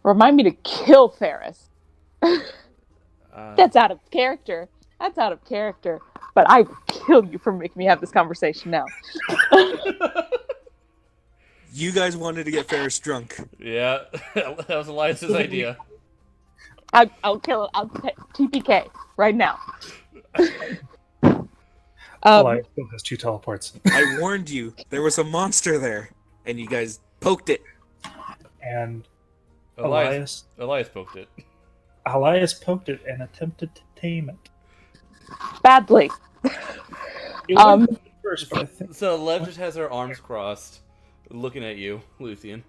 Remind me to kill Ferris. That's out of character. That's out of character. But I will kill you for making me have this conversation now. You guys wanted to get Ferris drunk. Yeah, that was Elias's idea. I'll kill it. I'll TPK right now. Elias still has 2 teleports. I warned you. There was a monster there. And you guys poked it. And Elias poked it. Elias poked it and attempted to tame it. Badly. It went at first, but I think So Lev just has her arms crossed, looking at you, Luthien.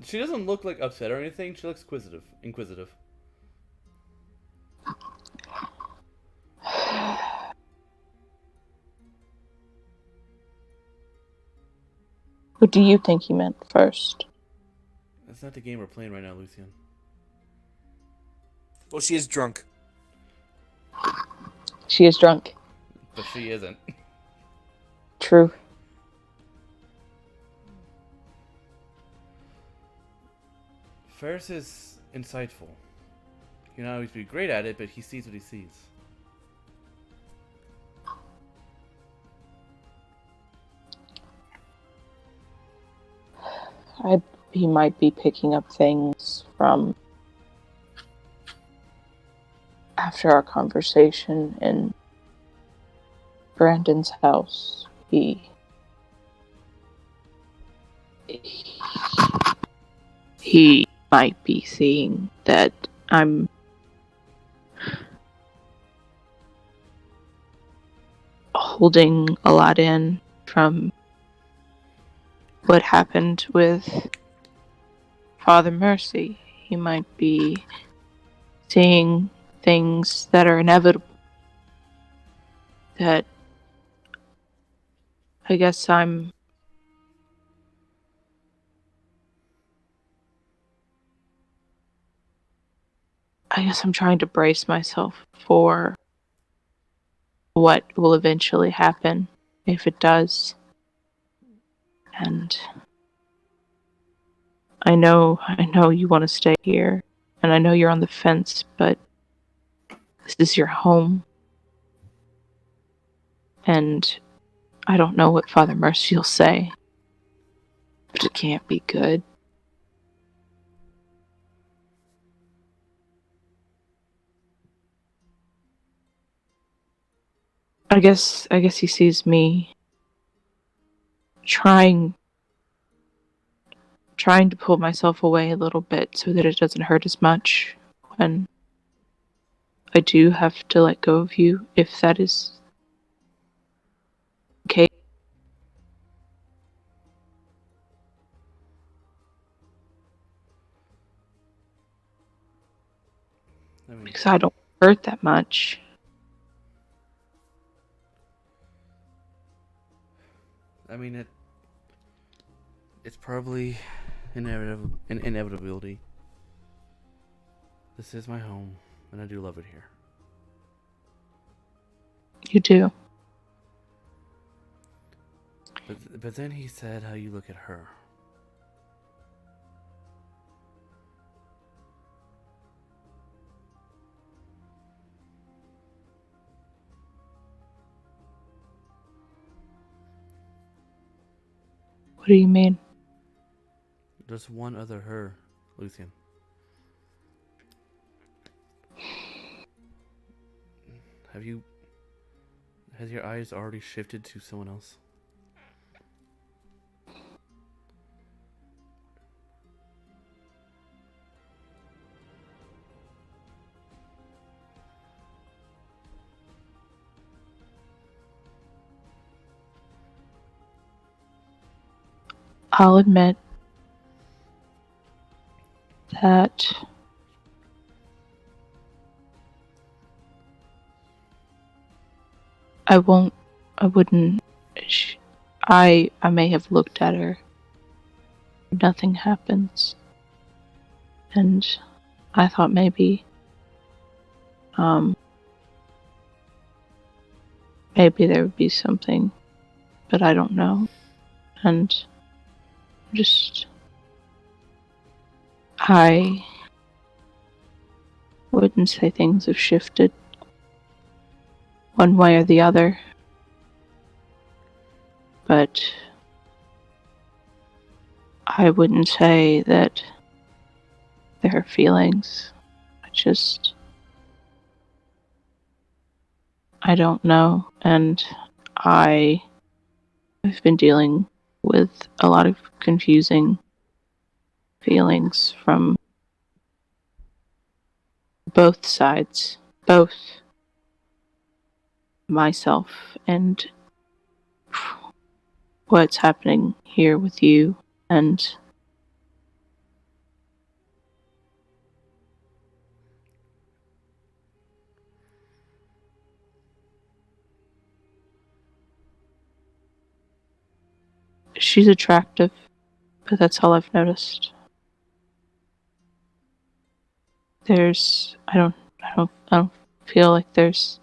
She doesn't look like upset or anything. She looks inquisitive. What do you think he meant first? That's not the game we're playing right now, Lucian. Well, she is drunk. She is drunk. But she isn't. True. Ferris is insightful. He can not always be great at it, but he sees what he sees. He might be picking up things from after our conversation in Brandon's house. He might be seeing that I'm holding a lot in from what happened with Father Mercy. He might be seeing things that are inevitable. That I guess I'm trying to brace myself for what will eventually happen if it does. And I know you want to stay here, and I know you're on the fence, but this is your home. And I don't know what Father Mercy will say, but it can't be good. I guess he sees me trying to pull myself away a little bit so that it doesn't hurt as much when I do have to let go of you, if that is okay. Because I don't hurt that much. I mean, it's probably an inevitability. This is my home, and I do love it here. You do. But then he said how you look at her. What do you mean? There's one other her, Lucian. Has your eyes already shifted to someone else? I'll admit that I may have looked at her. Nothing happens. And I thought maybe there would be something, but I don't know. And I wouldn't say things have shifted one way or the other, but I wouldn't say that there are feelings. I don't know, and I've been dealing with a lot of confusing feelings from both sides, both myself and what's happening here with you, and She's attractive, but that's all I've noticed. I don't feel like there's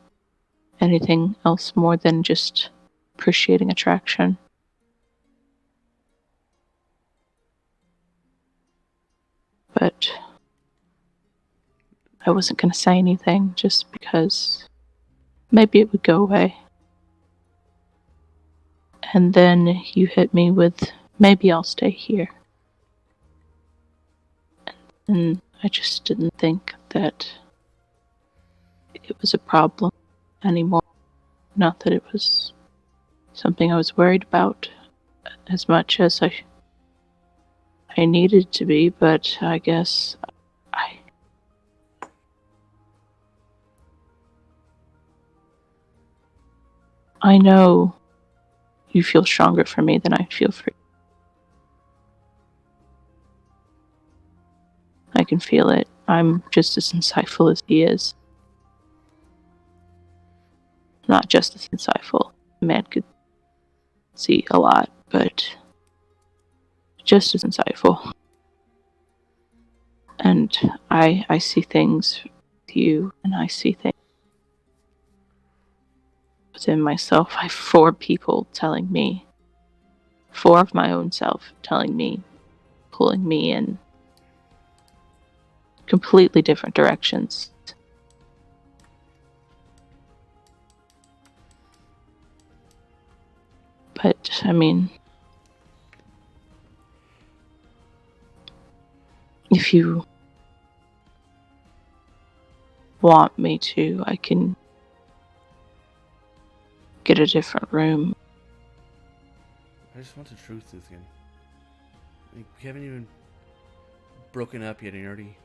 anything else more than just appreciating attraction. But I wasn't gonna say anything just because maybe it would go away. And then you hit me with, maybe I'll stay here. And I just didn't think that it was a problem anymore. Not that it was something I was worried about as much as I needed to be, but I guess I know you feel stronger for me than I feel for you. I can feel it. I'm just as insightful as he is. Not just as insightful. The man could see a lot, but just as insightful. And I see things with you, and I see things within myself. I have 4 people telling me, 4 of my own self telling me, pulling me in completely different directions. But, I mean, if you want me to, I can get a different room. I just want the truth, Luthien. Like, we haven't even broken up yet, and you're already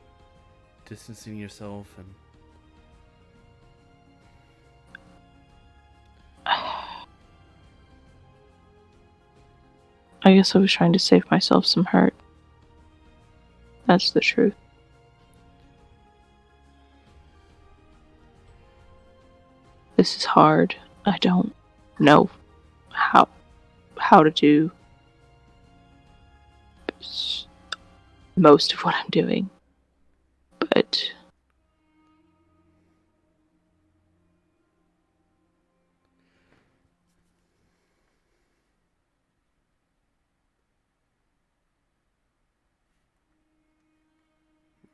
distancing yourself and... I guess I was trying to save myself some hurt. That's the truth. This is hard. I don't know how to do most of what I'm doing. But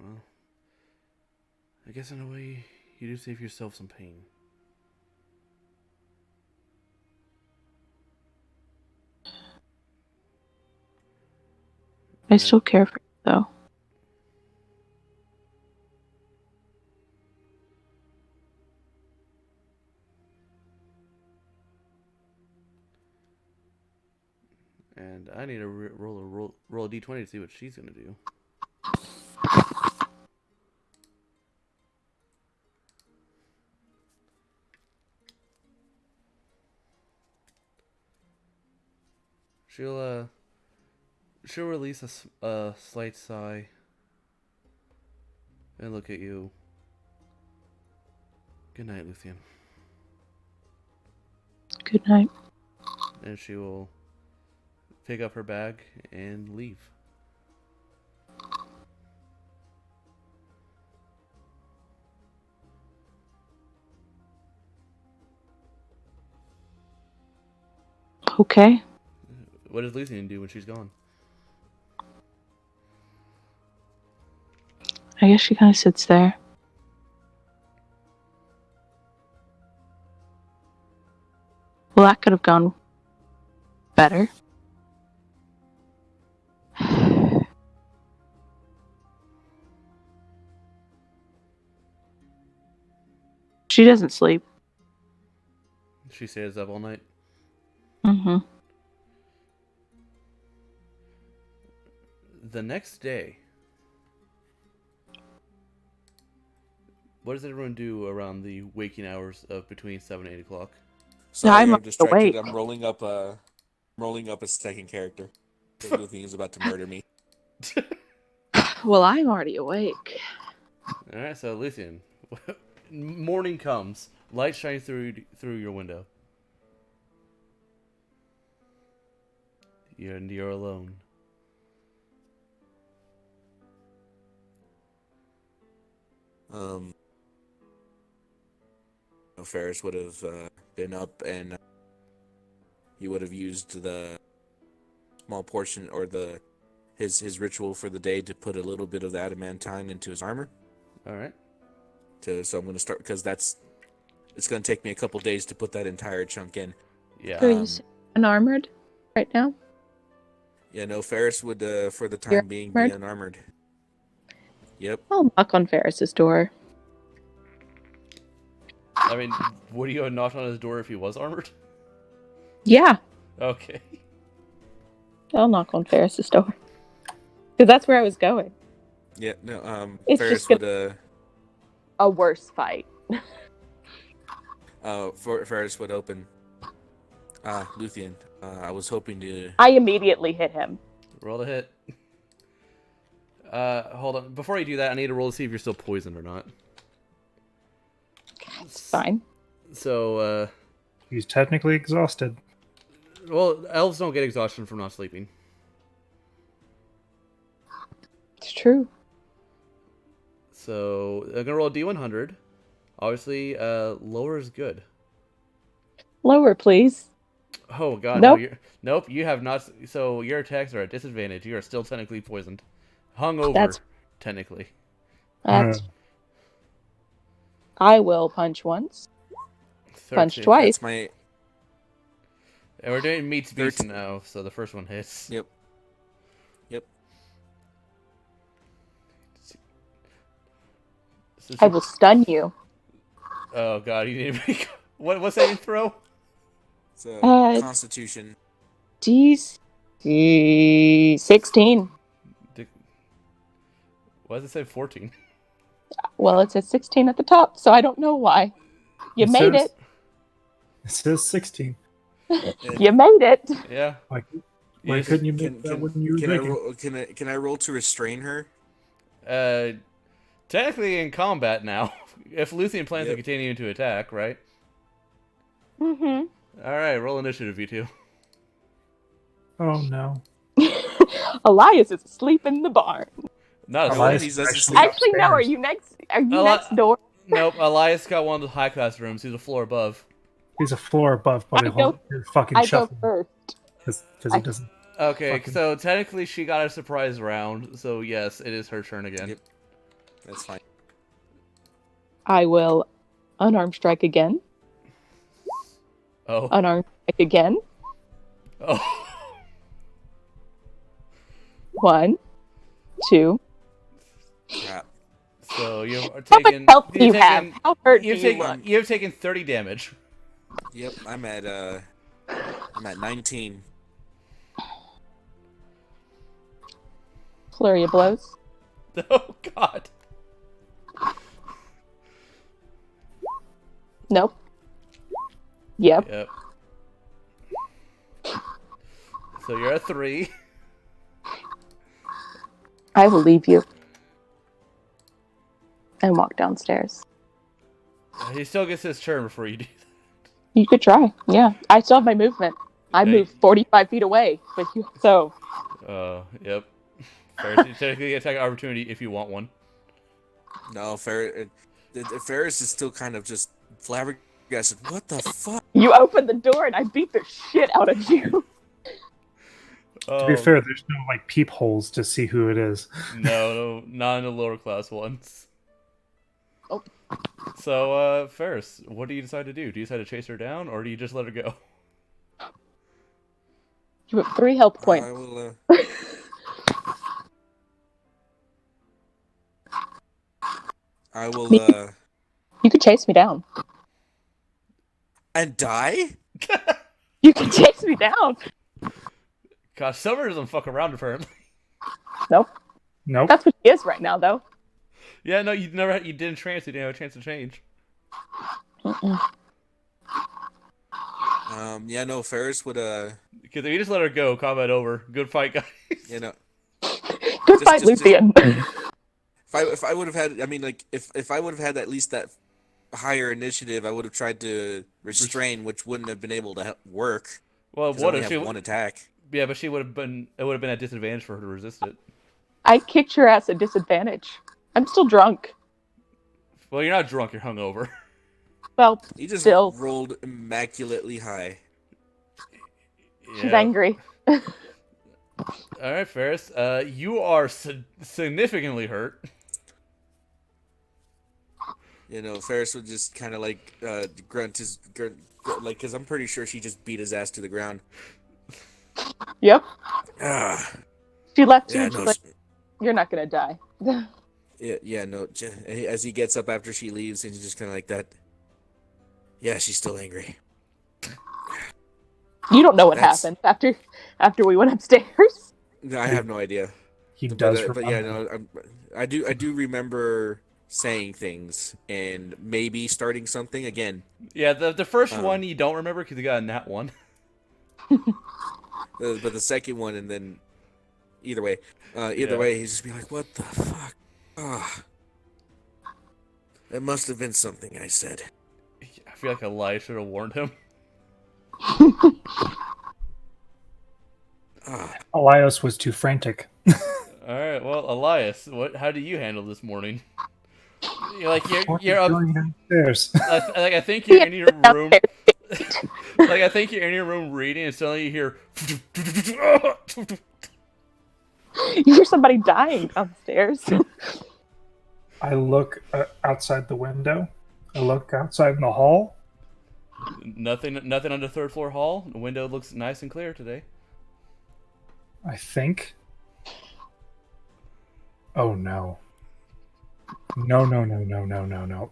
Well, I guess in a way, you do save yourself some pain. I still care for you, though. And I need to roll a d20 to see what she's gonna do. She'll release a slight sigh and look at you. Good night, Luthien. Good night. And she will pick up her bag and leave. Okay. What does Luthien do when she's gone? I guess she kind of sits there. Well, that could have gone better. She doesn't sleep. She stays up all night. Mm-hmm. The next day, what does everyone do around the waking hours of between 7 and 8 o'clock? Sorry, I'm I'm distracted. awake. I'm rolling up a second character. Luthien is about to murder me. Well, I'm already awake. Alright, so Luthien, morning comes, light shines through your window. You're alone. Ferris would have been up, and he would have used the small portion or his ritual for the day to put a little bit of the adamantine into his armor. All right. So I'm going to start because it's going to take me a couple days to put that entire chunk in. Yeah. Are you unarmored right now? Yeah, no, Ferris would for the time You're being be unarmored? unarmored. Yep. I'll knock on Ferris's door. I mean, would you have knocked on his door if he was armored? Yeah, Okay. I'll knock on Ferris's door. Because that's where I was going. Yeah, no, It's Ferris just would A worse fight. Ferris would open. Luthien, I was hoping to. I immediately hit him. Roll to hit. Hold on. Before you do that, I need to roll to see if you're still poisoned or not. It's fine. So, He's technically exhausted. well, elves don't get exhaustion from not sleeping. It's true. So, I'm gonna roll a d100. Obviously, lower is good. Lower, please. Oh god, Nope. no, nope, you have not. So, your attacks are at disadvantage. You are still technically poisoned. Hungover, That's- technically. That's. I will punch once. Punch 13. twice. That's my. And we're doing meets beats 13. now, so the first one hits. Yep. So I will stun you. Oh god, you need to make. What's that you throw? So Constitution. DC 16. Why does it say 14? Well, it says 16 at the top, so I don't know why. You made it. It says 16. You made it. Yeah. Why Yes. couldn't you make that when you were Can I drinking? roll? Can I roll to restrain her? Technically in combat now. If Luthien plans to Yep. continue to attack, right? Mm-hmm. Alright, roll initiative, you two. Oh no. Elias is asleep in the barn. Not as Elias He's is actually- Actually, no. Are you next? Are you Eli- next door? Nope, Elias got one of the high class rooms. He's a floor above. He's a floor above, but I go- he'll fucking I go shuffle first. because I- he doesn't. Okay, Fucking- so technically she got a surprise round, so yes, it is her turn again. Yep. That's fine. I will unarmed strike again. Oh. Unarmed strike again. Oh. 1, 2. Crap. So you are How much taking. health do you have? How hurt do You've you want? taken 30 damage. Yep. I'm at 19. Flurry of blows. Oh god. Nope. Yep. Yep. So you're at 3. I will leave you. And walk downstairs. He still gets his turn before you do. You could try. Yeah. I still have my movement. I Okay. moved 45 feet away with you. So, Yep. Ferris, you technically attack opportunity if you want one. No, Ferris is still kind of just flabbergasted. What the fuck? you opened the door and I beat the shit out of you. To be fair, there's no like peepholes to see who it is. No, not in the lower class ones. Oh. So, Ferris, what do you decide to do? Do you decide to chase her down, or do you just let her go? You have 3 health points. I will. I will. You could chase me down. And die? You can chase me down. Gosh, Summer doesn't fuck around apparently. Nope. Nope. That's what she is right now, though. Yeah, no, you didn't trance. You didn't have a chance to change. Mm-mm. Yeah, no, Ferris would. Because if you just let her go, combat over. Good fight, guys. You know, Good Just- fight, just- Luthien. if I would have had, I mean, like, if I would have had at least that higher initiative, I would have tried to restrain, which wouldn't have been able to work. Well, 'cause I what only if have she? one attack? Yeah, but she would have been. It would have been a disadvantage for her to resist it. I kicked your ass at disadvantage. I'm still drunk. Well, you're not drunk. You're hungover. Well, You just still, rolled immaculately high. she's angry. All right, Ferris. You are significantly hurt. Ferris would just kind of like grunt, like, because I'm pretty sure she just beat his ass to the ground. Yep. Ah, She left you yeah, and she's no, like, you're not gonna die. no. As he gets up after she leaves, and he's just kind of like that. Yeah, she's still angry. You don't know what That's- happened after we went upstairs. No, I have no idea. He does But yeah, remember. no, I do remember saying things and maybe starting something again. Yeah, the first one you don't remember because you got a nat one. But the second one, and then either way, he's just be like, "What the fuck? Ah, that must have been something I said." I feel like Elias should have warned him. Elias was too frantic. All right, well, Elias, how do you handle this morning? What You're are you up. doing downstairs? I think you're in your room. I think you're in your room reading, and suddenly you hear. You hear somebody dying downstairs. I look outside the window. I look outside in the hall. Nothing on the third floor hall. The window looks nice and clear today. I think. Oh no. No.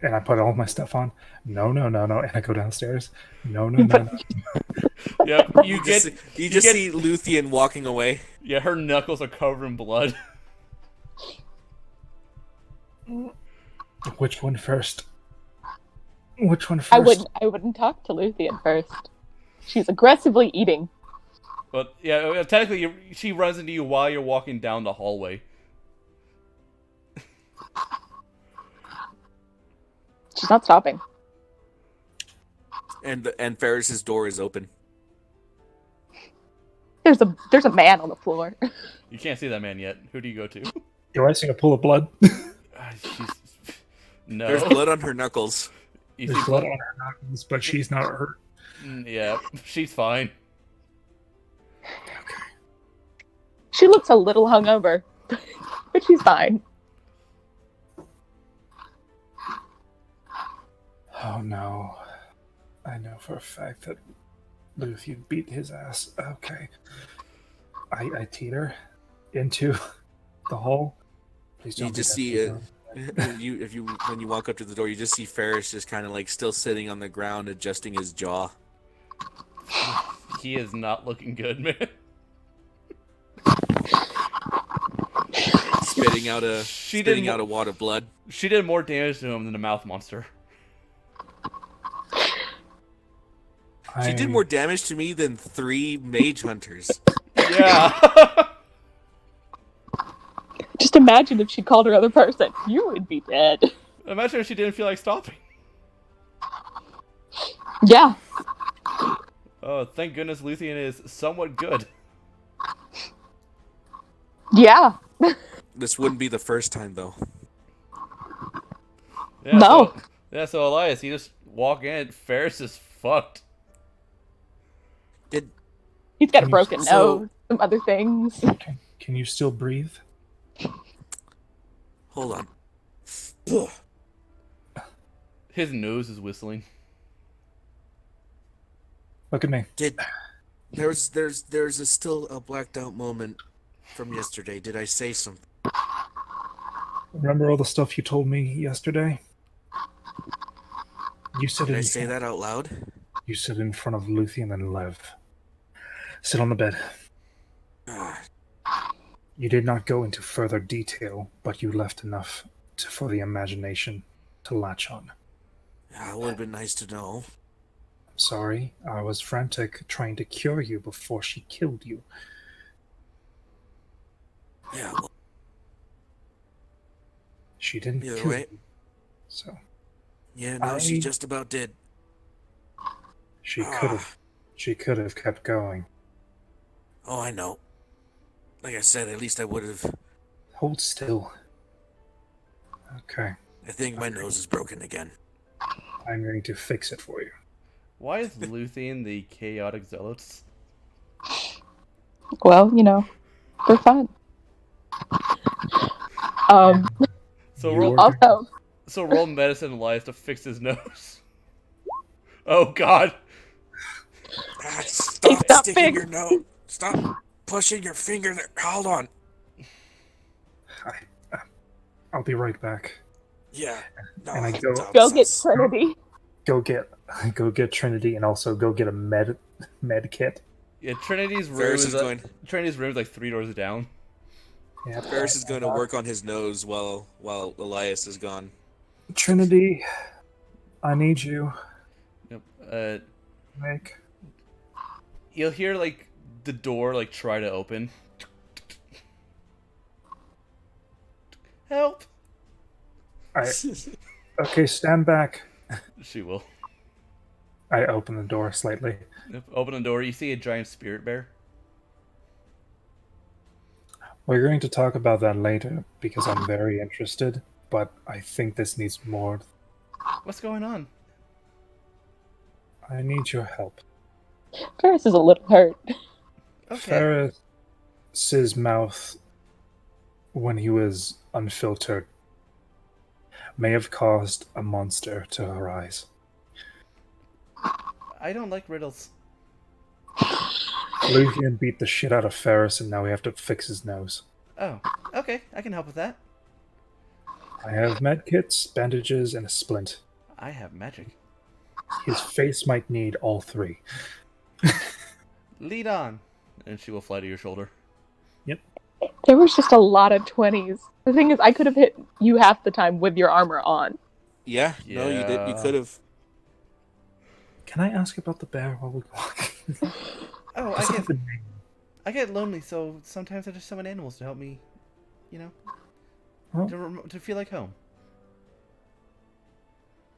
And I put all my stuff on. No. And I go downstairs. No. Yep, You just see Luthien walking away. Yeah, her knuckles are covered in blood. Which one first? I wouldn't talk to Luthien first. She's aggressively eating. But yeah, technically, she runs into you while you're walking down the hallway. She's not stopping. And Ferris's door is open. There's a man on the floor. You can't see that man yet. Who do you go to? Do I see a pool of blood? No. There's blood on her knuckles. You There's see blood on her knuckles, but she's not hurt. Yeah, she's fine. She looks a little hungover, but she's fine. Oh no. I know for a fact that Luthien beat his ass. Okay. I teeter into the hall. Please don't You be just that see teeter. when you walk up to the door, you just see Ferris just kind of like still sitting on the ground, adjusting his jaw. He is not looking good, man. Spitting out a wad of blood. She did more damage to him than the mouth monster. She did more damage to me than 3 mage hunters. Yeah. Just imagine if she called her other person. You would be dead. Imagine if she didn't feel like stopping. Yeah. Oh, thank goodness Luthien is somewhat good. Yeah. This wouldn't be the first time, though. Yeah, No. So Elias, you just walk in, Ferris is fucked. He's got a Can you- broken so- nose, some other things. Can you still breathe? Hold on. His nose is whistling. Look at me. There's still a blacked out moment from yesterday. Did I say something? Remember all the stuff you told me yesterday? You said Did it. I say that out loud? You sit in front of Luthien and Lev. Sit on the bed. Ah, You did not go into further detail, but you left enough for the imagination to latch on. it would have been nice to know. Sorry, I was frantic trying to cure you before she killed you. Yeah, well, She didn't Either kill way. you. So yeah, no, she I- just about did. she could have kept going. Oh, I know. Like I said, at least I would have. Hold still. Okay, I think my nose is broken again. I'm going to fix it for you. Why is Luthien the chaotic zealots? Well, for fun. Um, So You roll, are also, so roll medicine Elias to fix his nose. Oh God! Ah, stop not sticking big. your nose. Stop pushing your finger there. Hold on. I'll be right back. Yeah. No, And I go stop, Go get sus. Trinity. go get Trinity, and also go get a med kit. Yeah, Trinity's Ferris is going. like 3 doors down. Yep, Ferris is going to work on his nose while Elias is gone. Trinity, I need you. Yep. Make. You'll hear like the door like try to open. Help! Okay, stand back. She will. I open the door slightly. Yep. Open the door. You see a giant spirit bear. We're going to talk about that later because I'm very interested, but I think this needs more. What's going on? I need your help. Ferris is a little hurt. Okay. Ferris's mouth, when he was unfiltered, may have caused a monster to arise. I don't like riddles. Luthien beat the shit out of Ferris, and now we have to fix his nose. Oh, okay. I can help with that. I have medkits, bandages, and a splint. I have magic. His face might need all three. Lead on. And she will fly to your shoulder. There was just a lot of 20s. The thing is, I could have hit you half the time with your armor on. Yeah. No, you did. You Yeah. could have. Can I ask about the bear while we walk? Oh, What's up with me? I get lonely, so sometimes I just summon animals to help me, Well, to feel like home.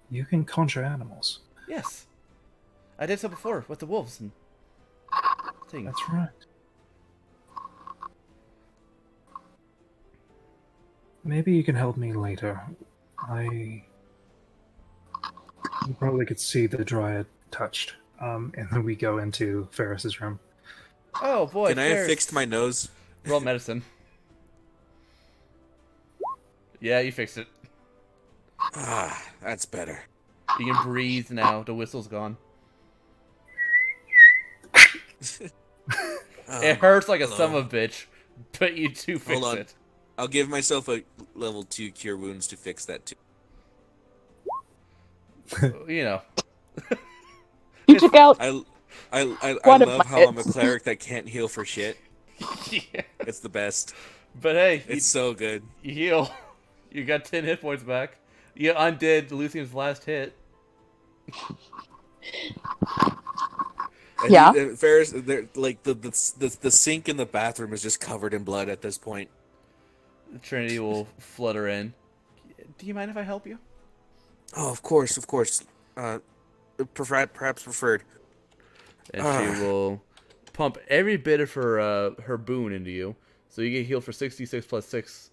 you can conjure animals. Yes. I did so before with the wolves and things. That's right. Maybe you can help me later. You probably could see the dryad touched. And then we go into Ferris's room. Oh boy, Can I have Ferris. fixed my nose? Roll medicine. Yeah, you fixed it. Ah, that's better. You can breathe now. The whistle's gone. It hurts like a hello. son of a bitch, but you do fix Hold on. it. I'll give myself a level 2 cure wounds to fix that too. You know. You took out I One of love my how I'm a hits. clearic that can't heal for shit. Yeah. It's the best. But hey, It's so good. you heal. You got 10 hit points back. You undid Lucian's last hit. And Yeah. Ferris, like the sink in the bathroom is just covered in blood at this point. Trinity will flutter in. Do you mind if I help you? Oh, of course, of course. Perhaps preferred. And she will pump every bit of her boon into you. So you get healed for 66 plus 6,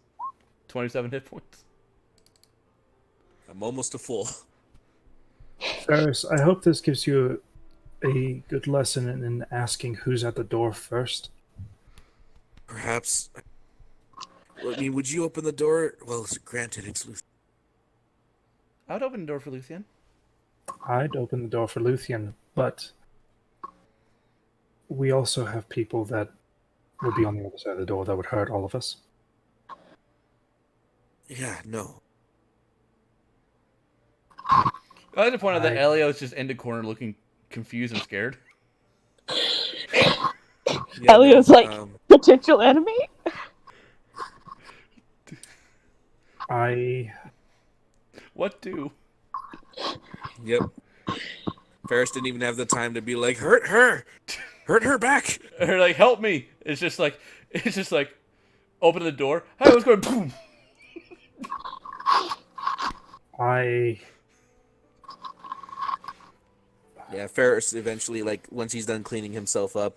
27 hit points. I'm almost a full. Ferris, I hope this gives you a good lesson in asking who's at the door first. Perhaps. I mean, would you open the door? Well, granted, it's Luthien. I would open the door for Lucian. I'd open the door for Luthien, but we also have people that would be on the other side of the door that would hurt all of us. Yeah, no. I like to point out that I- Elio's just in the corner looking confused and scared. Yeah, Elio's no, like potential enemy. What do? Yep. Ferris didn't even have the time to be like, hurt her back. Or like, help me! It's just like, open the door. Hey, what's going? Boom! Yeah, Ferris eventually, like, once he's done cleaning himself up,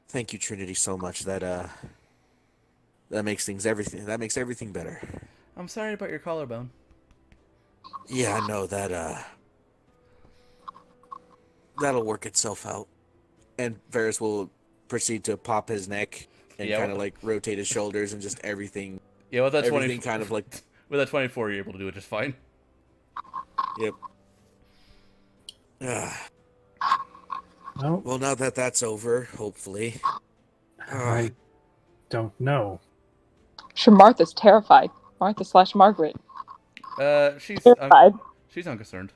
Thank you, Trinity, so much. That makes everything better. I'm sorry about your collarbone. Yeah, I know that'll work itself out. And Varys will proceed to pop his neck and Yeah, kind of like rotate his shoulders and just everything yeah. With that 20, everything kind of like with that 24, you're able to do it just fine. yep. Ah, Well, well, now that that's over, hopefully. I don't know. Sure, Martha's terrified. Martha/Margaret. Terrified. She's unconcerned.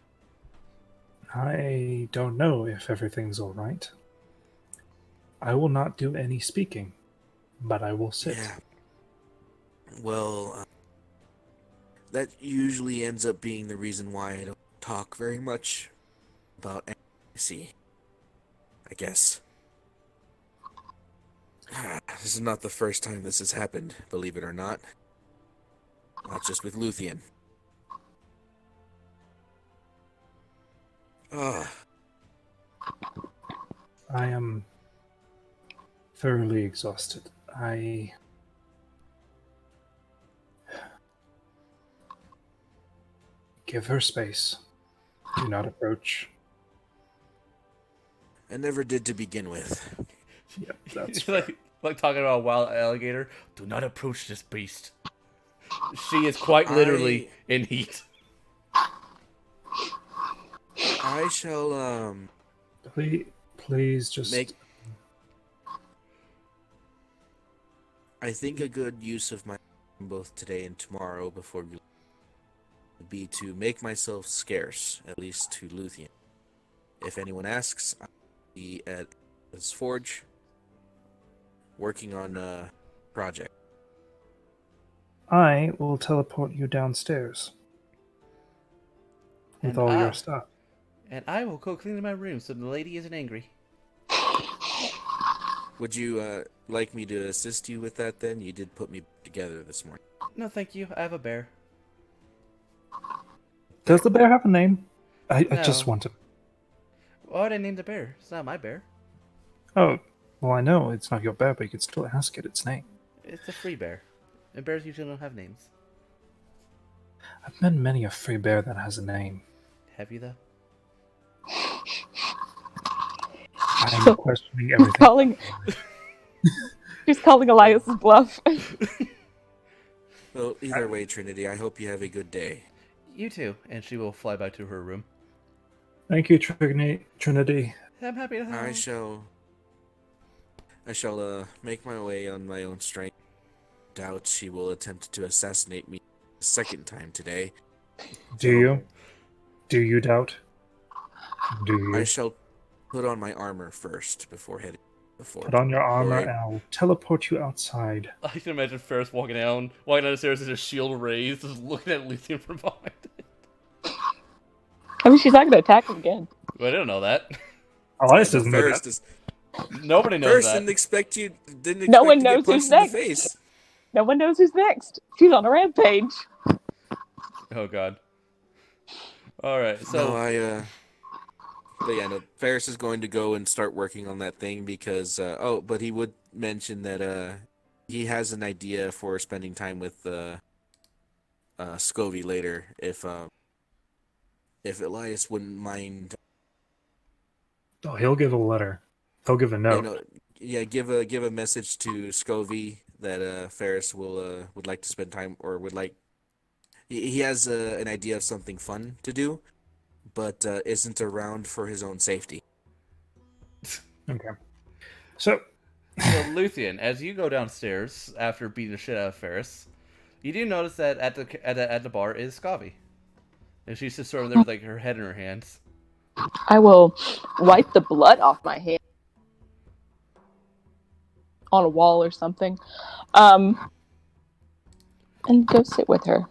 I don't know if everything's all right. I will not do any speaking, but I will sit. Yeah. Well, that usually ends up being the reason why I don't talk very much about Uneasy, I guess. This is not the first time this has happened, believe it or not. Not just with Luthien. Ah, I am thoroughly exhausted. Give her space. Do not approach. I never did to begin with. Yep, that's It's fair. like talking about a wild alligator. Do not approach this beast. She is quite literally in heat. I shall Please just make. I think a good use of my time both today and tomorrow before you would be to make myself scarce, at least to Luthien. If anyone asks, I'll be at his forge, working on a project. I will teleport you downstairs with And all I- your stuff. And I will go clean my room so the lady isn't angry. Would you like me to assist you with that then? You did put me together this morning. No, thank you. I have a bear. Does the bear have a name? I No. just want to. Why would I name the bear? It's not my bear. Oh, well, I know it's not your bear, but you could still ask it its name. It's a free bear. And bears usually don't have names. I've met many a free bear that has a name. Have you, though? I'm questioning She's everything. calling. She's calling Elias's bluff. Well, either way, Trinity, I hope you have a good day. You too. And she will fly back to her room. Thank you, Trinity. I'm happy to help. I shall make my way on my own strength. Doubt she will attempt to assassinate me a second time today. Do you? Do you doubt? Do you? I shall put on my armor first before heading to the fort. Put on your armor Or- and I'll teleport you outside. I can imagine Ferris walking down the stairs with his shield raised, just looking at Luthien from behind. I mean, she's not going to attack him again. But I don't know that. Elias doesn't know Ferris that. does- Nobody knows Ferris that. didn't expect you. Didn't No expect one to get knows punched who's in the next. face. No one knows who's next. She's on a rampage. Oh god. Alright, so No, but yeah, no. Ferris is going to go and start working on that thing because. But he would mention that he has an idea for spending time with Scovy later if Elias wouldn't mind. Oh, he'll give a letter. He'll give a note. Give a message to Scovy that Ferris would like to spend time or would like. He has an idea of something fun to do, but isn't around for his own safety. Okay. So, Luthien, as you go downstairs after beating the shit out of Ferris, you do notice that at the bar is Scovy. And she's just sort of there with like her head in her hands. I will wipe the blood off my hand on a wall or something, and go sit with her.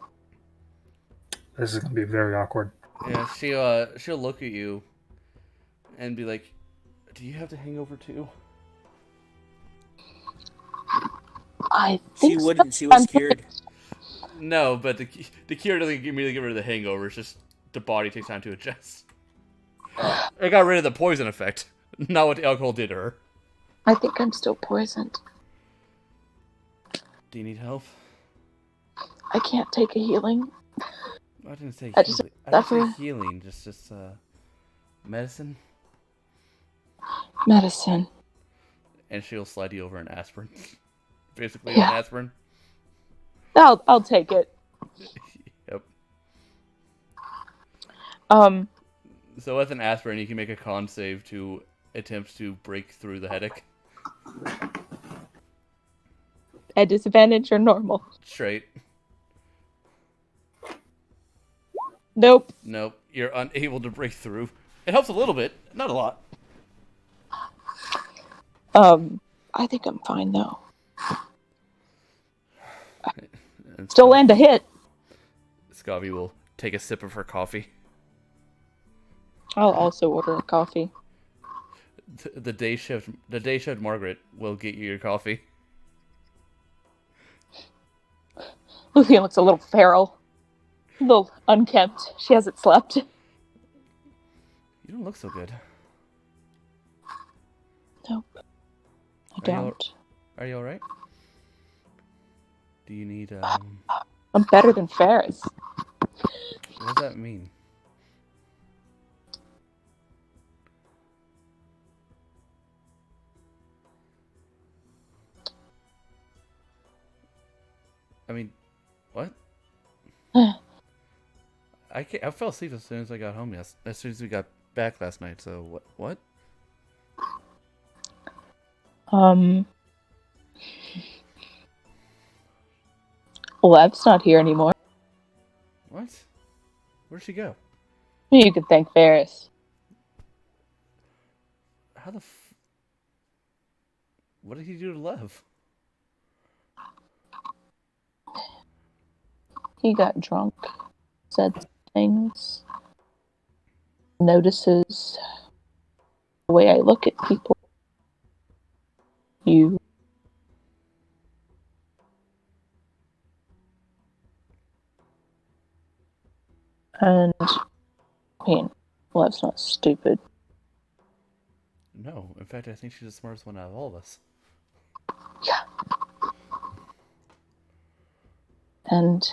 this is going to be very awkward. Yeah, she'll look at you and be like, "Do you have the hangover too?" I She think wouldn't. She was cured. No, but the cure doesn't immediately give her the hangover. It's just the body takes time to adjust. It got rid of the poison effect, not what the alcohol did to her. I think I'm still poisoned. Do you need help? I can't take a healing. I didn't say I just healing. I didn't say suffer. healing. Just medicine. Medicine. And she'll slide you over an aspirin. Basically, an Yeah. aspirin. I'll take it. Yep. So with an aspirin, you can make a con save to attempt to break through the headache. At disadvantage or normal? Straight. Nope. Nope. You're unable to break through. It helps a little bit, not a lot. I think I'm fine though. And Still land a hit. Scobby will take a sip of her coffee. I'll also order a coffee. The day shift Margaret will get you your coffee. Luthien looks a little feral. A little unkempt. She hasn't slept. You don't look so good. Nope. I don't. Are you alright? Do you need I'm better than Ferris. what does that mean? I mean, what? I fell asleep as soon as I got home. As soon as we got back last night. So what? Lev's not here anymore. What? Where'd she go? You could thank Ferris. How the what did he do to Lev? He got drunk. Said things. Notices the way I look at people. You. And, I mean, Lev's not stupid. No, in fact, I think she's the smartest one out of all of us. Yeah. And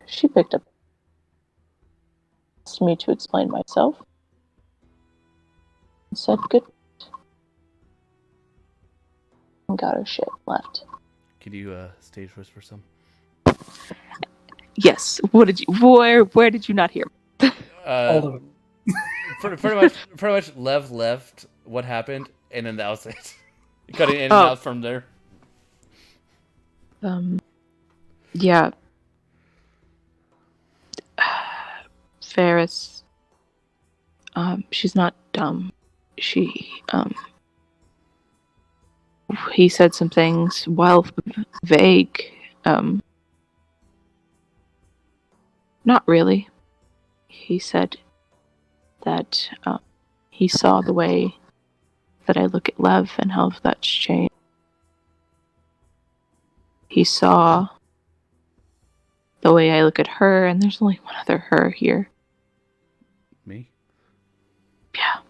she picked up, asked me to explain myself, and said good, and got her shit left. Could you stage whisper some? Yes. Where did you not hear? All of it. pretty much Lev left what happened, and then that was it. Cutting in and out from there. Yeah. Ferris, she's not dumb. He said some things, while vague, not really. He said that he saw the way that I look at Lev and how that's changed. He saw the way I look at her, and there's only one other her here. Me? Yeah.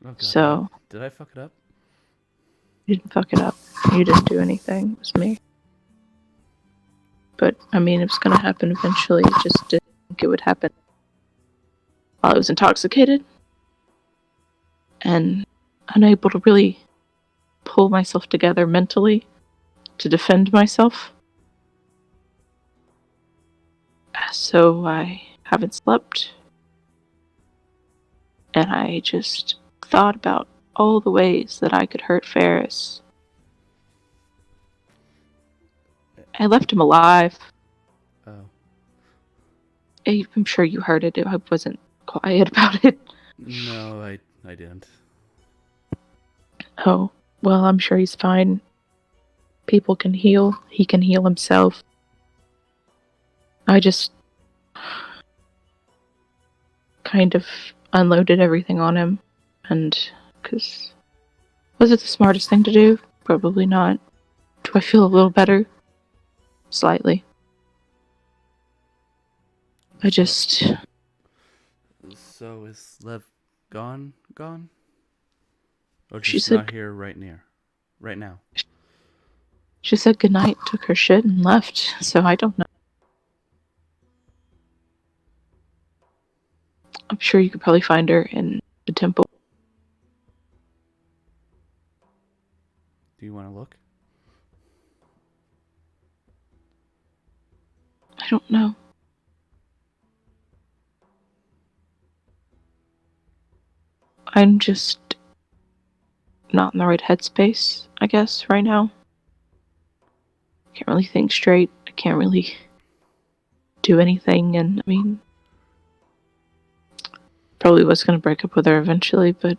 Oh, God. So, did I fuck it up? you didn't fuck it up. You didn't do anything. It was me. But, I mean, it was going to happen eventually. I just didn't think it would happen while I was intoxicated and unable to really pull myself together mentally to defend myself. So I haven't slept. And I just thought about all the ways that I could hurt Ferris. I left him alive. Oh. I'm sure you heard it. I wasn't quiet about it. No, I didn't. Oh, well, I'm sure he's fine. People can heal. He can heal himself. I just kind of unloaded everything on him. And, because, was it the smartest thing to do? Probably not. Do I feel a little better? Slightly. I just... So is Lev gone? But She she's said- not here right now. She said goodnight, took her shit, and left, so I don't know. I'm sure you could probably find her in the temple. Do you want to look? I don't know. I'm just not in the right headspace, I guess, right now. Can't really think straight. I can't really do anything, and I mean, probably was going to break up with her eventually, but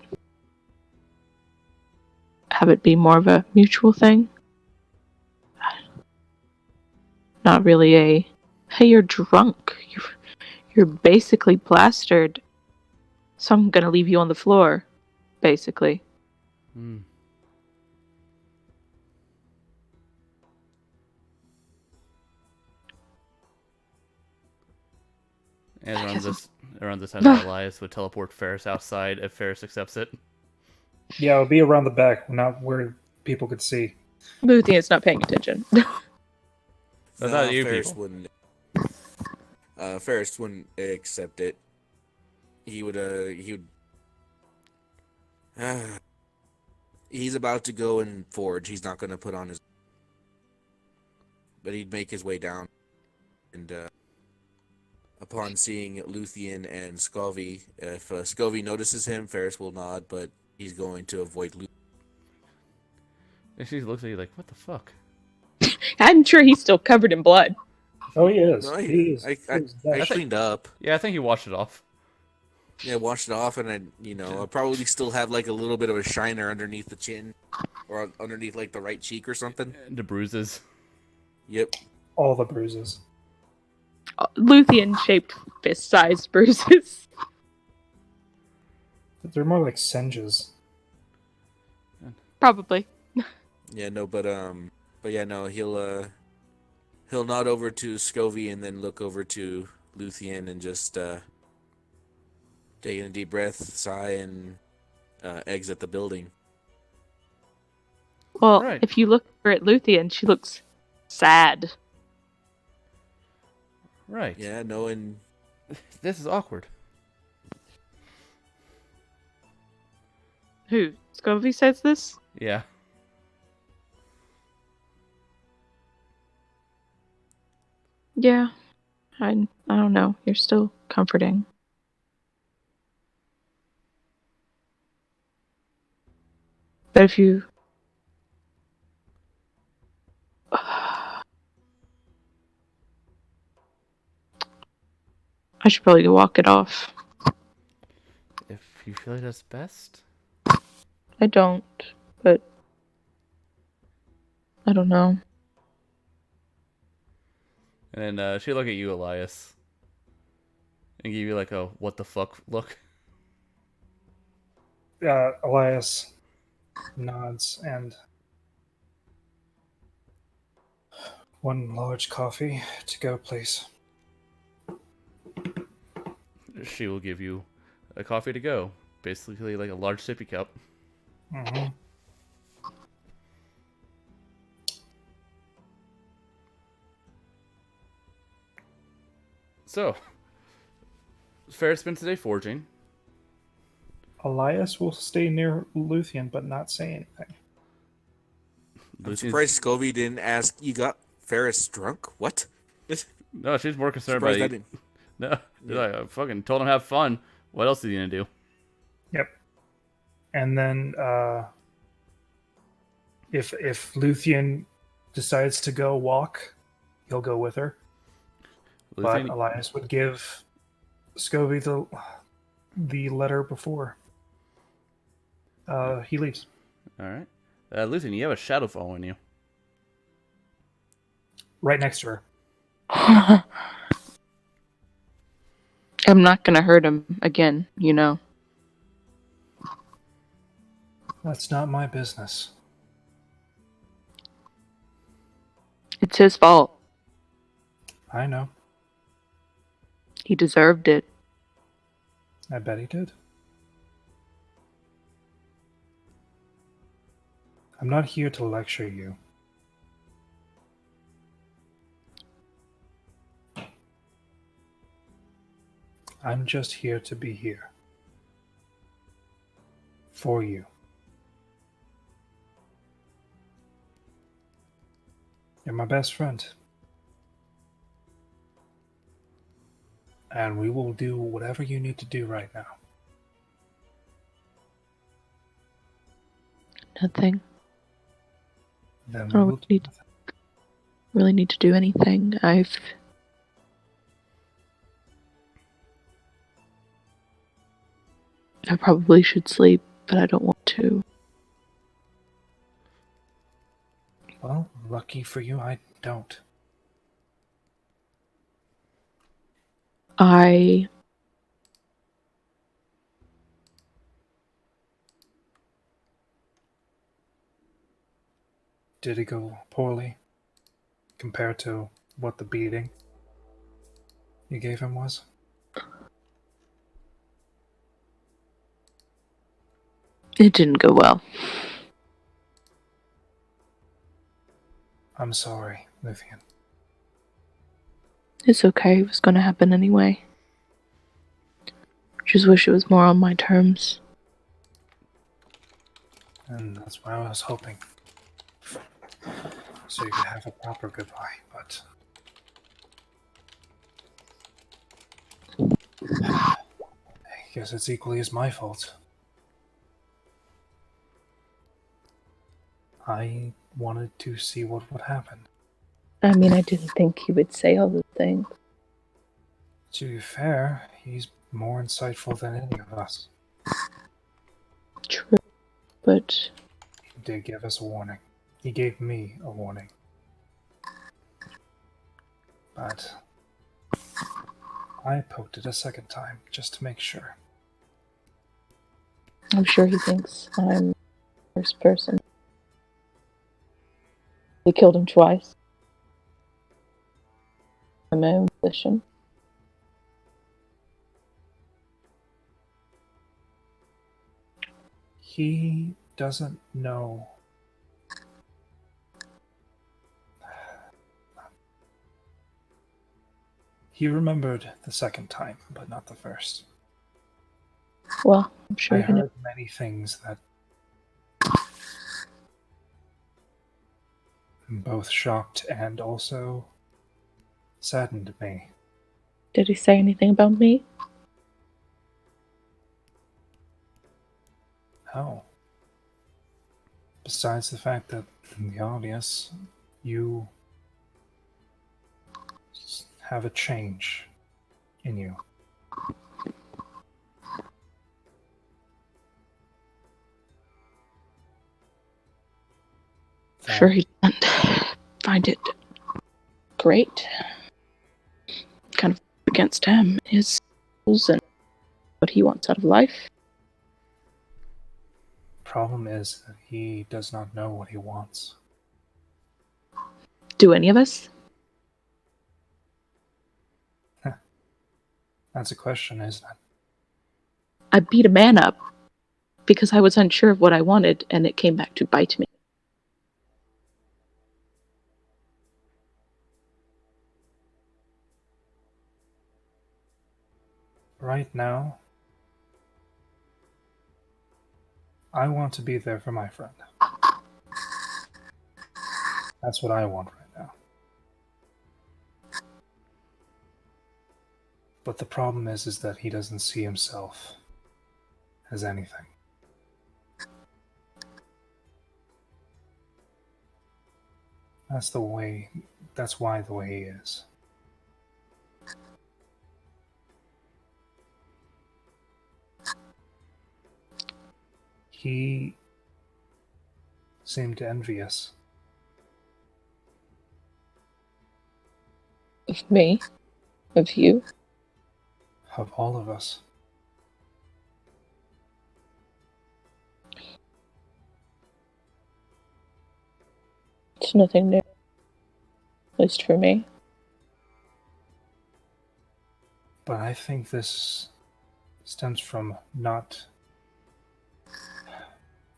have it be more of a mutual thing. Not really a, hey, you're drunk. You're basically plastered. So I'm going to leave you on the floor, basically. Hmm. And around this time, Elias would teleport Ferris outside if Ferris accepts it. Yeah, it'll be around the back, not where people could see. Luthien not paying attention. That's not you Ferris people. wouldn't. Ferris wouldn't accept it. He would. He's about to go and forge. He's not going to put on his. But he'd make his way down, and upon seeing Luthien and Scovey, if Scovey notices him, Ferris will nod, but he's going to avoid Luthien. And she looks at you like, what the fuck? I'm sure he's still covered in blood. Oh, he is. No, He is. I cleaned up. Yeah, I think he washed it off. Yeah, washed it off, and I probably still have like a little bit of a shiner underneath the chin, or underneath like the right cheek or something. The bruises. Yep. All the bruises. Luthien-shaped fist-sized bruises. They're more like singes. Probably. Yeah, no, but yeah, no, he'll nod over to Scovey and then look over to Luthien and just take in a deep breath, sigh, and exit the building. Well, Right. if you look at Luthien, she looks sad. Right. Yeah, no, and This is awkward. Who? Scovey says this? Yeah. Yeah. I don't know. You're still comforting. But if you... I should probably go walk it off. If you feel like that's best. I don't, but... I don't know. And then she'll look at you, Elias. And give you like a what the fuck look. Elias nods and one large coffee to go, please. She will give you a coffee to go. Basically like a large sippy cup. Mm-hmm. So, Ferris spent today forging. Elias will stay near Luthien but not say anything. I'm Lucy's- surprised Scovey didn't ask, you got Ferris drunk? What? No, she's more concerned Surprised I about didn't. No, Yeah. like, I fucking told him have fun. What else is he gonna do? Yep. And then if Luthien decides to go walk, he'll go with her. But Luthien- Elias would give Scovey the letter before he leaves. All right, Luthien, you have a shadow following you. Right next to her. I'm not gonna hurt him again, you know. That's not my business. It's his fault. I know. He deserved it. I bet he did. I'm not here to lecture you. I'm just here to be here. For you. You're my best friend. And we will do whatever you need to do right now. Nothing. Then I we don't will do need, nothing. really need to do anything. I probably should sleep, but I don't want to. Well, lucky for you, I don't. I Did it go poorly compared to what the beating you gave him was? It didn't go well. I'm sorry, Luthien. It's okay. It was going to happen anyway. Just wish it was more on my terms. And that's what I was hoping. So you could have a proper goodbye, but I guess it's equally as my fault. I wanted to see what would happen. I mean, I didn't think he would say all those things. To be fair, he's more insightful than any of us. True, but He did give us a warning. He gave me a warning. But I poked it a second time, just to make sure. I'm sure he thinks I'm the worst person. They killed him twice. In my own position. He doesn't know. He remembered the second time, but not the first. Well, I'm sure I he knows. heard many things that both shocked and also saddened me. Did he say anything about me? Oh. Besides the fact that, the obvious, you have a change in you. I'm sure he doesn't find it great. Kind of against him, his goals and what he wants out of life. Problem is that he does not know what he wants. Do any of us? That's a question, isn't it? I beat a man up because I was unsure of what I wanted, and it came back to bite me. Right now, I want to be there for my friend. That's what I want right now. But the problem is that he doesn't see himself as anything. That's why the way he is. He seemed envious Of me? Of you? of all of us. It's nothing new. At least for me. But I think this stems from not.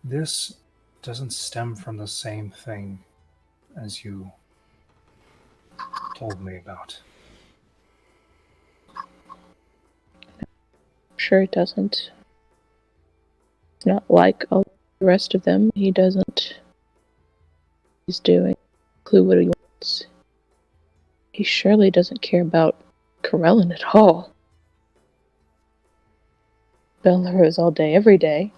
This doesn't stem from the same thing as you told me about. Sure it doesn't. It's not like all the rest of them. He doesn't. He's doing. Clue what he wants. He surely doesn't care about Corellin at all. Belrose all day, every day.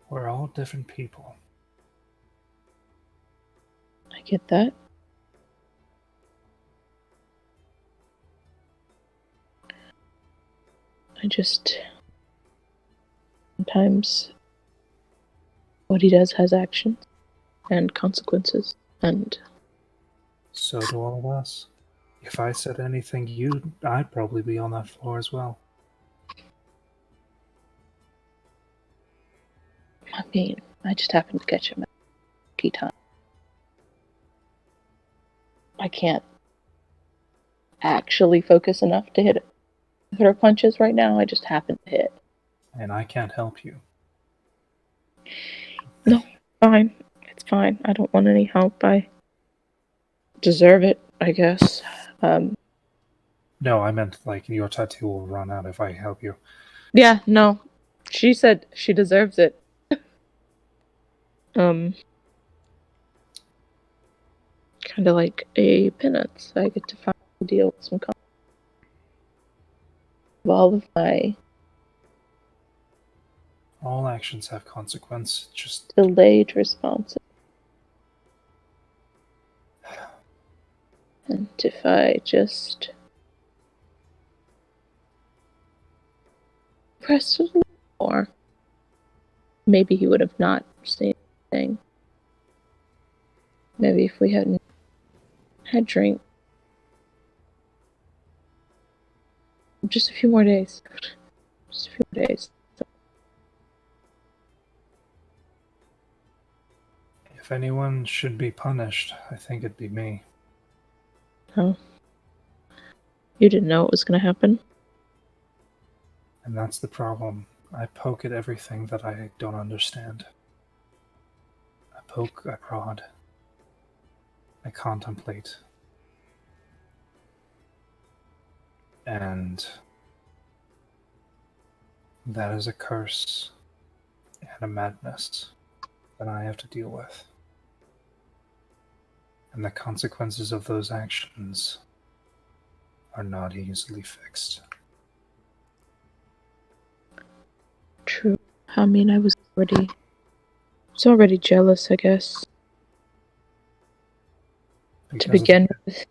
We're all different people. I get that. I just... Sometimes what he does has actions and consequences, and So do all of us. If I said anything, I'd probably be on that floor as well. I mean, I just happened to catch him at a key time. I can't actually focus enough to hit her punches right now. I just happen to hit. And I can't help you. No, fine. It's fine. I don't want any help. I deserve it, I guess. No, I meant like your tattoo will run out if I help you. Yeah, no. She said she deserves it. Kind of like a penance. I get to finally deal with some of all of my All actions have consequence. Just delayed responses. And if I just pressed it a little more, maybe he would have not seen anything. Maybe if we hadn't had drink. Just a few more days. Just a few more days. if anyone should be punished, I think it'd be me. Oh. You didn't know it was going to happen? And that's the problem. I poke at everything that I don't understand. I poke, I prod. I contemplate. And that is a curse and a madness that I have to deal with. And the consequences of those actions are not easily fixed. True. I mean, I was already jealous, I guess, to Because of begin with.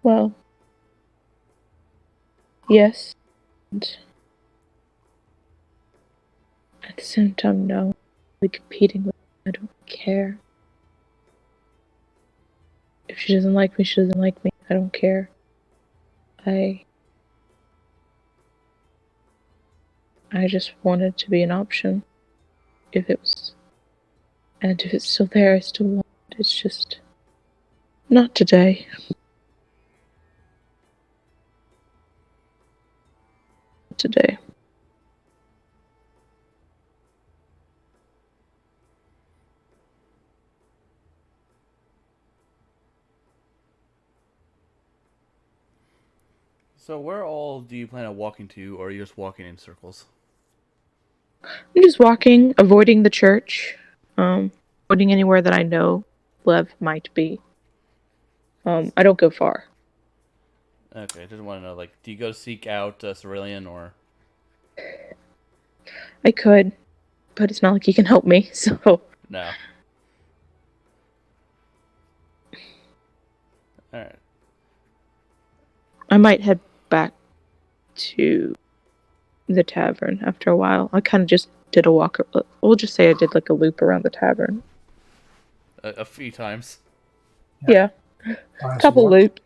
Well, yes. And at the same time, no. We're competing with her. I don't care. If she doesn't like me, she doesn't like me. I don't care. I just wanted to be an option. If it was. And if it's still there, I still want it. It's just. Not today. Today. So where all do you plan on walking to, or are you just walking in circles? I'm just walking, avoiding the church, avoiding anywhere that I know Lev might be. I don't go far. Okay, just want to know, like, do you go seek out Cerulean, or... I could, but it's not like he can help me, so... No. Alright. I might head back to the tavern after a while. I kind of just did a walk... We'll just say I did, like, a loop around the tavern. A few times. Yeah. Last Couple walk. loops.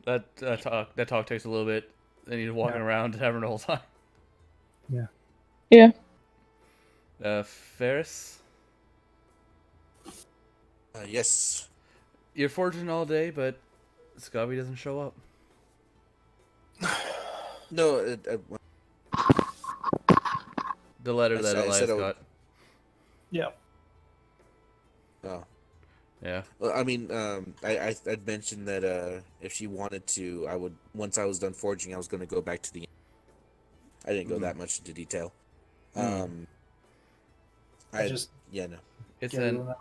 That talk takes a little bit. Then you're walking around the tavern the whole time. Yeah. Ferris? Yes. You're foraging all day, but Scobby doesn't show up. No, The letter that I said Elias I would. got. Yeah. Oh. Yeah. Well, I mean, I'd mentioned that if she wanted to, I would. Once I was done forging, I was going to go back to the. I didn't go that much into detail. Mm. I just Yeah, no. It's get it an on that.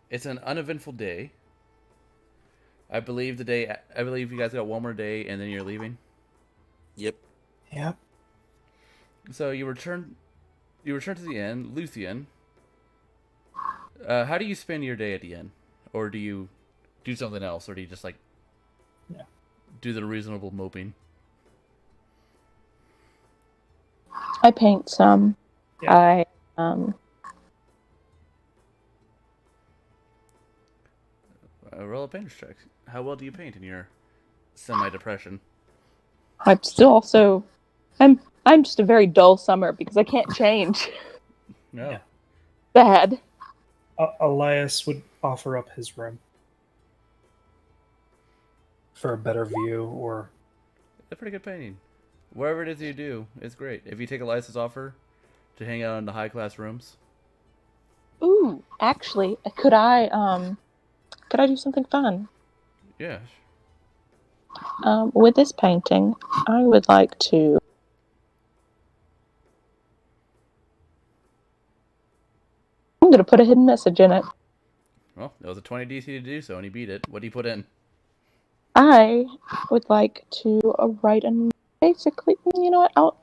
it's an uneventful day. I believe you guys got one more day and then you're leaving. Yep. Yep. So you return to the inn, Luthien. How do you spend your day at the inn? Or do you do something else, or do you just like Yeah. do the reasonable moping? I paint some. Yeah. I Roll a painter's check. How well do you paint in your semi-depression? I'm still also I'm just a very dull summer because I can't change. No. Yeah. Bad. Elias would offer up his room for a better view, or A pretty good painting. Whatever it is you do, it's great. If you take Elias's offer to hang out in the high-class rooms. Ooh, actually, could I do something fun? Yeah. With this painting, I would like to. I'm gonna put a hidden message in it. Well, that was a 20 DC to do so, and he beat it. What do you put in? I would like to write and basically, you know what?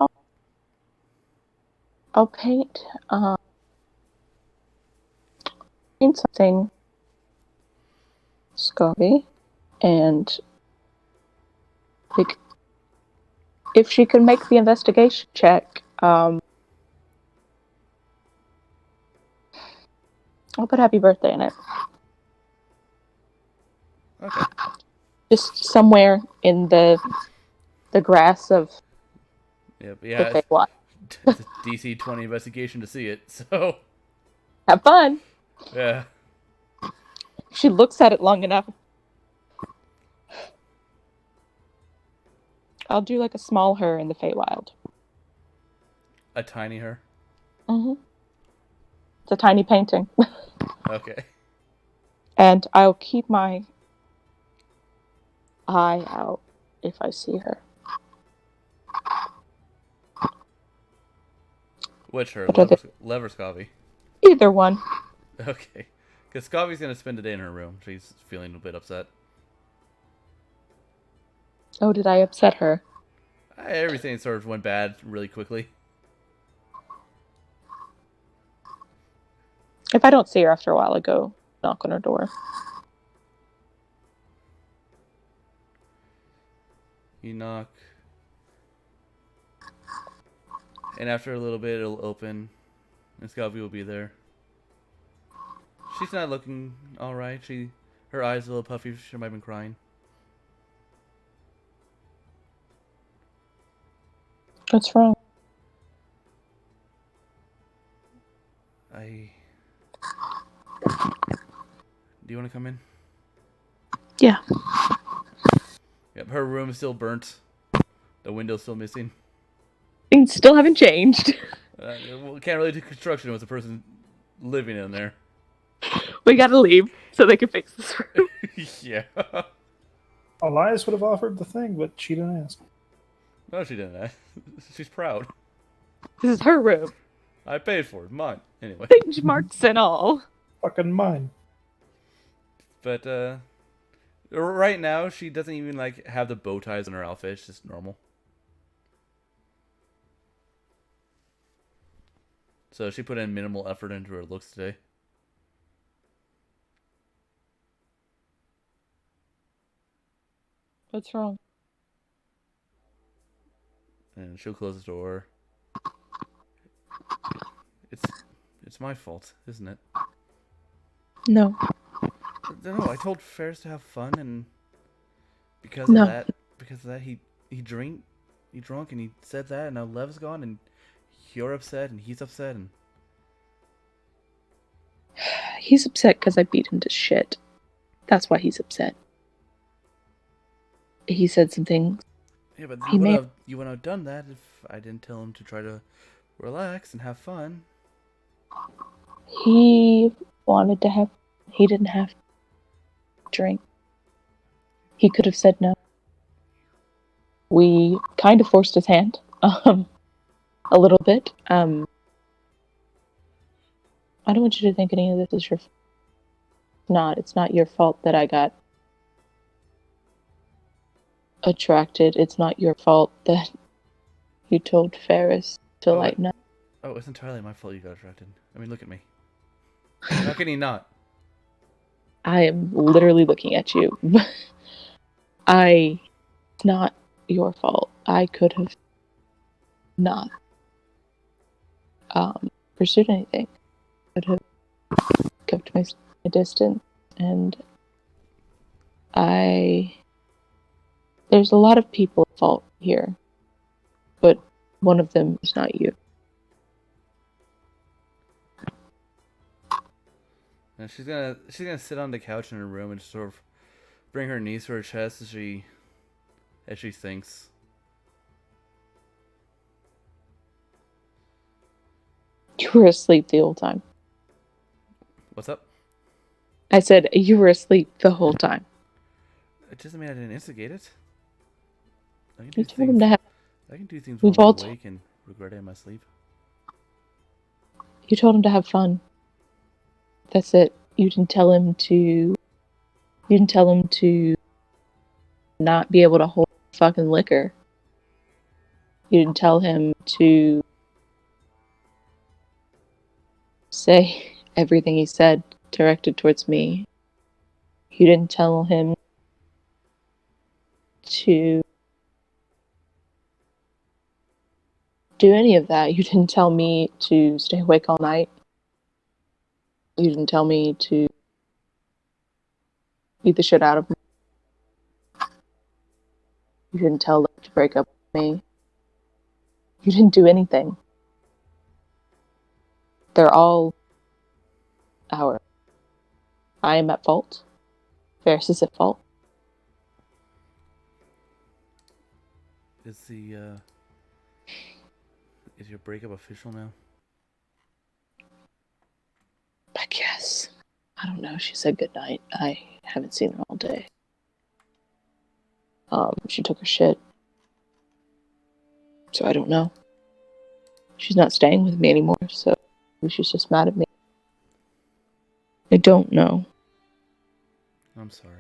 I'll paint paint something Scotty, and like, if she can make the investigation check, I'll put happy birthday in it. Okay. Just somewhere in the grass of Yep. the Yeah. Feywild. It's a DC 20 investigation to see it. So Have fun. yeah. She looks at it long enough. I'll do like a small her in the Feywild. A tiny her. Mm-hmm. It's a tiny painting. Okay. And I'll keep my eye out if I see her. Which her? What are they? Lever Scobby. Either one. Okay. Because Scobby's going to spend the day in her room. She's feeling a bit upset. Oh, did I upset her? Everything sort of went bad really quickly. If I don't see her after a while, I go knock on her door. You knock. And after a little bit, it'll open. And Scobby will be there. She's not looking alright. Her eyes are a little puffy. She might have been crying. What's wrong? Do you want to come in? Yeah. Yep, her room is still burnt. The window's still missing. Things still haven't changed. Well, can't really do construction with a person living in there. We gotta leave so they can fix this room. Yeah. Elias would have offered the thing, but she didn't ask. No, she didn't. She's proud. This is her room. I paid for it. Mine. Anyway. Binge marks and all. Fucking mine. But, right now, she doesn't even, like, have the bow ties on her outfit. It's just normal. So she put in minimal effort into her looks today. What's wrong? And she'll close the door. It's my fault, isn't it? No. No, I told Ferris to have fun, and because No. of that, he drunk, and he said that, and now Lev's gone, and you're upset, and he's upset, and He's upset because I beat him to shit. That's why he's upset. He said some things Yeah, but He may you would have done that if I didn't tell him to try to relax and have fun. he wanted to have. He didn't have to drink. He could have said no. We kind of forced his hand, a little bit. I don't want you to think any of this is your fault. Not. It's not your fault that I got attracted. It's not your fault that you told Ferris to lighten up. Oh, it's entirely my fault you got attracted. I mean, look at me. How can he not? I am literally looking at you. It's not your fault. I could have not pursued anything. Could have kept my distance, and there's a lot of people at fault here, but one of them is not you. And she's gonna sit on the couch in her room and just sort of bring her knees to her chest as she thinks. You were asleep the whole time. What's up? I said you were asleep the whole time. It doesn't mean I didn't instigate it. I can You do told him to have. I can do things We've while all I'm awake and regret it in my sleep. You told him to have fun. That's it. You didn't tell him to. You didn't tell him to not be able to hold fucking liquor. You didn't tell him to say everything he said directed towards me. You didn't tell him to do any of that. You didn't tell me to stay awake all night. You didn't tell me to beat the shit out of me. You didn't tell them to break up with me. You didn't do anything. They're all ours. I am at fault. Ferris is at fault. Is your breakup official now? I guess. I don't know. She said goodnight. I haven't seen her all day. She took her shit. So I don't know. She's not staying with me anymore, so maybe she's just mad at me. I don't know. I'm sorry.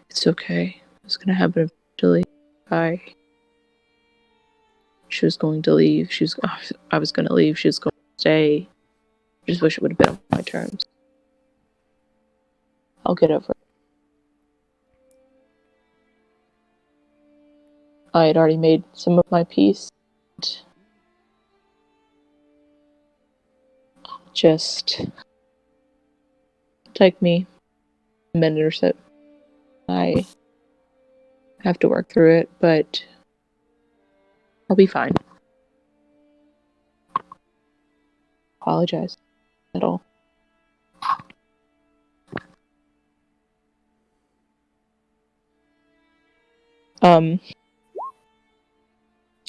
It's okay. It's gonna happen eventually. She was going to leave. I was gonna leave. She was going to stay. I just wish it would have been on my terms. I'll get over it. I had already made some of my peace. Just take me a minute or so. I have to work through it, but I'll be fine. Apologize at all.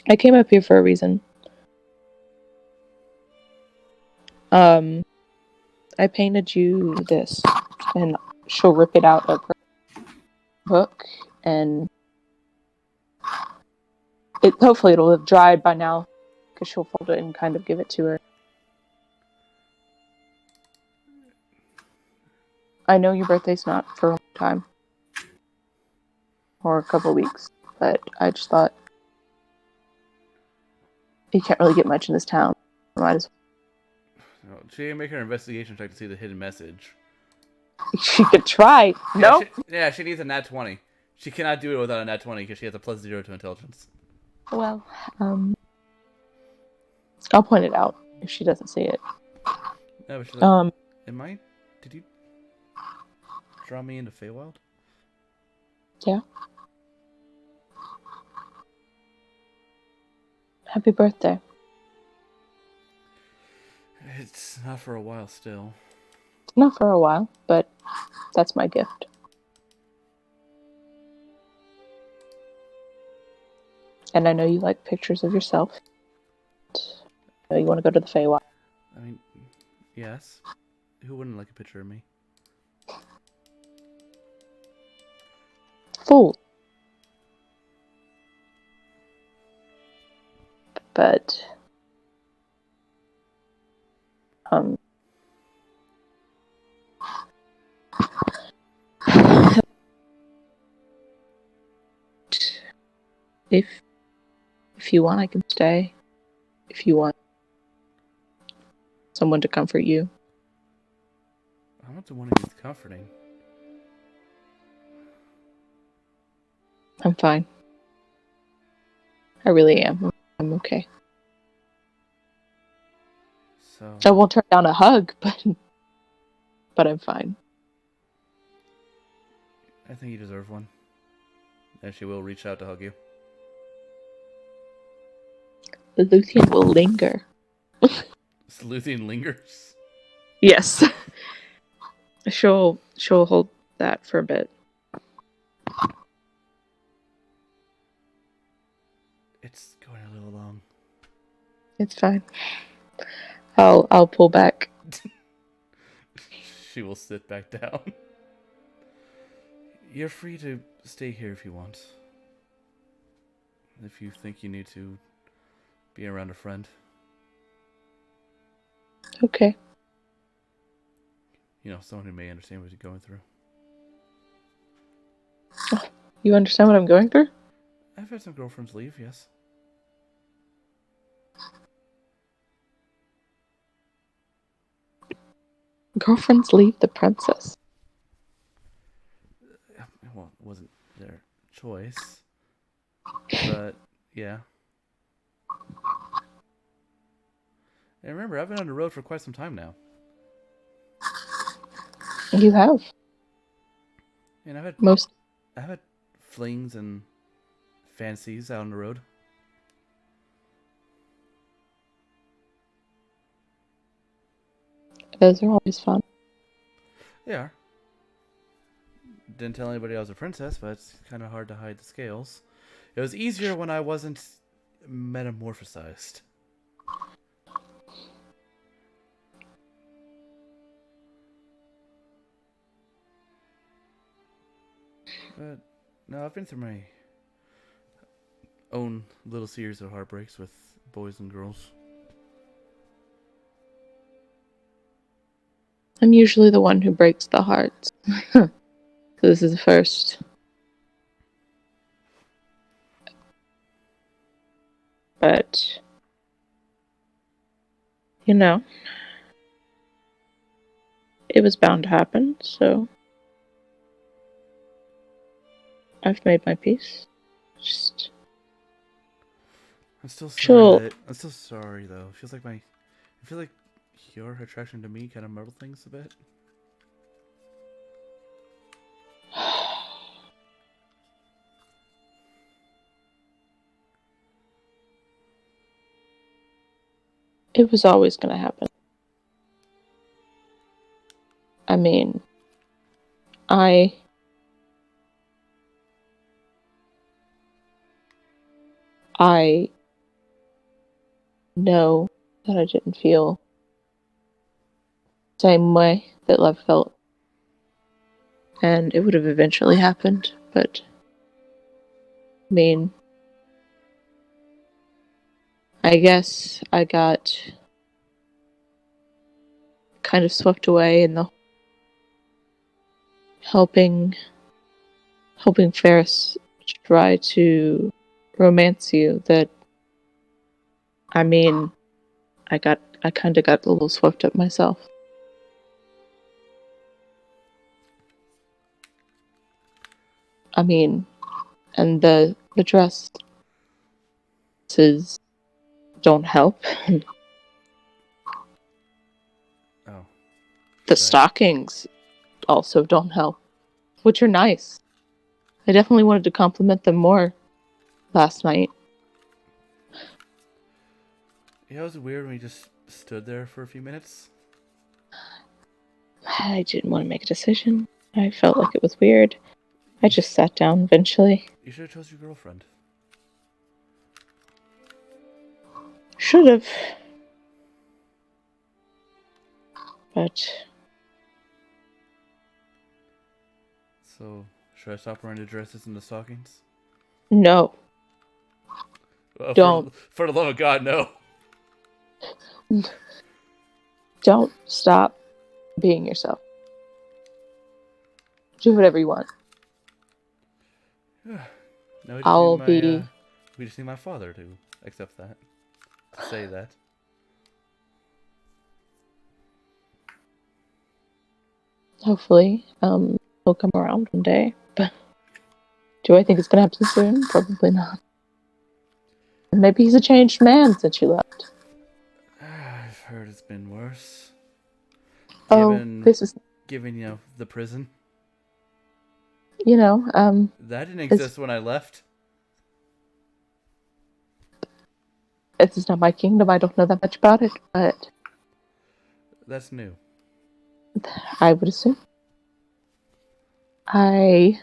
I came up here for a reason. I painted you this, and she'll rip it out of her book, and hopefully it'll have dried by now, because she'll fold it and kind of give it to her. I know your birthday's not for a long time, or a couple of weeks, but I just thought you can't really get much in this town. I might as No, she can make her investigation check to see the hidden message. She could try. No? She needs a nat 20. She cannot do it without a nat 20 because she has a +0 to intelligence. Well, I'll point it out if she doesn't see it. No, but she's like, did you draw me into Feywild? Yeah. Happy birthday. It's not for a while still. Not for a while, but that's my gift. And I know you like pictures of yourself. You want to go to the Feywild. I mean, yes. Who wouldn't like a picture of me? Fool. But, if you want, I can stay. If you want someone to comfort you. I'm not the one who needs comforting. I'm fine. I really am. I'm okay. So I won't turn down a hug, but I'm fine. I think you deserve one. And she will reach out to hug you. The Luthien will linger. Luthien lingers. Yes. She'll hold that for a bit. It's going a little long. It's fine. I'll pull back. She will sit back down. You're free to stay here if you want. If you think you need to be around a friend. Okay. You know, someone who may understand what you're going through. You understand what I'm going through? I've had some girlfriends leave, yes. Girlfriends leave the princess. Well, it wasn't their choice. But, yeah. And remember, I've been on the road for quite some time now. You have. And I've had flings and fancies out on the road. Those are always fun. They are. Didn't tell anybody I was a princess, but it's kind of hard to hide the scales. It was easier when I wasn't metamorphosized. But no, I've been through my own little series of heartbreaks with boys and girls. I'm usually the one who breaks the hearts. So this is the first. But, you know, it was bound to happen, so I've made my peace. Just I'm still sorry. Sure. I'm still sorry though. I feel like your attraction to me kind of muddled things a bit. It was always going to happen. I mean, I know that I didn't feel the same way that love felt. And it would have eventually happened, but I mean, I guess I got kind of swept away in the helping Ferris try to romance you that I mean, I kind of got a little swept up myself. I mean, and the dresses don't help. Oh. The stockings also don't help, which are nice. I definitely wanted to compliment them more last night. Yeah, it was weird when we just stood there for a few minutes. I didn't want to make a decision. I felt like it was weird. I just sat down eventually. You should have chose your girlfriend. Should have. But So, should I stop wearing the dresses and the stockings? no, Don't. For the love of God, no. don't stop being yourself. Do whatever you want. No, we just need my father to accept that. To say that. Hopefully, he'll come around one day. But do I think it's gonna happen soon? Probably not. Maybe he's a changed man since you left. I've heard it's been worse. Oh, Given, this is, the prison. That That didn't exist when I left. it's not my kingdom. I don't know that much about it, but That's new. I would assume. I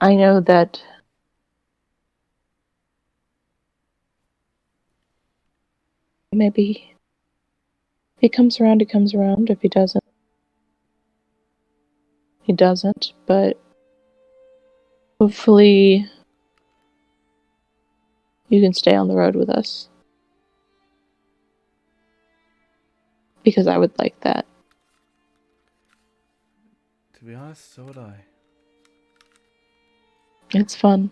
know that maybe if he comes around, he comes around. If he doesn't, he doesn't. But hopefully you can stay on the road with us. Because I would like that. To be honest, so would I. It's fun.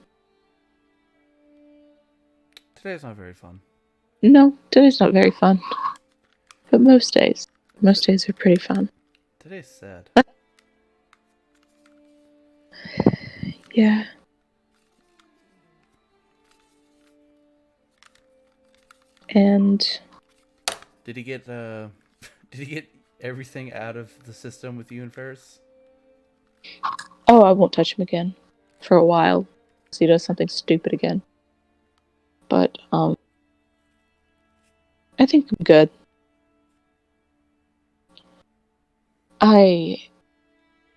Today's not very fun. No, today's not very fun. But most days are pretty fun. Today's sad. Yeah. And Did he get everything out of the system with you and Ferris? oh, I won't touch him again for a while because he does something stupid again. But I think I'm good.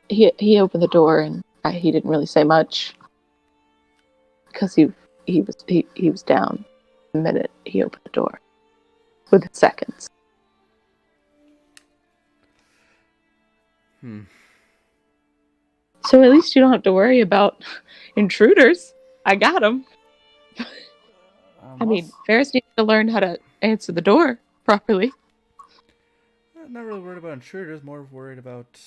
He opened the door and he didn't really say much because he was down the minute he opened the door within seconds. So at least you don't have to worry about intruders. I got him. I mean, Ferris needs to learn how to answer the door properly. I'm not really worried about intruders, more worried about,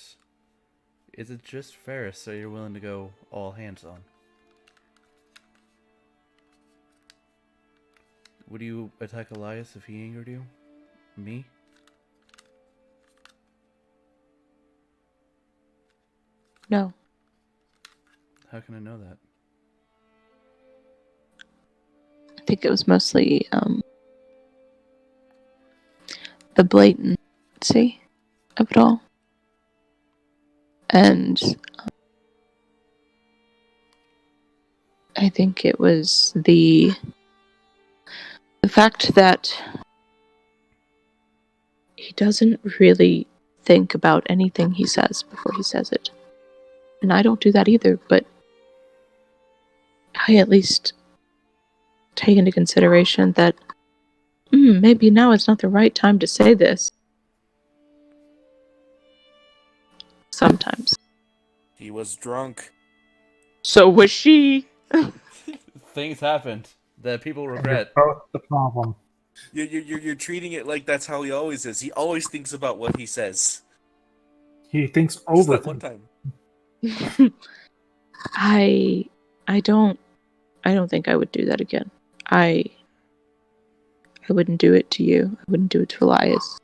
is it just Ferris so you're willing to go all hands on? Would you attack Elias if he angered you? Me? No. How can I know that? I think it was mostly the blatancy of it all. And I think it was the fact that he doesn't really think about anything he says before he says it. And I don't do that either, but I at least take into consideration that maybe now is not the right time to say this. Sometimes. He was drunk. So was she. Things happened that people regret. Both the problem. You're treating it like that's how he always is. He always thinks about what he says. He thinks Just over that one time. I don't think I would do that again. I wouldn't do it to you. I wouldn't do it to Elias.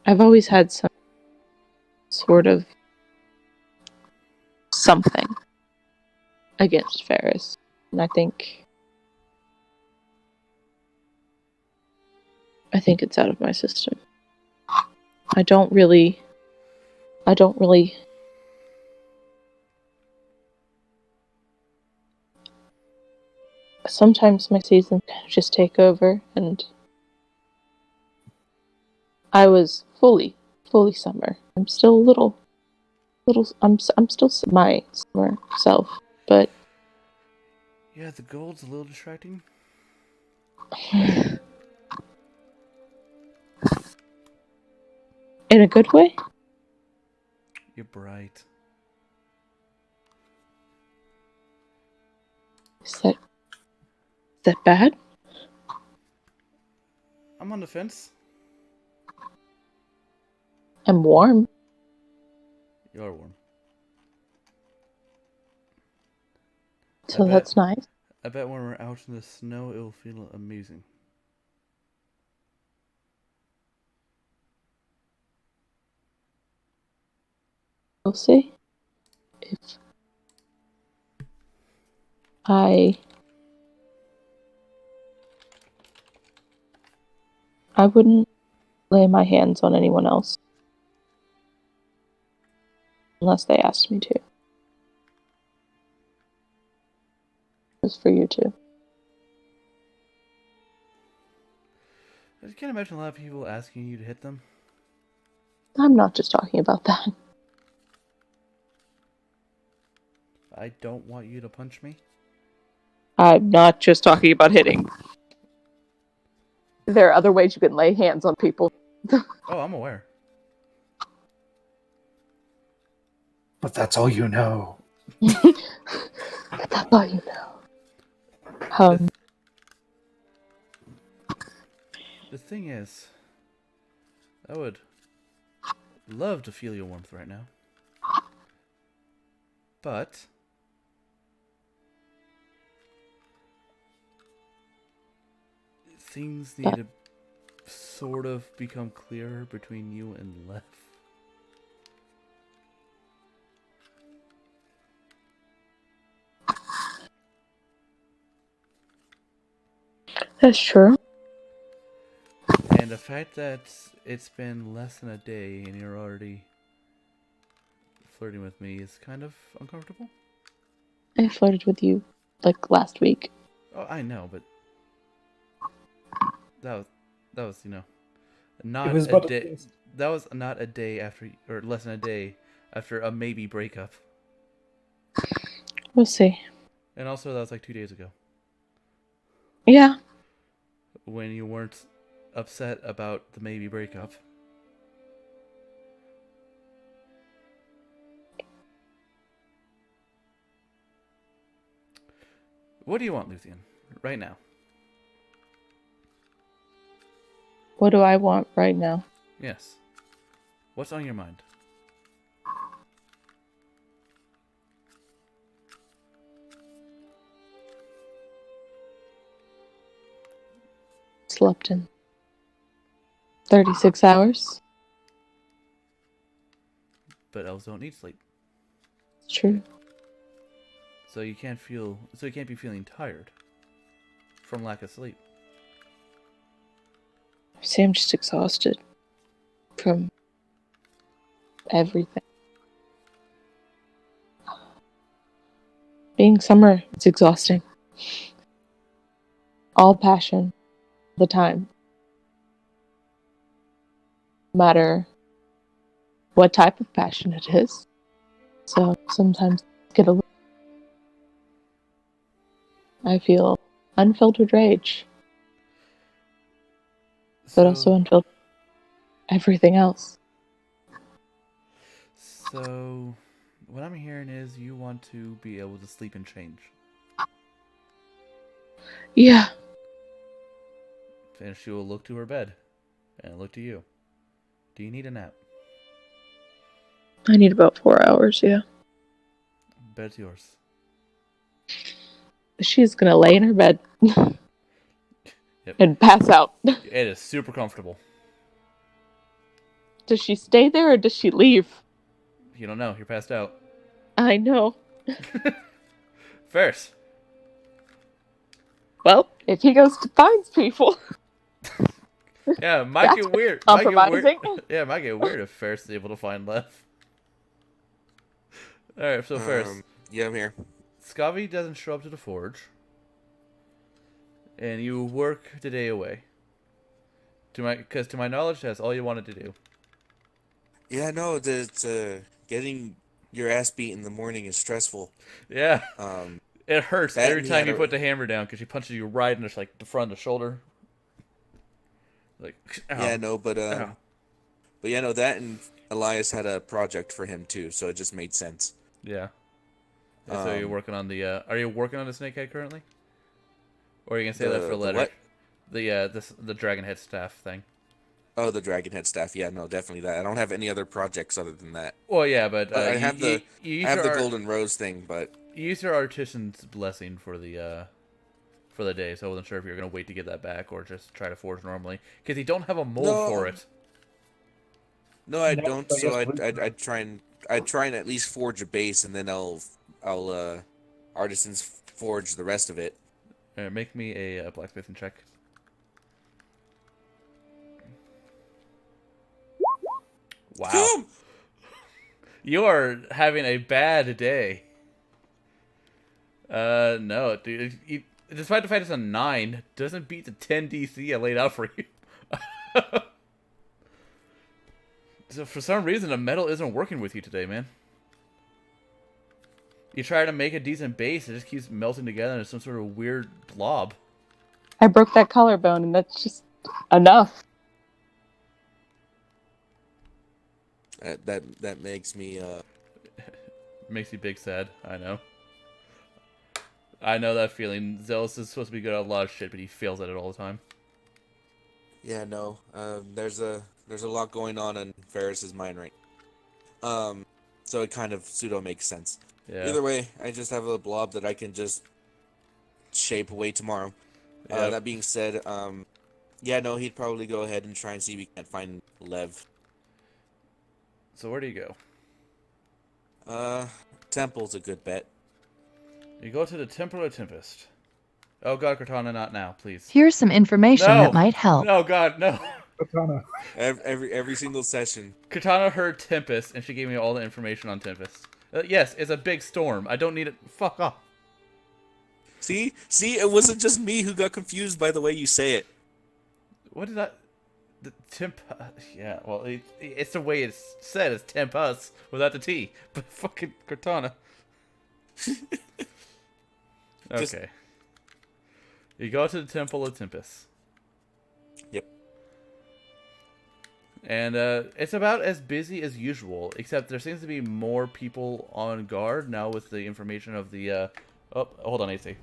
I've always had some sort of something against Ferris. And I think it's out of my system. I don't really sometimes my seasons kind of just take over, and I was fully summer. I'm still a little Little, I'm still my summer self, but Yeah, the gold's a little distracting. in a good way. You're bright. Is that bad? I'm on the fence. I'm warm. You're warm. So that's nice. I bet when we're out in the snow, it'll feel amazing. We'll see. If I wouldn't lay my hands on anyone else unless they asked me to. Just for you two. I just can't imagine a lot of people asking you to hit them. I'm not just talking about that. I don't want you to punch me. I'm not just talking about hitting. There are other ways you can lay hands on people. Oh, I'm aware. But that's all you know. But that's all you know. The thing is, I would love to feel your warmth right now. But things need to sort of become clearer between you and Lev. That's true. And the fact that it's been less than a day and you're already flirting with me is kind of uncomfortable. I flirted with you like last week. Oh, I know, but that was It not was a about day. That was not a day after, or less than a day after a maybe breakup. We'll see. And also, that was like 2 days ago Yeah. when you weren't upset about the maybe breakup. What do you want, Luthien? Right now. What do I want right now? Yes. What's on your mind? Slept in 36 hours. But elves don't need sleep. It's true. So you can't be feeling tired from lack of sleep. See, I'm just exhausted from everything. Being summer, it's exhausting. All passion, the time. No matter what type of passion it is. So sometimes I feel unfiltered rage, but also unfiltered everything else. So, what I'm hearing is you want to be able to sleep and change. Yeah. And she will look to her bed and look to you. Do you need a nap? I need about 4 hours, yeah. Bed's yours. She's gonna lay in her bed and pass out. It is super comfortable. Does she stay there or does she leave? You don't know. You're passed out. I know. Ferris. Well, if he goes to finds people. Yeah, it might get weird. Compromising. Yeah, it might get weird if Ferris is able to find Lev. Alright, so Ferris. Yeah, I'm here. Scavi doesn't show up to the forge. And you work the day away. To my knowledge, that's all you wanted to do. Yeah, no, getting your ass beat in the morning is stressful. Yeah. It hurts That every and he time had you a- put the hammer down because she punches you right in the front of the shoulder. Like, ow, Yeah, no, but ow. yeah, no, that and Elias had a project for him too, so it just made sense. Yeah. Yeah, so you're Um, working on the. Are you working on the snakehead currently? Or are you gonna say that for the later? what? The dragon head staff thing. Oh, the dragon head staff. Yeah, no, definitely that. I don't have any other projects other than that. Well, yeah, but I you, have the you I use have your the art, golden rose thing, but you use your artisan's blessing for the day. So I wasn't sure if you were gonna wait to get that back or just try to forge normally because you don't have a mold for no, it. no, I No, don't. but So yes, I'd try and at least forge a base, and then I'll artisans forge the rest of it. Make me a blacksmithing check. Wow, Come. you are having a bad day. No, dude. Despite the fact it's a 9, doesn't beat the 10 DC I laid out for you. So for some reason, the metal isn't working with you today, man. You try to make a decent base, it just keeps melting together into some sort of weird blob. I broke that collarbone, and that's just enough. That makes me Makes you big sad, I know. I know that feeling. Zealous is supposed to be good at a lot of shit, but he fails at it all the time. yeah, no. There's a lot going on in Ferris's mind right. So it kind of pseudo makes sense. Yeah. Either way, I just have a blob that I can just shape away tomorrow. Yep. That being said, yeah, no, he'd probably go ahead and try and see if we can't find Lev. So where do you go? Temple's a good bet. You go to the Temple of Tempest. Oh god, Cortana, not now, please. Here's some information No! that might help. No, god, no. Katana. Every single session. Cortana heard Tempest, and she gave me all the information on Tempest. Yes, it's a big storm. I don't need it. Fuck off. See, it wasn't just me who got confused by the way you say it. What did I... The temp... yeah, well, it's the way it's said. It's Tempest without the T. But fucking Cortana. Okay. Just- You go to the Temple of Tempest. Yep. And it's about as busy as usual, except there seems to be more people on guard now with the information of the... Oh, hold on, AC.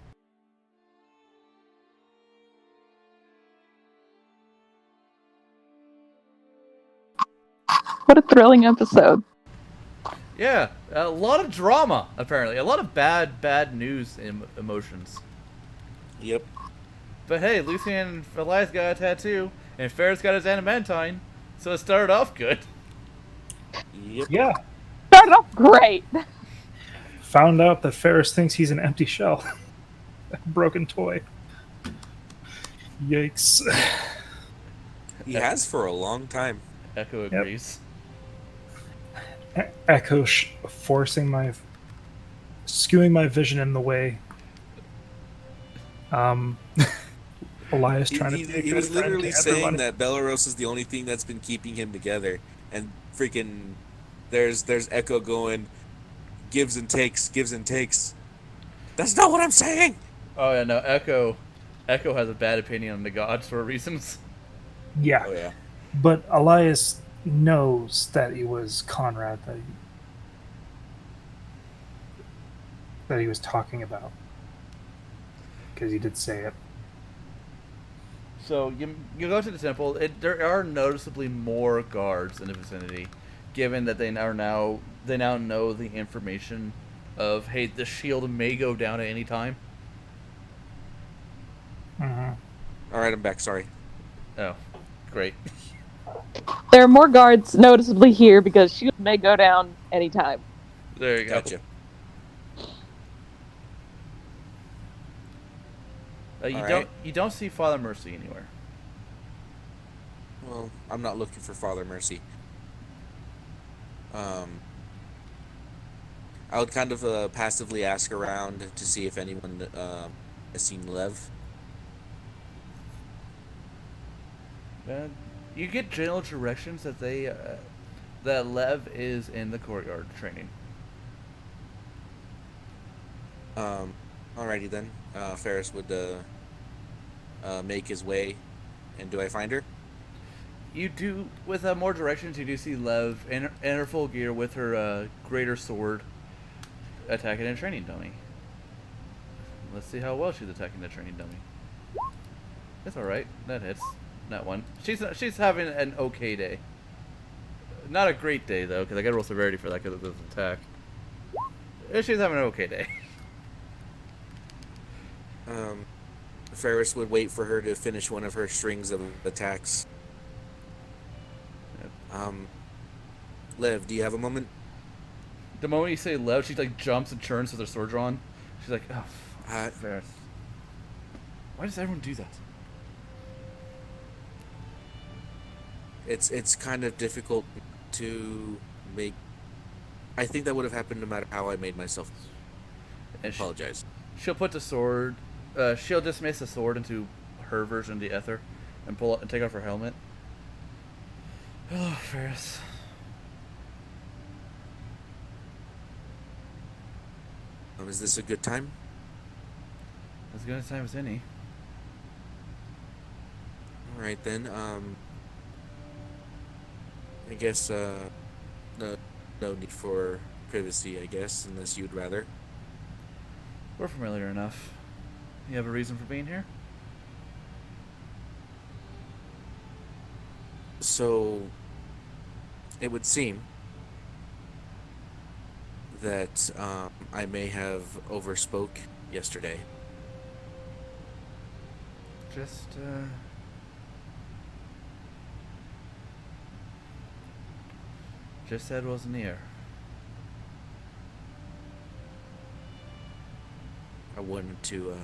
What a thrilling episode. Yeah, a lot of drama, apparently. A lot of bad news emotions. Yep. But hey, Lucian and Elias got a tattoo, and Ferris got his adamantine, so it started off good. Yep. Yeah. Started off great. Found out that Ferris thinks he's an empty shell. A broken toy. Yikes. He has for a long time. Echo agrees. Echo skewing my vision in the way. Elias trying to be a He good was friend literally to saying everybody. that Belarus is the only thing that's been keeping him together, and freaking there's Echo going gives and takes. That's not what I'm saying. Oh yeah, no, Echo has a bad opinion on the gods for reasons. Yeah. Oh yeah. But Elias knows that it was Conrad that he was talking about. Because he did say it. So you go to the temple. There are noticeably more guards in the vicinity, given that they now know the information of, hey, the shield may go down at any time. Mm-hmm. All right, I'm back. Sorry. Oh, great. There are more guards noticeably here because shield may go down anytime. There you go. Gotcha. You don't see Father Mercy anywhere. Well, I'm not looking for Father Mercy. I would kind of passively ask around to see if anyone has seen Lev. You get general directions that that Lev is in the courtyard training. Alrighty then. Ferris would make his way, and do I find her? You do, with more directions, you do see Lev in her full gear with her greater sword attacking a training dummy. Let's see how well she's attacking the training dummy. It's alright. That hits. That one. She's having an okay day. Not a great day, though, because I gotta roll severity for that because of this attack. She's having an okay day. Ferris would wait for her to finish one of her strings of attacks. Yep. Lev, do you have a moment? The moment you say Lev, she like jumps and turns with her sword drawn. She's like, oh, fuck, Ferris. Why does everyone do that? It's kind of difficult to make. I think that would have happened no matter how I made myself. And Apologize. She'll put the sword. She'll dismiss the sword into her version of the ether, and pull and take off her helmet. Oh, Ferris. Is this a good time? As good a time as any. All right then. I guess no need for privacy. I guess unless you'd rather. We're familiar enough. You have a reason for being here? So it would seem that I may have overspoke yesterday. Just said wasn't here. I wanted to.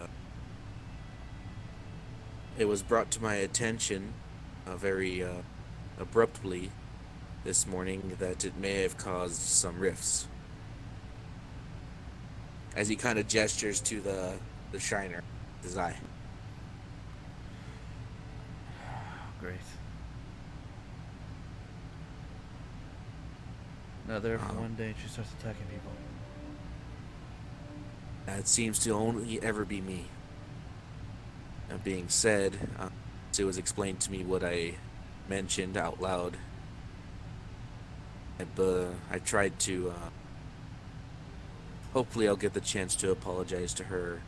It was brought to my attention very abruptly this morning that it may have caused some rifts. As he kind of gestures to the shiner, his eye. Great. Now there for one day she starts attacking people. That seems to only ever be me. That being said, it was explained to me what I mentioned out loud. I tried to. Hopefully, I'll get the chance to apologize to her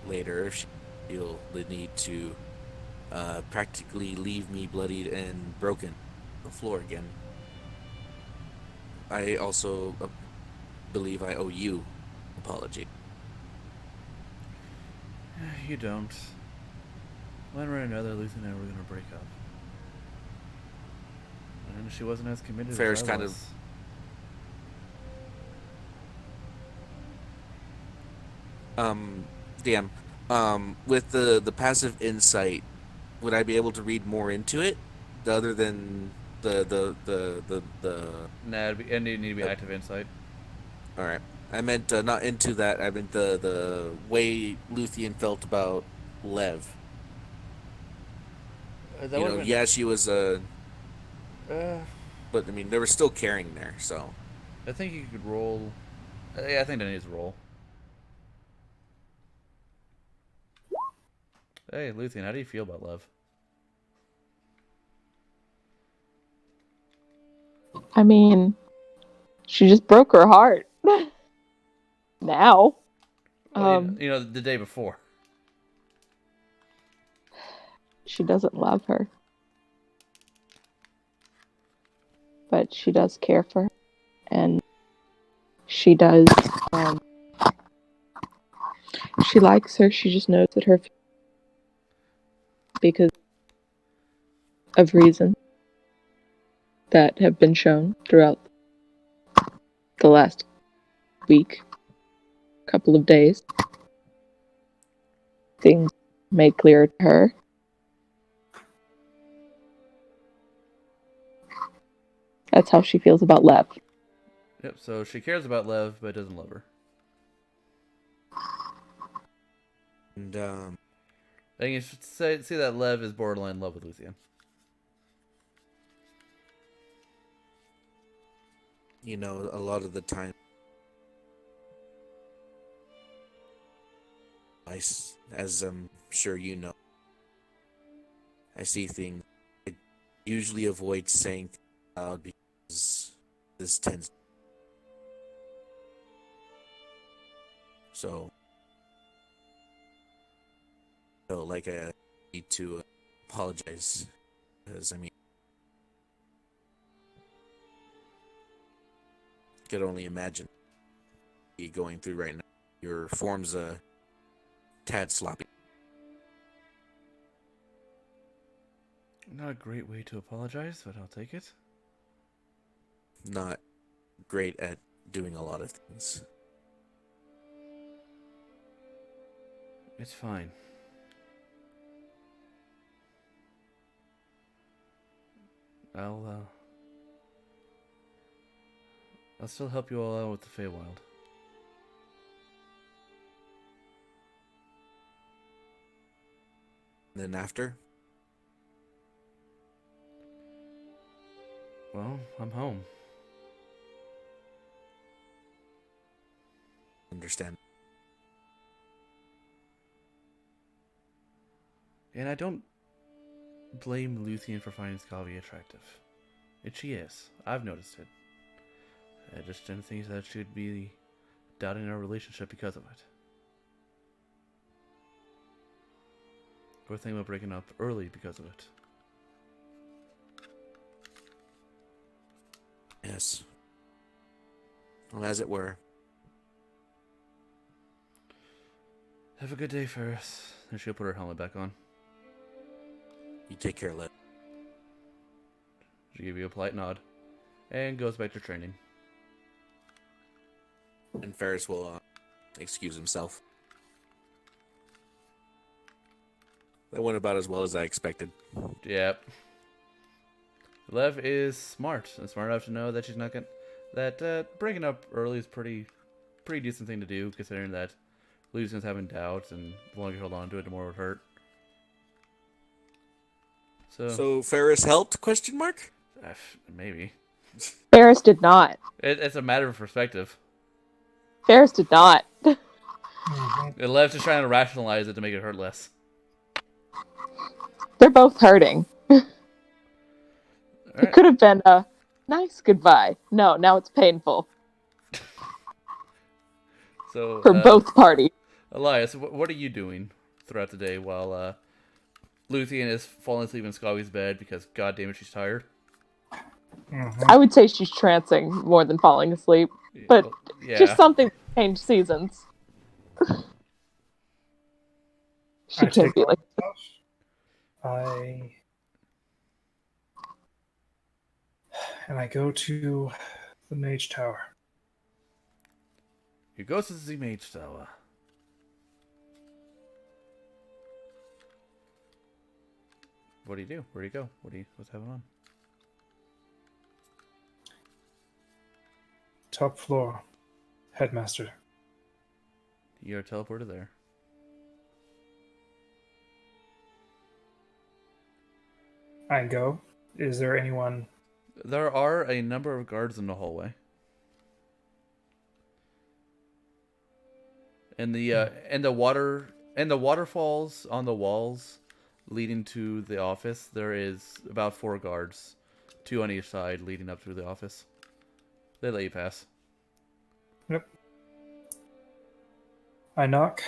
later if she feel the need to practically leave me bloodied and broken on the floor again. I also believe I owe you an apology. You don't. One way or another, Lucy and I were gonna break up. And she wasn't as committed Ferris as I kind was. of DM. With the passive insight, would I be able to read more into it, other than the? Nah, it need to be active insight. All right, I meant not into that. I meant the way Luthien felt about Lev. That would've been, Yeah, she was uh, but I mean, there was still caring there. So I think you could roll. Yeah, I think that needs to roll. Hey, Luthien, how do you feel about Lev? I mean, she just broke her heart. Now. Well, you know, the day before. She doesn't love her. But she does care for her. And she does, she likes her. She just knows that her, because of reasons that have been shown throughout the last week, couple of days, things made clear to her. That's how she feels about Lev. Yep, so she cares about Lev, but doesn't love her. and I think you should see that Lev is borderline in love with Luthien. a lot of the time, As I'm sure you know, I see things. I usually avoid saying things loud because this tends. So, like I need to apologize because I could only imagine you going through right now. Your form's a tad sloppy. Not a great way to apologize, but I'll take it. Not great at doing a lot of things. It's fine. I'll still help you all out with the Feywild. And then after, Well, I'm home. understand. And I don't blame Luthien for finding Scalvi attractive. She is. I've noticed it. I just didn't think that she'd be doubting our relationship because of it. Or thinking about breaking up early because of it. Yes. Well, as it were. Have a good day, Ferris. And she'll put her helmet back on. You take care, Led. She gives you a polite nod. And goes back to training. And Ferris will excuse himself. That went about as well as I expected. Yep. Lev is smart enough to know that she's not gonna. That breaking up early is pretty decent thing to do, considering that Lucian's having doubts, and the longer you hold on to it, the more it would hurt. So Ferris helped? Question mark. Maybe. Ferris did not. It's a matter of perspective. Ferris did not. Lev's just trying to rationalize it to make it hurt less. They're both hurting. Right. It could have been a nice goodbye. No, now it's painful. So for both parties. Elias, what are you doing throughout the day while Luthien is falling asleep in Scalvi's bed because, god damn it, she's tired? I would say she's trancing more than falling asleep, but yeah. Just something that changed seasons. She can't be like that. I go to the Mage Tower. You go to the Mage Tower. What do you do? Where do you go? What's going on? Top floor. Headmaster. You're teleported there. I go. Is there anyone? There are a number of guards in the hallway. And the waterfalls on the walls leading to the office, there is about 4 guards, 2 on each side leading up to the office. They let you pass. Yep. I knock.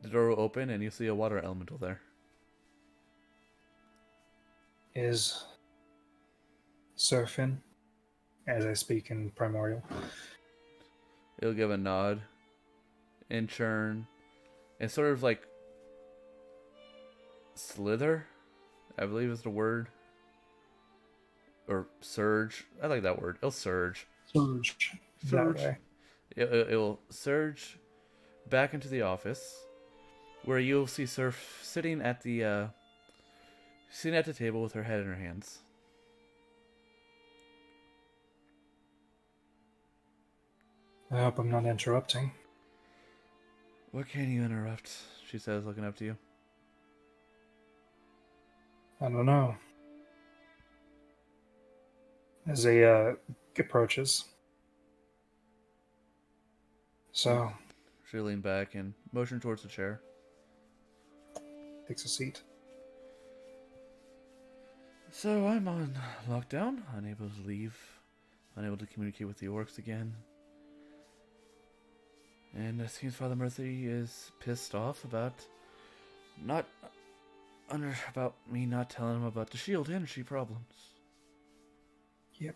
The door will open and you see a water elemental there. Is Surfin, as I speak in Primordial. It'll give a nod and churn and sort of like slither, I believe is the word. Or surge. I like that word. It'll surge. Surge. That way. It will surge back into the office, where you'll see Surf sitting at the table with her head in her hands. I hope I'm not interrupting. What can you interrupt? She says, looking up to you. I don't know. As he approaches. So, She leaned back and motioned towards the chair. takes a seat. So I'm on lockdown, unable to leave, unable to communicate with the orcs again. And it seems Father Murphy is pissed off about about me not telling him about the shield energy problems. Yep.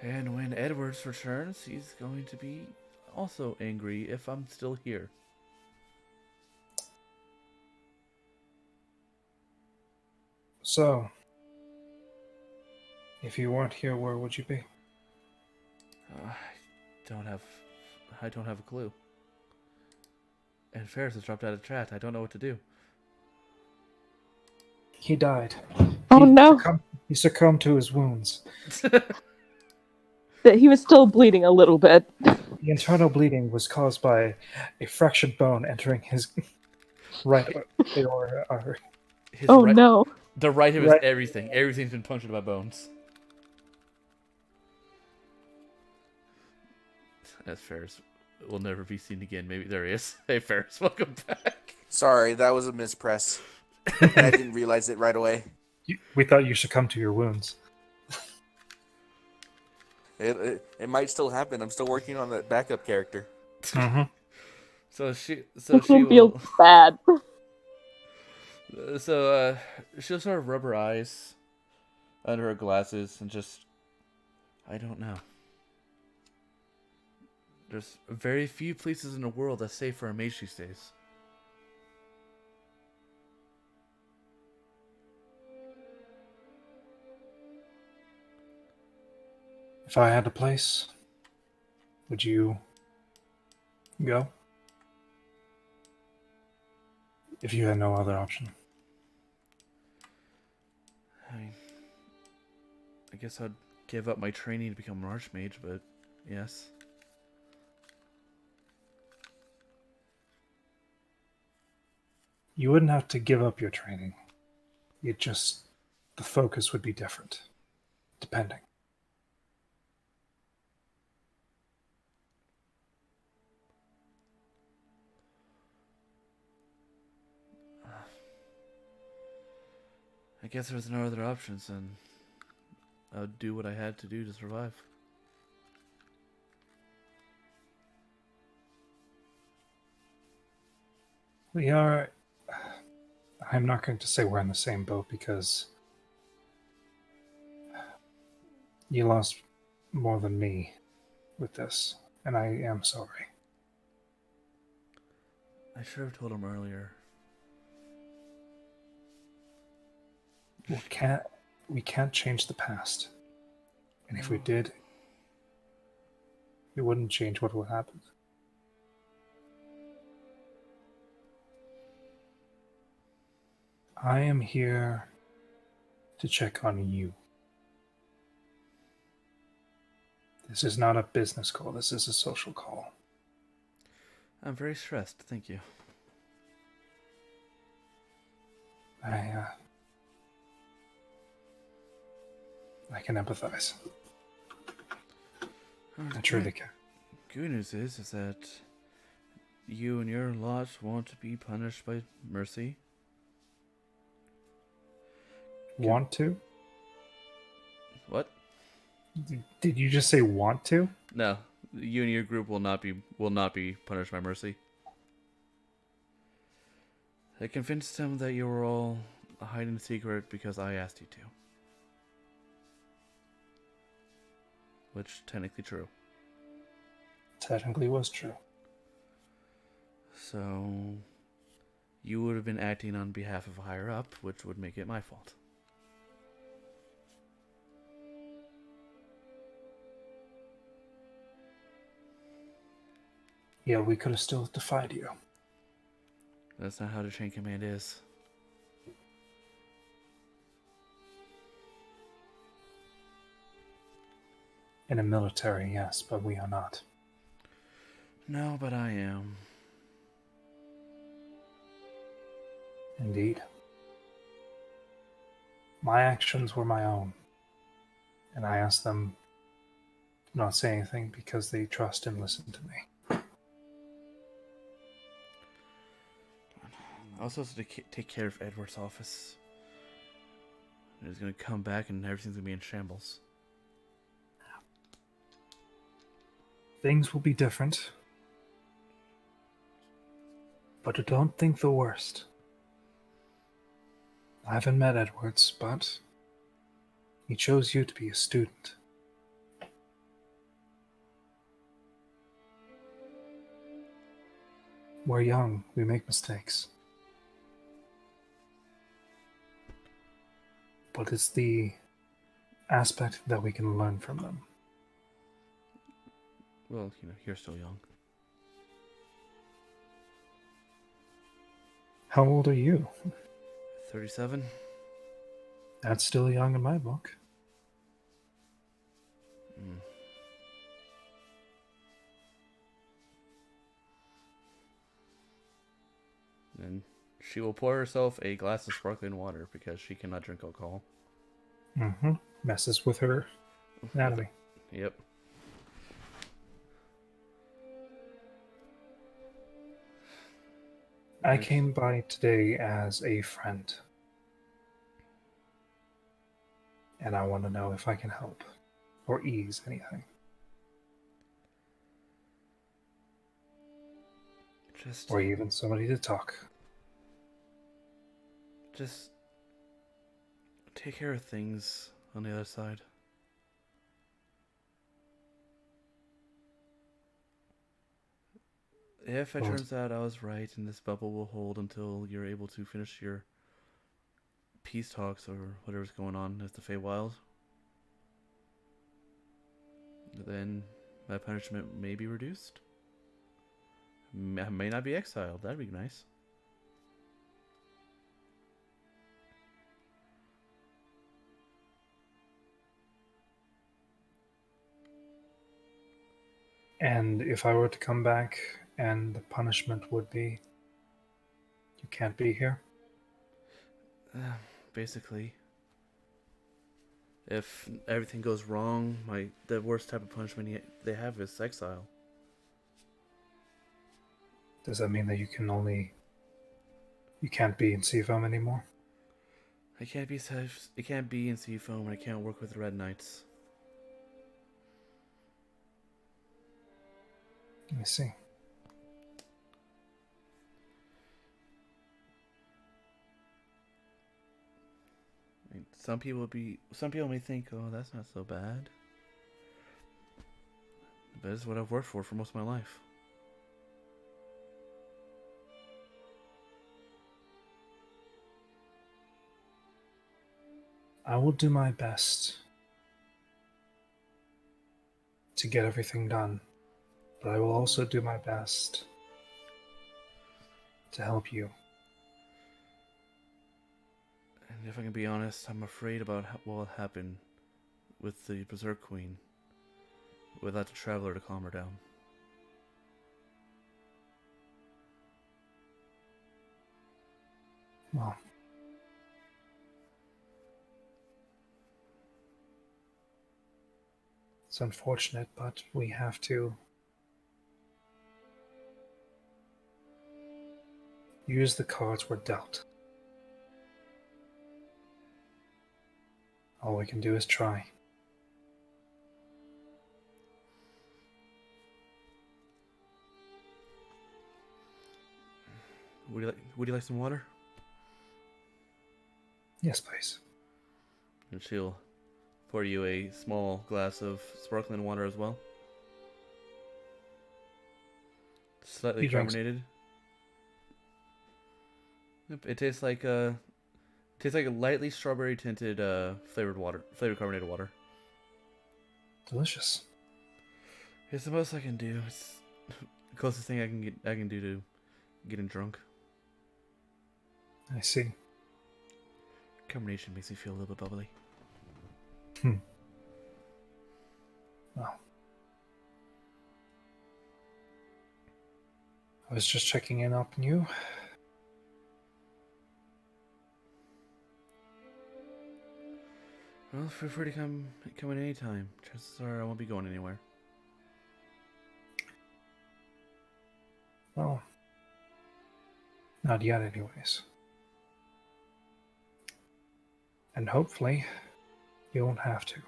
And when Edwards returns, he's going to be also angry if I'm still here. So, if you weren't here, where would you be? I don't have a clue. And Ferris has dropped out of chat. I don't know what to do. He died. Oh He no! he succumbed to his wounds. That he was still bleeding a little bit. The internal bleeding was caused by a fractured bone entering his right aorta. His Oh right, no! the right of his Right. everything. Everything's been punctured by bones. As Ferris will never be seen again. Maybe there he is. Hey Ferris, welcome back. Sorry, that was a mispress. And I didn't realize it right away. We thought you succumbed to your wounds. It might still happen. I'm still working on that backup character. Mm-hmm. So she Feels will bad. she'll sort of rub her eyes under her glasses and just, I don't know. There's very few places in the world that's safe for a mage these days. If I had a place, would you go? If you had no other option. I guess I'd give up my training to become an archmage, but yes. You wouldn't have to give up your training. The focus would be different, depending. I guess there's no other options, and I'd do what I had to do to survive. We are. I'm not going to say we're in the same boat because you lost more than me with this, and I am sorry. I should have told him earlier. We can't change the past, and if we did, it wouldn't change what would happen. I am here to check on you. This is not a business call. This is a social call. I'm very stressed, thank you. I can empathize. I truly can. Good news is that you and your lot won't be punished by mercy. Want to? What? Did you just say want to? No, you and your group will not be punished by mercy. I convinced him that you were all hiding a secret because I asked you to. Which technically true. Technically was true. So you would have been acting on behalf of a higher up, which would make it my fault. Yeah, we could have still defied you. That's not how the chain command is. In a military, yes, but we are not. No, but I am. Indeed. My actions were my own, and I asked them not say anything because they trust and listen to me. I was supposed to take care of Edward's office. He's gonna come back and everything's gonna be in shambles. Things will be different. But don't think the worst. I haven't met Edwards, but he chose you to be a student. We're young, we make mistakes. But it's the aspect that we can learn from them. Well, you're still young. How old are you? 37? That's still young in my book. Mm. And she will pour herself a glass of sparkling water because she cannot drink alcohol. Mm-hmm. Messes with her anatomy. Yep. I came by today as a friend. And I want to know if I can help or ease anything. Or even somebody to talk. Just take care of things on the other side. If it turns out I was right and this bubble will hold until you're able to finish your peace talks or whatever's going on at the Feywild, then my punishment may be reduced. I may not be exiled. That'd be nice. And if I were to come back and the punishment would be you can't be here? Basically. If everything goes wrong, the worst type of punishment they have is exile. Does that mean that you can't be in Seafoam anymore? I can't be in Seafoam and I can't work with the Red Knights. I see. I mean, some people may think, oh, that's not so bad. But it's what I've worked for most of my life. I will do my best to get everything done, but I will also do my best to help you. And if I can be honest, I'm afraid about what will happen with the Berserk Queen without the Traveler to calm her down. Well, it's unfortunate, but we have to use the cards we're dealt. All we can do is try. Would you like some water? Yes, please. And she'll pour you a small glass of sparkling water as well. Slightly carbonated. Yep, it tastes like a lightly strawberry tinted flavored carbonated water. Delicious. It's the most I can do. It's the closest thing I can do to getting drunk. I see. Carbonation makes me feel a little bit bubbly. Well, I was just checking in on you. Well, feel free to come in anytime. Chances are I won't be going anywhere. Well, not yet, anyways. And hopefully, you won't have to.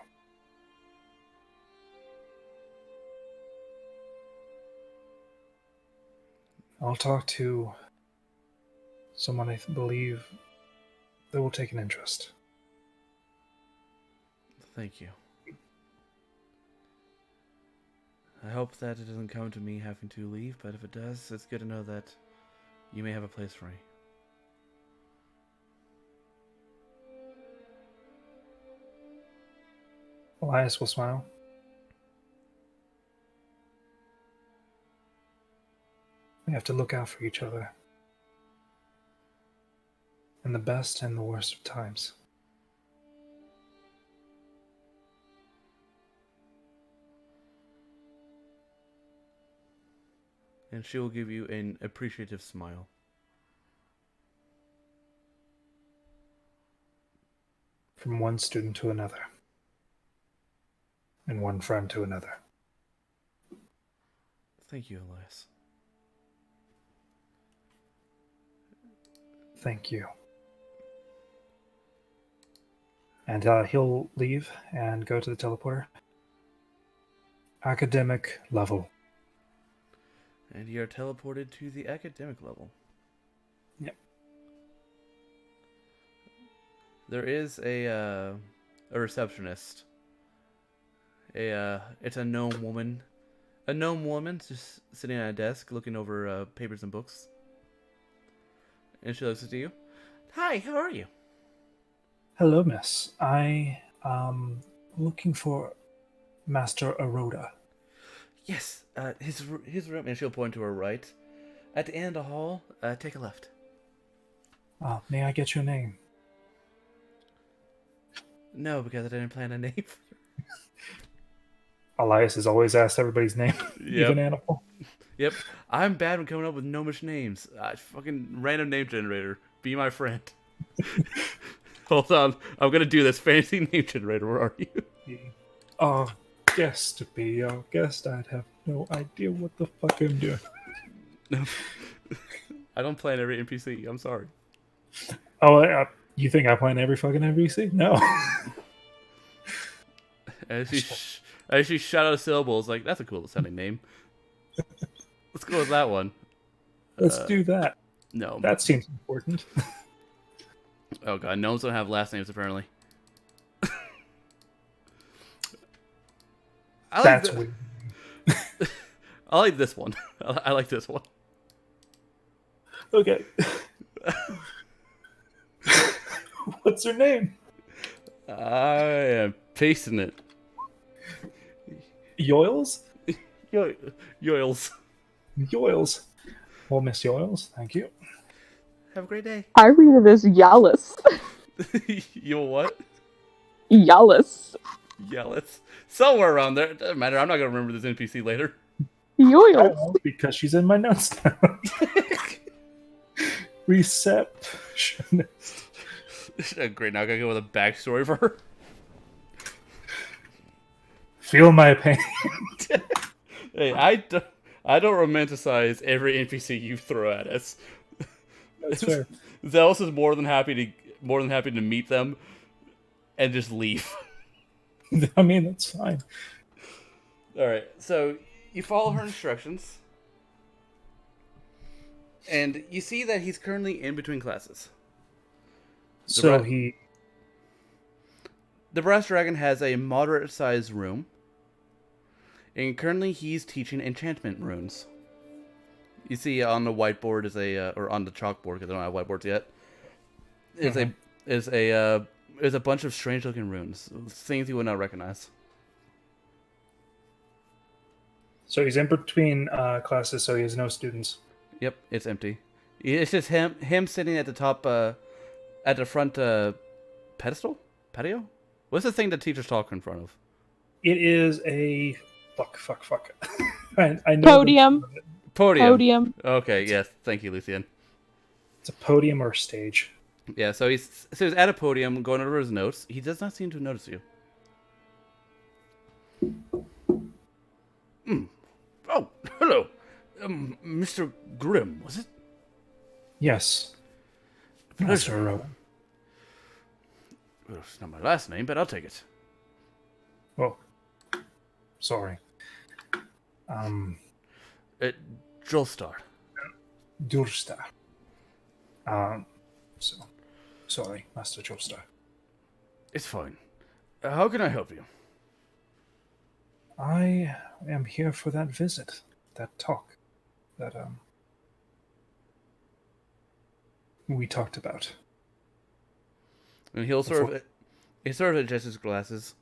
I'll talk to someone I believe that will take an interest. Thank you. I hope that it doesn't come to me having to leave, but if it does, it's good to know that you may have a place for me. Elias will smile. We have to look out for each other. In the best and the worst of times. And she will give you an appreciative smile. From one student to another. And one friend to another. Thank you, Elias. Thank you. And he'll leave and go to the teleporter. Academic level. And you're teleported to the academic level. Yep. There is a receptionist. It's a gnome woman. A gnome woman just sitting at a desk looking over papers and books. And she looks at you. Hi, how are you? Hello, miss. I am looking for Master Aroda. Yes, his room, and she'll point to her right. At the end of the hall, take a left. May I get your name? No, because I didn't plan a name. Elias has always asked everybody's name, even Animal. Yep, I'm bad when coming up with gnomish names. Fucking random name generator. Be my friend. Hold on, I'm gonna do this fancy name generator. Where are you? Guest to be your guest. I'd have no idea what the fuck I'm doing. I don't plan every NPC. I'm sorry. Oh, you think I plan every fucking NPC? No. As she shot out syllables, like that's a cool sounding name. Let's go with that one. Let's do that. No. That seems important. Oh god, gnomes don't have last names apparently. That's weird. I like this one. I like this one. Okay. What's her name? I am pasting it. Yoils? Yoils. Yoils. Well, Miss Yoils, thank you. Have a great day. I read it as Yalis. You what? Yalis. Yalis. Somewhere around there. It doesn't matter. I'm not going to remember this NPC later. Yoils. Oh, because she's in my notes now. Receptionist. Great, now I gotta go with a backstory for her. Feel my pain. Hey, I don't romanticize every NPC you throw at us. That's fair. Zealous is more than happy to meet them and just leave. I mean, that's fine. Alright, so you follow her instructions. And you see that he's currently in between classes. The Brass Dragon has a moderate-sized room. And currently he's teaching enchantment runes. You see on the whiteboard or on the chalkboard, because I don't have whiteboards yet, is a bunch of strange-looking runes. Things you would not recognize. So he's in between classes, so he has no students. Yep, it's empty. It's just him sitting at the top, at the front pedestal? Patio? What's the thing that teachers talk in front of? It is a... Fuck. I know Podium. Podium. Podium. Okay, yes. Thank you, Lucian. It's a podium or stage. Yeah, so he's at a podium going over his notes. He does not seem to notice you. Oh, hello. Mr. Grimm, was it? Yes, Master Pleasure. Rowan. Well, it's not my last name, but I'll take it. Oh, sorry. Um, Jolstar. Dursta. So, sorry, Master Joestar. It's fine. How can I help you? I am here for that visit, that talk, that, we talked about. And he sort of adjusts his glasses.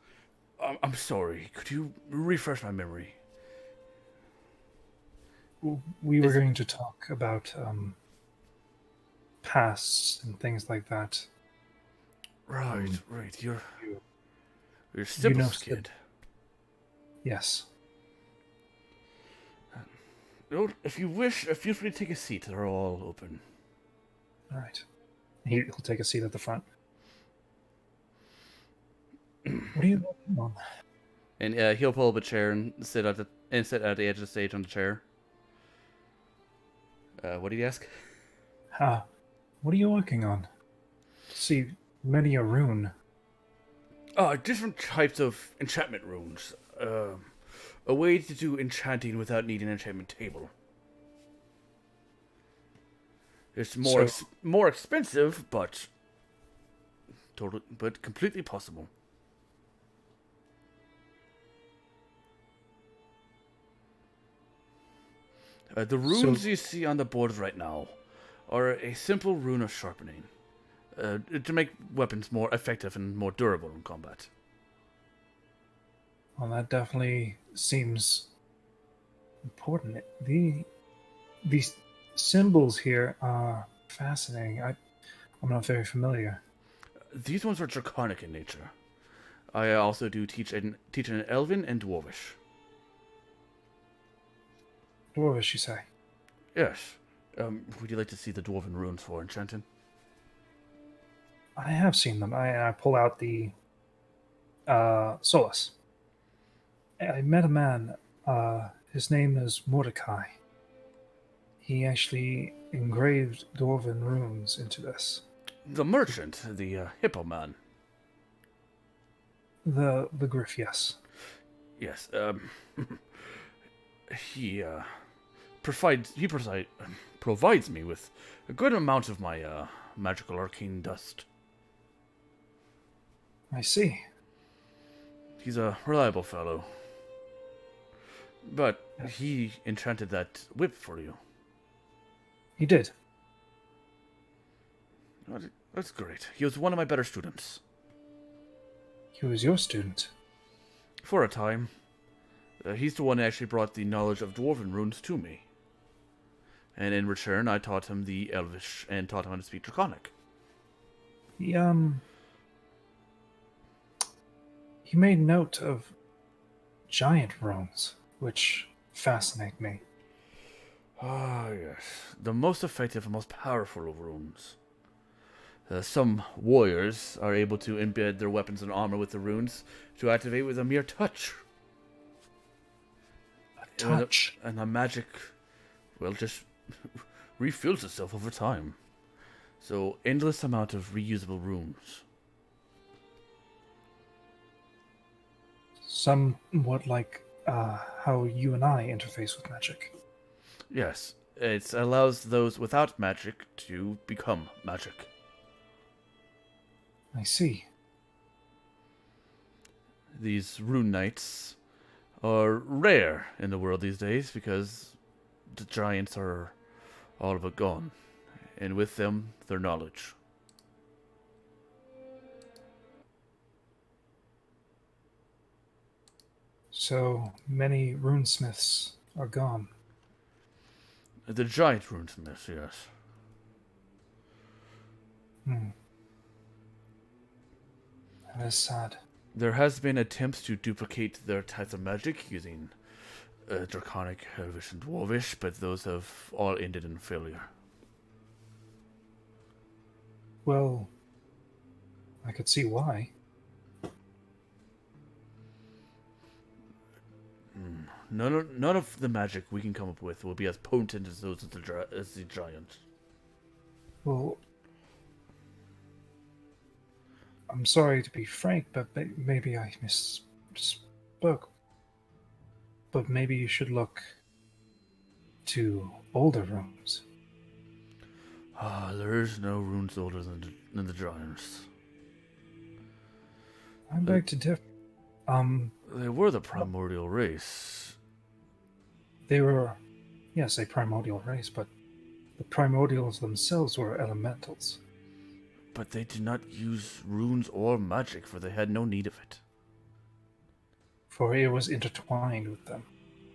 I'm sorry. Could you refresh my memory? We were going to talk about, pasts and things like that. Right. You're You Sybil's know kid. Yes. Well, if you wish, feel free to take a seat. They're all open. All right. He'll take a seat at the front. What are you working on? And he'll pull up a chair and sit at the edge of the stage on the chair. What did he ask? What are you working on? See, many a rune. Different types of enchantment runes. A way to do enchanting without needing an enchantment table. It's more expensive, but completely possible. The runes you see on the board right now are a simple rune of sharpening, to make weapons more effective and more durable in combat. Well, that definitely seems important. These symbols here are fascinating. I'm not very familiar. These ones are draconic in nature. I also do teach in Elven and Dwarvish. Dwarvish, you say? Yes. Would you like to see the dwarven runes for enchanting? I have seen them. I pull out the Solus. I met a man. His name is Mordecai. He actually engraved dwarven runes into this. The merchant, the hippo man. The Griff, yes. Yes. He provides me with a good amount of my magical arcane dust. I see. He's a reliable fellow. But he enchanted that whip for you. He did. That's great. He was one of my better students. He was your student. For a time. He's the one who actually brought the knowledge of dwarven runes to me. And in return, I taught him the Elvish and taught him how to speak Draconic. He made note of giant runes, which fascinate me. Ah, yes. The most effective and most powerful of runes. Some warriors are able to embed their weapons and armor with the runes to activate with a mere touch. A touch? And the magic, well, just refills itself over time. So, endless amount of reusable runes. Somewhat like how you and I interface with magic. Yes, it allows those without magic to become magic. I see. These rune knights are rare in the world these days because the giants are all but gone, and with them, their knowledge. So many runesmiths are gone. The giant runesmiths, yes. That is sad. There has been attempts to duplicate their types of magic using Draconic, Elvish, and Dwarvish, but those have all ended in failure. Well, I could see why. None of the magic we can come up with will be as potent as those of as the giant. Well, I'm sorry to be frank, but maybe I misspoke. But maybe you should look to older rooms. There is no runes older than the giants. I beg to differ. They were the primordial race. They were, yes, a primordial race, but the primordials themselves were elementals. But they did not use runes or magic, for they had no need of it. For it was intertwined with them,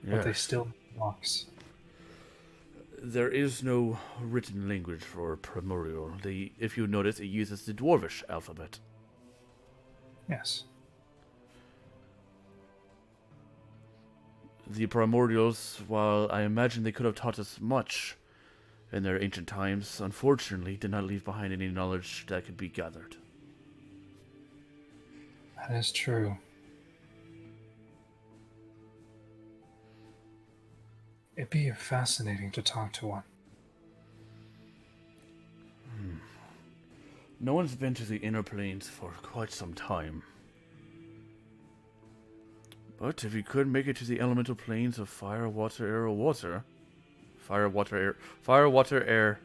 but they Yes. still blocks. There is no written language for primordial. If you notice, it uses the dwarvish alphabet. Yes. The primordials, while I imagine they could have taught us much in their ancient times, unfortunately did not leave behind any knowledge that could be gathered. That is true. It'd be fascinating to talk to one. No one's been to the inner planes for quite some time. But if you could make it to the elemental planes of fire, water, air, or water... Fire, water, air,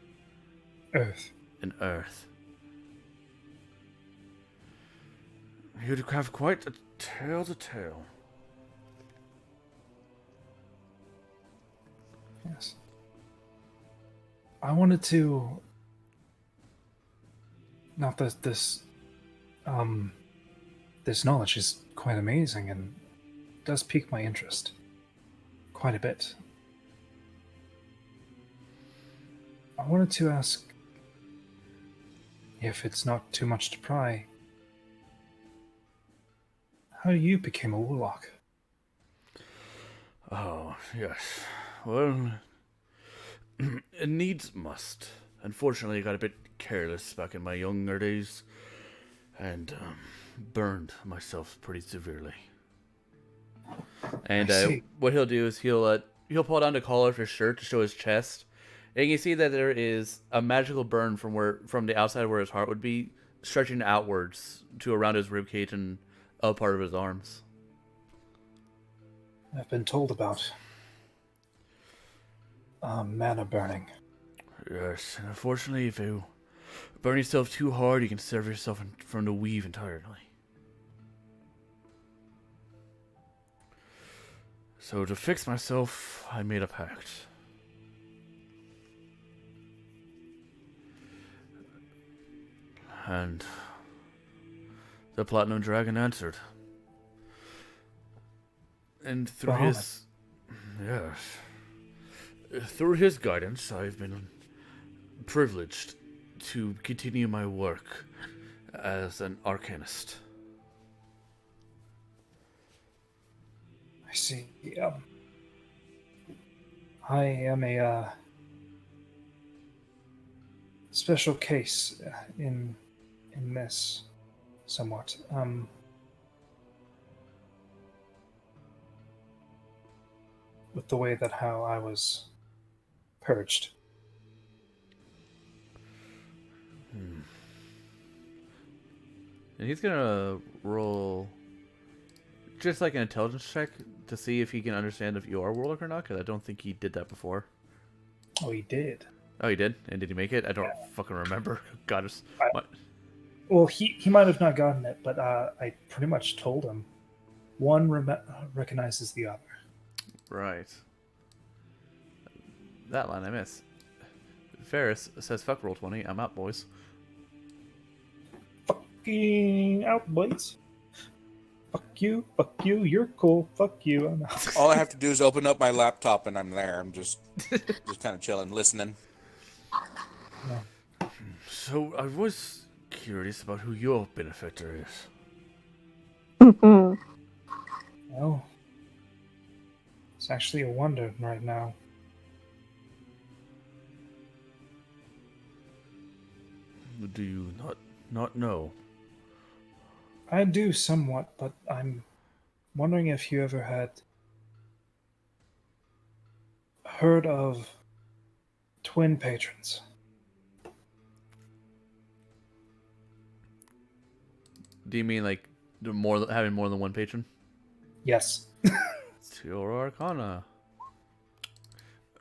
Earth. and earth. You'd have quite a tale to tell. Yes. I wanted to. Not that this knowledge is quite amazing and does pique my interest quite a bit. I wanted to ask, if it's not too much to pry, how you became a warlock. Oh, yes. Well, it needs must. Unfortunately, I got a bit careless back in my younger days and burned myself pretty severely. And I see. what he'll do is he'll pull down the collar of his shirt to show his chest, and you can see that there is a magical burn from the outside where his heart would be, stretching outwards to around his ribcage and a part of his arms. I've been told about mana burning. Yes, and unfortunately, if you burn yourself too hard, you can sever yourself from the weave entirely. So to fix myself, I made a pact. And the Platinum Dragon answered. And through his... Yes. Through his guidance, I've been privileged to continue my work as an arcanist. I see. I am a special case in this, somewhat. With the way that how I was purged. And he's gonna roll just like an intelligence check to see if he can understand if you are a warlock or not, because I don't think he did that before. Oh, he did. Oh, he did? And did he make it? I don't fucking remember. God, Well, he might have not gotten it, but I pretty much told him. One recognizes the other. Right. That line I miss. Ferris says, "Fuck roll 20. I'm out, boys." Fucking out, boys. Fuck you, you're cool, fuck you, I'm out. All I have to do is open up my laptop and I'm there. I'm just kind of chilling, listening. Yeah. So I was curious about who your benefactor is. Well, it's actually a wonder right now. Do you not know? I do somewhat, but I'm wondering if you ever had heard of twin patrons. Do you mean like having more than one patron? Yes. It's your Arcana.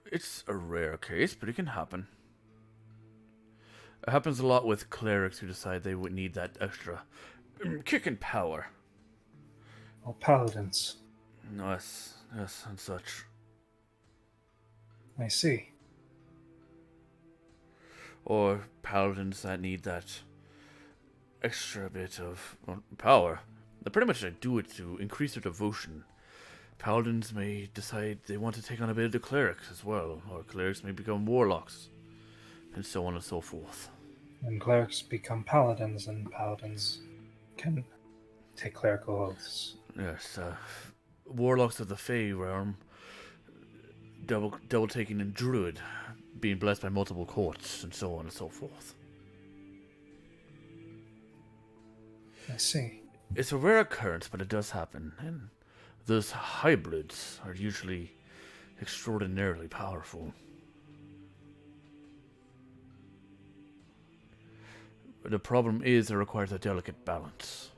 It's a rare case, but it can happen. It happens a lot with clerics who decide they would need that extra kick in power. Or paladins. Yes, and such. I see. Or paladins that need that extra bit of power. They pretty much do it to increase their devotion. Paladins may decide they want to take on a bit of the clerics as well, or clerics may become warlocks, and so on and so forth. And clerics become paladins, and paladins can take clerical oaths. Yes, warlocks of the Fey realm, double taking in druid, being blessed by multiple courts, and so on and so forth. I see. It's a rare occurrence, but it does happen, and those hybrids are usually extraordinarily powerful. The problem is it requires a delicate balance.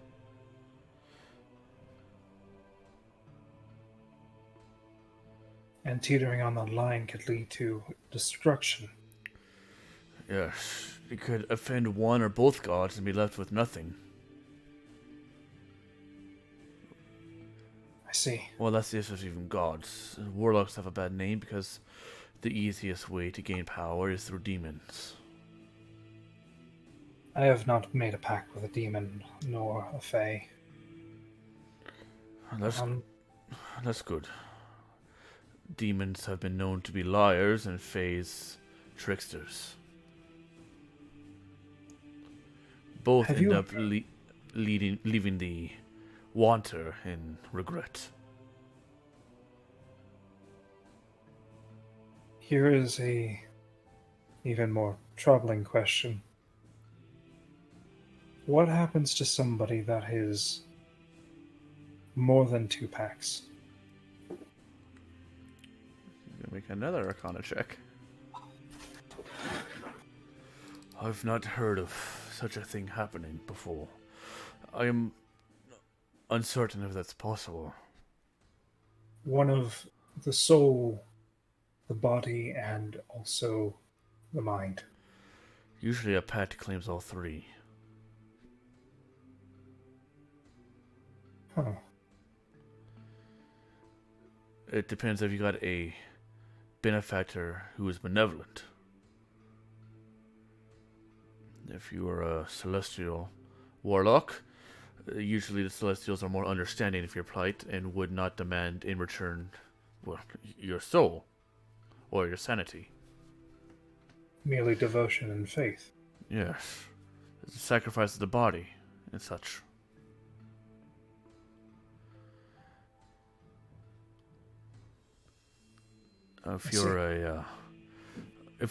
And teetering on the line could lead to destruction. Yes, it could offend one or both gods and be left with nothing. I see. Well, that's the issue with even gods. Warlocks have a bad name because the easiest way to gain power is through demons. I have not made a pact with a demon nor a fae. That's good. Demons have been known to be liars and fays tricksters. Both Have end you- up leaving the wanter in regret. Here is a even more troubling question. What happens to somebody that is more than 2 packs? Gonna make another Arcana check. I've not heard of such a thing happening before. I am uncertain if that's possible. One of the soul, the body, and also the mind. Usually a pact claims all three. Huh. It depends if you got a benefactor who is benevolent. If you are a celestial warlock, usually the celestials are more understanding of your plight and would not demand in return, well, your soul or your sanity. Merely devotion and faith. Yes, it's a sacrifice of the body and such. If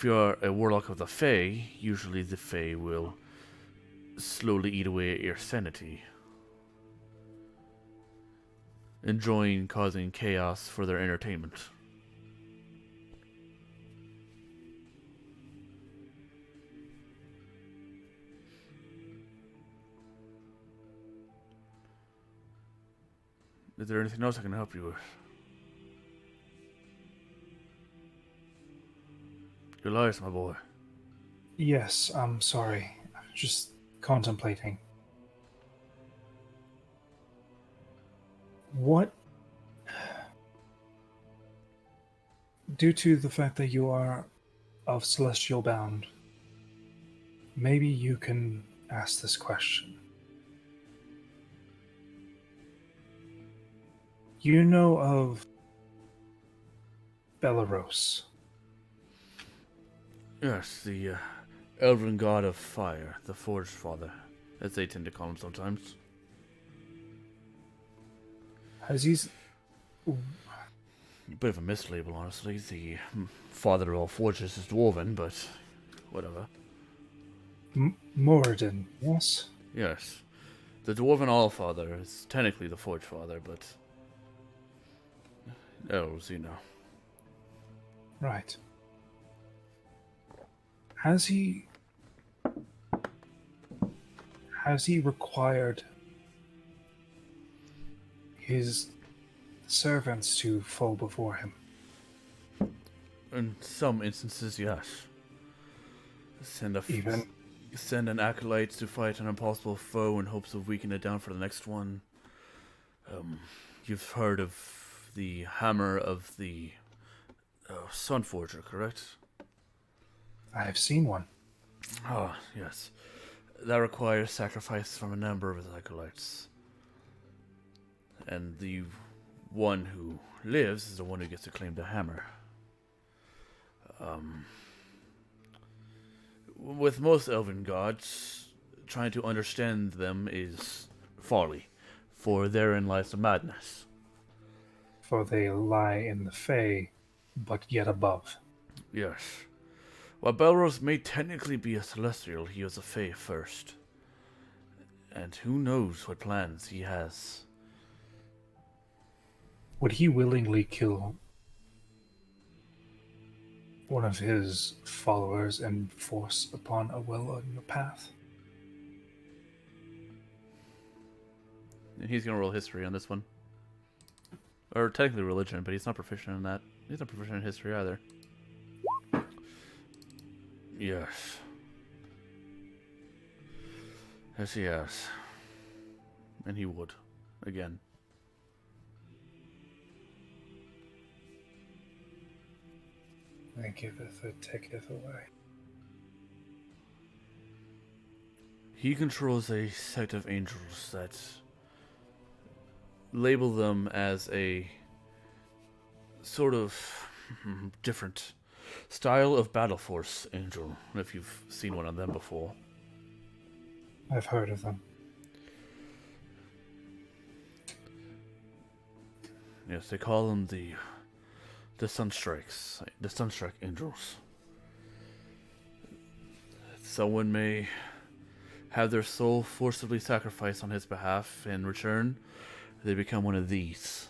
you're a warlock of the Fae, usually the Fae will slowly eat away at your sanity, enjoying causing chaos for their entertainment. Is there anything else I can help you with? Elias, my boy. Yes, I'm sorry. I'm just contemplating. What? Due to the fact that you are of celestial bound, maybe you can ask this question. You know of Belaros? Yes, the elven god of fire, the Forge Father, as they tend to call him sometimes. Has he... Bit of a mislabel, honestly. The father of all forges is dwarven, but whatever. Moradin, yes? Yes. The Dwarven Allfather is technically the Forge Father, but... elves, you know. Right. Has he required his servants to fall before him? In some instances, yes. Even Send an acolyte to fight an impossible foe in hopes of weakening it down for the next one. You've heard of the hammer of the Sunforger, correct? I have seen one. Ah, yes. That requires sacrifice from a number of his acolytes. And the one who lives is the one who gets to claim the hammer. With most elven gods, trying to understand them is folly, for therein lies the madness. For they lie in the Fae, but yet above. Yes. While Belros may technically be a celestial, he was a Fae first. And who knows what plans he has. Would he willingly kill one of his followers and force upon a well-oiled path? And he's gonna roll history on this one. Or technically religion, but he's not proficient in that. He's not proficient in history either. Yes. Yes, he has. And he would. Again. And giveth or taketh away. He controls a sect of angels that label them as a sort of different style of battle force angel, if you've seen one of them before. I've heard of them. Yes, they call them the Sunstrikes, the Sunstrike angels. Someone may have their soul forcibly sacrificed on his behalf. In return, they become one of these.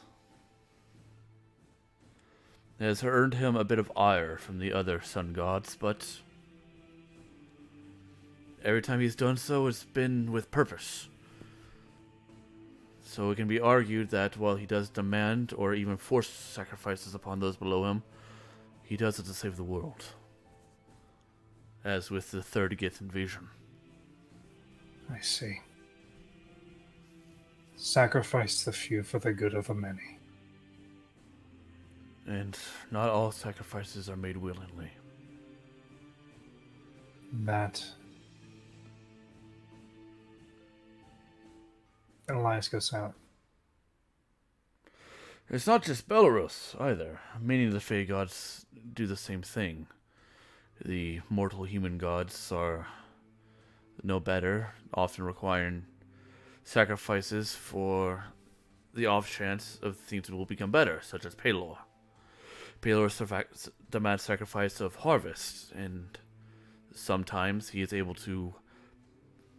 It has earned him a bit of ire from the other sun gods, but every time he's done so, it's been with purpose. So it can be argued that while he does demand or even force sacrifices upon those below him, he does it to save the world. As with the Third Gith invasion. I see. Sacrifice the few for the good of the many. And not all sacrifices are made willingly. That Elias goes silent. It's not just Belarus, either. Many of the Fae gods do the same thing. The mortal human gods are no better, often requiring sacrifices for the off chance of things that will become better, such as Pelor. Pelor demands sacrifice of harvest, and sometimes he is able to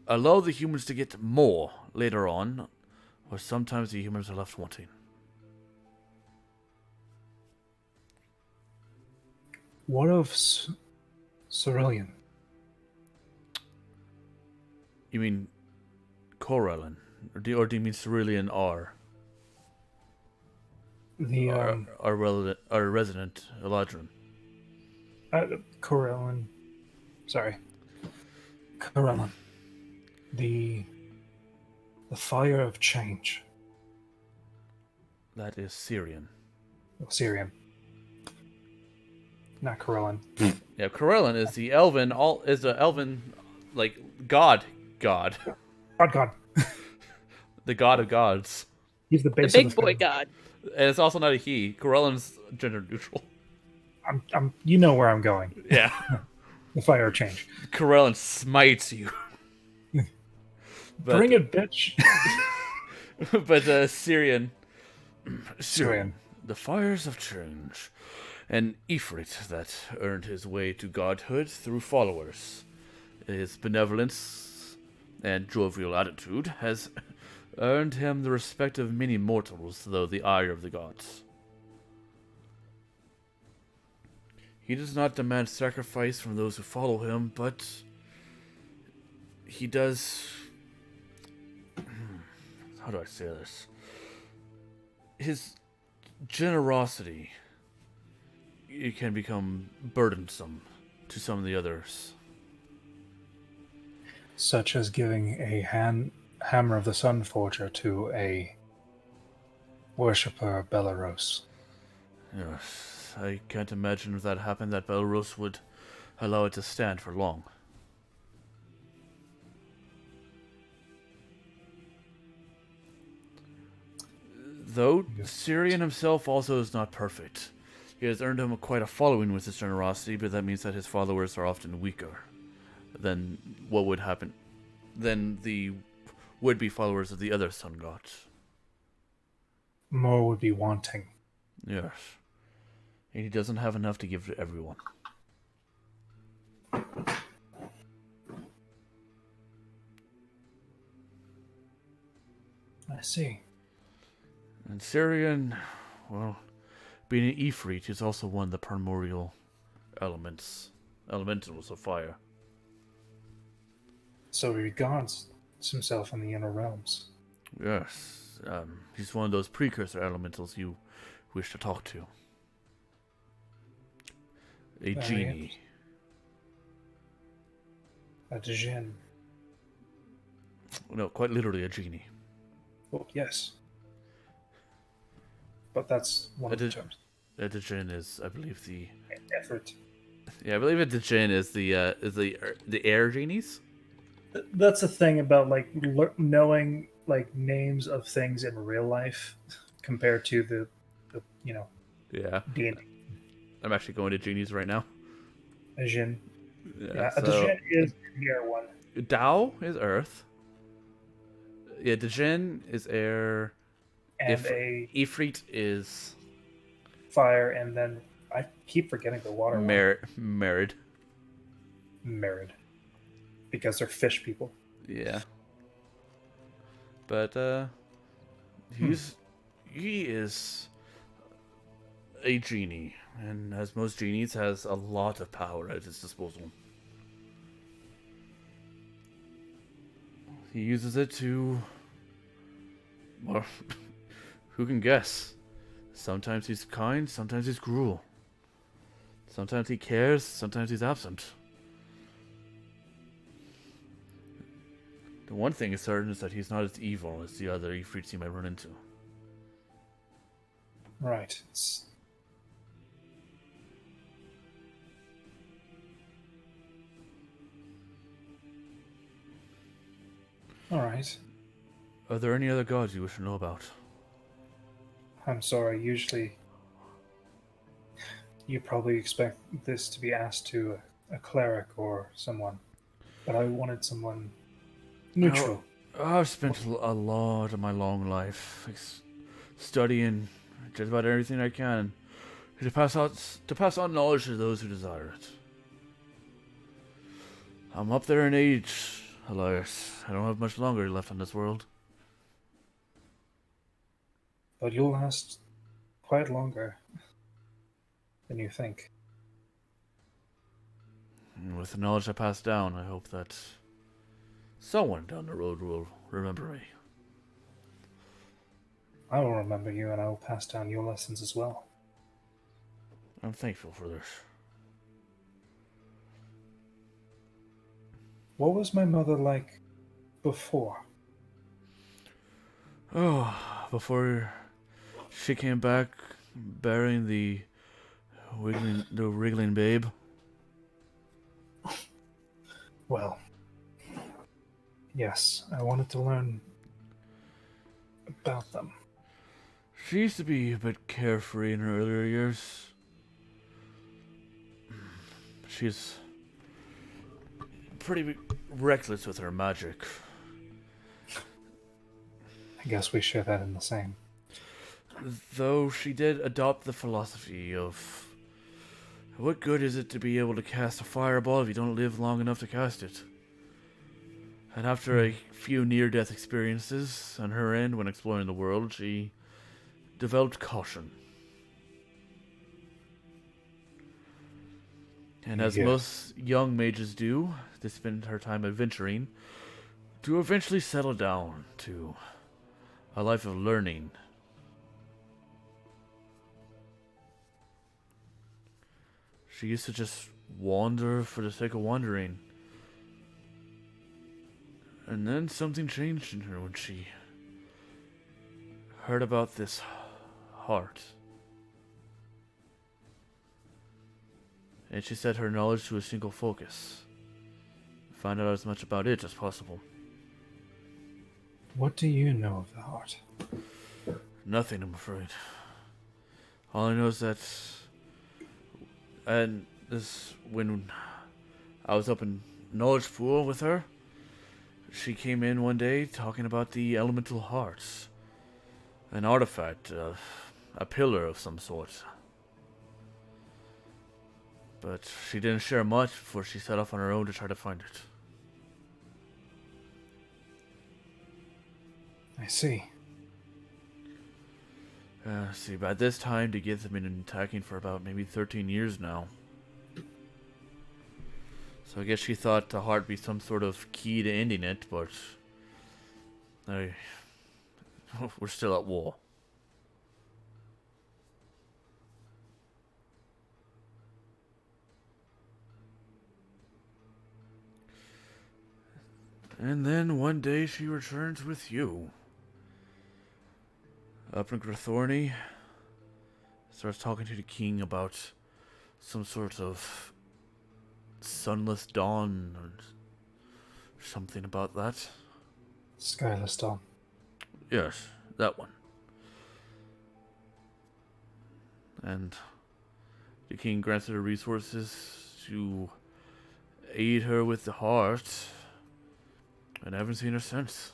allow the humans to get more later on, or sometimes the humans are left wanting. What of Cerulean? You mean Corellin? Or do you mean Cerulean R? The Our resident Eladrin. Corellin. Sorry. Corellin. The fire of change. That is Syrian. Syrian. Not Corellin. Yeah, Corellin is the elven like god. God. The god of gods. He's the The base big of the boy family. god. And it's also not a he. Corellin's gender neutral. You know where I'm going. Yeah. The fire of change. Corellin smites you. Bring it, bitch. But Syrian. Syrian. The fires of change. An Ifrit that earned his way to godhood through followers. His benevolence and jovial attitude has earned him the respect of many mortals, though the ire of the gods. He does not demand sacrifice from those who follow him, but he does... How do I say this? His generosity, it can become burdensome to some of the others. Such as giving a hammer of the Sun Forger to a worshipper of Belarus. Yes, I can't imagine if that happened that Belarus would allow it to stand for long. Though Syrian himself also is not perfect. He has earned him quite a following with his generosity, but that means that his followers are often weaker than what would happen than the would-be followers of the other sun gods. More would be wanting. Yes. And he doesn't have enough to give to everyone. I see. And Syrian, well, being an Ifrit is also one of the primordial elementals of fire. So he regards himself in the inner realms. Yes, he's one of those precursor elementals you wish to talk to. A genie. A djinn. No, quite literally a genie. Oh, yes. But that's one of the terms. A djinn is, I believe, the Effort. yeah, I believe a djinn is the air genies. That's the thing about like knowing like names of things in real life compared to the Yeah, D&D. I'm actually going to genies right now. A djinn. Yeah, A djinn is the air one. Dao is earth. Yeah, djinn is air. And a Ifrit is fire, and then I keep forgetting the water one. Merid. Merid. Because they're fish people. Yeah. But he is a genie, and as most genies, has a lot of power at his disposal. He uses it to, well, who can guess? Sometimes he's kind, sometimes he's cruel. Sometimes he cares, sometimes he's absent. The one thing is certain is that he's not as evil as the other Ifrits you might run into. Right. Alright. Are there any other gods you wish to know about? I'm sorry, usually you probably expect this to be asked to a cleric or someone, but I wanted someone neutral. I've spent a lot of my long life studying just about everything I can to pass on knowledge to those who desire it. I'm up there in age, Elias. I don't have much longer left on this world. But you'll last quite longer than you think. And with the knowledge I pass down, I hope that someone down the road will remember me. I will remember you, and I will pass down your lessons as well. I'm thankful for this. What was my mother like before? Oh, before she came back bearing the wriggling babe. Well, yes, I wanted to learn about them. She used to be a bit carefree in her earlier years. She's pretty reckless with her magic. I guess we share that in the same. Though she did adopt the philosophy of what good is it to be able to cast a fireball if you don't live long enough to cast it? And after a few near-death experiences on her end when exploring the world, she developed caution. And as Yeah. most young mages do, they spend her time adventuring to eventually settle down to a life of learning. She used to just wander for the sake of wandering. And then something changed in her when she heard about this heart. And she set her knowledge to a single focus. Find out as much about it as possible. What do you know of the heart? Nothing, I'm afraid. All I know is that, and this when I was up in Knowledge Pool with her, she came in one day talking about the elemental hearts, an artifact, a pillar of some sort. But she didn't share much before she set off on her own to try to find it. I see. See, by this time, the Gith have been attacking for about maybe 13 years now. So I guess she thought the heart be some sort of key to ending it, but we're still at war. And then one day she returns with you. Up in Grathorny, starts talking to the king about some sort of sunless dawn or something about that. Skyless Dawn. Yes, that one. And the king grants her resources to aid her with the heart, and I haven't seen her since.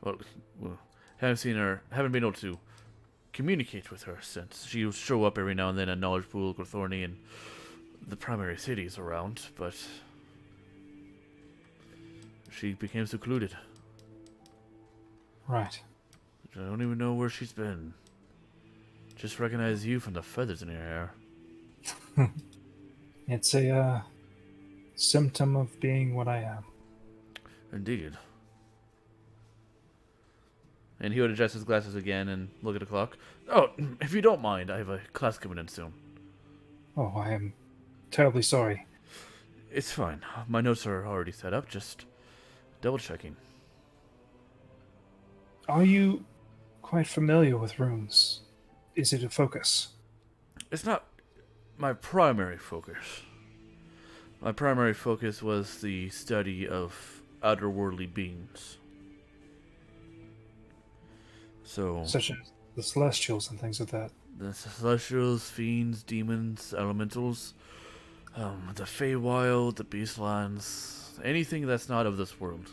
Well, haven't been able to communicate with her since. She would show up every now and then at Knowledge Pool, Grathorny, and the primary cities around, but she became secluded. Right. I don't even know where she's been. Just recognize you from the feathers in your hair. It's a symptom of being what I am. Indeed. And he would adjust his glasses again and look at the clock. Oh, if you don't mind, I have a class coming in soon. Oh, I am terribly sorry. It's fine. My notes are already set up, just double checking. Are you quite familiar with runes? Is it a focus? It's not my primary focus. My primary focus was the study of outerworldly beings. So, Such as the Celestials and things like that. the Celestials, Fiends, Demons, Elementals, the Feywild, the Beastlands, anything that's not of this world.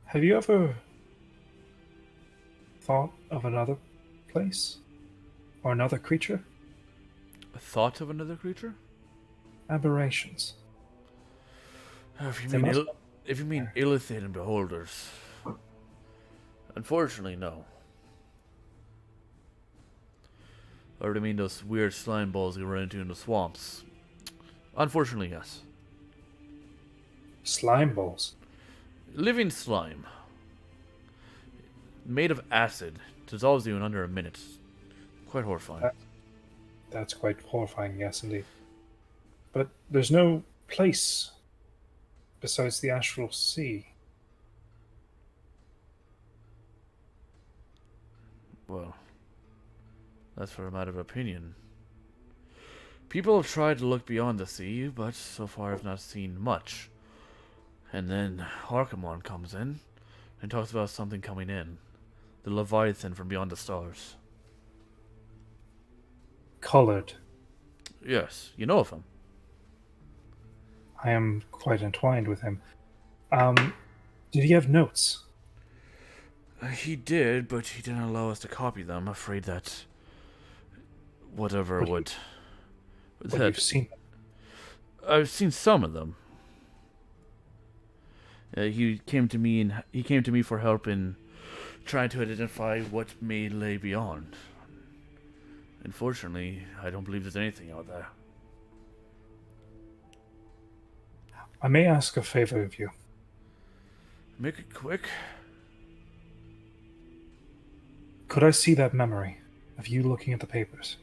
Have you ever thought of another place? Or another creature? A thought of another creature? Aberrations. If you There mean, must- if you mean Illithid and Beholders, unfortunately, no. Or do you mean those weird slime balls you run into in the swamps? Unfortunately, yes. Slime balls. Living slime. Made of acid. Dissolves you in under a minute. Quite horrifying. That's quite horrifying, yes, indeed. But there's no place besides the Astral Sea. Well, that's for a matter of opinion. People have tried to look beyond the sea, but so far have not seen much. And then Archimon comes in and talks about something coming in. The Leviathan from beyond the stars. Colored. Yes, you know of him. I am quite entwined with him. Did he have notes? He did, but he didn't allow us to copy them. Afraid that whatever But he- would But you've seen them. I've seen some of them. He came to me for help in trying to identify what may lay beyond. Unfortunately, I don't believe there's anything out there. I may ask a favor of you. Make it quick. Could I see that memory of you looking at the papers?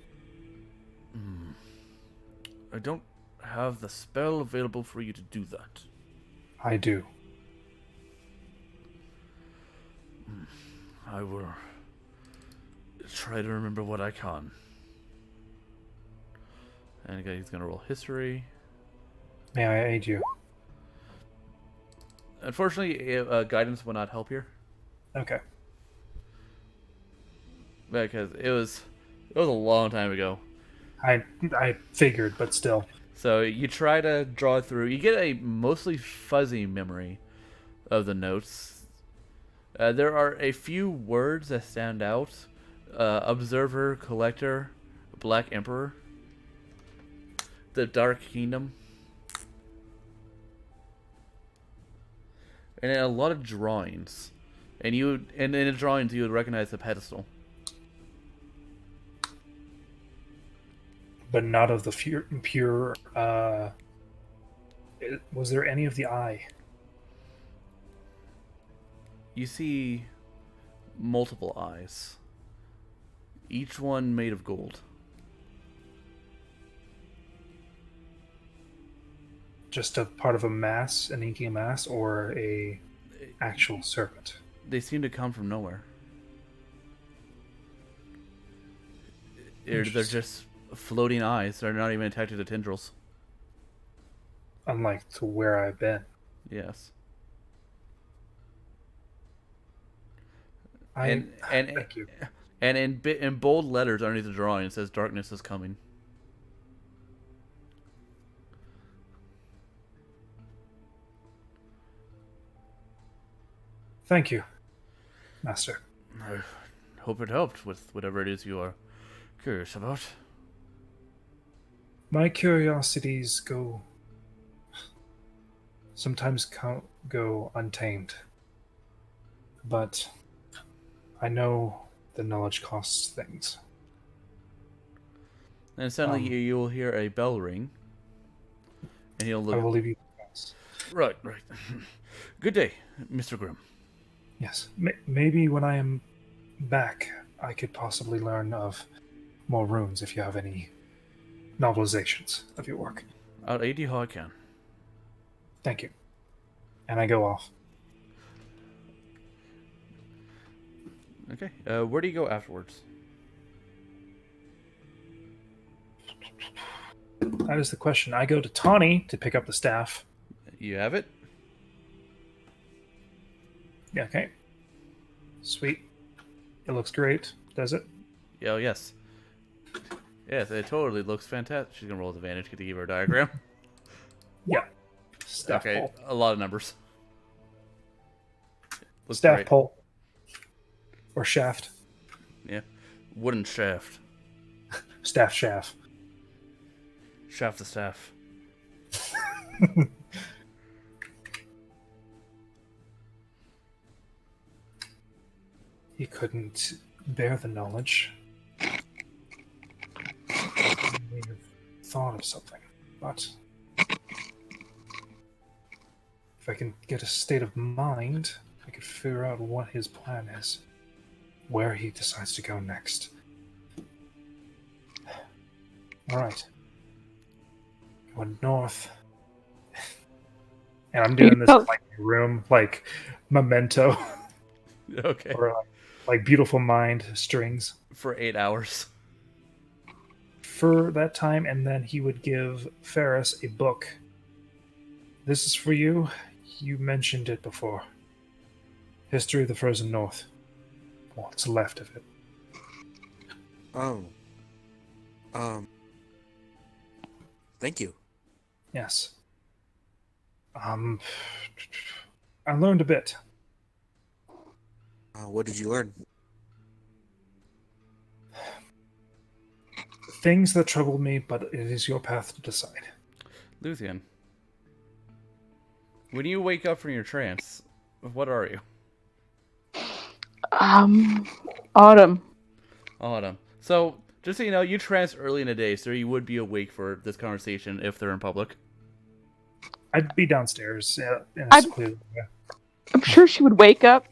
I don't have the spell available for you to do that. I do. I will try to remember what I can. And again, he's gonna roll history. May I aid you? Unfortunately, guidance will not help here Okay. because it was a long time ago. I figured, but still. So you try to draw through. You get a mostly fuzzy memory of the notes. There are a few words that stand out: observer, collector, Black Emperor, the Dark Kingdom, and a lot of drawings. And in the drawings you would recognize the pedestal. But not of the pure. Was there any of the eye? You see multiple eyes, each one made of gold. Just a part of a mass, an inking mass, or a actual serpent? They seem to come from nowhere. They're just floating eyes. They're not even attached to tendrils. Unlike to where I've been. Yes. Thank you. And in bold letters underneath the drawing it says "Darkness is coming." Thank you, Master. I hope it helped with whatever it is you are curious about. My curiosities sometimes go untamed, but I know the knowledge costs things. And suddenly you will hear a bell ring, and he'll look. I will leave you. Right. Good day, Mr. Grimm. Yes, maybe when I am back, I could possibly learn of more runes if you have any novelizations of your work. I'll aid you how I can. Thank you. And I go off. Okay. Where do you go afterwards? That is the question. I go to Tawny to pick up the staff. You have it? Yeah, okay. Sweet. It looks great, does it? Oh, yes. Yes, it totally looks fantastic. She's gonna roll with advantage to give her a diagram. Yeah. Staff Okay, pole. a lot of numbers. Looks Staff great. pole. Or shaft. Yeah. Wooden shaft. Staff shaft. Shaft the staff. He couldn't bear the knowledge. I may have thought of something, but if I can get a state of mind, I could figure out what his plan is, where he decides to go next. All right, going north, and I'm doing this in like my room, like Memento, Okay. or like Beautiful Mind strings. For 8 hours. For that time, and then he would give Ferris a book. This is for you. You mentioned it before. History of the Frozen North. What's left of it. Thank you. Yes. I learned a bit. What did you learn? things that trouble me, but it is your path to decide. Luthien, when you wake up from your trance, what are you? Autumn. Autumn. So, just so you know, you trance early in the day, so you would be awake for this conversation if they're in public. I'd be downstairs in a I'm- secluded area. I'm sure she would wake up,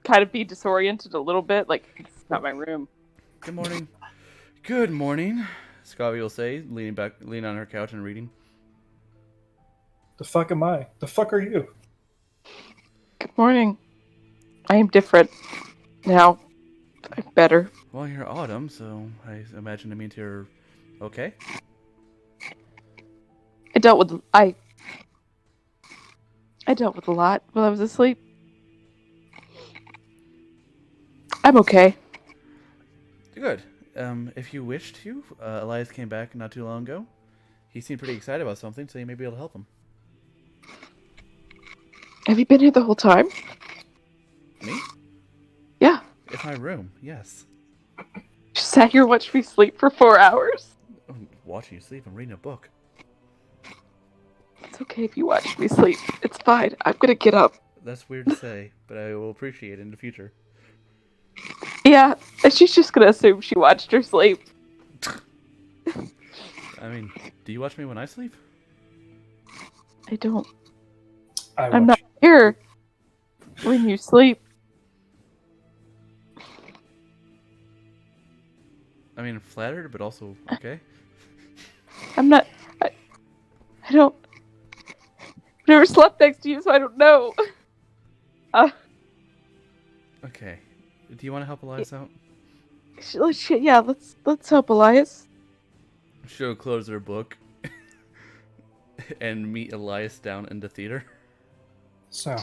kind of be disoriented a little bit, like, it's not my room. Good morning. Good morning, Scotty will say, leaning on her couch and reading. The fuck am I? The fuck are you? Good morning. I am different now. I'm better. Well, you're Autumn, so I imagine it means you're okay. I dealt with a lot while I was asleep. I'm okay. Good. If you wish to, Elias came back not too long ago. He seemed pretty excited about something, so you may be able to help him. Have you been here the whole time? Me? Yeah. It's my room, yes. Just sat here watching me sleep for 4 hours. I'm watching you sleep. I'm reading a book. It's okay if you watch me sleep. It's fine. I'm gonna get up. That's weird to say, but I will appreciate it in the future. Yeah, and she's just gonna assume she watched her sleep. I mean, do you watch me when I sleep? I don't. I I'm watch not here when you sleep. I mean, flattered, but also okay. I'm not. I don't. I've never slept next to you, so I don't know. Okay. Do you want to help Elias out? Yeah, let's help Elias. She'll close her book and meet Elias down in the theater. So,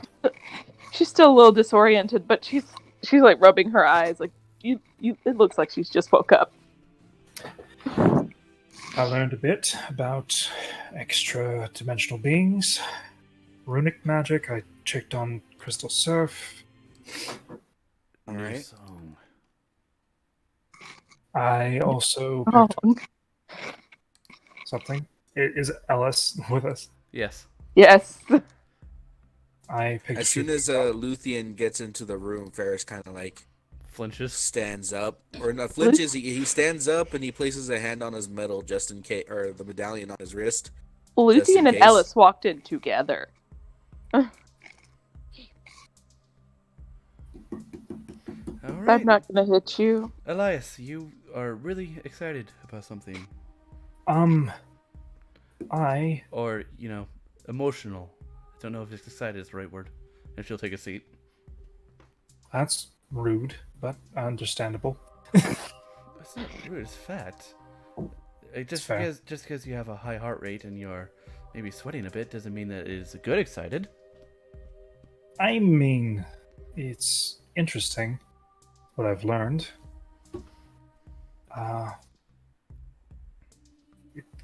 She's still a little disoriented, but she's like rubbing her eyes. Like you. It looks like she's just woke up. I learned a bit about extra-dimensional beings, runic magic. I checked on crystal surf. All New right. song. I also Oh, picked something. Is Ellis with us? Yes. yes. I picked As soon as Luthien gets into the room, Ferris kind of like Flinches. stands up, or not flinches. He stands up and he places a hand on his medal just in case, or the medallion on his wrist. Just in Luthien and case. Ellis walked in together. All right. I'm not gonna hit you. Elias, you are really excited about something. I Or, emotional. I don't know if excited is the right word. And she'll take a seat. that's rude, but understandable. It's not rude, it's fact. Just fair. because you have a high heart rate and you're maybe sweating a bit doesn't mean that it is good excited. I mean, it's interesting what I've learned. I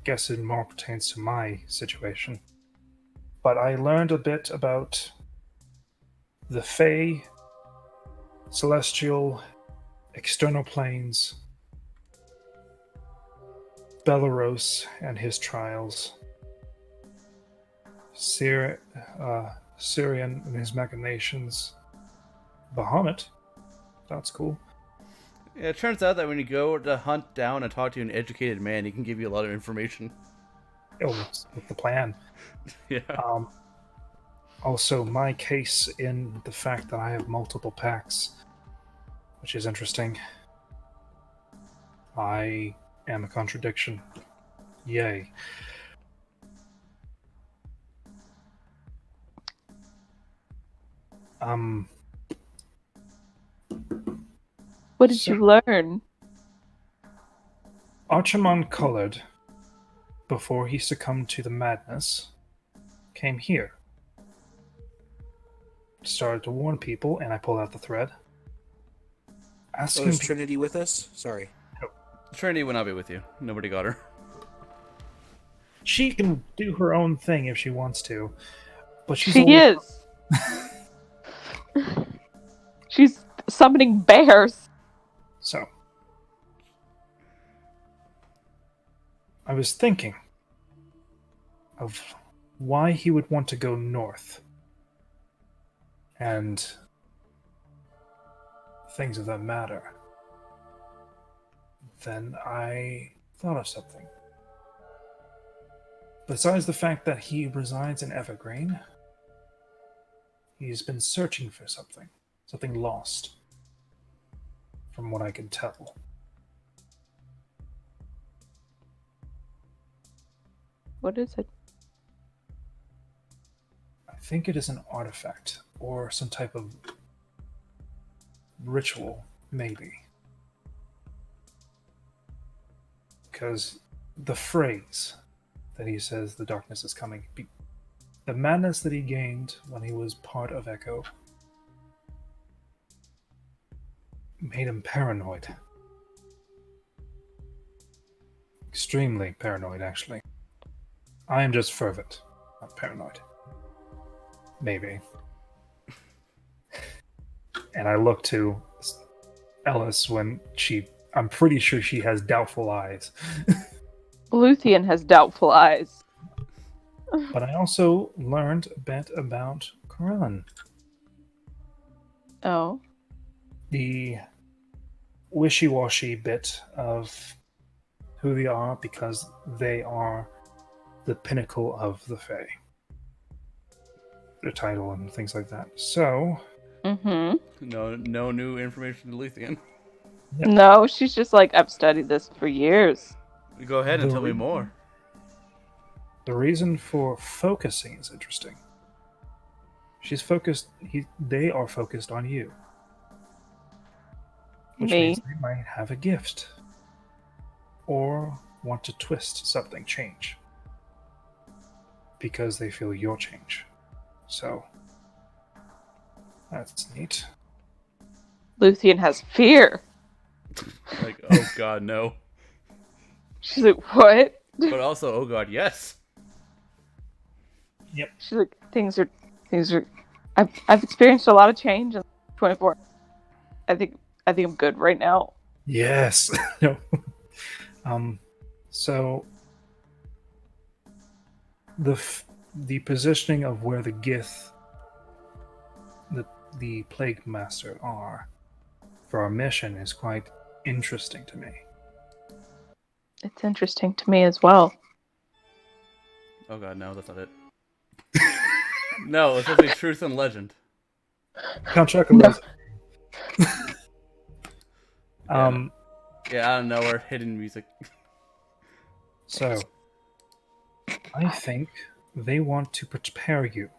guess it more pertains to my situation. But I learned a bit about the Fae, celestial, external planes, Belaros and his trials, Syrian and his machinations, Bahamut. That's cool. Yeah, it turns out that when you go to hunt down and talk to an educated man, he can give you a lot of information. Oh, what's the plan? Yeah. Also, my case in the fact that I have multiple packs, which is interesting. I am a contradiction. Yay. What did you learn? Archimon Colored, before he succumbed to the madness, came here. Started to warn people, and I pulled out the thread. Oh, Asking is people, Trinity with us? Sorry. Trinity will not be with you. Nobody got her. she can do her own thing if she wants to, but she's She always- is. She's summoning bears. So, I was thinking of why he would want to go north and things of that matter. Then I thought of something. Besides the fact that he resides in Evergreen, he's been searching for something lost, from what I can tell. What is it? I think it is an artifact or some type of ritual, maybe. Because the phrase that he says the darkness is coming, the madness that he gained when he was part of Echo made him paranoid. Extremely paranoid, actually. I am just fervent, not paranoid. Maybe. And I look to Ellis when I'm pretty sure she has doubtful eyes. Luthien has doubtful eyes. But I also learned a bit about Corellin. Oh. The wishy-washy bit of who they are because they are the pinnacle of the Fae. Their title and things like that. So... No new information to Luthien. Yep. No, she's just like, I've studied this for years. Go ahead and tell me more. The reason for focusing is interesting. She's focused. They are focused on you, which Me. means they might have a gift, or want to twist something, change, because they feel your change. So that's neat. Luthien has fear. Like, oh god, no. She's like, what? But also, oh god, yes. Yep. She's like, things are. I've experienced a lot of change in 24. I think I'm good right now. Yes. No. So the positioning of where the Gith, the Plague Master are for our mission is quite interesting to me. It's interesting to me as well. Oh god, no, that's not it. No, it's supposed to be Truth and Legend. Count Chocolate's. Yeah, I don't know, or hidden music. So, I think they want to prepare you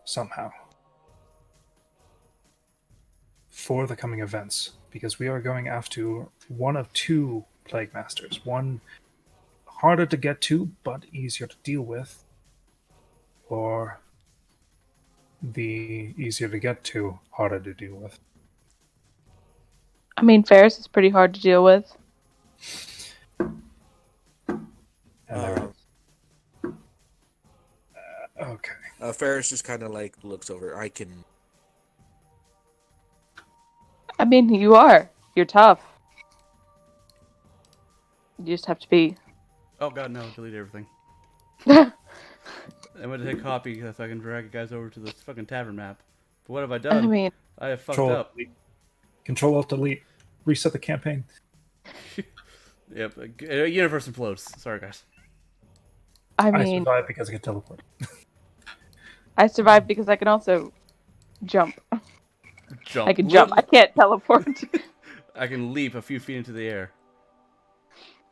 somehow for the coming events, because we are going after one of two Plague Masters. One harder to get to, but easier to deal with, or the easier to get to, harder to deal with. I mean, Ferris is pretty hard to deal with. And okay. Ferris just kind of like looks over. I mean, you're tough. You just have to be. Oh god, no, delete everything. I'm gonna take a copy so I can drag you guys over to this fucking tavern map. But what have I done? I mean, I have fucked up. Control Alt Delete. Reset the campaign. Yep, universe implodes. Sorry, guys. I I mean, survived because I could teleport. I survived because I can also jump. Jump. I can jump. I can't teleport. I can leap a few feet into the air.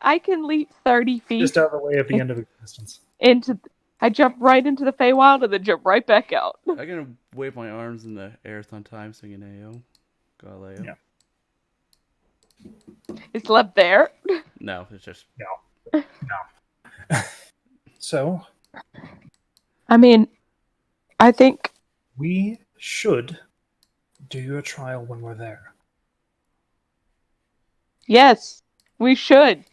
I can leap 30 feet Just out of the way at the end of existence. I jump right into the Feywild and then jump right back out. I can wave my arms in the air sometimes singing Ayo. Galileo. Yeah. It's left there. No, it's just... No. So, I mean, I think we should do a trial when we're there. yes, we should.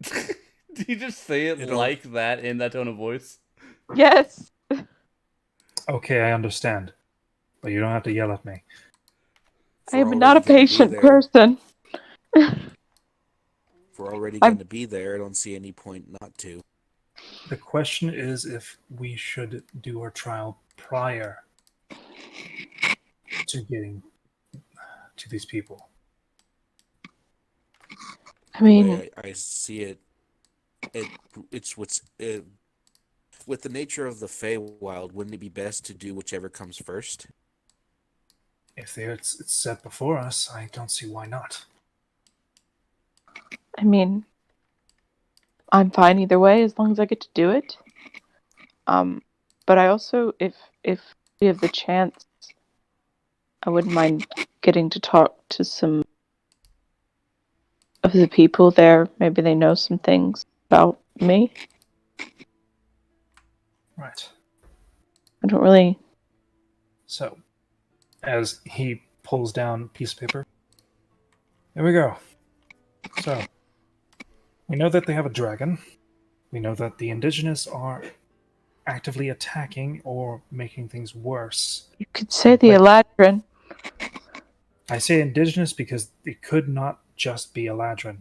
Did you just say it like that in that tone of voice? Yes. Okay, I understand. But you don't have to yell at me. I am not a patient person. If we're already I'm- going to be there, I don't see any point not to. The question is if we should do our trial prior to getting to these people. I The mean, way I see it, it's with the nature of the Feywild, wouldn't it be best to do whichever comes first? If it's set before us, I don't see why not. I'm fine either way as long as I get to do it. But I also, if we have the chance, I wouldn't mind getting to talk to some of the people there. Maybe they know some things about me. Right. I don't really. So, as he pulls down a piece of paper, there we go. So, we know that they have a dragon. We know that the indigenous are actively attacking or making things worse. You could say the Like- Eladrin. I say indigenous because it could not just be Eladrin.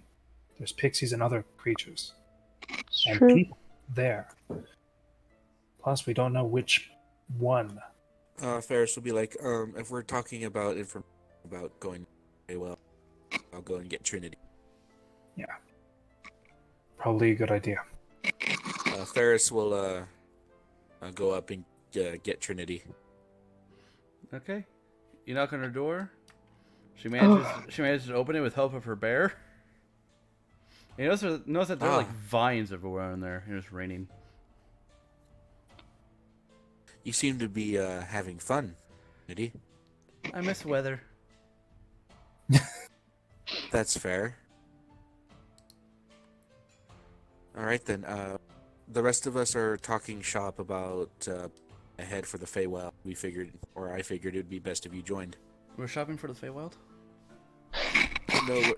There's pixies and other creatures. It's And true. people there. Plus, we don't know which one. Ferris will be like, if we're talking about information about going, okay, well, I'll go and get Trinity. Probably a good idea. Ferris will go up and get Trinity. Okay. You knock on her door. She manages to open it with help of her bear. You notice that there are like vines everywhere in there, and it's raining. You seem to be having fun, Trinity. I miss weather. That's fair. All right then. The rest of us are talking shop about ahead for the Feywild. I figured it would be best if you joined. We're shopping for the Feywild? No,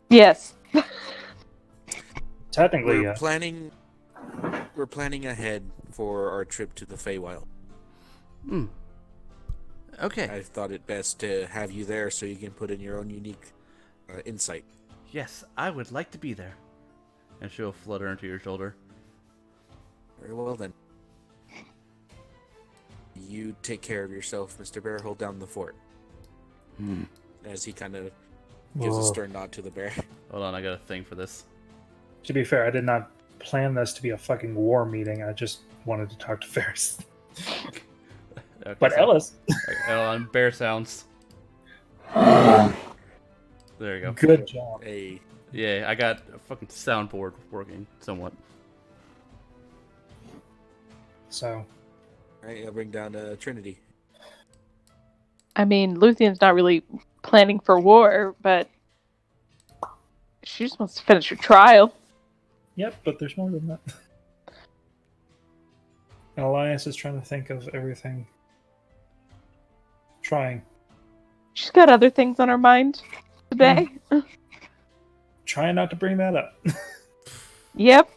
Yes. Technically, we're planning. We're planning ahead for our trip to the Feywild. Hmm. Okay. I thought it best to have you there so you can put in your own unique insight. Yes, I would like to be there. And she'll flutter into your shoulder. Very well then. You take care of yourself, Mr. Bear. Hold down the fort. As he kind of gives a Whoa. stern nod to the bear. Hold on, I got a thing for this. To be fair, I did not plan this to be a fucking war meeting. I just wanted to talk to Ferris. Okay, But so- Ellis, Hold on, bear sounds. There you go. good job. Hey, Yeah, I got a fucking soundboard working somewhat. So, alright, I'll bring down Trinity. I mean, Luthion's not really planning for war, but she just wants to finish her trial. yep, but there's more than that. And Elias is trying to think of everything. Trying. She's got other things on her mind today. Trying not to bring that up. Yep.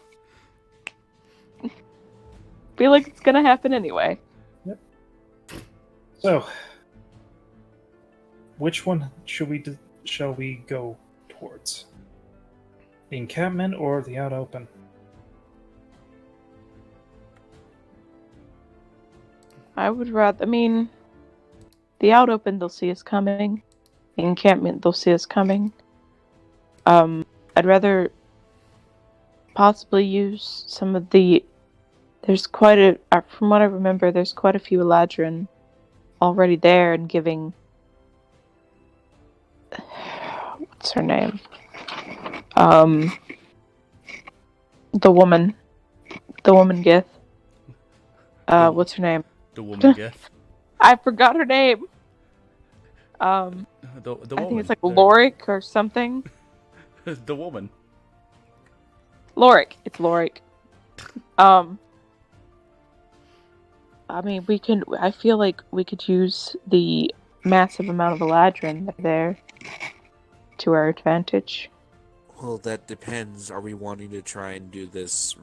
Feel like it's gonna happen anyway. So, which one shall we go towards? The encampment or the out open? I would rather. I mean, the out open they'll see us coming. The encampment they'll see us coming. I'd rather possibly use some of the. There's quite a. From what I remember, there's quite a few Eladrin already there and giving. What's her name? The woman Gith. What's her name? The woman Geth. I forgot her name. The I woman. think it's like There you Lorik or something. go. The woman. Lorik. It's Lorik. I mean, we can. I feel like we could use the massive amount of Eladrin there to our advantage. Well, that depends. Are we wanting to try and do this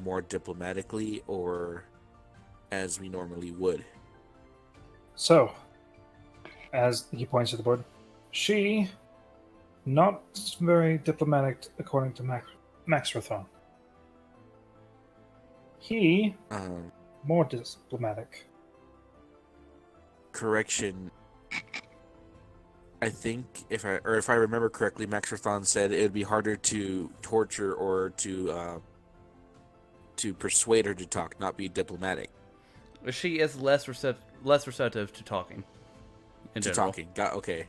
more diplomatically or as we normally would? So, as he points to the board, she Not very diplomatic, according to Max Rathon. He more diplomatic. Correction. I think if I remember correctly, Max Rathon said it would be harder to torture or to persuade her to talk, not be diplomatic. She is less receptive to talking. In To general. talking. Got okay.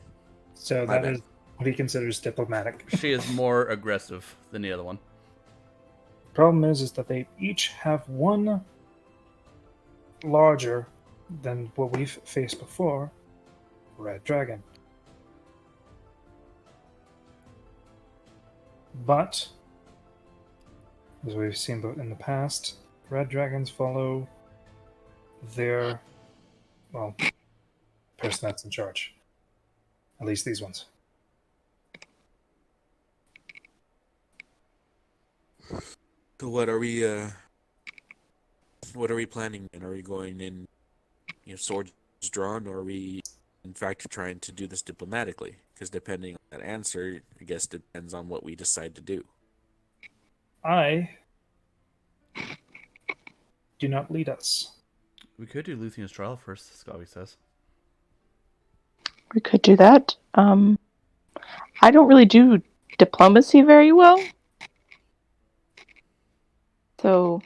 So My that bad. is what he considers diplomatic. She is more aggressive than the other one. Problem is that they each have one larger than what we've faced before, red dragon. But, as we've seen in the past, red dragons follow their, well, person that's in charge. At least these ones. So what are we planning? And are we going in, swords drawn, or are we, in fact, trying to do this diplomatically? Because depending on that answer, I guess depends on what we decide to do. I do not lead us. We could do Luthion's trial first, Scotty says. We could do that. I don't really do diplomacy very well. So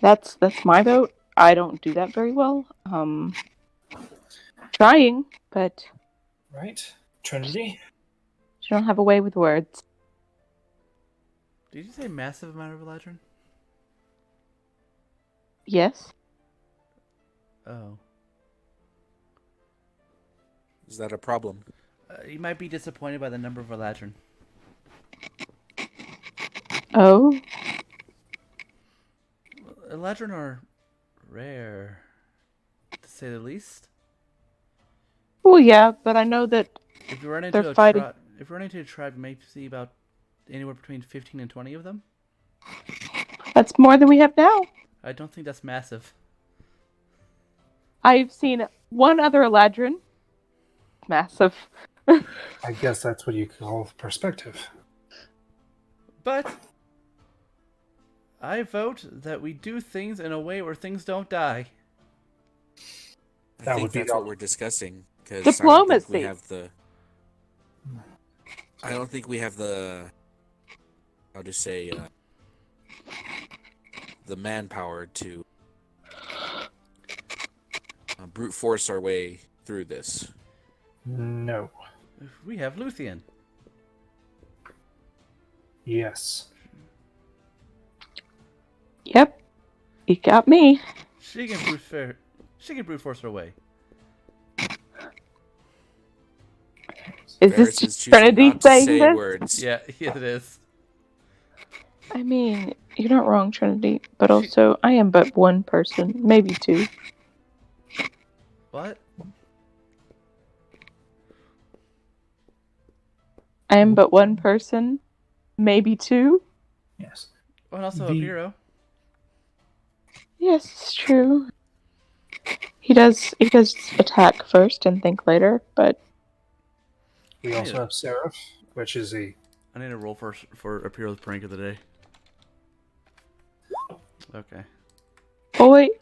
that's my vote. I don't do that very well. Trying, but Right? Trinity? you don't have a way with words. Did you say massive amount of Eladrin? Yes. Oh. Is that a problem? You might be disappointed by the number of Eladrin. Oh. Eladrin are rare, to say the least. Well, yeah, but I know that If you run into they're fighting. if you run into a tribe, you may see about anywhere between 15 and 20 of them. That's more than we have now. I don't think that's massive. I've seen one other Eladrin. Massive. I guess that's what you call perspective. But I vote that we do things in a way where things don't die. I That think would be that's the- what we're discussing. Because Diplomacy. I don't think we have the. How to say the manpower to brute force our way through this. No. We have Luthien. Yes. Yep. You got me. She can brute force her way. Is Varys this is just choosing Trinity not to saying say this? words. Yeah, it is. I mean, you're not wrong, Trinity, but also I am but one person, maybe two. What? I am but one person, maybe two. Yes. Oh, and also a The- hero. Yes, it's true. He does attack first and think later, but We also Yeah. have Seraph, which is a I need a roll for a hero's prank of the day. Okay. oh wait,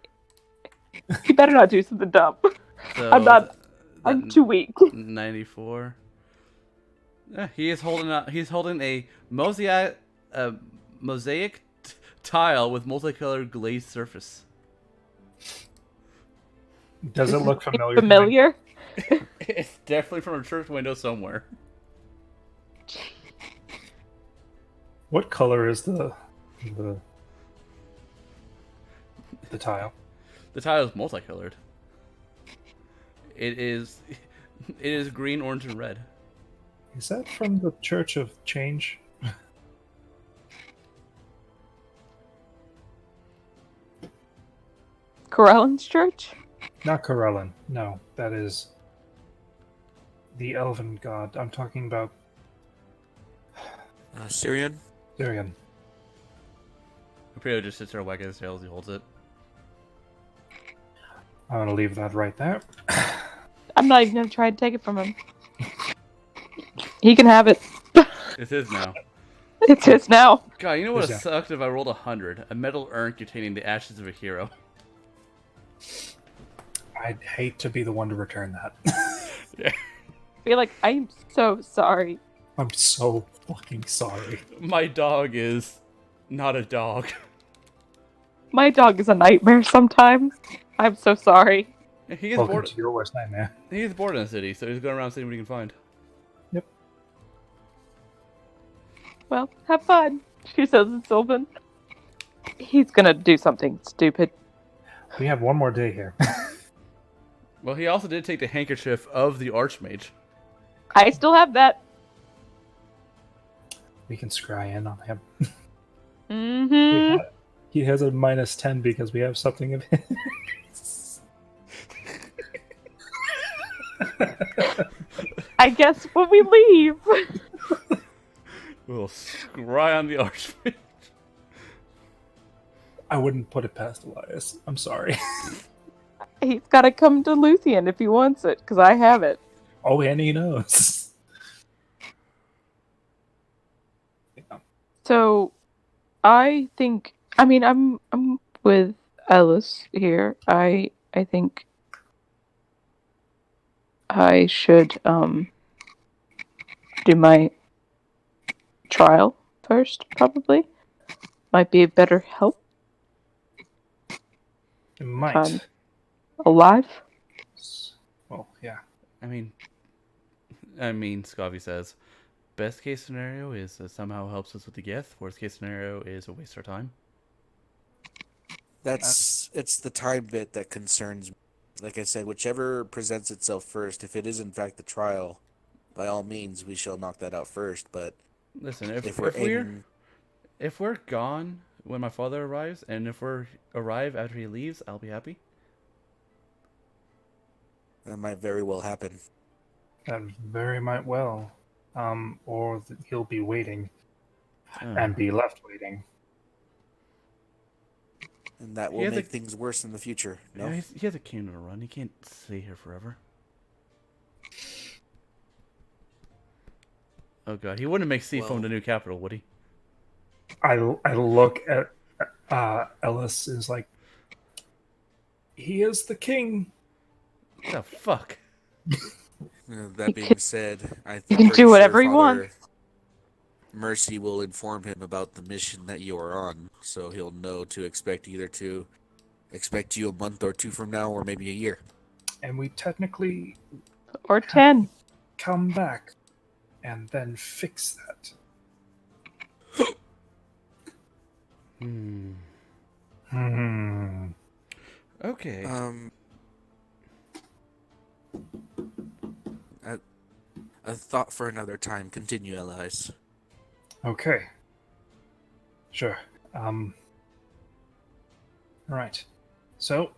you better not do something dumb. So I'm not. that I'm too weak. 94. Yeah, he's holding a mosaic tile with multicolored glazed surface. does it look familiar? Familiar? It's definitely from a church window somewhere. What color is the tile? The tile is multicolored. It is green, orange, and red. Is that from the Church of Change? Corellan's church? Not Corellan. No, that is the elven god. I'm talking about Syrian? Syrian. Aprio just sits there wagging his tail as he holds it. I'm gonna leave that right there. I'm not even gonna try to take it from him. He can have it. It's his now. It's his now. God, you know what Who's would that? sucked if I rolled 100? A metal urn containing the ashes of a hero. I'd hate to be the one to return that. Yeah. I feel like I'm so sorry. I'm so fucking sorry. My dog is not a dog. My dog is a nightmare sometimes. I'm so sorry. He gets Welcome bored. to your worst nightmare. He gets bored in the city, so he's going around seeing what he can find. Yep. Well, have fun, she says in Sylvan. He's gonna do something stupid. We have one more day here. Well, he also did take the handkerchief of the Archmage. I still have that. We can scry in on him. Mm-hmm. He has a -10 because we have something of his. I guess when we leave. We'll scry on the Archmage. I wouldn't put it past Elias. I'm sorry. He's gotta come to Luthien if he wants it, because I have it. Oh, and he knows. Yeah. So, I think. I mean, I'm with Ellis here. I think I should do my trial first. Probably might be a better help. It might. Alive. Well, yeah. I mean, Scovy says, best case scenario is that somehow helps us with the gift. Worst case scenario is a waste of time. It's the time bit that concerns me. Like I said, whichever presents itself first, if it is in fact the trial, by all means we shall knock that out first. But Listen, if we're if we're gone when my father arrives, and if we arrive after he leaves, I'll be happy. that might very well happen. That very might well. Or he'll be waiting and be left waiting. And that He will has make a- things worse in the future. No? Yeah, he has a kingdom to run. He can't stay here forever. Oh god, he wouldn't make Seafoam the new capital, would he? I look at Ellis is like, he is the king. What the fuck? That being said, I He think can do whatever he wants. Mercy will inform him about the mission that you are on, so he'll know to expect you a month or two from now, or maybe a year. And we technically Or 10. come back and then fix that. Hmm. Okay. A thought for another time. Continue, Elias. Okay. Sure. Alright. So,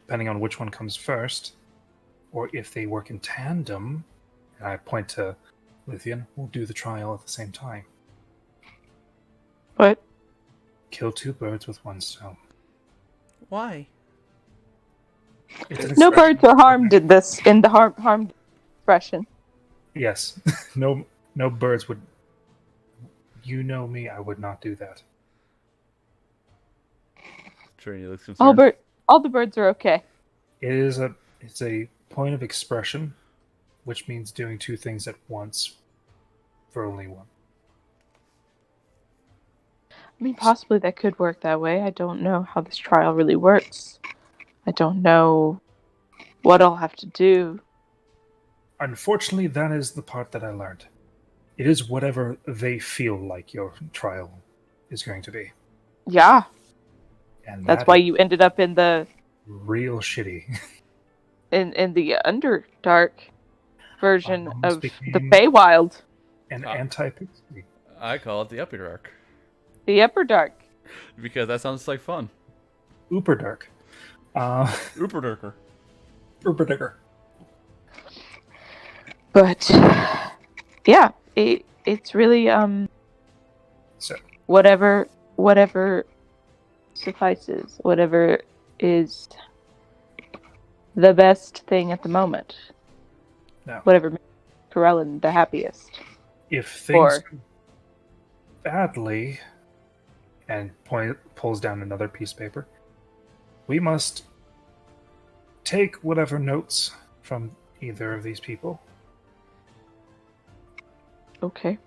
depending on which one comes first, or if they work in tandem, and I point to Luthien, we'll do the trial at the same time. What? Kill two birds with one stone. Why? It's an No expression. birds are harmed in this, in the harmed expression. Yes. No birds would. You know me, I would not do that. Trinity looks concerned. All the birds are okay. It's a point of expression, which means doing two things at once for only one. I mean, possibly that could work that way. I don't know how this trial really works. I don't know what I'll have to do. Unfortunately, that is the part that I learned. It is whatever they feel like your trial is going to be. Yeah, And that's that why is you ended up in the real shitty. in the Underdark version almost of the became- Feywild. An anti-pixie. I call it the Upper Dark. The Upper Dark. Because that sounds like fun. Uperdark. Upperdarker. Uperdarker. But yeah, it's really So, whatever suffices, whatever is the best thing at the moment. No. Whatever. Corellin the happiest? If things Or- go badly, and pulls down another piece of paper, we must take whatever notes from either of these people, Okay.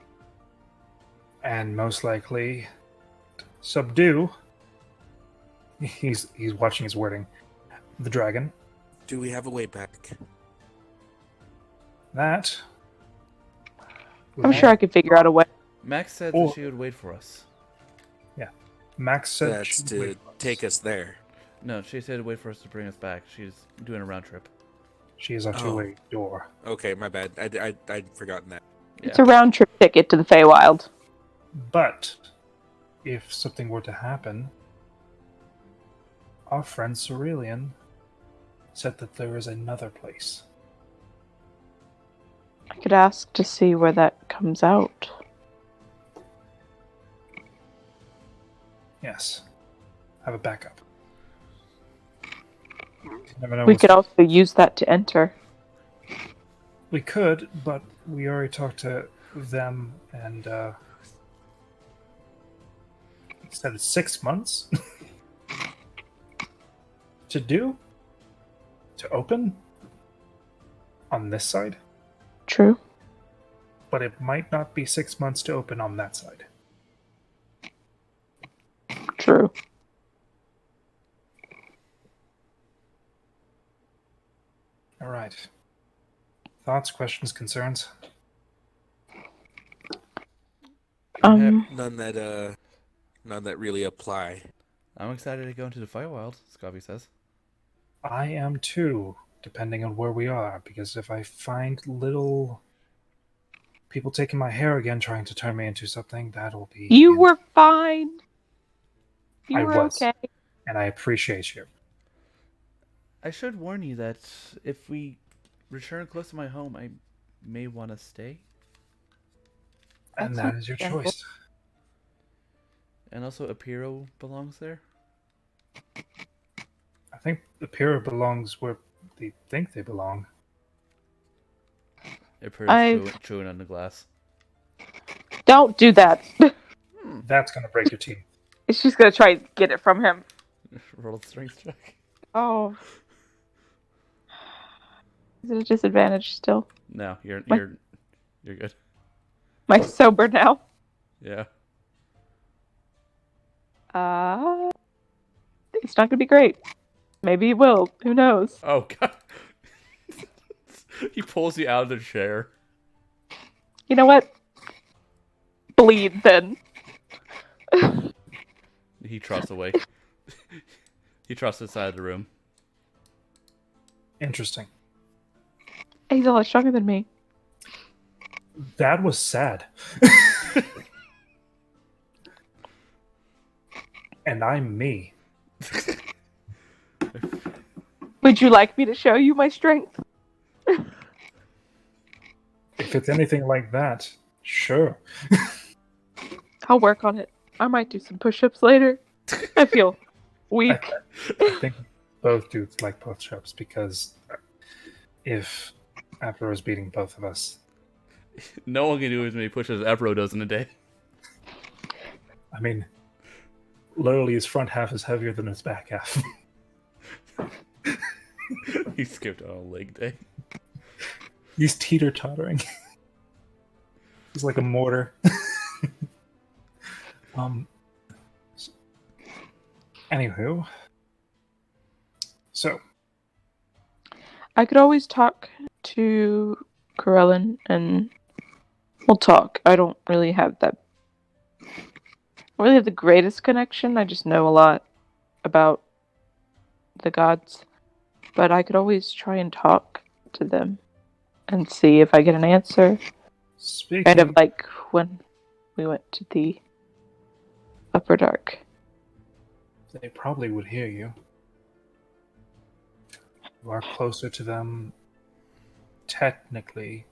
and most likely subdue. He's watching his wording. The dragon. Do we have a way back? That. I'm sure I could figure out a way. Max said Or- that she would wait for us. Max said That's she'd to wait for us. take us there. No, she said wait for us to bring us back. She's doing a round trip. She is a Oh. two-way door. Okay, my bad. I'd forgotten that. It's a round trip ticket to the Feywild. But if something were to happen, our friend Cerulean said that there is another place. I could ask to see where that comes out. Yes. Have a backup. You never know We what's- could also use that to enter. We could, but we already talked to them and said it's 6 months to open on this side, True. but it might not be 6 months to open on that side. True. All right. Thoughts, questions, concerns? Um, None that really apply. I'm excited to go into the Firewilds, Scobby says. I am too, depending on where we are, because if I find little people taking my hair again trying to turn me into something, that'll be... you were fine. You I were was. okay. And I appreciate you. I should warn you that if we return close to my home, I may want to stay. And That's that is your understandable. choice. And also, Apiro belongs there. I think the Pira belongs where they think they belong. Apiro's chewing on the glass. Don't do that. That's going to break your teeth. She's gonna try and get it from him. Roll a strength check. Oh. Is it a disadvantage still? No, you're My- good. Am I sober now? Yeah. It's not gonna be great. Maybe it will. Who knows? Oh god. He pulls you out of the chair. You know what? Bleed then. He trusts away. He trusts inside the room. Interesting. He's a lot stronger than me. That was sad. And I'm me. Would you like me to show you my strength? If it's anything like that, sure. I'll work on it. I might do some push-ups later. I feel weak. I think both dudes like push-ups because if Apro is beating both of us, No one can do as many pushes as Apro does in a day. I mean, literally his front half is heavier than his back half. He skipped on a leg day. He's teeter-tottering. He's like a mortar. Anywho. So, I could always talk to Corellin and we'll talk. I don't really have that. I don't really have the greatest connection. I just know a lot about the gods. But I could always try and talk to them and see if I get an answer. speaking Kind of like when we went to the Upper Dark. they probably would hear you. You are closer to them, technically,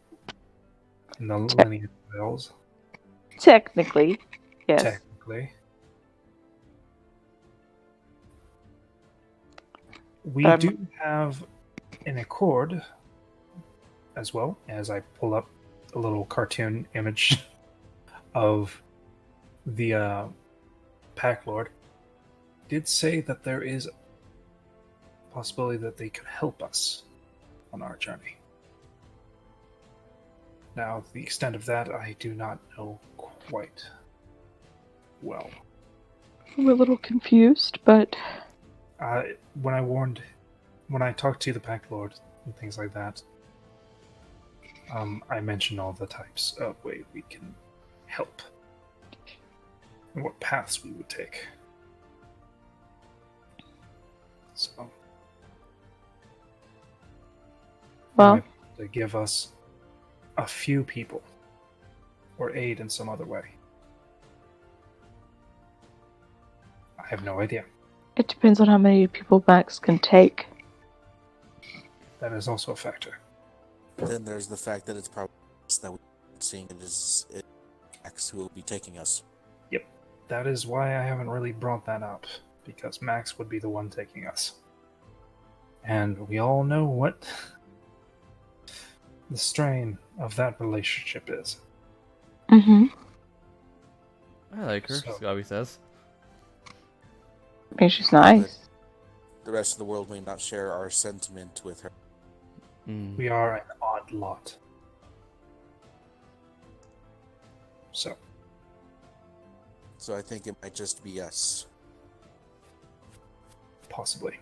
in the lineage of elves. Technically, yes. Technically. We Um, do have an accord, as well, as I pull up a little cartoon image of the Pack Lord, did say that there is a possibility that they could help us on our journey. Now, the extent of that, I do not know quite well. I'm a little confused, but When I talked to the Pack Lord and things like that, I mentioned all the types of way we can help and what paths we would take. So, well, to give us a few people or aid in some other way. I have no idea. it depends on how many people Max can take. That is also a factor. Then there's the fact that it's probably us that we're seeing it is Max who will be taking us. Yep. That is why I haven't really brought that up, because Max would be the one taking us. And we all know what the strain of that relationship is. Mm-hmm. I like her, So- Scobby says. I mean, she's nice. The rest of the world may not share our sentiment with her. Mm. We are an odd lot. So, So I think it might just be us. possibly.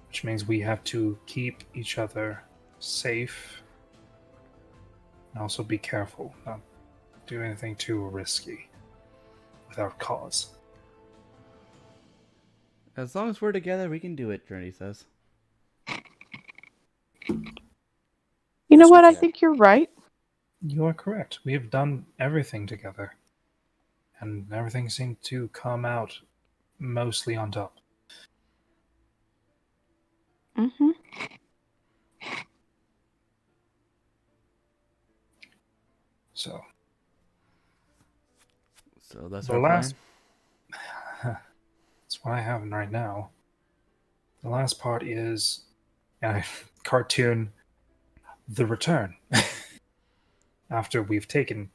Which means we have to keep each other safe and also be careful, not do anything too risky without cause. As long as we're together, we can do it, Journey says. You know Yes, we what? I can. think you're right. You are correct. We have done everything together, and everything seemed to come out mostly on top. Mm-hmm. So, So that's The our last- plan. that's what I have right now. The last part is cartoon the return. After we've taken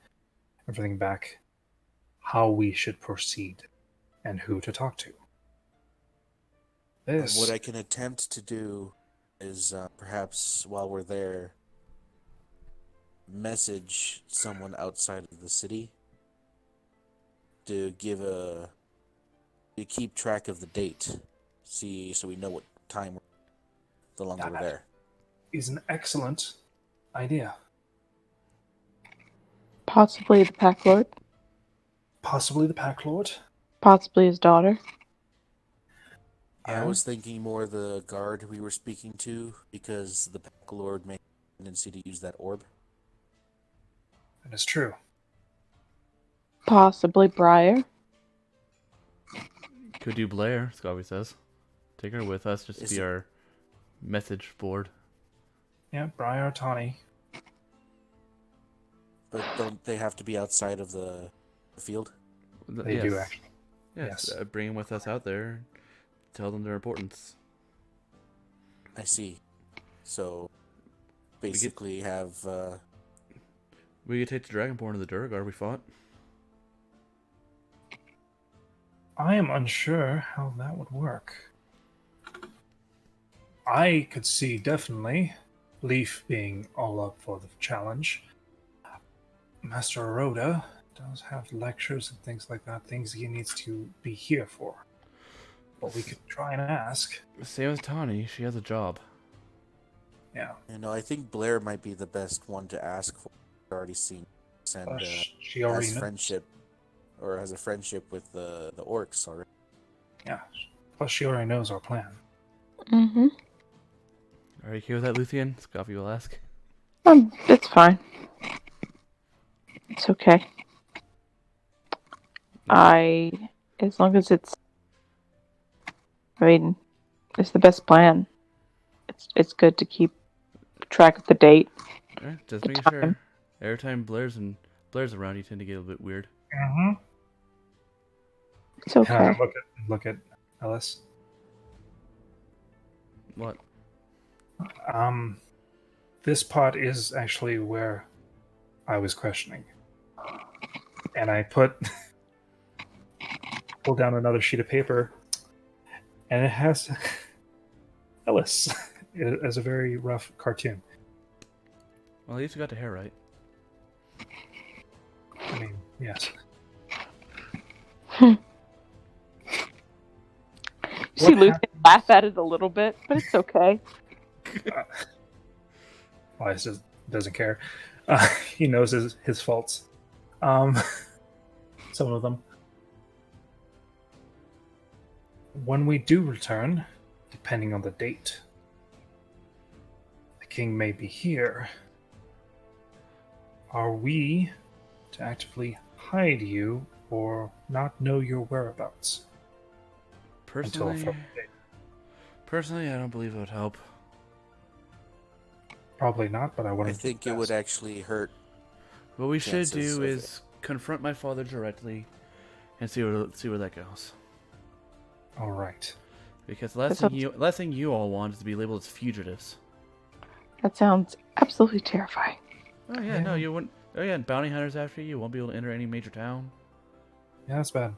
everything back, how we should proceed and who to talk to. This What I can attempt to do is perhaps while we're there, message someone outside of the city to keep track of the date. See, so we know what time the longer we're That there. is an excellent idea. Possibly the Pack Lord. Possibly the Pack Lord. Possibly his daughter. I Yeah. was thinking more the guard we were speaking to, because the Pack Lord may have a tendency to use that orb. That is true. Possibly Briar. Could do Blair, Scobby says. Take her with us just to Is be it- our message board. Yeah, Briar Tawny. But don't they have to be outside of the field? They do actually. Yes, Yes. bring them with us out there. Tell them their importance. I see. So, basically have... We could take the Dragonborn to the Durgar we fought. I am unsure how that would work. I could see definitely Leaf being all up for the challenge. Master Aroda does have lectures and things like that, things he needs to be here for. But we could try and ask. Same with Tawny, she has a job. Yeah. I think Blair might be the best one to ask for. I've already seen us and Plus, she already has knows. friendship, or has a friendship with the orcs already. Yeah. Plus, she already knows our plan. Mm-hmm. Are you okay with that, Luthien? Scobby will ask. It's fine. It's okay. As long as it's the best plan. It's good to keep track of the date. Alright, just The making time. sure. Every time Blair's around, you tend to get a bit weird. Mm-hmm. It's okay. Look at Ellis. What? this pot is actually where I was questioning. And I pull down another sheet of paper, and it has Ellis as a very rough cartoon. Well, at least you got the hair right. I mean, yes. You see What Lucian happened? laugh at it a little bit, but it's okay. Elias doesn't care. He knows his faults. Some of them. When we do return, depending on the date, the king may be here. Are we to actively hide you or not know your whereabouts until a Personally, further date? personally, I don't believe it would help. Probably not, but I I wanted think to it would ask. actually hurt. What we should Chances do of is confront my father directly and see where that goes. All right. Because That last thing you all want is to be labeled as fugitives. That sounds absolutely terrifying. Oh yeah, no, you wouldn't. Oh yeah, and bounty hunters after you. You won't be able to enter any major town. Yeah, that's bad. Be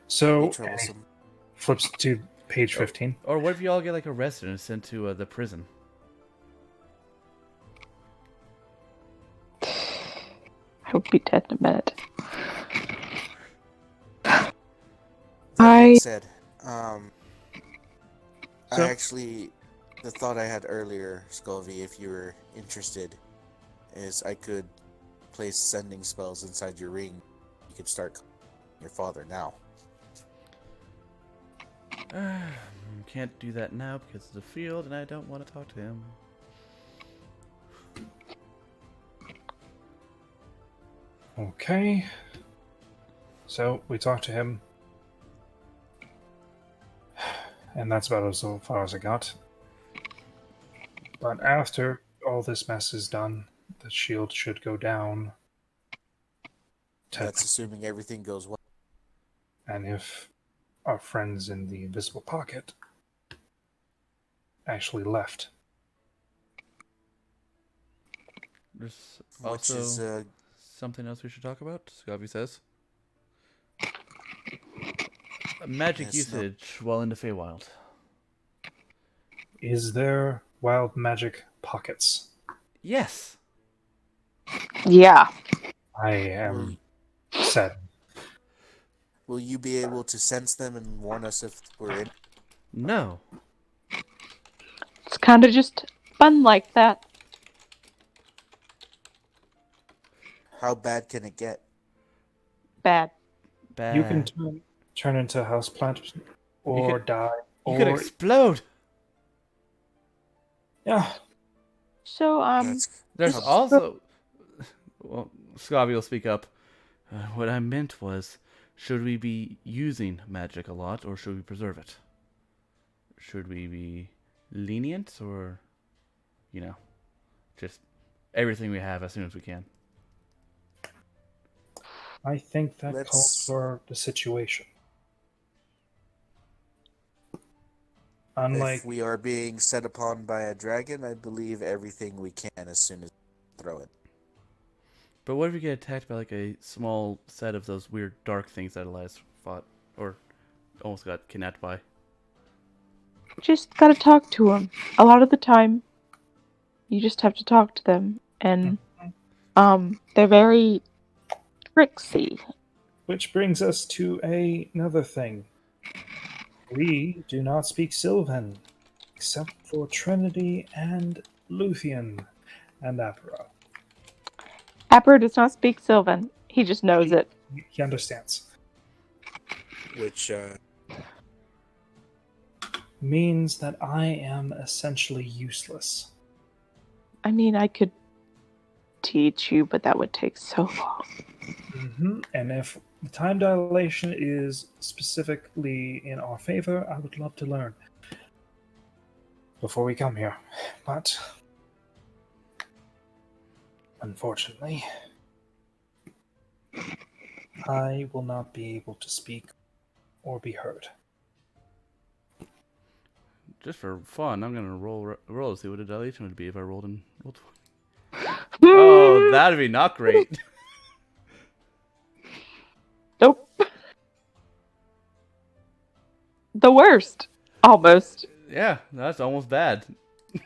So, and he troublesome. flips to page 15. Or what if you all get like arrested and sent to the prison? I would be dead in a minute. That I- being said, So- the thought I had earlier, Sculvey, if you were interested, is I could place sending spells inside your ring. You could start calling your father now. Can't do that now because it's a field and I don't want to talk to him. Okay. So we talked to him, and that's about as far as I got. But after all this mess is done, the shield should go down. That's assuming everything goes well. And if our friends in the invisible pocket actually left. There's Which also is something else we should talk about. Scobby says. Magic Yes, no. usage while in the Feywild. Is there wild magic pockets? Yes. Yeah. I am sad. will you be able to sense them and warn us if we're in? No. It's kind of just fun like that. How bad can it get? Bad. Bad. You can turn into a houseplant or die. You Or could explode. yeah. So, There's It's- also. Well, Scobby will speak up. What I meant was, should we be using magic a lot or should we preserve it? Should we be lenient or, just everything we have as soon as we can? I think that Let's- calls for the situation. Unlike If we are being set upon by a dragon, I believe everything we can as soon as we throw it. But what if we get attacked by like a small set of those weird dark things that Elias fought or almost got kidnapped by? just gotta talk to them. A lot of the time, you just have to talk to them, and they're very tricksy. which brings us to another thing. We do not speak Sylvan, except for Trinity and Luthien and Apera. Apper does not speak Sylvan. He just knows it. He understands. Which, Means that I am essentially useless. I mean, I could teach you, but that would take so long. And if the time dilation is specifically in our favor, I would love to learn before we come here. But unfortunately, I will not be able to speak or be heard. Just for fun, I'm gonna roll to see what a dilation would be if I rolled 20. Oh, that'd be not great. Nope. The worst. Almost. Yeah, that's almost bad.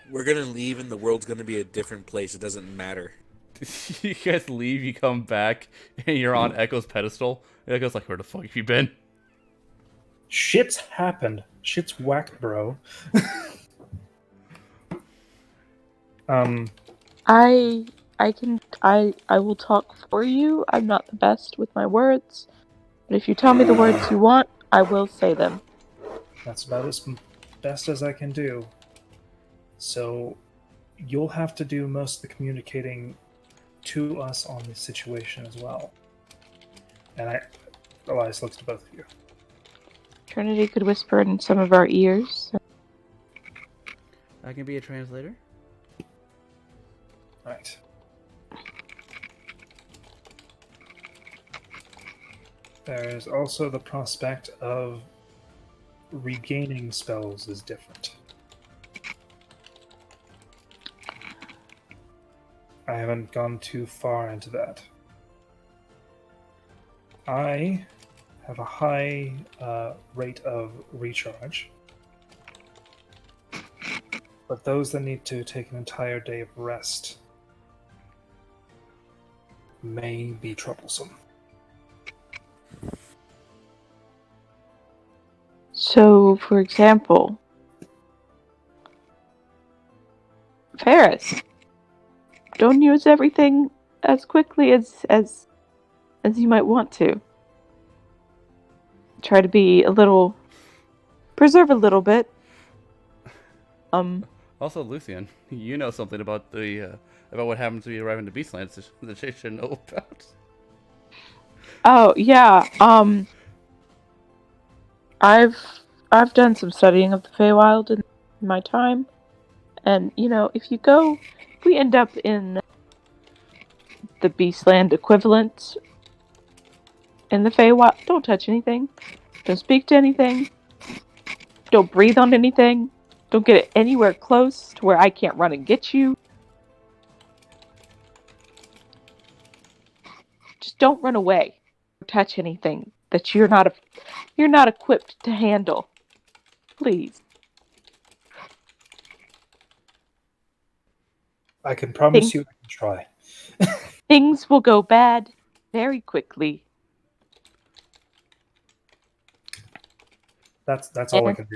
We're gonna leave and the world's gonna be a different place. It doesn't matter. You guys leave, you come back, and you're on Echo's pedestal. And Echo's like, where the fuck have you been? Shit's happened. Shit's whacked, bro. I will talk for you. I'm not the best with my words. But if you tell me the words you want, I will say them. That's about as best as I can do. So, you'll have to do most of the communicating to us on this situation as well. And Elias looks to both of you. Trinity could whisper in some of our ears. I can be a translator. Right. There is also the prospect of regaining spells is different. I haven't gone too far into that. I have a high rate of recharge, but those that need to take an entire day of rest may be troublesome. So, for example, Ferris, don't use everything as quickly as you might want to. Try to be preserve a little bit. Also, Luthien, you know something about about what happens when you arrive in the Beastlands that they should know about. Oh yeah. I've done some studying of the Feywild in my time, and if we end up in the Beastland equivalent in the Feywild, don't touch anything, don't speak to anything, don't breathe on anything, don't get it anywhere close to where I can't run and get you. Just don't run away or touch anything that you're not equipped to handle. Please. I can promise you I can try. Things will go bad very quickly. That's all I can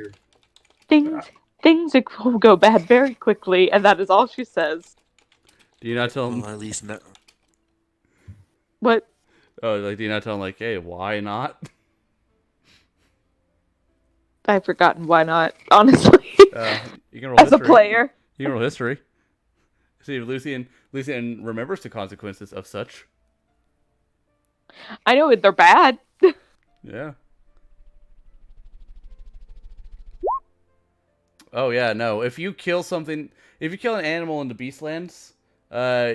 do. Things will go bad very quickly, and that is all she says. Do you not tell him? Well, at least no. What? Oh, do you not tell him hey, why not? I've forgotten why not, honestly. You can roll As history. a player. You can roll history. See if Luthien remembers the consequences of such. I know they're bad. Yeah. Oh yeah, no. If you kill an animal in the Beastlands,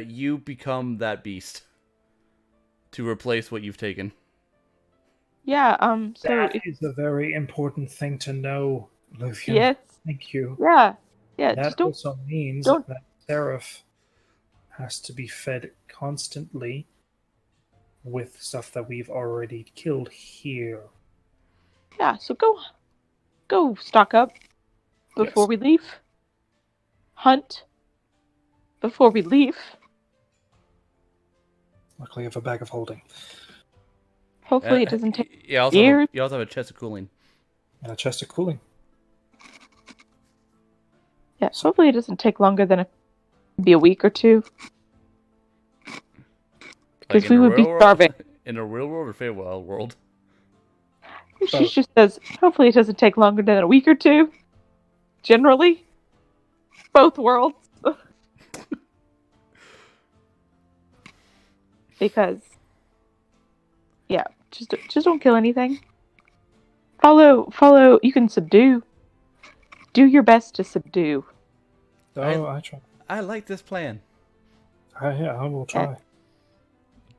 you become that beast to replace what you've taken. Yeah, so That is a very important thing to know, Luthien. Yes. Thank you. Yeah, That just don't. also means don't- that Seraph has to be fed constantly with stuff that we've already killed here. Yeah, so go stock up before Yes. we leave. Hunt before we leave. Luckily, I have a bag of holding Hopefully, it doesn't take You also years. have a chest of cooling. and a chest of cooling. Yeah, hopefully it doesn't take longer than maybe a week or two. Because we would be starving. In a real world or Feywild world? She just says, hopefully it doesn't take longer than a week or two. Generally. Both worlds. Because, yeah, just don't kill anything. Follow, you can subdue. Do your best to subdue. Oh, I try. I like this plan. I will try.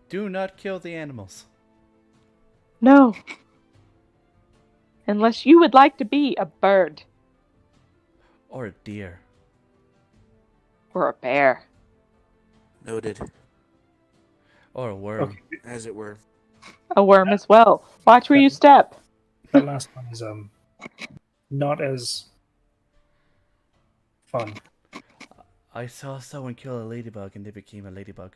Do not kill the animals. No. Unless you would like to be a bird. Or a deer. Or a bear. Noted, Or a worm. Okay, as it were. A worm as well. Watch where you step. that last one is not as fun. I saw someone kill a ladybug and they became a ladybug.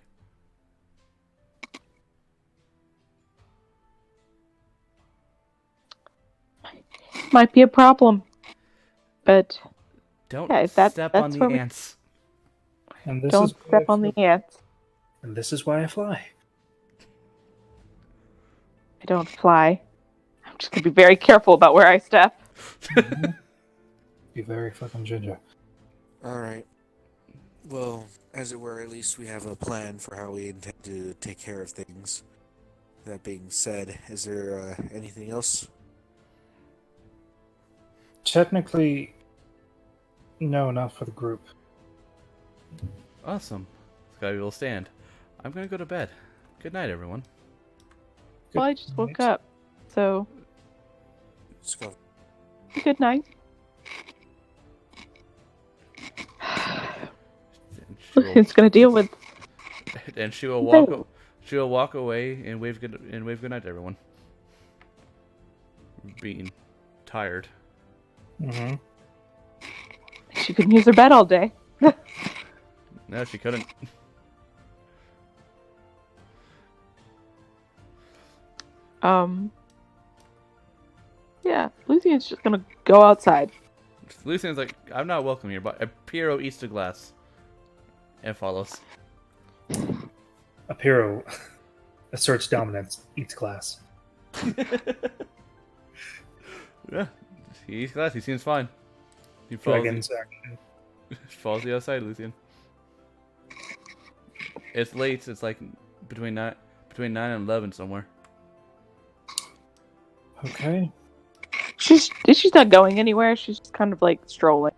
Might be a problem. But Don't yeah, step on that's the where we ants. And this don't is why step I on the fly. ants. And this is why I fly. I don't fly. I'm just gonna be very careful about where I step. Be very fucking ginger. All right. Well, as it were, at least we have a plan for how we intend to take care of things. That being said, is there anything else? Technically, no, not for the group. Awesome. Sky will stand. I'm gonna go to bed. Good night, everyone. Well, I just woke up. So, Let's go. good night. And she will, It's gonna deal with. and she will walk. She will walk away and wave good night to everyone. Being tired. Mm-hmm. She couldn't use her bed all day. No, she couldn't. Yeah, Lucian's just gonna go outside. Lucian's like, I'm not welcome here, but Piero eats the glass and follows. Apiro asserts dominance, eats glass. Yeah, he eats glass. He seems fine. He follows. Dragons action. Follows the outside, Lucian. It's late. It's like between 9 and 11 somewhere. Okay. She's not going anywhere. She's just kind of like strolling.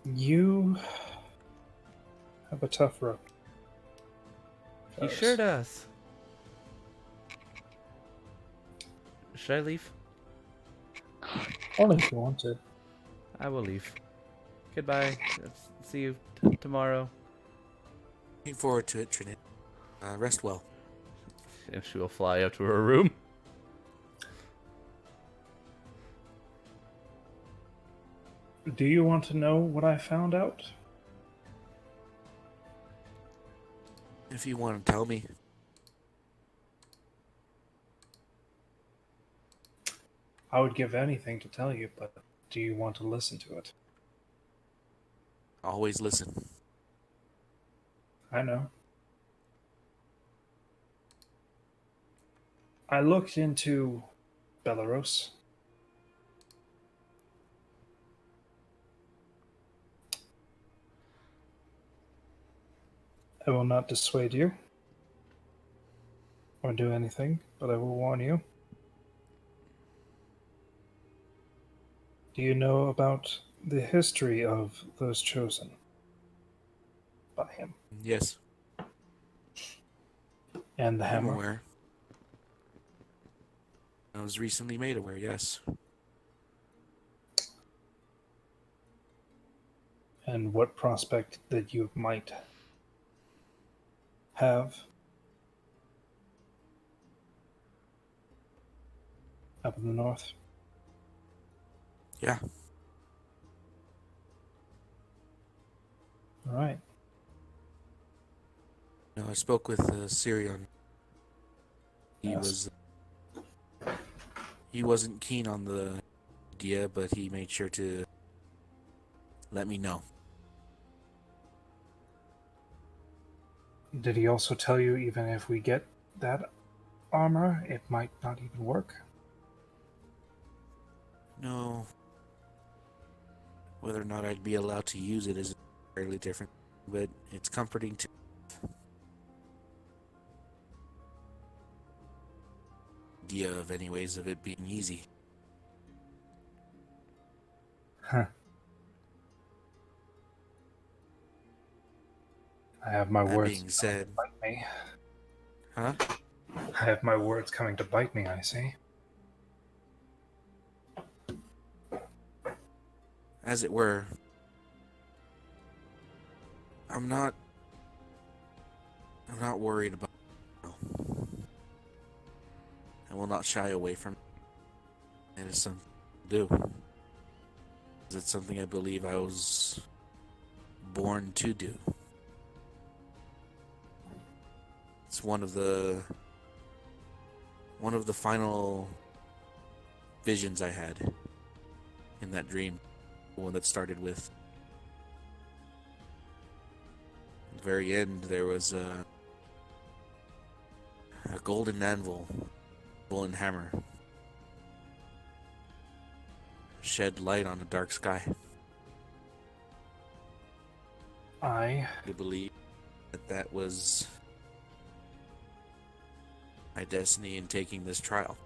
You have a tough road. He sure does. Should I leave? Only if you want to. I will leave. Goodbye. See you tomorrow. Looking forward to it, Trinity. Rest well. And she will fly up to her room. Do you want to know what I found out? If you want to tell me. I would give anything to tell you, but do you want to listen to it? Always listen. I know. I looked into Belarus. I will not dissuade you or do anything, but I will warn you. Do you know about the history of those chosen by him Yes, and the I'm hammer? aware. I was recently made aware, yes. And what prospect that you might have up in the north? Yeah. All right. No, I spoke with Sirion. Yes. He wasn't keen on the idea, but he made sure to let me know. Did he also tell you even if we get that armor, it might not even work? No. Whether or not I'd be allowed to use it is fairly different, but it's comforting to idea of anyways of it being easy. Huh. I have my That words being said, coming to bite me. huh? I have my words coming to bite me, I see. as it were, I'm not worried about it. I will not shy away from it. It is something to do. It's something I believe I was born to do. It's one of the final visions I had in that dream. The one that started with, at the very end, there was a golden anvil, golden hammer, shed light on a dark sky. I I believe that was my destiny in taking this trial.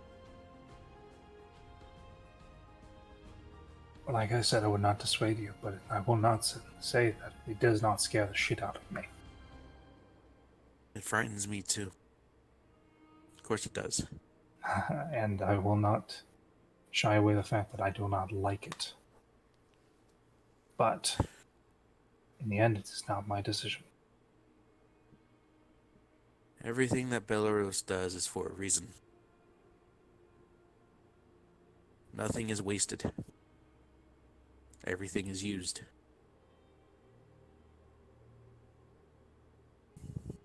Like I said, I would not dissuade you, but I will not say that it does not scare the shit out of me. It frightens me too. Of course it does. And I will not shy away the fact that I do not like it. But in the end, it is not my decision. Everything that Belarus does is for a reason. Nothing is wasted. Everything is used.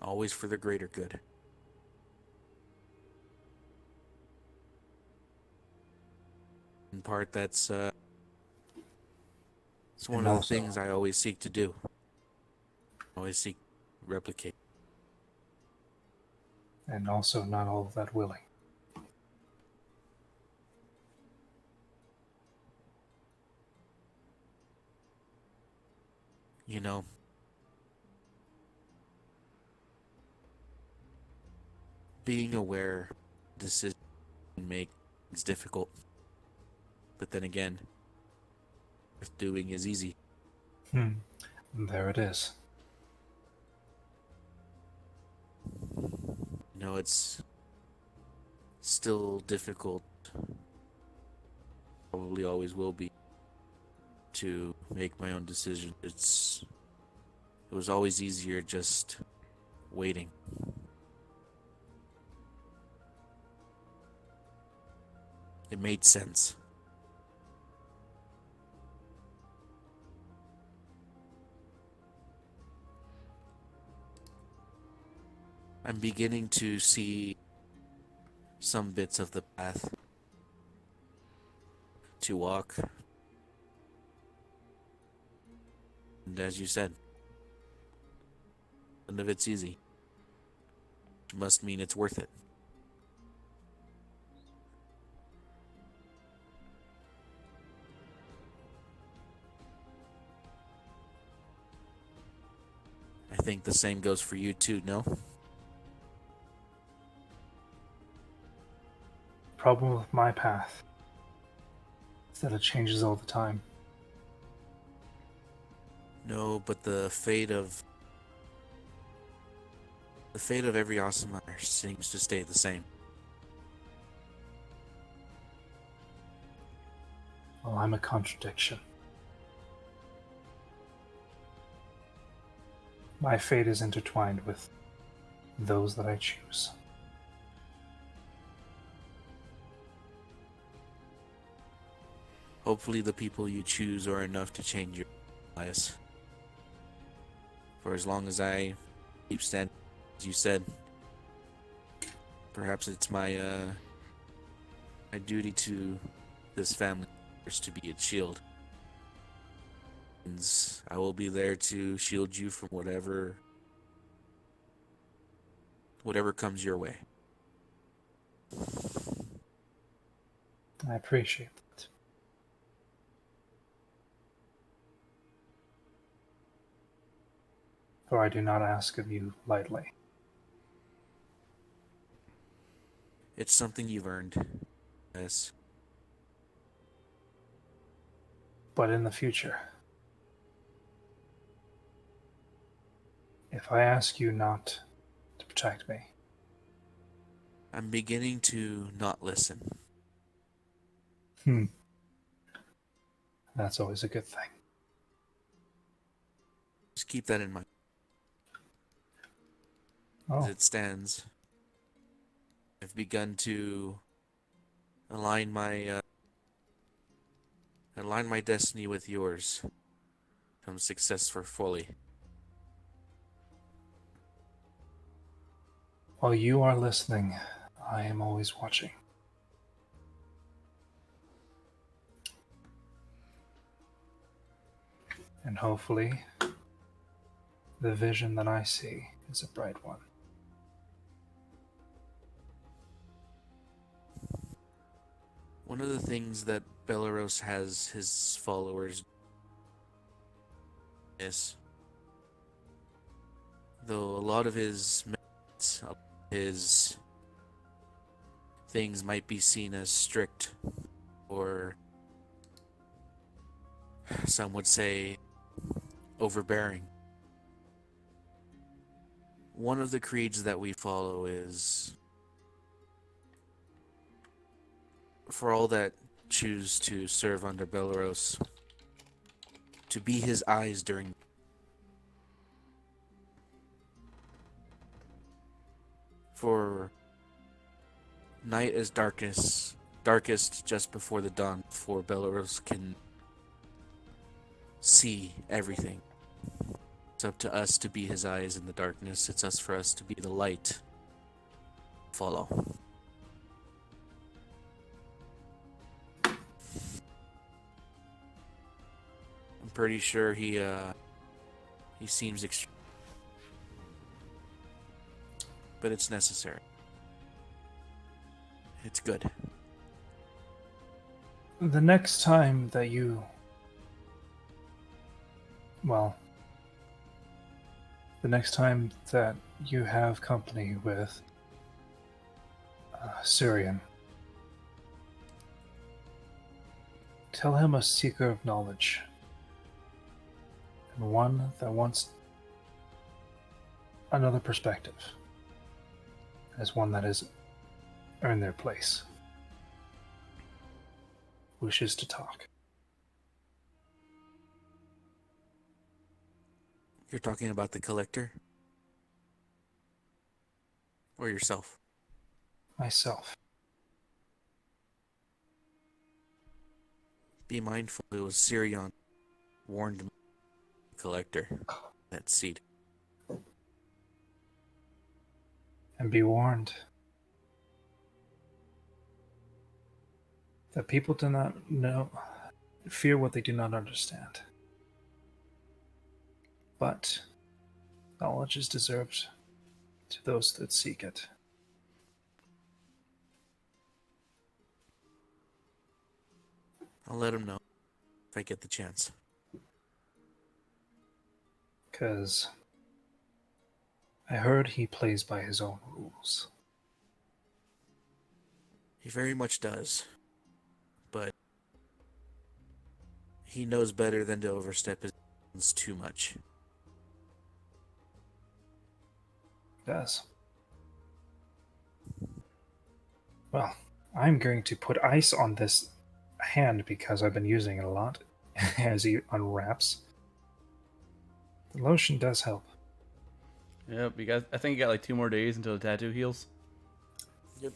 Always for the greater good. In part, it's one And of the also- things I always seek to do. Always seek to replicate. And also not all of that willing. You know, being aware decision make is difficult. But then again, doing is easy. There it is. You know, it's still difficult, probably always will be, to make my own decision. It was always easier just waiting. It made sense. I'm beginning to see some bits of the path to walk. And as you said, none of it's easy. Which must mean it's worth it. I think the same goes for you too, no? Problem with my path is that it changes all the time. No, but the fate of every Aasimar seems to stay the same. Well, I'm a contradiction. My fate is intertwined with those that I choose. Hopefully the people you choose are enough to change your lives. For as long as I keep standing, as you said, perhaps it's my duty to this family to be its shield. And I will be there to shield you from whatever comes your way. I appreciate that. For I do not ask of you lightly. It's something you've earned. Yes. But in the future, if I ask you not to protect me, I'm beginning to not listen. That's always a good thing. Just keep that in mind. Oh, As it stands, I've begun to align my destiny with yours. Some success for Foley. while you are listening, I am always watching. And hopefully, the vision that I see is a bright one. One of the things that Belarus has his followers is, though a lot of his methods, his things might be seen as strict, or some would say overbearing. One of the creeds that we follow is, for all that choose to serve under Belarus, to be his eyes during. For night is darkest just before the dawn, before Belarus can see everything. It's up to us to be his eyes in the darkness. It's us for us to be the light. Follow. I'm pretty sure he seems extreme, but it's necessary. It's good. The next time that you. Well, the next time that you have company with Syrian, tell him a seeker of knowledge, and one that wants another perspective, as one that has earned their place, wishes to talk. You're talking about the collector? Or yourself? Myself. Be mindful, it was Sirion warned me, the collector, that seed. And be warned that people do not fear what they do not understand. But knowledge is deserved to those that seek it. I'll let him know if I get the chance. Because I heard he plays by his own rules. He very much does. But he knows better than to overstep his bounds too much. Does. Well, I'm going to put ice on this hand because I've been using it a lot as he unwraps. The lotion does help. Yep, you guys. I think you got like 2 more days until the tattoo heals. Yep.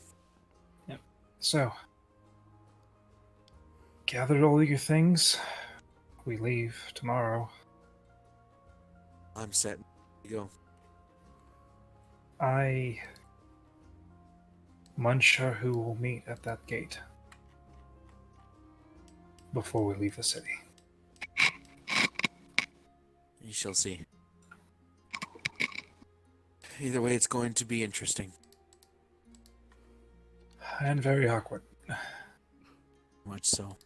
So, gathered all your things. We leave tomorrow. I'm set. You go. I'm unsure who will meet at that gate before we leave the city. You shall see. Either way, it's going to be interesting. And very awkward. Much so.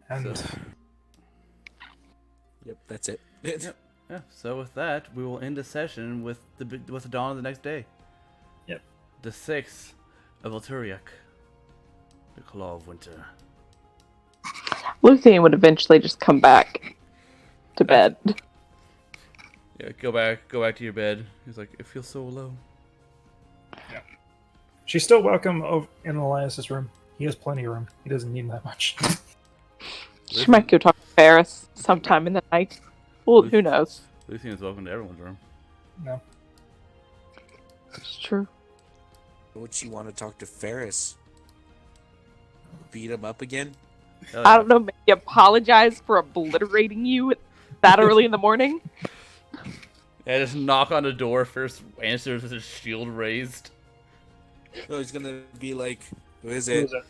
And Yep, that's it. Yep. Yeah. So with that, we will end the session with the dawn of the next day. Yep. The 6th of Alturiak. The Claw of Winter. Luthien would eventually just come back to bed. Yeah, go back to your bed. He's like, it feels so low. she's still welcome in Elias's room. He has plenty of room. He doesn't need that much. She might go talk to Ferris sometime in the night. Well, who knows? Luthion's welcome to everyone's room. No. It's true. Would she want to talk to Ferris? Beat him up again? I don't know, maybe apologize for obliterating you that early in the morning? Yeah, just knock on the door first, answers with his shield raised. No, he's gonna be like, who is Who it? is it?